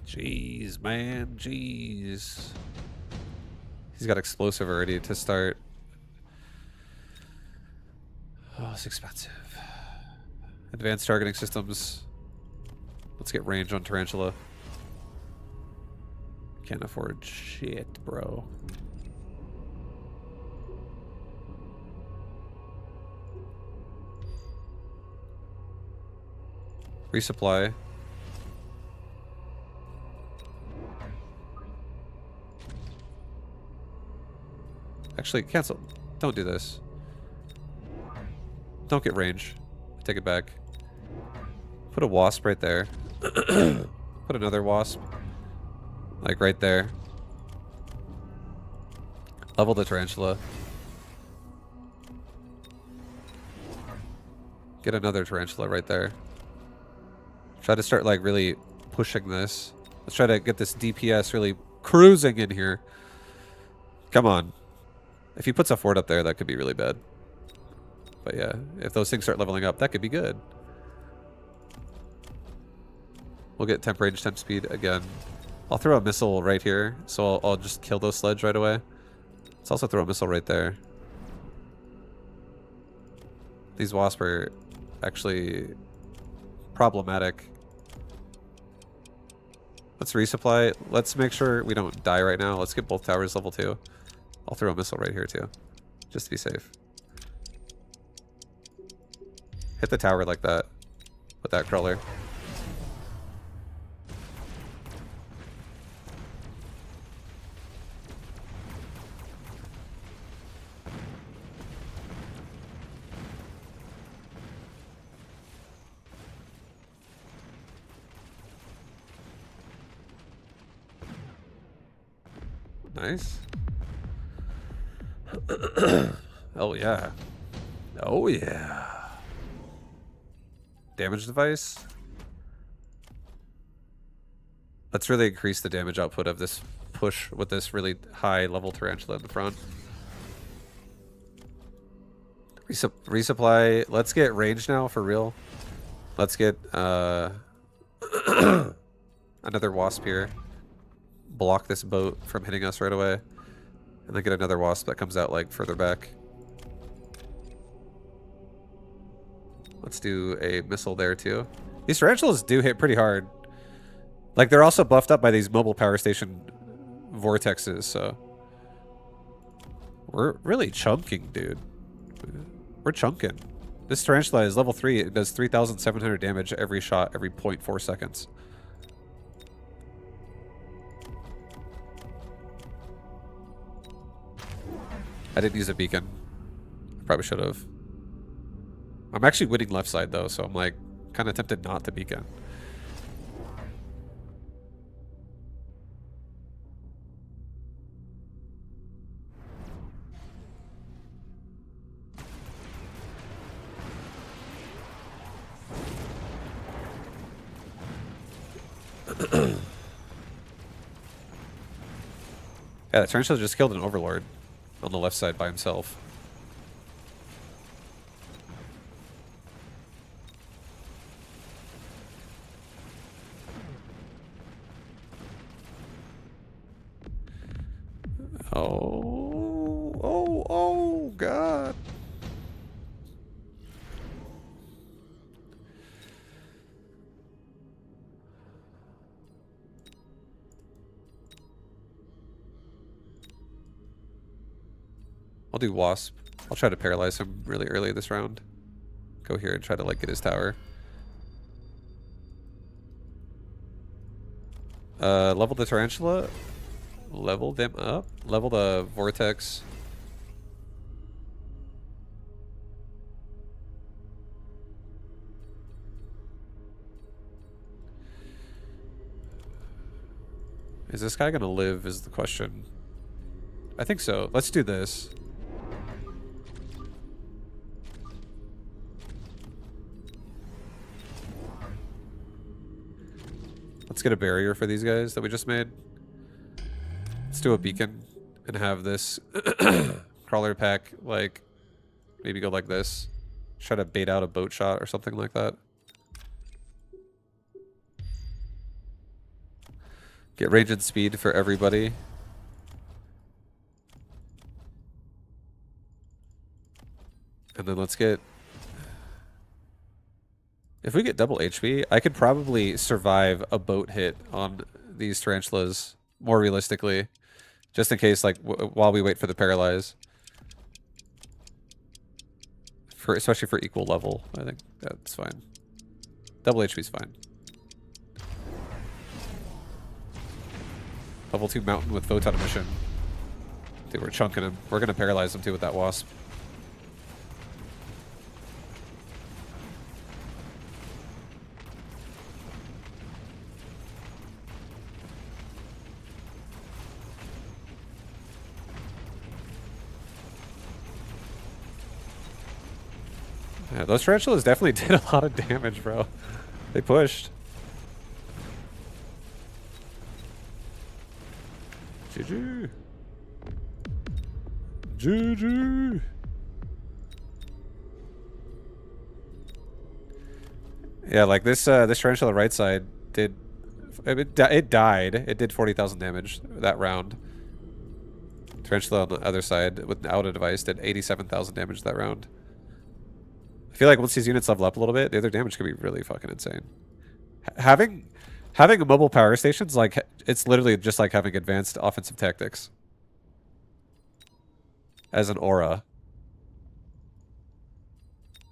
A: Jeez, man, jeez. He's got explosive already to start. it's expensive. Advanced targeting systems. Let's get range on Tarantula. Can't afford shit, bro. Resupply. Actually, cancel. Don't do this. Don't get range. Take it back. Put a wasp right there. Put another wasp. Like right there. Level the tarantula. Get another tarantula right there. Try to start like really pushing this. Let's try to get this DPS really cruising in here. Come on. If he puts a fort up there, that could be really bad. But yeah, if those things start leveling up, that could be good. We'll get temp range, temp speed again. I'll throw a missile right here, so I'll just kill those sledge right away. Let's also throw a missile right there. These wasps are actually problematic. Let's resupply. Let's make sure we don't die right now. Let's get both towers level 2. I'll throw a missile right here too, just to be safe. Hit the tower like that with that crawler. Nice. Oh yeah. Oh yeah. Damage device. Let's really increase the damage output of this push with this really high level tarantula in the front. Resupply. Let's get range now for real. Let's get another wasp here. Block this boat from hitting us right away. And then get another wasp that comes out like further back. Let's do a missile there too. These tarantulas do hit pretty hard. Like they're also buffed up by these mobile power station vortexes, so we're really chunking, dude. We're chunking. This tarantula is level 3. It does 3,700 damage every shot, every 0.4 seconds. I didn't use a beacon. I probably should have. I'm actually winning left side though, so I'm like kind of tempted not to beacon. Yeah, the tarantula just killed an overlord on the left side by himself. Oh, God. I'll do Wasp. I'll try to paralyze him really early this round. Go here and try to like get his tower. Level the tarantula. Level them up. Level the vortex. Is this guy gonna live is the question. I think so. Let's do this. Let's get a barrier for these guys that we just made. Let's do a beacon and have this crawler pack, like, maybe go like this. Try to bait out a boat shot or something like that. Get range and speed for everybody. And then let's get If we get double HP, I could probably survive a boat hit on these tarantulas more realistically. Just in case, like, while we wait for the paralyze. Especially for equal level, I think that's fine. Double HP is fine. Level 2 mountain with photon emission. Dude, we're chunking him. We're gonna paralyze him too with that wasp. Yeah, those tarantulas definitely did a lot of damage, bro. They pushed. GG. GG. Yeah, like this this tarantula right side did it died. It did 40,000 damage that round. Tarantula on the other side without a device did 87,000 damage that round. I feel like once these units level up a little bit, the other damage could be really fucking insane. Having a mobile power station's like, it's literally just like having advanced offensive tactics as an aura.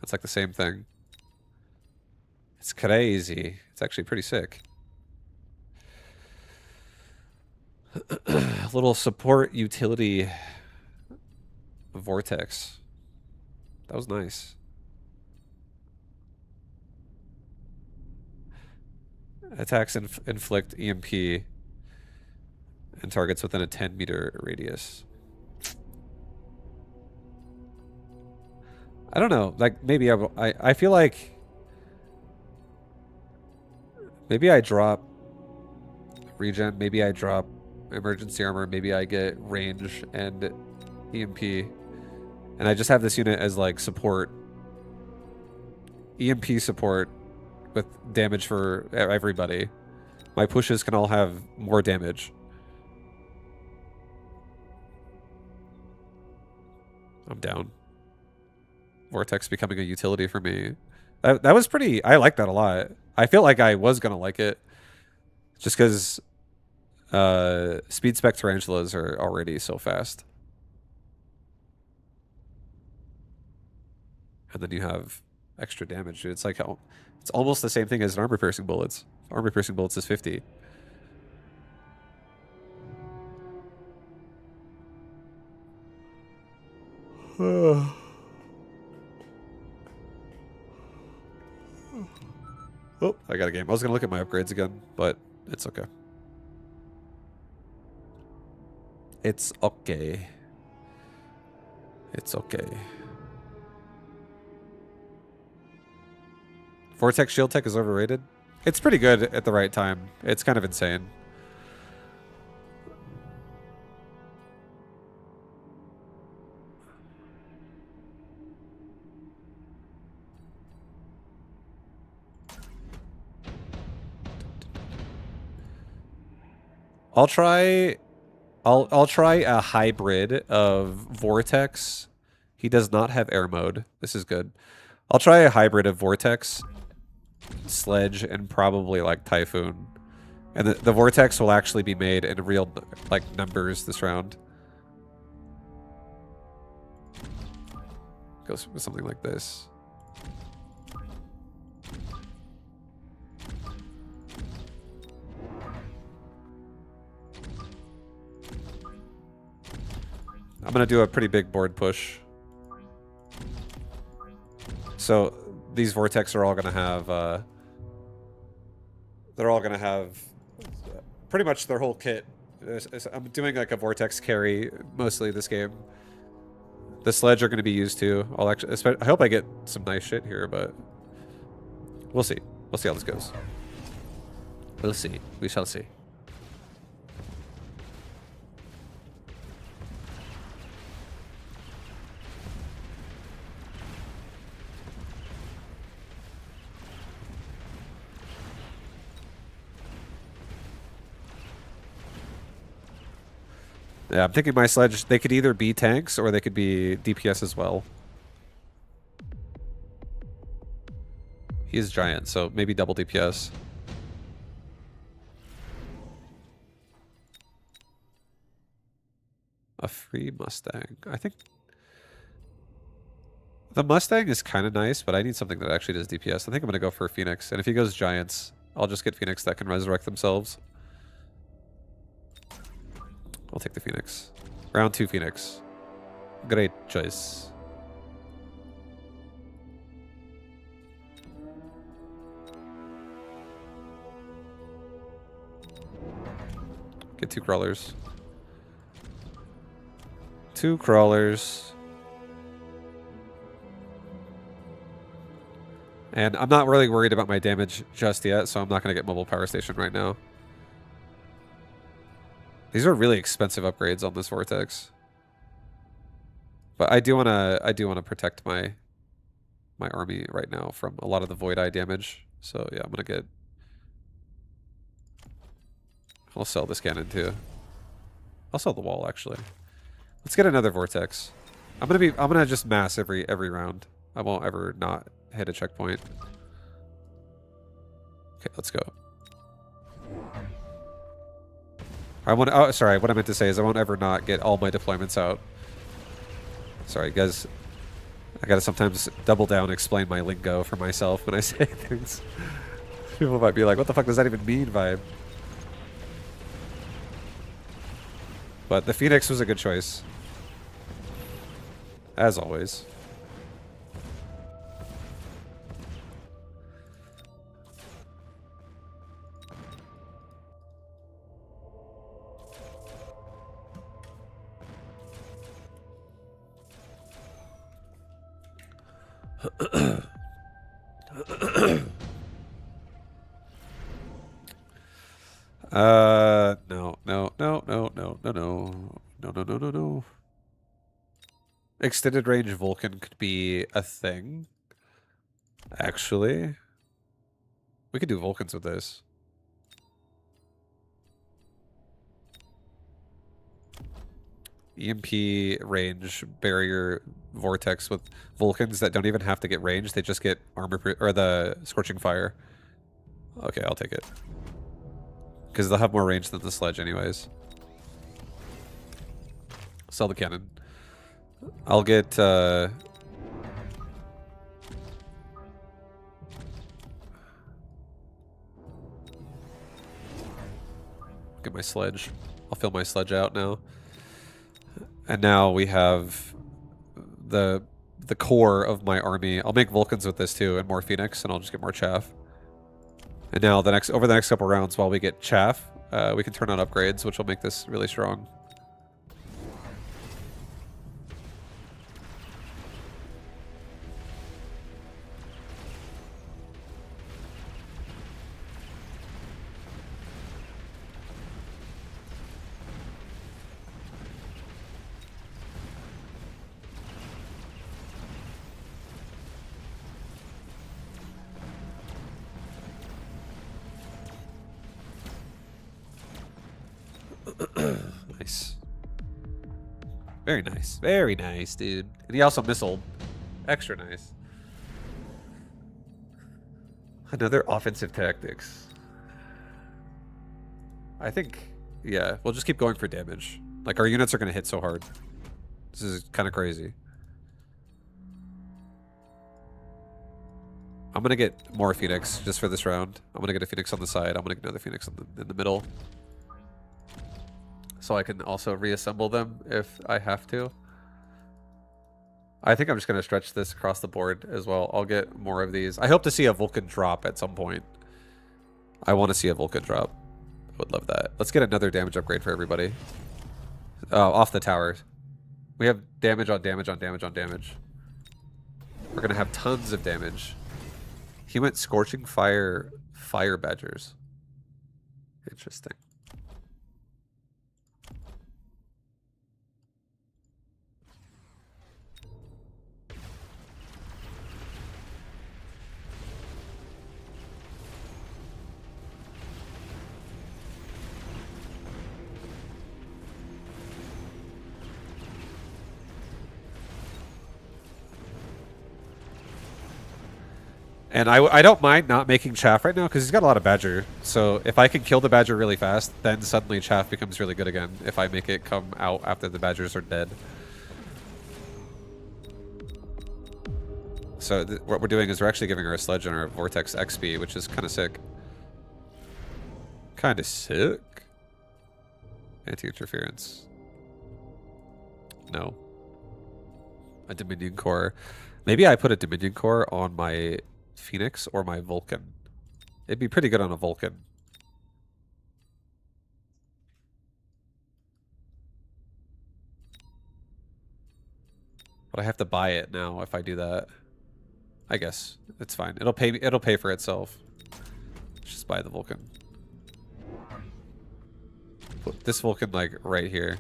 A: It's like the same thing. It's crazy. It's actually pretty sick. Little support utility vortex. That was nice. Attacks inflict EMP and targets within a 10-meter radius. I don't know. Like, maybe I feel like maybe I drop regen. Maybe I drop emergency armor. Maybe I get range and EMP. And I just have this unit as, like, support. EMP support with damage for everybody. My pushes can all have more damage. I'm down. Vortex becoming a utility for me. That was pretty... I like that a lot. I feel like I was going to like it. Just because speed spec tarantulas are already so fast. And then you have extra damage. It's like how... It's almost the same thing as an armor piercing bullets. Armor piercing bullets is 50. Oh, I got a game. I was going to look at my upgrades again, but it's okay. It's okay. It's okay. Vortex Shield Tech is overrated. It's pretty good at the right time. It's kind of insane. I'll try a hybrid of Vortex. He does not have air mode. This is good. I'll try a hybrid of Vortex, Sledge, and probably like Typhoon. And the Vortex will actually be made in real like numbers this round. Goes with something like this. I'm gonna do a pretty big board push. So these Vortex are all gonna have they're all gonna have pretty much their whole kit. I'm doing like a Vortex carry mostly this game. The Sledge are gonna be used too. I hope I get some nice shit here, but we'll see. We'll see how this goes. We'll see. We shall see. Yeah, I'm thinking my Sledge, they could either be tanks or they could be DPS as well. He is giant, so maybe double DPS. A free Mustang. I think the Mustang is kind of nice, but I need something that actually does DPS. I think I'm going to go for a Phoenix. And if he goes Giants, I'll just get Phoenix that can resurrect themselves. I'll take the Phoenix. Round 2 Phoenix. Great choice. Get 2 crawlers. 2 crawlers. And I'm not really worried about my damage just yet, so I'm not going to get mobile power station right now. These are really expensive upgrades on this vortex. But I do want to protect my army right now from a lot of the void eye damage. So yeah, I'm going to get I'll sell this cannon too. I'll sell the wall actually. Let's get another vortex. I'm gonna just mass every round. I won't ever not hit a checkpoint. Okay, let's go. Oh, sorry. What I meant to say is I won't ever not get all my deployments out. Sorry, guys. I gotta sometimes double down and explain my lingo for myself when I say things. People might be like, what the fuck does that even mean, vibe? But the Phoenix was a good choice. As always. No. Extended range Vulcan could be a thing. Actually. We could do Vulcans with this. EMP range barrier vortex with Vulcans that don't even have to get range. They just get armor or the scorching fire. Okay, I'll take it. Because they'll have more range than the sledge anyways. Sell the cannon. I'll get get my sledge. I'll fill my sledge out now. And now we have the core of my army. I'll make Vulcans with this too, and more Phoenix, and I'll just get more chaff. And now over the next couple rounds, while we get chaff, we can turn on upgrades, which will make this really strong. Nice. Very nice. Very nice, dude. And he also missiled. Extra nice. Another offensive tactics. I think, yeah, we'll just keep going for damage. Like, our units are going to hit so hard. This is kind of crazy. I'm going to get more Phoenix just for this round. I'm going to get a Phoenix on the side. I'm going to get another Phoenix in the middle. So I can also reassemble them if I have to. I think I'm just going to stretch this across the board as well. I'll get more of these. I hope to see a Vulcan drop at some point. I want to see a Vulcan drop. I would love that. Let's get another damage upgrade for everybody. Off the towers. We have damage on damage on damage on damage. We're going to have tons of damage. He went Scorching Fire, Fire Badgers. Interesting. And I don't mind not making chaff right now because he's got a lot of badger. So if I can kill the badger really fast, then suddenly chaff becomes really good again if I make it come out after the badgers are dead. So what we're doing is we're actually giving her a sledge and our vortex XP, which is kind of sick. Kind of sick. Anti-interference. No. A Dominion Core. Maybe I put a Dominion Core on my Phoenix or my Vulcan. It'd be pretty good on a Vulcan. But I have to buy it now if I do that. I guess it's fine. It'll pay me. It'll pay for itself. Just buy the Vulcan. Put this Vulcan like right here.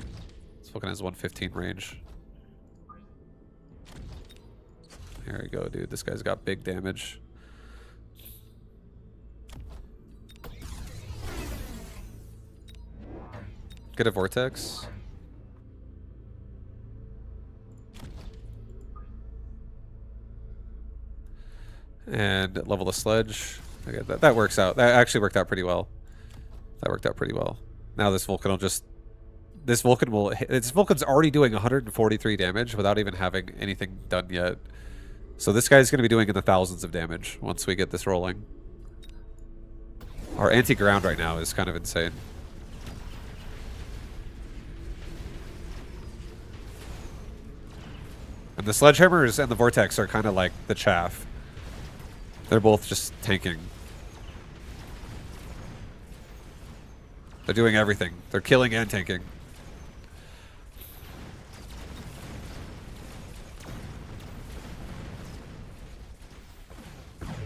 A: This Vulcan has 115 range. There we go, dude. This guy's got big damage. Get a vortex. And level the sledge. Okay, that works out. That actually worked out pretty well. That worked out pretty well. Now this Vulcan will just... This Vulcan's already doing 143 damage without even having anything done yet. So this guy's going to be doing in the thousands of damage once we get this rolling. Our anti-ground right now is kind of insane. And the sledgehammers and the vortex are kind of like the chaff. They're both just tanking. They're doing everything. They're killing and tanking.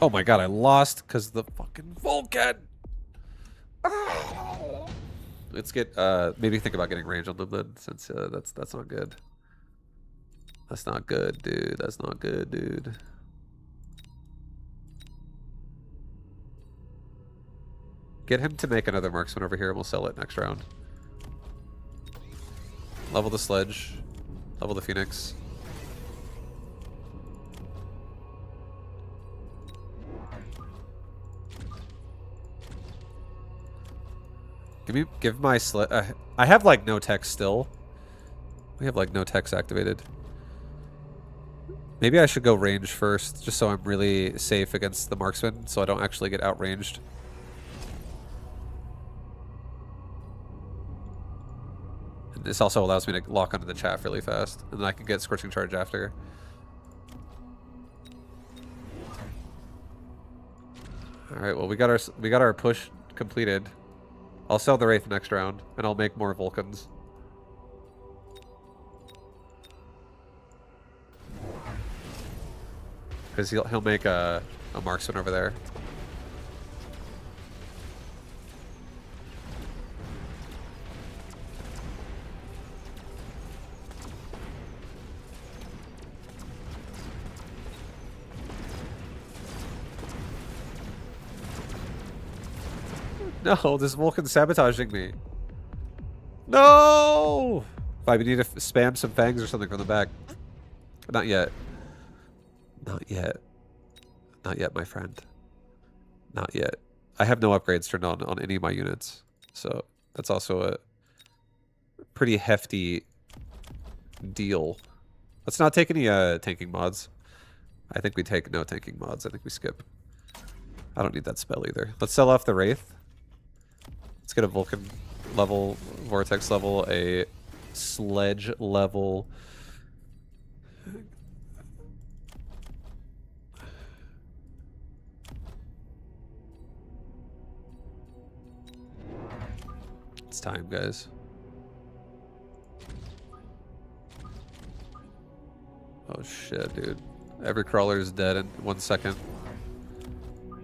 A: Oh my god, I lost because the fucking Vulcan! Ah! Let's get, maybe think about getting range on them then, since that's not good. That's not good, dude. That's not good, dude. Get him to make another marksman over here and we'll sell it next round. Level the sledge. Level the Phoenix. Give my sledge. I have like no tech still. We have like no techs activated. Maybe I should go range first, just so I'm really safe against the marksman, so I don't actually get outranged. And this also allows me to lock onto the chaff really fast, and then I can get scorching charge after. All right, well we got our push completed. I'll sell the Wraith next round, and I'll make more Vulcans. Because he'll make a marksman over there. No, this Vulcan's sabotaging me. No! Fine, we need to spam some fangs or something from the back. Not yet. Not yet. Not yet, my friend. Not yet. I have no upgrades turned on any of my units. So that's also a pretty hefty deal. Let's not take any tanking mods. I think we take no tanking mods. I think we skip. I don't need that spell either. Let's sell off the Wraith. Let's get a Vulcan level, Vortex level, a Sledge level. It's time, guys. Oh shit, dude. Every crawler is dead in 1 second.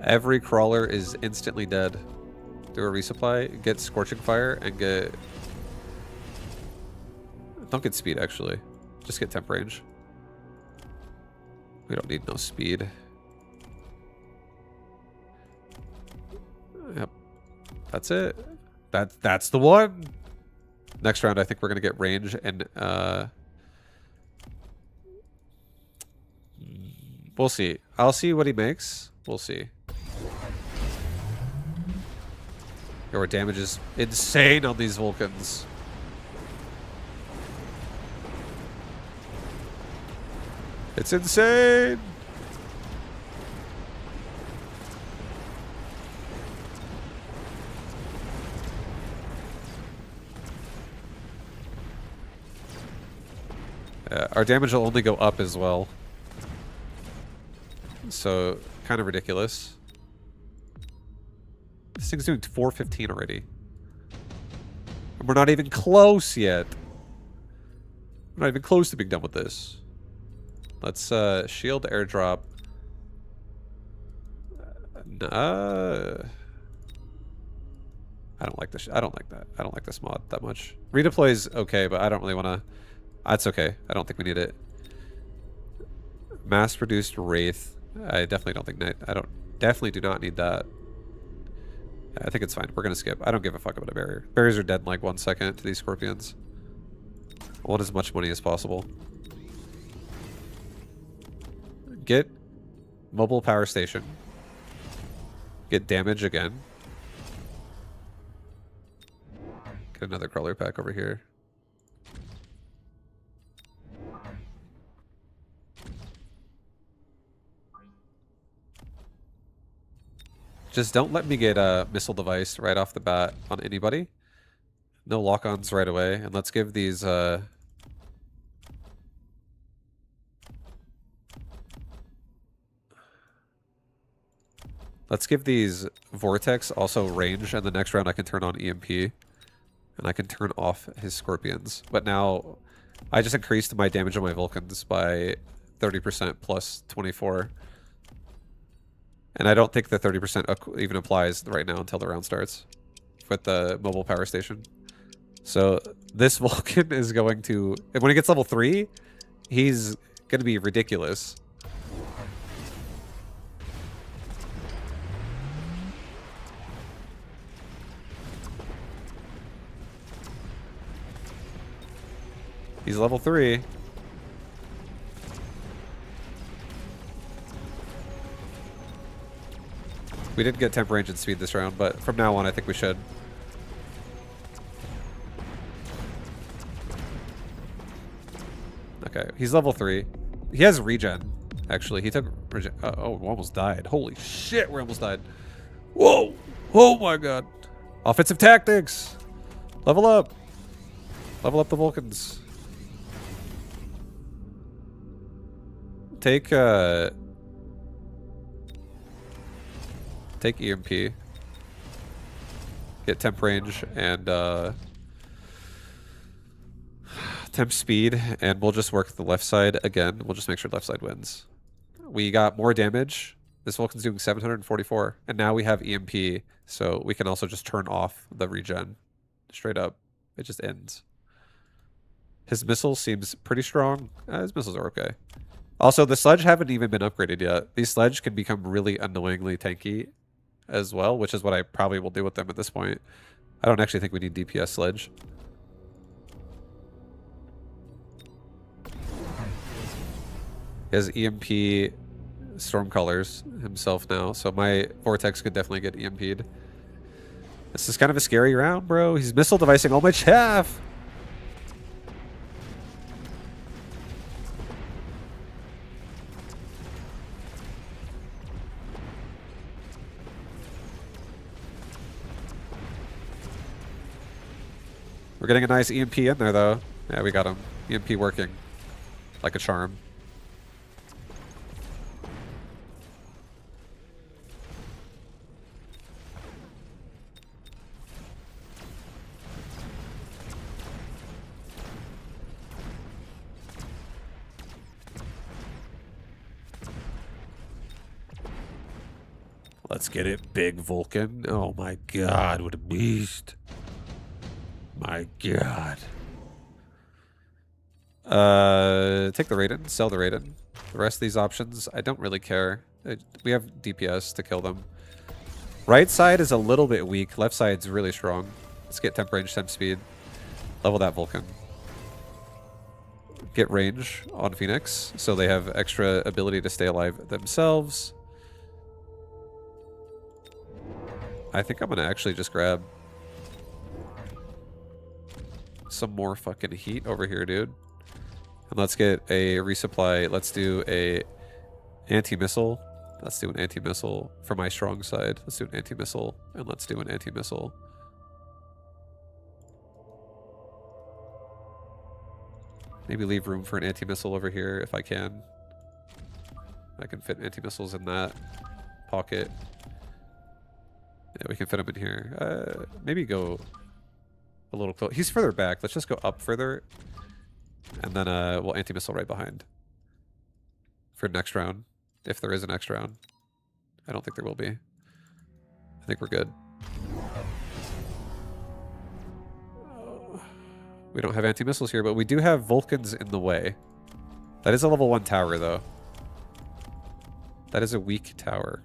A: Every crawler is instantly dead. Do a resupply, get Scorching Fire, and get... Don't get speed, actually. Just get temp range. We don't need no speed. Yep. That's it. That's the one! Next round, I think we're going to get range and... We'll see. I'll see what he makes. We'll see. Your damage is insane on these Vulcans. It's insane! Our damage will only go up as well. So, kind of ridiculous. This thing's doing 415 already. And we're not even close yet. We're not even close to being done with this. Let's shield airdrop. I don't like this. I don't like that. I don't like this mod that much. Redeploy is okay, but I don't really want to. That's okay. I don't think we need it. Mass-produced Wraith. I definitely don't think I definitely do not need that. I think it's fine. We're gonna skip. I don't give a fuck about a barrier. Barriers are dead in like 1 second to these scorpions. I want as much money as possible. Get mobile power station. Get damage again. Get another crawler pack over here. Just don't let me get a missile device right off the bat on anybody. No lock-ons right away. And let's give these... Let's give these Vortex also range, and the next round I can turn on EMP. And I can turn off his Scorpions. But now, I just increased my damage on my Vulcans by 30% plus 24. And I don't think the 30% even applies right now until the round starts with the mobile power station. So this Vulcan is going to... When he gets level 3, he's going to be ridiculous. He's level 3. We didn't get temp range and speed this round, but from now on I think we should. Okay, he's level 3. He has regen, actually. He took regen. Oh, we almost died. Holy shit, we almost died. Whoa! Oh my god. Offensive tactics! Level up! Level up the Vulcans. Take EMP. Get temp range and temp speed, and we'll just work the left side again. We'll just make sure left side wins. We got more damage. This Vulcan's doing 744, and now we have EMP, so we can also just turn off the regen. Straight up. It just ends. His missile seems pretty strong. His missiles are okay. Also, the sledge haven't even been upgraded yet. These sledge can become really annoyingly tanky as well, which is what I probably will do with them at this point. I don't actually think we need DPS sledge. He has EMP Stormcallers himself now, so my Vortex could definitely get EMP'd. This is kind of a scary round, bro. He's missile devicing all my chaff. We're getting a nice EMP in there, though. Yeah, we got him. EMP working. Like a charm. Let's get it, big Vulcan. Oh my god, what a beast. My god. Take the Raiden, sell the Raiden. The rest of these options, I don't really care. We have DPS to kill them. Right side is a little bit weak. Left side's really strong. Let's get temp range, temp speed. Level that Vulcan. Get range on Phoenix, so they have extra ability to stay alive themselves. I think I'm gonna actually just grab some more fucking heat over here, dude. And let's get a resupply. Let's do a anti-missile. Let's do an anti-missile for my strong side. Let's do an anti-missile, and let's do an anti-missile. Maybe leave room for an anti-missile over here if I can. I can fit anti-missiles in that pocket. Yeah, we can fit them in here. Maybe go a little close. He's further back. Let's just go up further. And then we'll anti-missile right behind. For next round. If there is a next round. I don't think there will be. I think we're good. We don't have anti-missiles here, but we do have Vulcans in the way. That is a level 1 tower, though. That is a weak tower.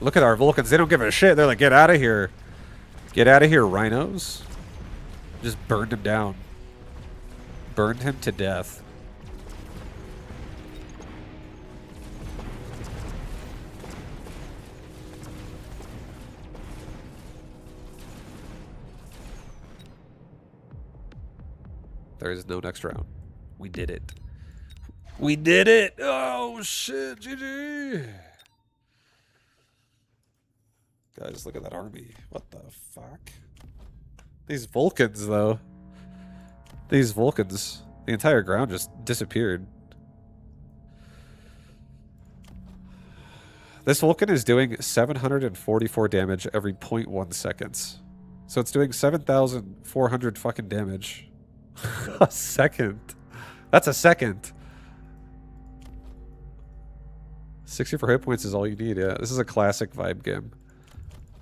A: Look at our Vulcans. They don't give a shit. They're like, get out of here. Get out of here, rhinos. Just burned him down. Burned him to death. There is no next round. We did it. We did it! Oh, shit. GG. Guys, look at that army. What the fuck? These Vulcans, though. These Vulcans. The entire ground just disappeared. This Vulcan is doing 744 damage every 0.1 seconds. So it's doing 7,400 fucking damage. A second. That's a second. 64 hit points is all you need, yeah. This is a classic vibe game.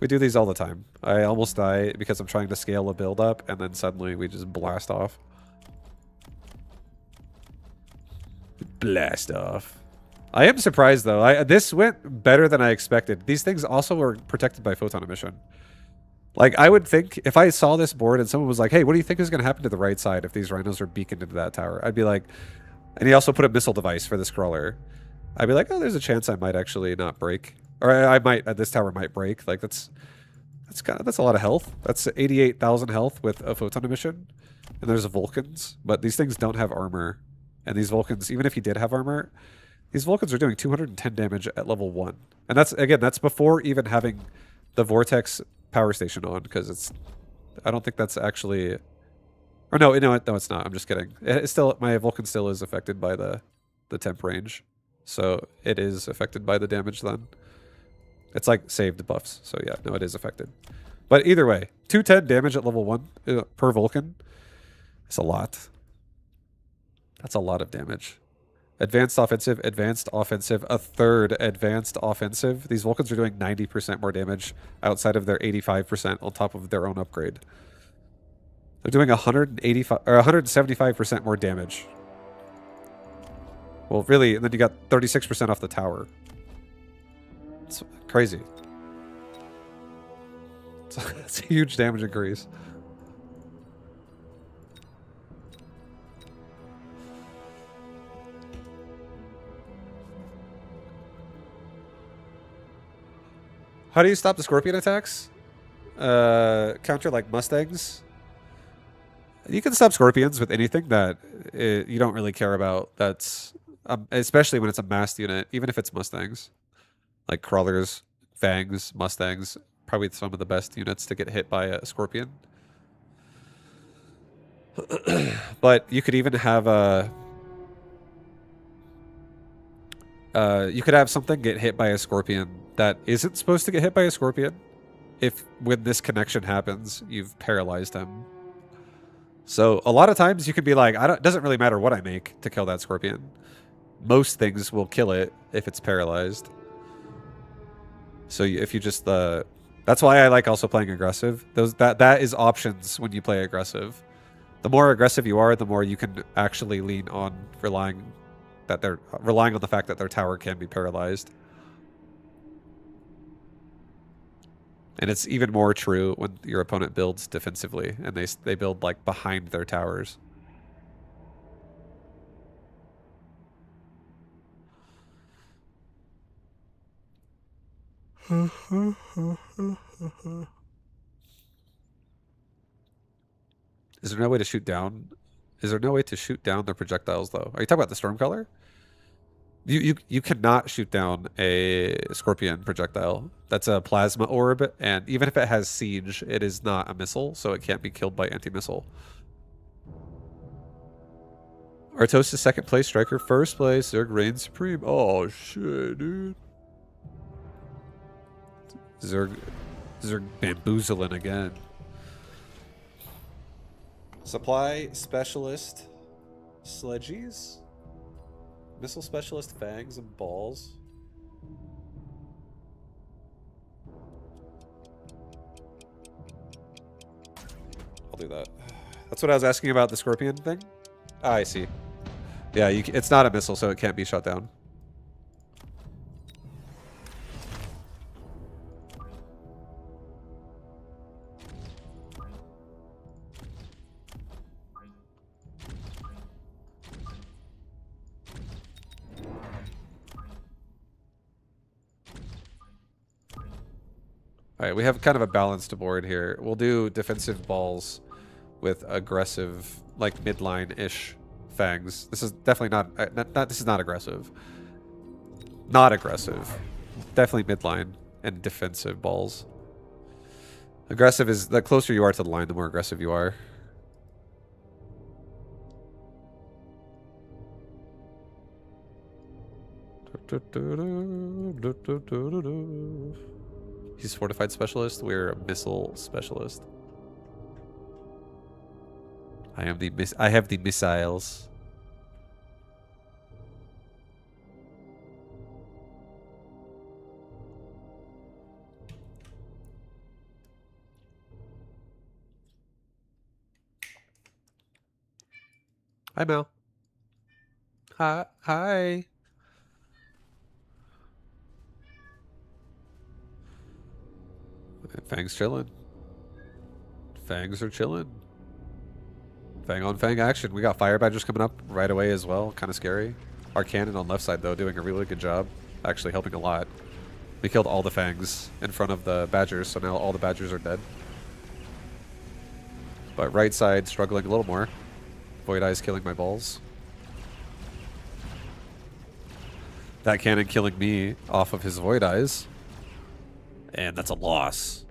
A: We do these all the time. I almost die because I'm trying to scale a build up, and then suddenly we just blast off. Blast off. I am surprised, though. This went better than I expected. These things also are protected by photon emission. Like, I would think, if I saw this board and someone was like, hey, what do you think is going to happen to the right side if these rhinos are beaconed into that tower? I'd be like... And he also put a missile device for this crawler. I'd be like, oh, there's a chance I might actually not break. Or I might, this tower might break. Like, that's a lot of health. That's 88,000 health with a photon emission. And there's Vulcans. But these things don't have armor. And these Vulcans, even if he did have armor, these Vulcans are doing 210 damage at level 1. And that's, again, that's before even having the Vortex power station on, because it's... I don't think that's actually... Or no, no, it's not. I'm just kidding. It's still, my Vulcan still is affected by the temp range. So it is affected by the damage then. It's like saved buffs. So yeah, no, it is affected. But either way, 210 damage at level 1 per Vulcan. It's a lot. That's a lot of damage. Advanced offensive, a third advanced offensive. These Vulcans are doing 90% more damage outside of their 85% on top of their own upgrade. They're doing 185 or 175% more damage. Well, really, and then you got 36% off the tower. It's crazy. It's a huge damage increase. How do you stop the scorpion attacks? Counter like Mustangs? You can stop scorpions with anything that you don't really care about. That's especially when it's a massed unit, even if it's Mustangs. Like crawlers, fangs, Mustangs, probably some of the best units to get hit by a scorpion. But you could even have a... you could have something get hit by a scorpion that isn't supposed to get hit by a scorpion. If when this connection happens, you've paralyzed him. So a lot of times you can be like, it doesn't really matter what I make to kill that scorpion. Most things will kill it if it's paralyzed. So if you just that's why I like also playing aggressive. That is options when you play aggressive. The more aggressive you are, the more you can actually lean on relying on the fact that their tower can be paralyzed. And it's even more true when your opponent builds defensively and they build like behind their towers. Is there no way to shoot down? Is there no way to shoot down their projectiles though? Are you talking about the Stormcaller? You cannot shoot down a Scorpion projectile. That's a plasma orb, and even if it has siege, it is not a missile, so it can't be killed by anti-missile. Artos is second place, Striker first place, Zerg reigns supreme. Oh shit, dude. Zerg bamboozling again. Supply specialist sledgies? Missile specialist fangs and balls. I'll do that. That's what I was asking about the Scorpion thing? Ah, I see. Yeah, it's not a missile, so it can't be shot down. All right, we have kind of a balanced board here. We'll do defensive balls with aggressive, like midline-ish fangs. This is definitely not. This is not aggressive. Not aggressive. Definitely midline and defensive balls. Aggressive is the closer you are to the line, the more aggressive you are. He's fortified specialist. We're a missile specialist. I have the missiles. Hi, Mel. Hi. Fangs chilling. Fangs are chilling. Fang on fang action. We got fire badgers coming up right away as well. Kind of scary. Our cannon on left side though doing a really good job. Actually helping a lot. We killed all the fangs in front of the badgers, so now all the badgers are dead. But right side struggling a little more. Void Eyes killing my balls. That cannon killing me off of his Void Eyes. And that's a loss.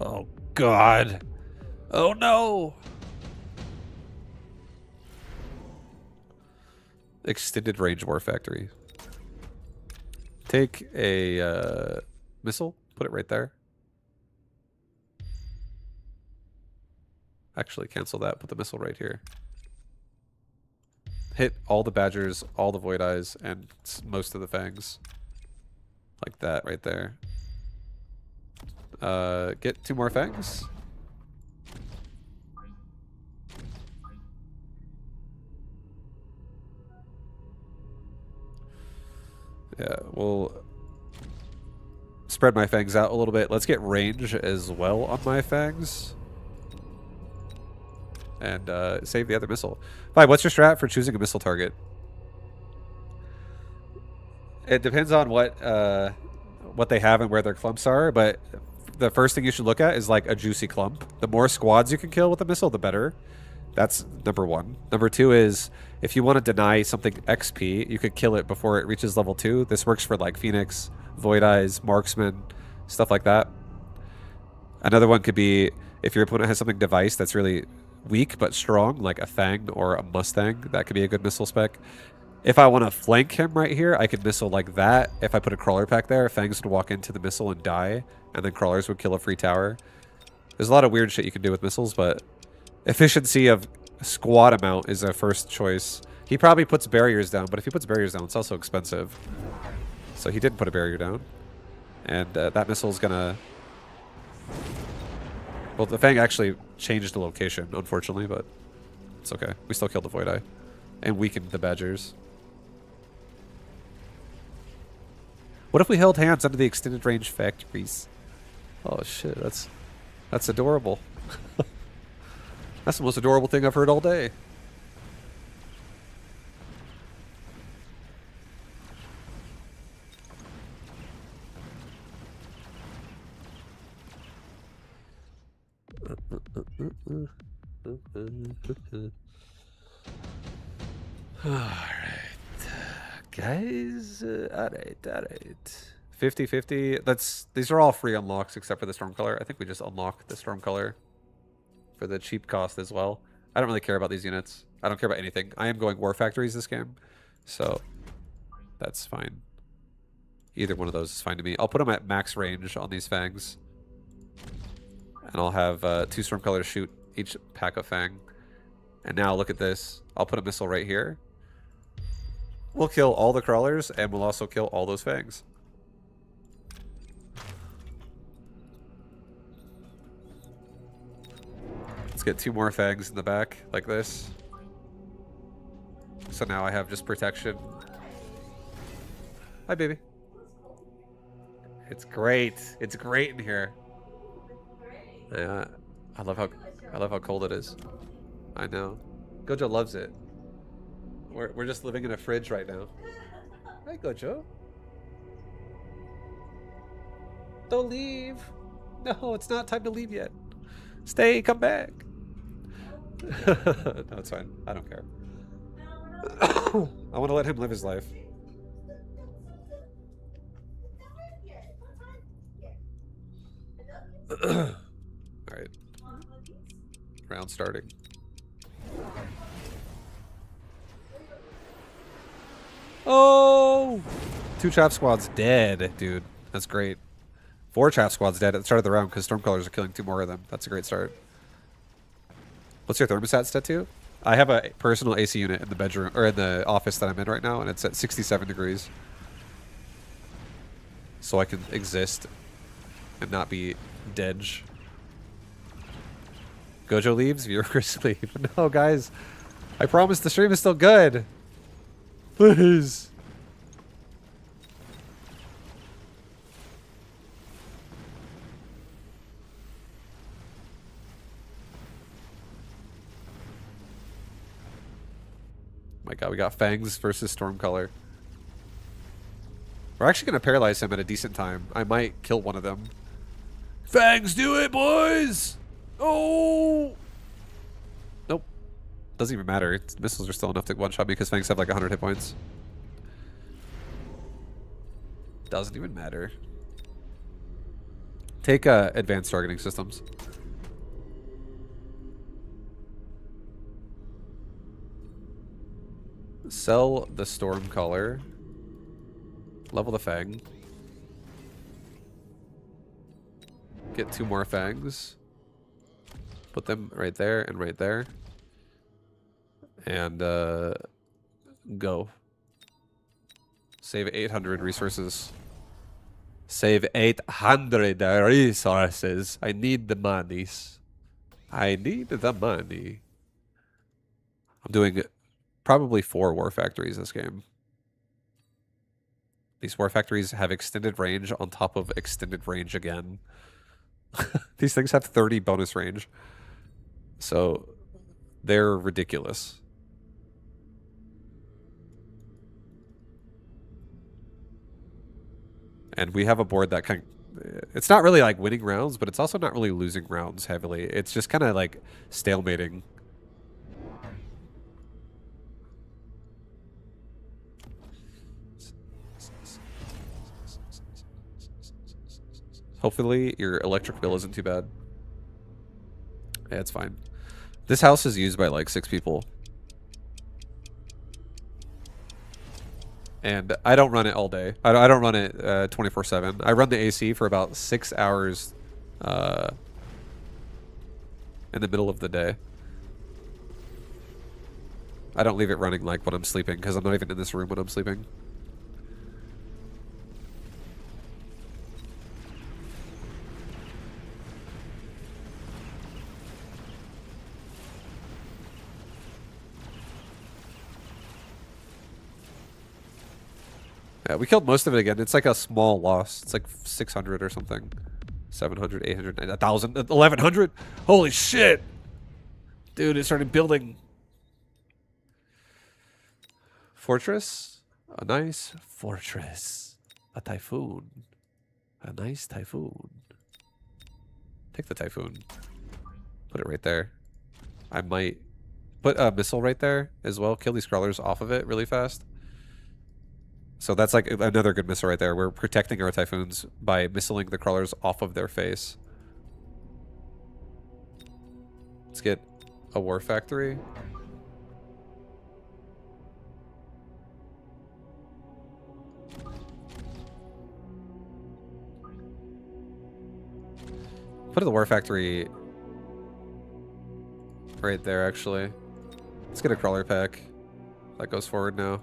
A: Oh, God. Oh, no. Extended range war factory. Take a missile. Put it right there. Actually, cancel that. Put the missile right here. Hit all the badgers, all the Void Eyes, and most of the fangs. Like that right there. Get 2 more fangs. Yeah, we'll spread my fangs out a little bit. Let's get range as well on my fangs. And save the other missile. Fine, what's your strat for choosing a missile target? It depends on what they have and where their clumps are, but the first thing you should look at is like a juicy clump. The more squads you can kill with a missile, the better. That's number 1. Number 2 is if you want to deny something XP, you could kill it before it reaches level 2. This works for like Phoenix, Void Eyes, Marksman, stuff like that. Another one could be if your opponent has something device that's really weak but strong, like a Fang or a Mustang. That could be a good missile spec. If I want to flank him right here, I could missile like that. If I put a crawler pack there, Fangs would walk into the missile and die, and then crawlers would kill a free tower. There's a lot of weird shit you can do with missiles, but efficiency of squad amount is a first choice. He probably puts barriers down, but if he puts barriers down, it's also expensive. So he didn't put a barrier down. And that missile is gonna... Well, the Fang actually changed the location, unfortunately, but it's okay. We still killed the Void Eye. And weakened the Badgers. What if we held hands under the extended range factories? Oh shit, that's adorable. That's the most adorable thing I've heard all day. Alright. Guys, alright. 50-50. These are all free unlocks except for the Stormcolor. I think we just unlock the Stormcolor for the cheap cost as well. I don't really care about these units. I don't care about anything. I am going War Factories this game, so that's fine. Either one of those is fine to me. I'll put them at max range on these Fangs. And I'll have 2 Stormcolors shoot each pack of Fang. And now look at this. I'll put a missile right here. We'll kill all the crawlers, and we'll also kill all those Fangs. Let's get 2 more Fangs in the back, like this. So now I have just protection. Hi, baby. It's great. It's great in here. Yeah, I love how cold it is. I know. Gojo loves it. We're just living in a fridge right now. Hi, Gojo. Don't leave. No, it's not time to leave yet. Stay, come back. No, it's fine. I don't care. I want to let him live his life. Alright. Round starting. Oh! 2 chaff squads dead, dude. That's great. 4 chaff squads dead at the start of the round because Stormcallers are killing 2 more of them. That's a great start. What's your thermostat set to? I have a personal AC unit in the bedroom, or in the office that I'm in right now, and it's at 67 degrees. So I can exist and not be dead. Gojo leaves, viewers leave. No, guys. I promise the stream is still good. Please. My god, we got Fangs versus Stormcolor. We're actually going to paralyze him at a decent time. I might kill one of them. Fangs, do it, boys! Oh! Nope. Doesn't even matter. Missiles are still enough to one-shot me because Fangs have like 100 hit points. Doesn't even matter. Take advanced targeting systems. Sell the Stormcaller. Level the Fang. Get 2 more Fangs. Put them right there and right there. And go. Save 800 resources. Save 800 resources. I need the monies. I need the money. I'm doing probably 4 War Factories this game. These War Factories have extended range on top of extended range again. These things have 30 bonus range. So they're ridiculous. And we have a board that it's not really like winning rounds, but it's also not really losing rounds heavily. It's just kind of like stalemating. Hopefully your electric bill isn't too bad. Yeah, it's fine. This house is used by like 6 people. And I don't run it all day. I don't run it 24/7. I run the AC for about 6 hours in the middle of the day. I don't leave it running like when I'm sleeping because I'm not even in this room when I'm sleeping. Yeah, we killed most of it again. It's like a small loss. It's like 600 or something. 700, 800, 1,000, 1,100. Holy shit! Dude, it started building. Fortress? A nice fortress. A typhoon. A nice typhoon. Take the typhoon. Put it right there. I might put a missile right there as well. Kill these crawlers off of it really fast. So that's like another good missile right there. We're protecting our typhoons by missiling the crawlers off of their face. Let's get a war factory. Put the war factory right there, actually. Let's get a crawler pack. That goes forward now.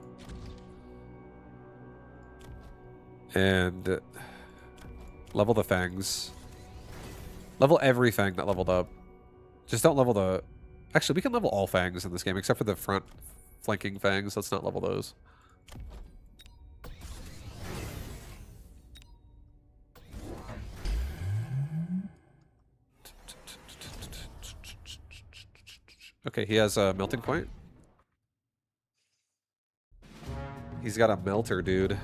A: And level the fangs. Level every fang that leveled up. Just don't level the... Actually, we can level all fangs in this game, except for the front flanking fangs. Let's not level those. Okay, he has a melting point. He's got a melter, dude.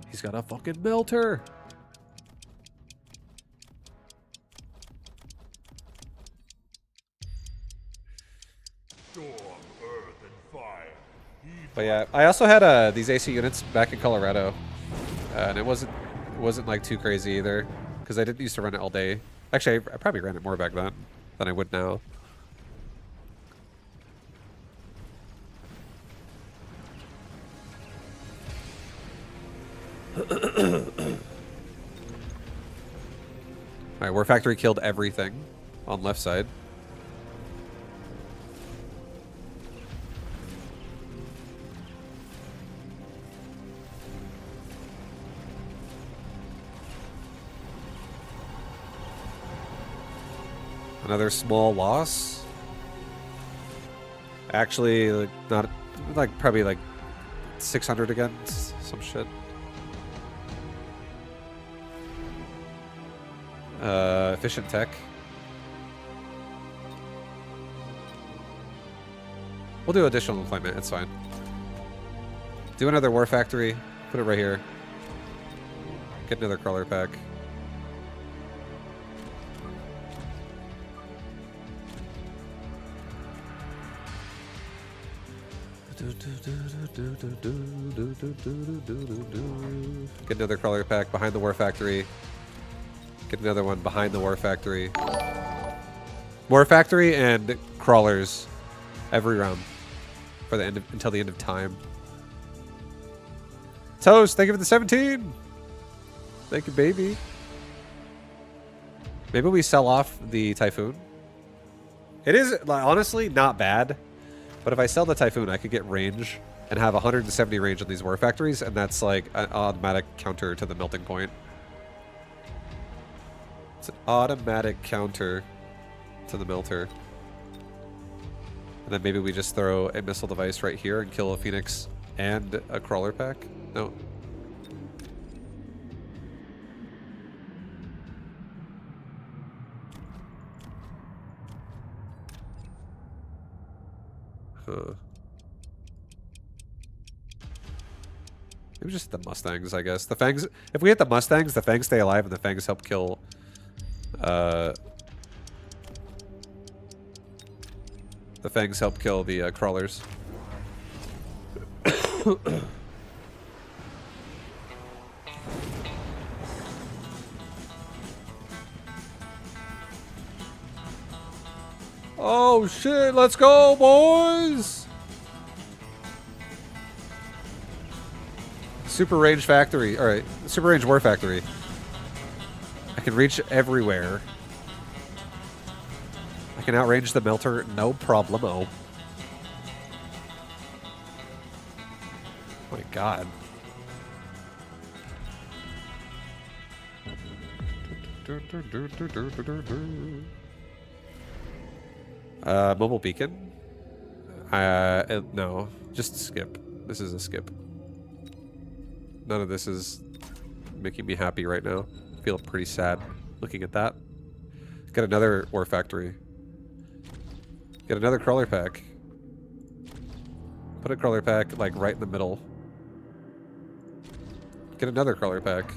A: He's got a fucking melter. But yeah, I also had these AC units back in Colorado, and it wasn't like too crazy either, because I didn't used to run it all day. Actually, I probably ran it more back then than I would now. Alright, War Factory killed everything on left side. Another small loss. Actually, like, not like probably like 600 again, some shit. Efficient tech. We'll do additional employment, it's fine. Do another war factory, put it right here. Get another crawler pack. Get another crawler pack behind the war factory. Get another one behind the war factory. War factory and crawlers every round for the end of, until the end of time. Toast, thank you for the 17. Thank you, baby. Maybe we sell off the typhoon. It is like, honestly not bad. But if I sell the Typhoon, I could get range and have 170 range on these war factories, and that's like an automatic counter to the melting point. It's an automatic counter to the melter. And then maybe we just throw a missile device right here and kill a Phoenix and a crawler pack. No. Maybe just the Mustangs, I guess. The Fangs, if we hit the Mustangs, the Fangs stay alive and the Fangs help kill the Fangs help kill the crawlers. Oh shit, let's go, boys! Super range factory. Alright, super range war factory. I can reach everywhere. I can outrange the melter, no problemo. Oh my god. Mobile beacon? No. Just skip. This is a skip. None of this is making me happy right now. I feel pretty sad looking at that. Get another ore factory. Get another crawler pack. Put a crawler pack like right in the middle. Get another crawler pack.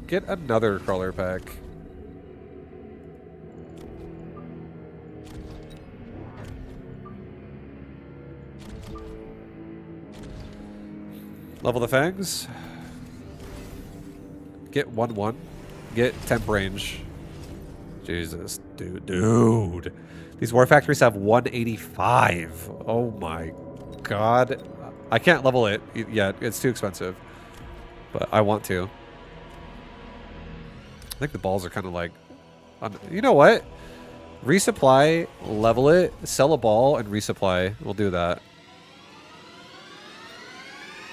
A: Get another crawler pack. Level the fangs. Get 1-1. Get temp range. Jesus, dude. These war factories have 185. Oh my god. I can't level it yet. It's too expensive. But I want to. I think the balls are kind of like... You know what? Resupply, level it, sell a ball, and resupply. We'll do that.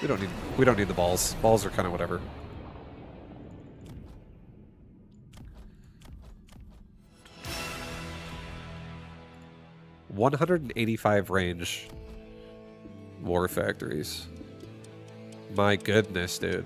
A: We don't need the balls. Balls are kind of whatever. $185 range war factories. My goodness, dude.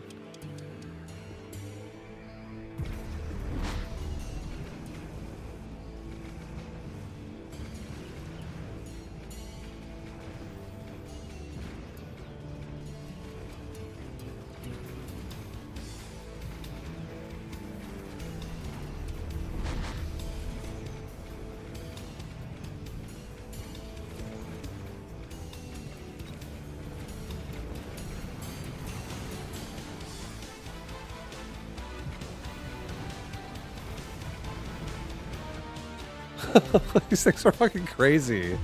A: These things are fucking crazy.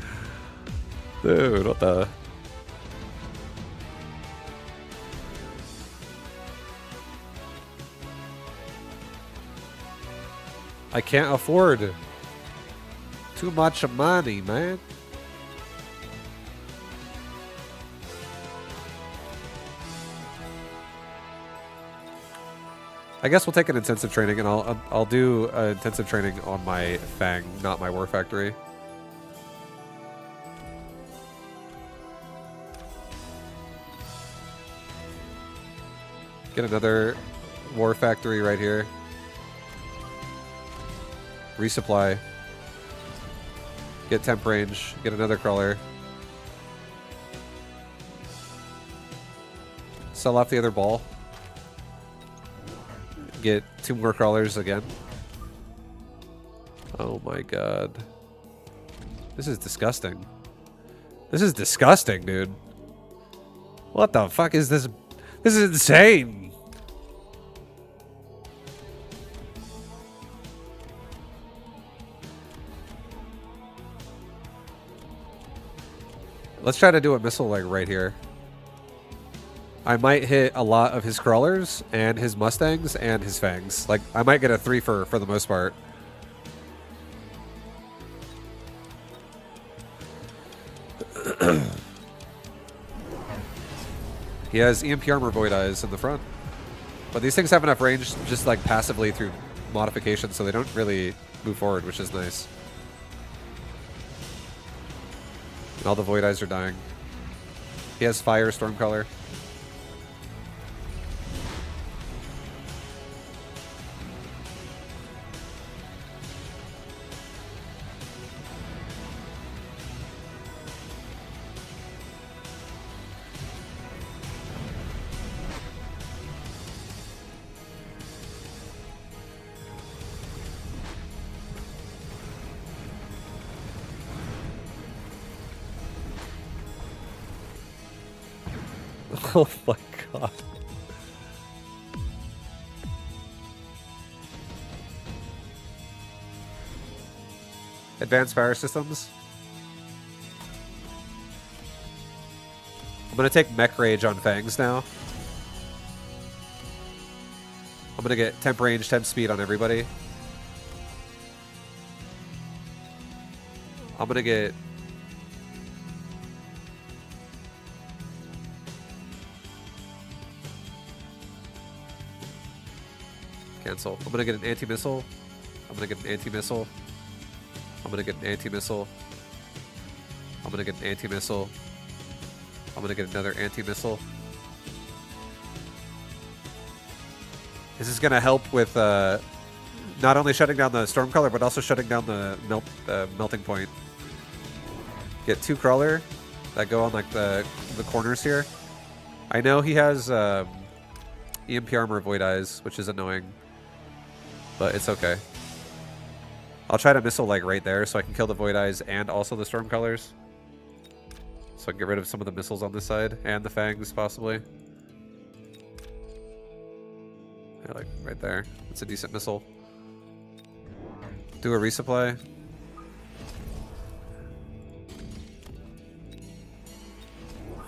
A: Dude, what the... I can't afford too much money, man. I guess we'll take an intensive training, and I'll do intensive training on my Fang, not my War Factory. Get another War Factory right here. Resupply. Get temp range. Get another crawler. Sell off the other ball. Get 2 more crawlers again. Oh my god. This is disgusting. This is disgusting, dude. What the fuck is this? This is insane. Let's try to do a missile like right here. I might hit a lot of his crawlers and his mustangs and his fangs. Like, I might get a 3 for the most part. He has EMP armor void eyes in the front. But these things have enough range just like passively through modification, so they don't really move forward, which is nice. And all the void eyes are dying. He has fire stormcaller. Oh my god. Advanced power systems. I'm gonna take mech rage on fangs now. I'm gonna get temp range, temp speed on everybody. I'm gonna get... Cancel. I'm gonna get an anti-missile. I'm gonna get an anti-missile. I'm gonna get an anti-missile. I'm gonna get an anti-missile. I'm gonna get another anti-missile. This is going to help with not only shutting down the Stormcaller, but also shutting down the melting point. Get 2 Crawler that go on like the corners here. I know he has EMP armor Void Eyes, which is annoying, but it's okay. I'll try to missile like right there so I can kill the Void Eyes and also the Stormcallers. So I can get rid of some of the missiles on this side and the Fangs possibly. Yeah, like right there. It's a decent missile. Do a resupply.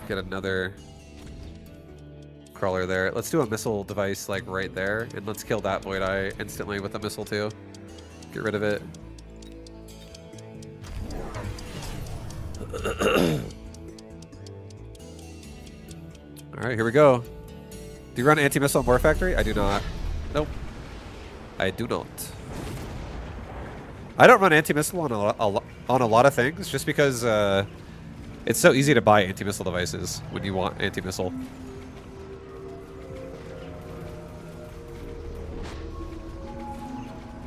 A: Get another Crawler there. Let's do a missile device like right there, and let's kill that Void Eye instantly with a missile too. Get rid of it. Alright, here we go. Do you run anti-missile War Factory? I do not. Nope. I do not. I don't run anti-missile on a lot of things just because it's so easy to buy anti-missile devices when you want anti-missile.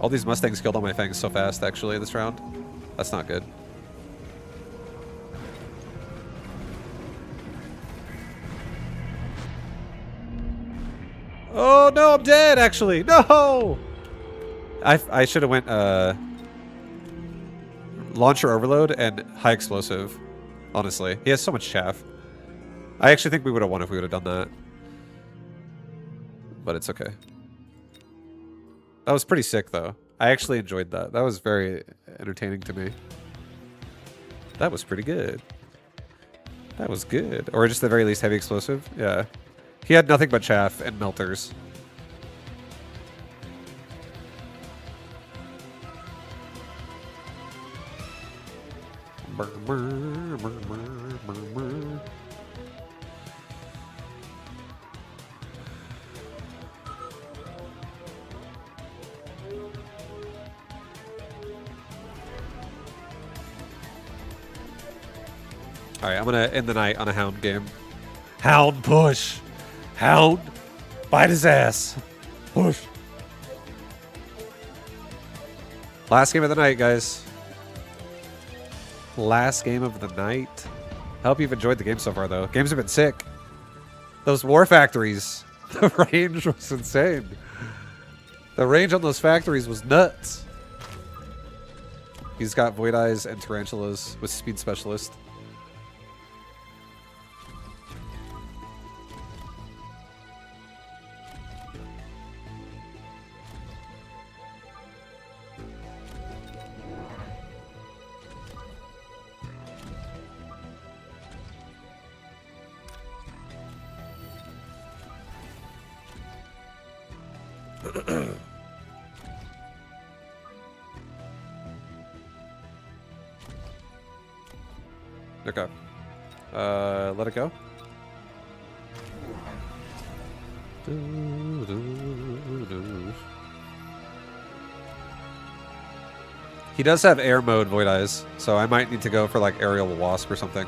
A: All these Mustangs killed all my Fangs so fast, actually, this round. That's not good. Oh, no, I'm dead, actually. No! I should have went Launcher Overload and High Explosive, honestly. He has so much chaff. I actually think we would have won if we would have done that. But it's okay. That was pretty sick, though. I actually enjoyed that. That was very entertaining to me. That was pretty good. That was good. Or just the very least heavy explosive. Yeah. He had nothing but chaff and melters. Alright, I'm gonna end the night on a Hound game. Hound push! Hound! Bite his ass! Push! Last game of the night, guys. Last game of the night. I hope you've enjoyed the game so far, though. Games have been sick. Those war factories. The range was insane. The range on those factories was nuts. He's got Void Eyes and Tarantulas with Speed Specialist. Okay. Let it go. He does have air mode Void Eyes, so I might need to go for like Aerial Wasp or something.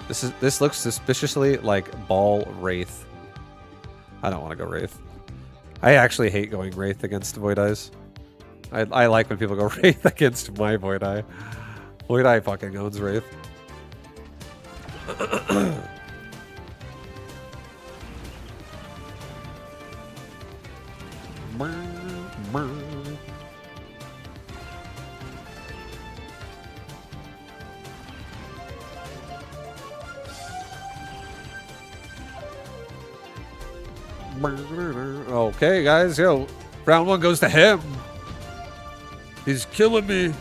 A: This looks suspiciously like Ball Wraith. I don't want to go Wraith. I actually hate going Wraith against Void Eyes. I like when people go Wraith against my Void Eye. Void Eye fucking owns Wraith. Okay, guys, yo, round 1 goes to him. He's killing me.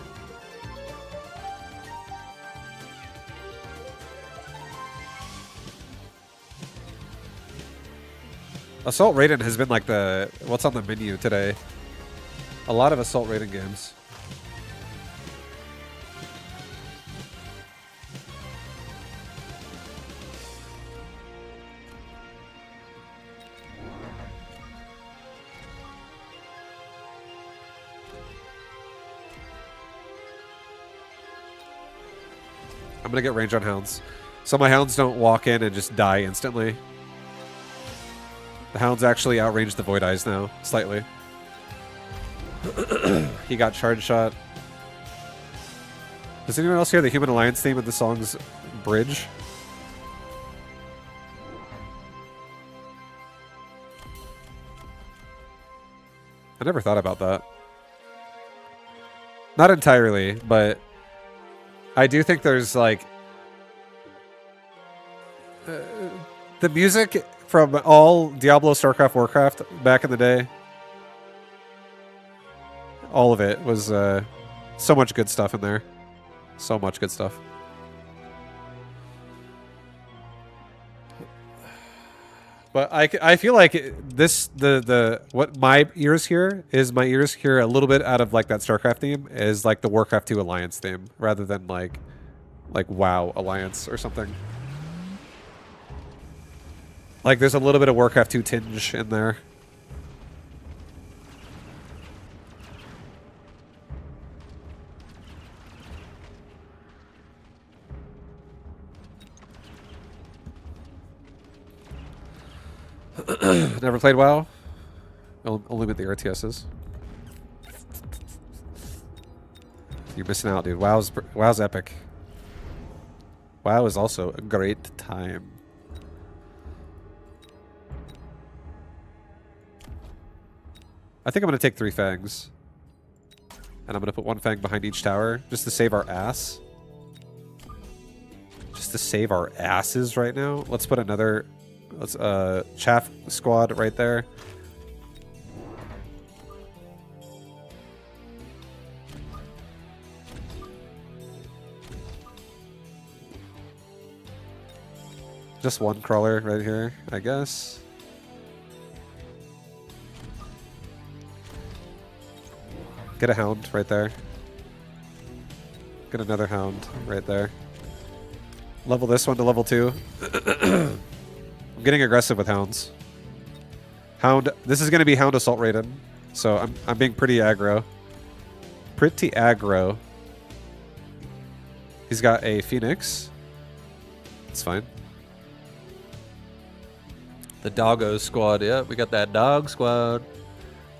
A: Assault Raiden has been like the what's on the menu today. A lot of Assault Raiden games. I'm gonna get range on hounds, so my hounds don't walk in and just die instantly. The Hounds actually outranged the Void Eyes now, slightly. He got Charge Shot. Does anyone else hear the Human Alliance theme in the song's bridge? I never thought about that. Not entirely, but I do think there's like the music from all Diablo, StarCraft, Warcraft back in the day. All of it was so much good stuff in there. So much good stuff. But I feel like this what my ears hear is my ears hear a little bit out of like that StarCraft theme is like the Warcraft 2 Alliance theme rather than like WoW Alliance or something. Like there's a little bit of Warcraft 2 tinge in there. Never played WoW. Only with the RTSs. You're missing out, dude. WoW's epic. WoW is also a great time. I think I'm gonna take 3 fangs. And I'm gonna put 1 fang behind each tower just to save our ass. Just to save our asses right now. Let's put another chaff squad right there. Just 1 crawler right here, I guess. Get a hound right there. Get another hound right there. Level this one to level 2. I'm getting aggressive with hounds. Hound. This is going to be Hound Assault Raiden, so I'm being pretty aggro. Pretty aggro. He's got a Phoenix. It's fine. The Doggo Squad. Yeah, we got that Dog Squad.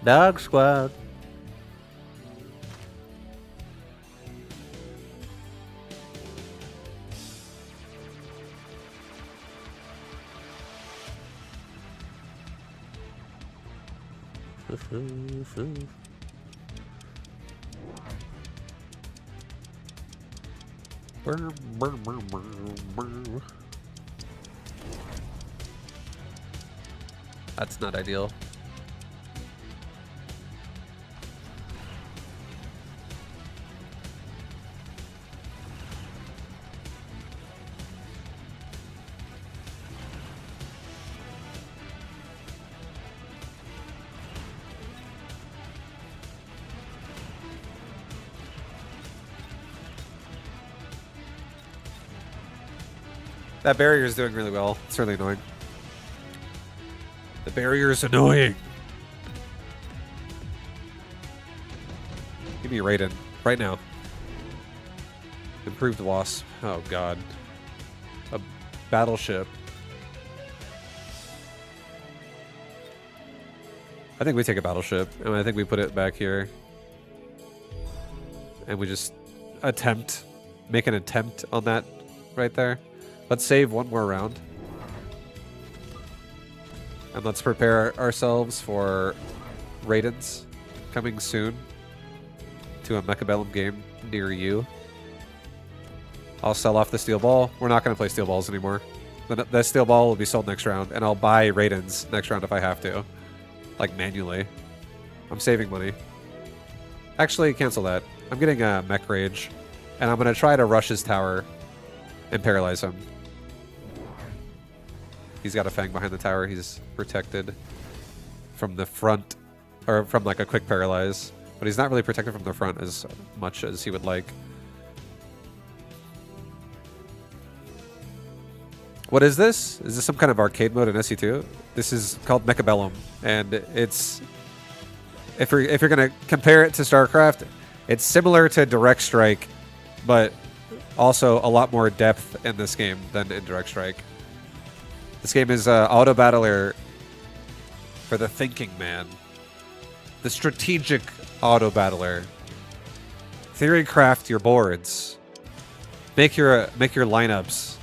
A: Dog Squad. That's not ideal. That barrier is doing really well. It's really annoying. The barrier is annoying. Give me Raiden right now. Improved Wasp. Oh god. A battleship. I think we take a battleship and I think we put it back here. And we just make an attempt on that right there. Let's save 1 more round. And let's prepare ourselves for Raidens coming soon to a Mechabellum game near you. I'll sell off the steel ball. We're not going to play steel balls anymore. The steel ball will be sold next round, and I'll buy Raidens next round if I have to. Like, manually. I'm saving money. Actually, cancel that. I'm getting a Mech Rage, and I'm going to try to rush his tower and paralyze him. He's got a Fang behind the tower. He's protected from the front, or from like a quick paralyze. But he's not really protected from the front as much as he would like. What is this? Is this some kind of arcade mode in SE2? This is called Mechabellum, and it's if you're gonna compare it to StarCraft, it's similar to Direct Strike, but also a lot more depth in this game than in Direct Strike. This game is auto battler For the thinking man. The strategic auto battler. Theory craft your boards. Make your lineups.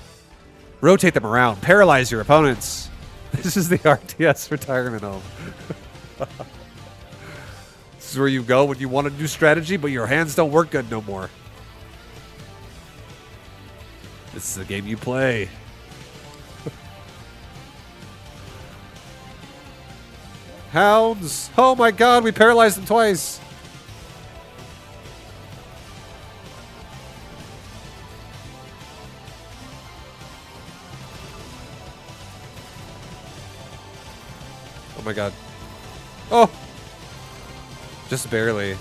A: Rotate them around. Paralyze your opponents. This is the RTS retirement home. This is where you go when you want to do strategy, but your hands don't work good no more. This is the game you play. Hounds! Oh my god, we paralyzed them twice! Oh my god. Oh! Just barely.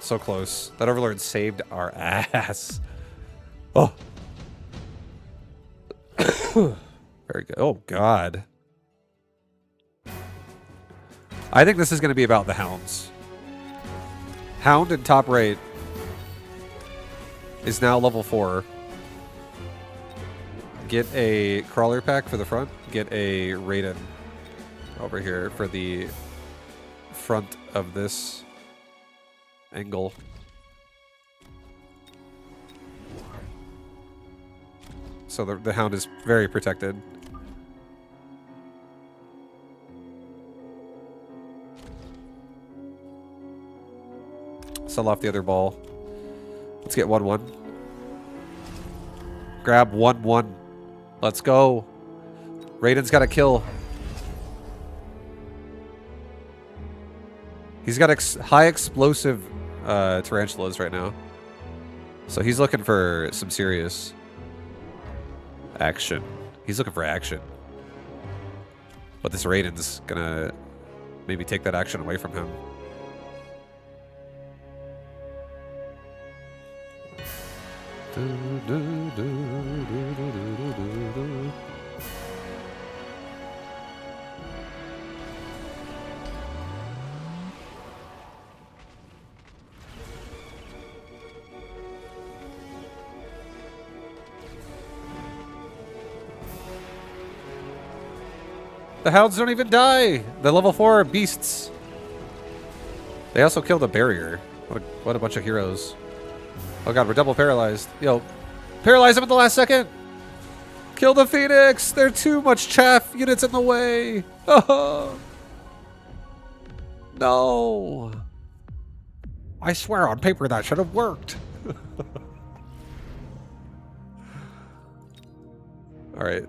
A: So close. That Overlord saved our ass. Oh! Very good. Oh god. I think this is going to be about the hounds. Hound in top right is now level 4. Get a crawler pack for the front. Get a Raiden over here for the front of this angle. So the hound is very protected. Sell off the other ball. Let's get 1-1. Grab 1-1. Let's go. Raiden's got a kill. He's got high explosive tarantulas right now. So he's looking for some serious action. He's looking for action. But this Raiden's gonna maybe take that action away from him. The hounds don't even die. The level 4 beasts. They also killed a barrier. What a bunch of heroes. Oh god, we're double paralyzed. Yo, paralyze them at the last second. Kill the Phoenix. There are too much chaff units in the way. Oh. No. I swear on paper that should have worked. All right.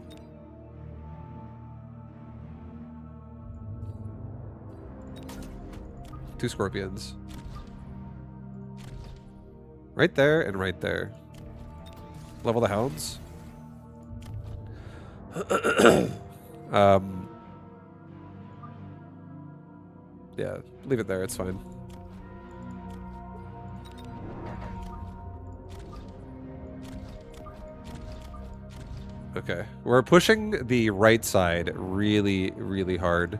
A: Two scorpions. Right there and right there. Level the hounds. Yeah, leave it there, it's fine. Okay, we're pushing the right side really, really hard.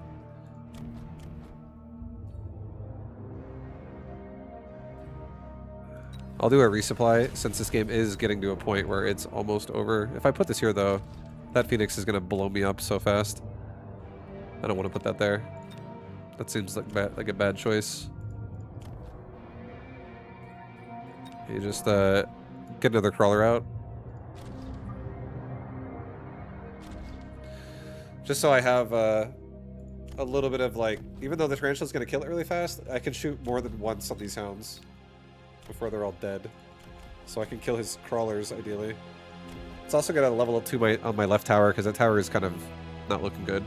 A: I'll do a resupply since this game is getting to a point where it's almost over. If I put this here though, that Phoenix is gonna blow me up so fast. I don't want to put that there. That seems like a bad choice. You just get another crawler out. Just so I have a little bit of like, even though the tarantula's gonna kill it really fast, I can shoot more than once on these hounds before they're all dead. So I can kill his crawlers, ideally. It's also gonna level up on my left tower, because that tower is kind of not looking good.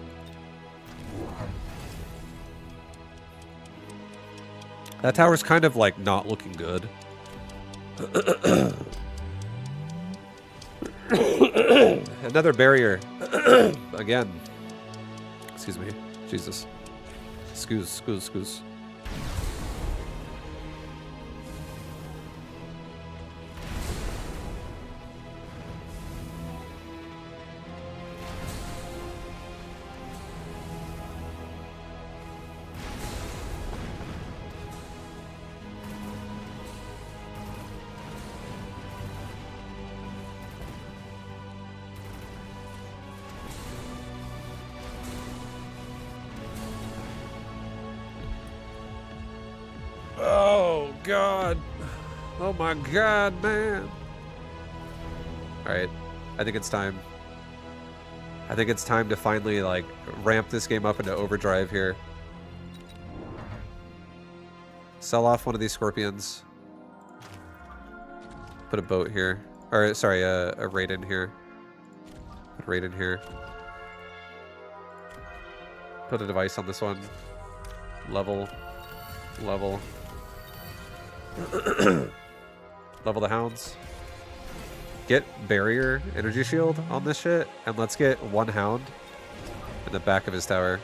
A: That tower's kind of like not looking good. Another barrier. Again. Excuse me. Jesus. Excuse. god. Oh my god, man. Alright. I think it's time. I think it's time to finally, like, ramp this game up into overdrive here. Sell off one of these scorpions. Put a boat here. Or, sorry, a raid in here. Put a raid in here. Put a device on this one. Level. Level. Level the hounds. Get barrier energy shield on this shit, and let's get one hound in the back of his tower.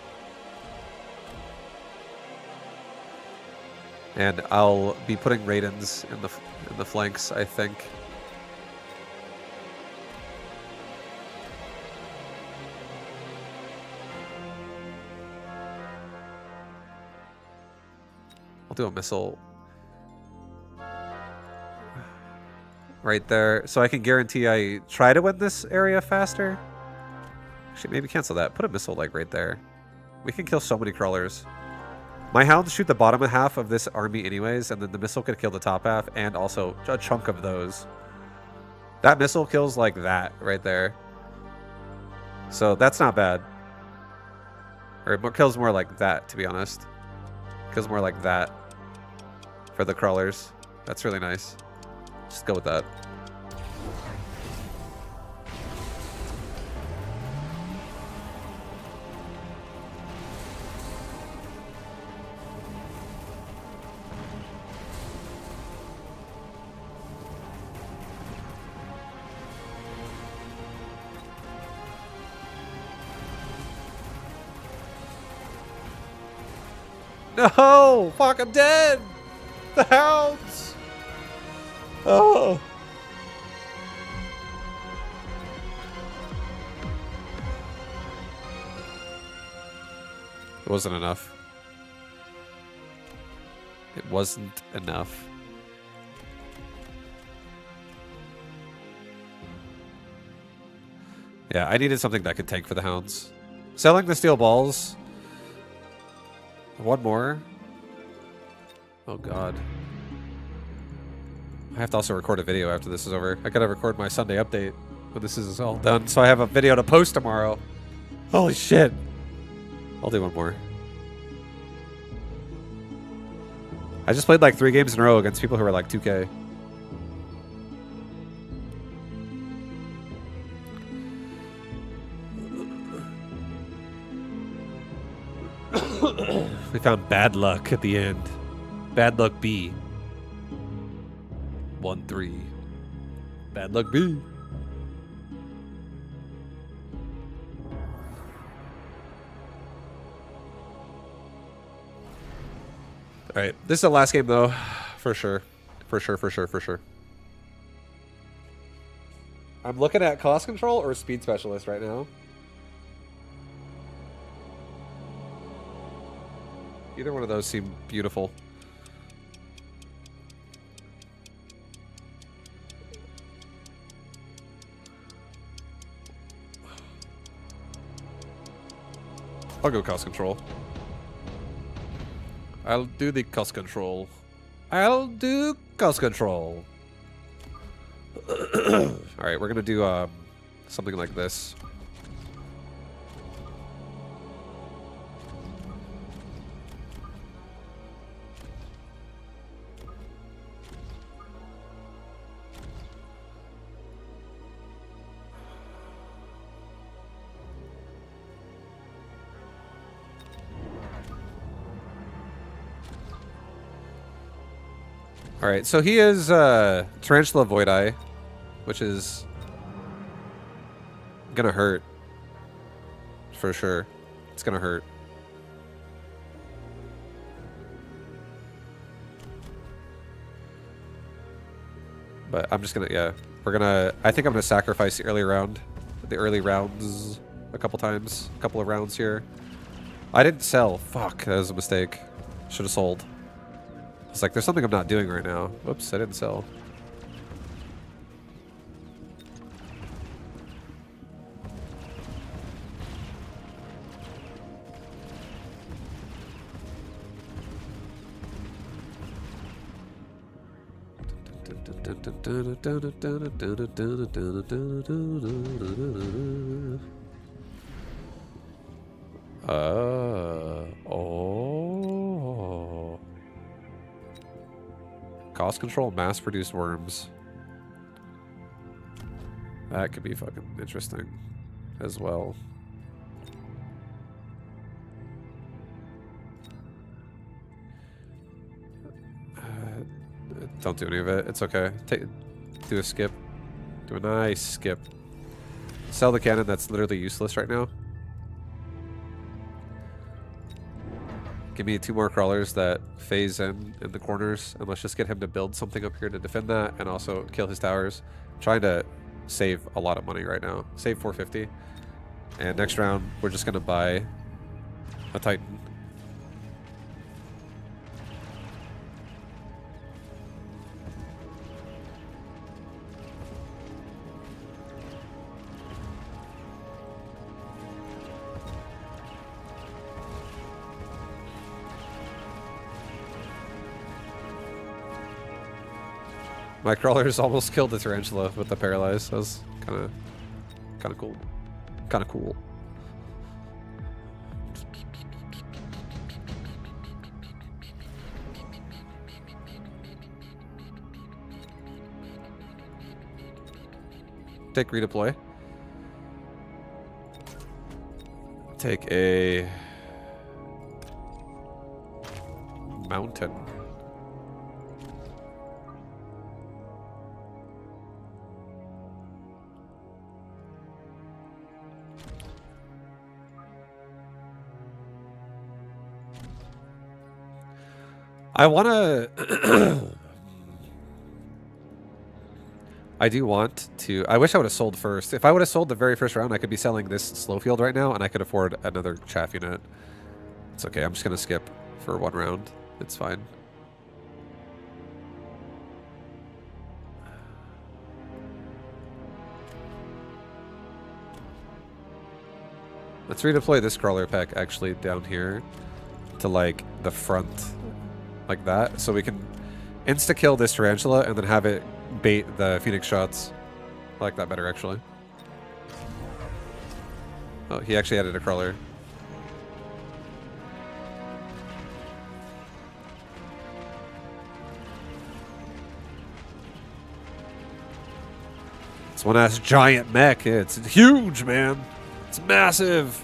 A: And I'll be putting raidens in the flanks, I think. I'll do a missile right there, so I can guarantee I try to win this area faster. Actually, maybe cancel that. Put a missile like right there. We can kill so many crawlers. My hounds shoot the bottom half of this army anyways, and then the missile could kill the top half and also a chunk of those. That missile kills like that right there. So that's not bad. Or it kills more like that, to be honest. Kills more like that for the crawlers. That's really nice. Just go with that. No! Fuck, I'm dead! The hounds! Oh! It wasn't enough. It wasn't enough. Yeah, I needed something that could tank for the hounds. Selling the steel balls. One more. Oh god. I have to also record a video after this is over. I gotta record my Sunday update when this is all done, so I have a video to post tomorrow. Holy shit. I'll do one more. I just played like 3 games in a row against people who are like 2K. We found bad luck at the end. Bad luck B. 1-3. Bad luck B. Alright, this is the last game though. For sure. For sure, for sure, for sure. I'm looking at cost control or speed specialist right now. Either one of those seem beautiful. I'll go cost control. I'll do the cost control. I'll do cost control. Alright, we're gonna do something like this. Alright, so he is Tarantula Void-Eye, which is gonna hurt. For sure. It's gonna hurt. But I'm just gonna, yeah. We're gonna, I think I'm gonna sacrifice the early rounds a couple times. A couple of rounds here. I didn't sell. Fuck, that was a mistake. Should have sold. It's like, there's something I'm not doing right now. Whoops, I didn't sell. Oh. Cost control, mass-produced worms. That could be fucking interesting as well. Don't do any of it. It's okay. Do a skip. Do a nice skip. Sell the cannon that's literally useless right now. Give me 2 more crawlers that phase in the corners, and let's just get him to build something up here to defend that, and also kill his towers. I'm trying to save a lot of money right now. Save 450. And next round, we're just gonna buy a Titan. My crawlers almost killed the tarantula with the paralyze. That was kind of cool. Kind of cool. Take redeploy. Take a mountain. I want to... I do want to... I wish I would have sold first. If I would have sold the very first round, I could be selling this slow field right now, and I could afford another chaff unit. It's okay. I'm just going to skip for 1 round. It's fine. Let's redeploy this crawler pack actually down here to, like, the front. Like that, so we can insta-kill this tarantula and then have it bait the phoenix shots. I like that better, actually. Oh, he actually added a crawler. It's one-ass giant mech. It's huge, man. It's massive.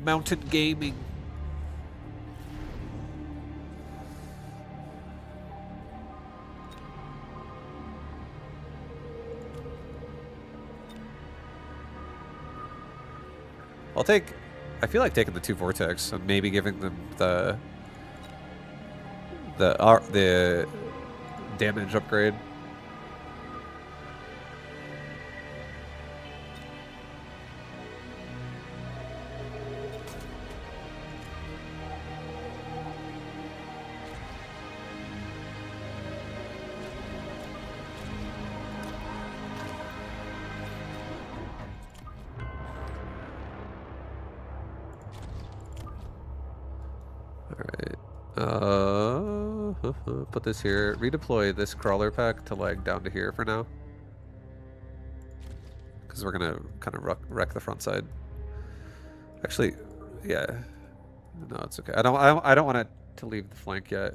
A: Mountain gaming. I feel like taking the 2 vortex and maybe giving them the damage upgrade. Put this here. Redeploy this crawler pack to like down to here for now, because we're gonna kind of wreck the front side. Actually, yeah. No, it's okay. I don't want it to leave the flank yet.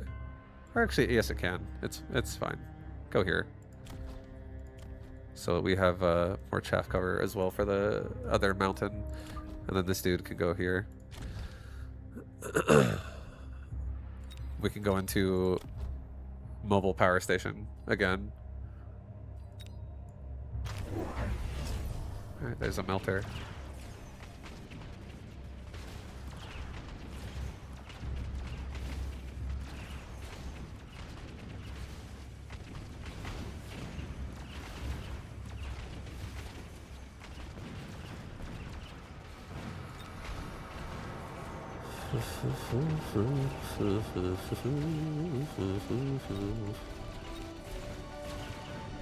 A: Or actually, yes, it can. It's fine. Go here. So we have more chaff cover as well for the other mountain, and then this dude could go here. We can go into mobile power station again. Alright, there's a melter.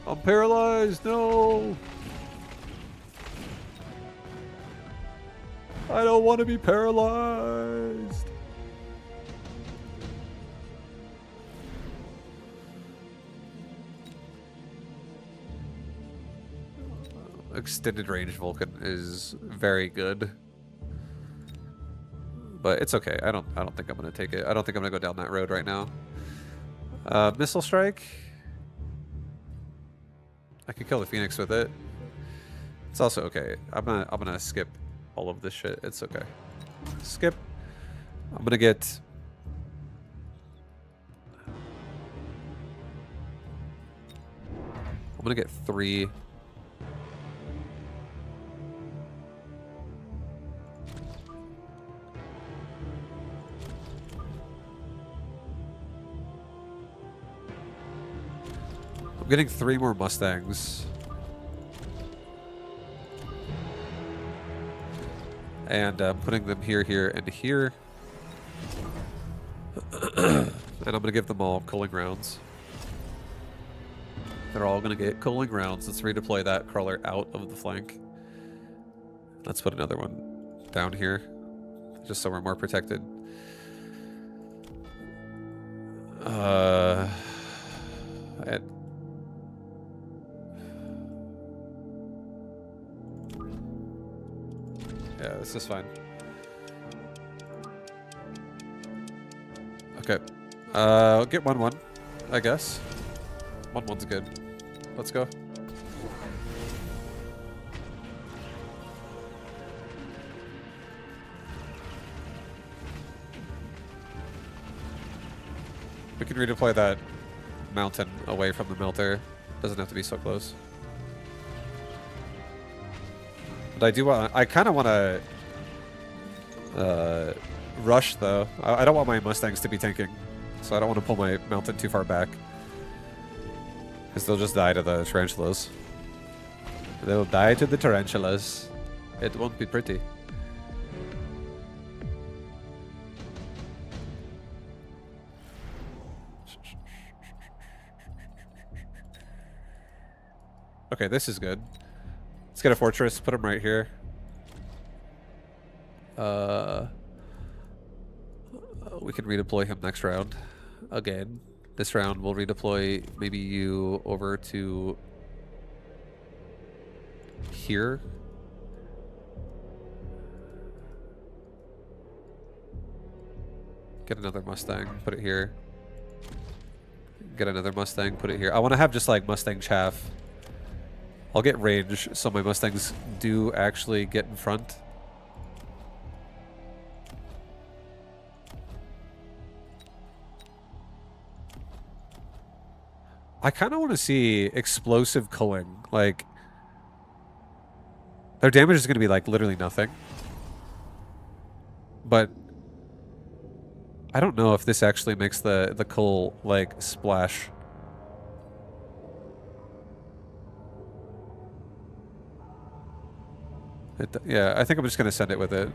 A: I'm paralyzed, no! I don't want to be paralyzed. Extended range Vulcan is very good. But it's okay. I don't think I'm gonna take it. I don't think I'm gonna go down that road right now. Missile strike. I could kill the Phoenix with it. It's also okay. I'm gonna skip all of this shit. It's okay. Skip. I'm gonna get. I'm gonna get 3. I'm getting 3 more Mustangs. And I'm putting them here, here, and here. And I'm going to give them all cooling rounds. They're all going to get cooling rounds. Let's redeploy that crawler out of the flank. Let's put another one down here. Just so we're more protected. And yeah, this is fine. Okay. I'll get 1-1, I guess. 1-1's good. Let's go. We can redeploy that mountain away from the melter. Doesn't have to be so close. But I do want. I kind of want to rush though. I don't want my Mustangs to be tanking, so I don't want to pull my mountain too far back, because they'll just die to the tarantulas. They'll die to the tarantulas. It won't be pretty. Okay, this is good. Let's get a fortress, put them right here. We can redeploy him next round. Again. This round we'll redeploy maybe you over to here. Get another Mustang, put it here. Get another Mustang, put it here. I want to have just like Mustang chaff. I'll get range so my Mustangs do actually get in front. I kind of want to see explosive culling. Like, their damage is going to be like literally nothing. But I don't know if this actually makes the cull like splash. Yeah, I think I'm just going to send it with it.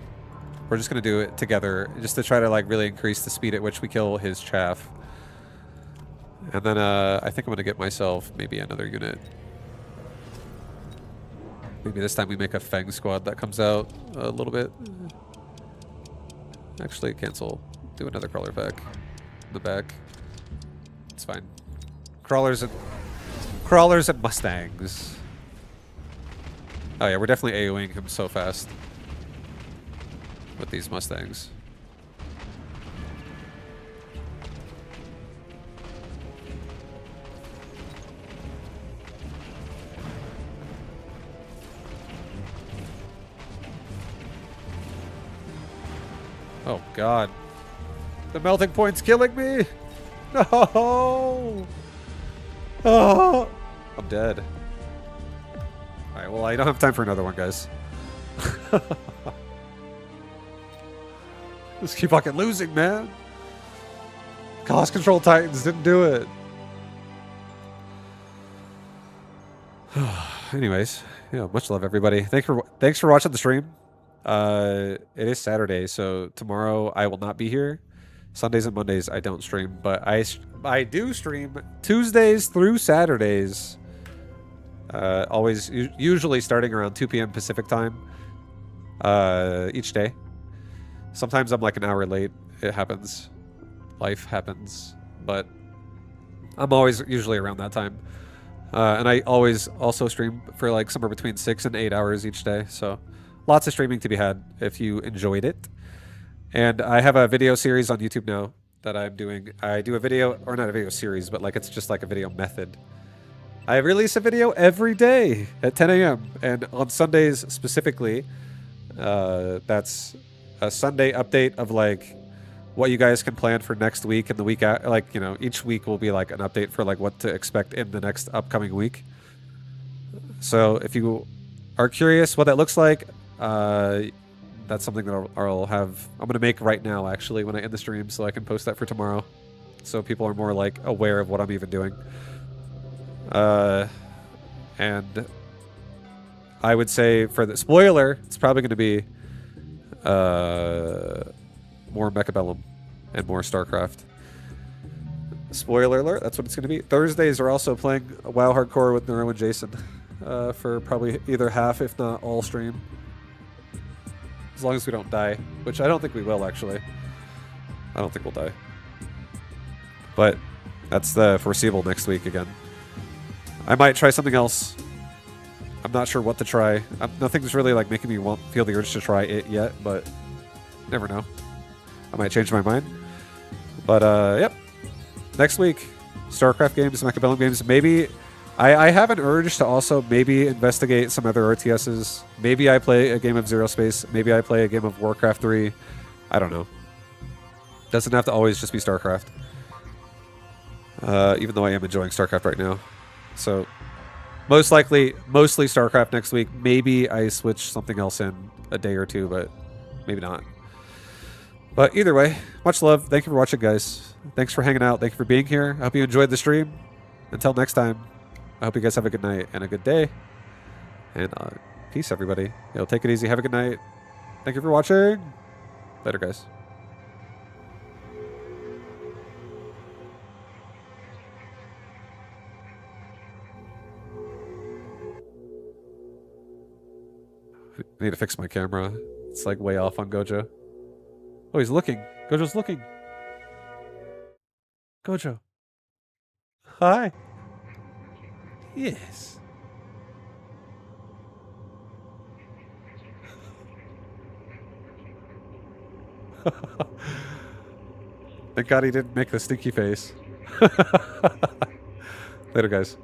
A: We're just going to do it together just to try to like really increase the speed at which we kill his chaff. And then I think I'm going to get myself maybe another unit. Maybe this time we make a Fang squad that comes out a little bit. Actually, cancel. Do another crawler pack in the back. It's fine. Crawlers and Mustangs. Oh yeah, we're definitely AoEing him so fast with these Mustangs. Oh god. The melting point's killing me! No! Oh! I'm dead. Alright, well I don't have time for another one, guys. Just keep fucking losing, man. Cost Control Titans didn't do it. Anyways, yeah, much love everybody. Thanks for watching the stream. It is Saturday, so tomorrow I will not be here. Sundays and Mondays I don't stream, but I do stream Tuesdays through Saturdays. Always usually starting around 2 p.m. Pacific time. each day. Sometimes I'm like an hour late. It happens. Life happens. But I'm always usually around that time. And I always also stream for like somewhere between 6 and 8 hours each day. So lots of streaming to be had if you enjoyed it. And I have a video series on YouTube now that I'm doing. I do a video, or not a video series, but like it's just like a video method. I release a video every day at 10 a.m. And on Sundays specifically, that's a Sunday update of like what you guys can plan for next week and the week out. Like, you know, each week will be like an update for like what to expect in the next upcoming week. So if you are curious what that looks like, that's something that I'll have. I'm gonna make right now actually when I end the stream, so I can post that for tomorrow, so people are more like aware of what I'm even doing. And I would say for the spoiler, it's probably going to be more Mechabellum and more StarCraft. Spoiler alert, that's what it's going to be. Thursdays are also playing WoW Hardcore with Neuro and Jason for probably either half, if not all stream. As long as we don't die, which I don't think we will, actually. I don't think we'll die. But that's the foreseeable next week again. I might try something else. I'm not sure what to try. Nothing's really like making me feel the urge to try it yet, but never know. I might change my mind. But yep. Next week, StarCraft games, Mechabellum games. Maybe I have an urge to also maybe investigate some other RTSs. Maybe I play a game of Zero Space. Maybe I play a game of Warcraft 3. I don't know. Doesn't have to always just be StarCraft. Even though I am enjoying StarCraft right now. So, most likely, mostly StarCraft next week. Maybe I switch something else in a day or two, but maybe not. But either way, much love. Thank you for watching, guys. Thanks for hanging out. Thank you for being here. I hope you enjoyed the stream. Until next time, I hope you guys have a good night and a good day. And peace, everybody. Yo, take it easy. Have a good night. Thank you for watching. Later, guys. I need to fix my camera. It's like way off on Gojo. Oh, he's looking. Gojo's looking. Gojo. Hi. Yes. Thank God he didn't make the stinky face. Later, guys.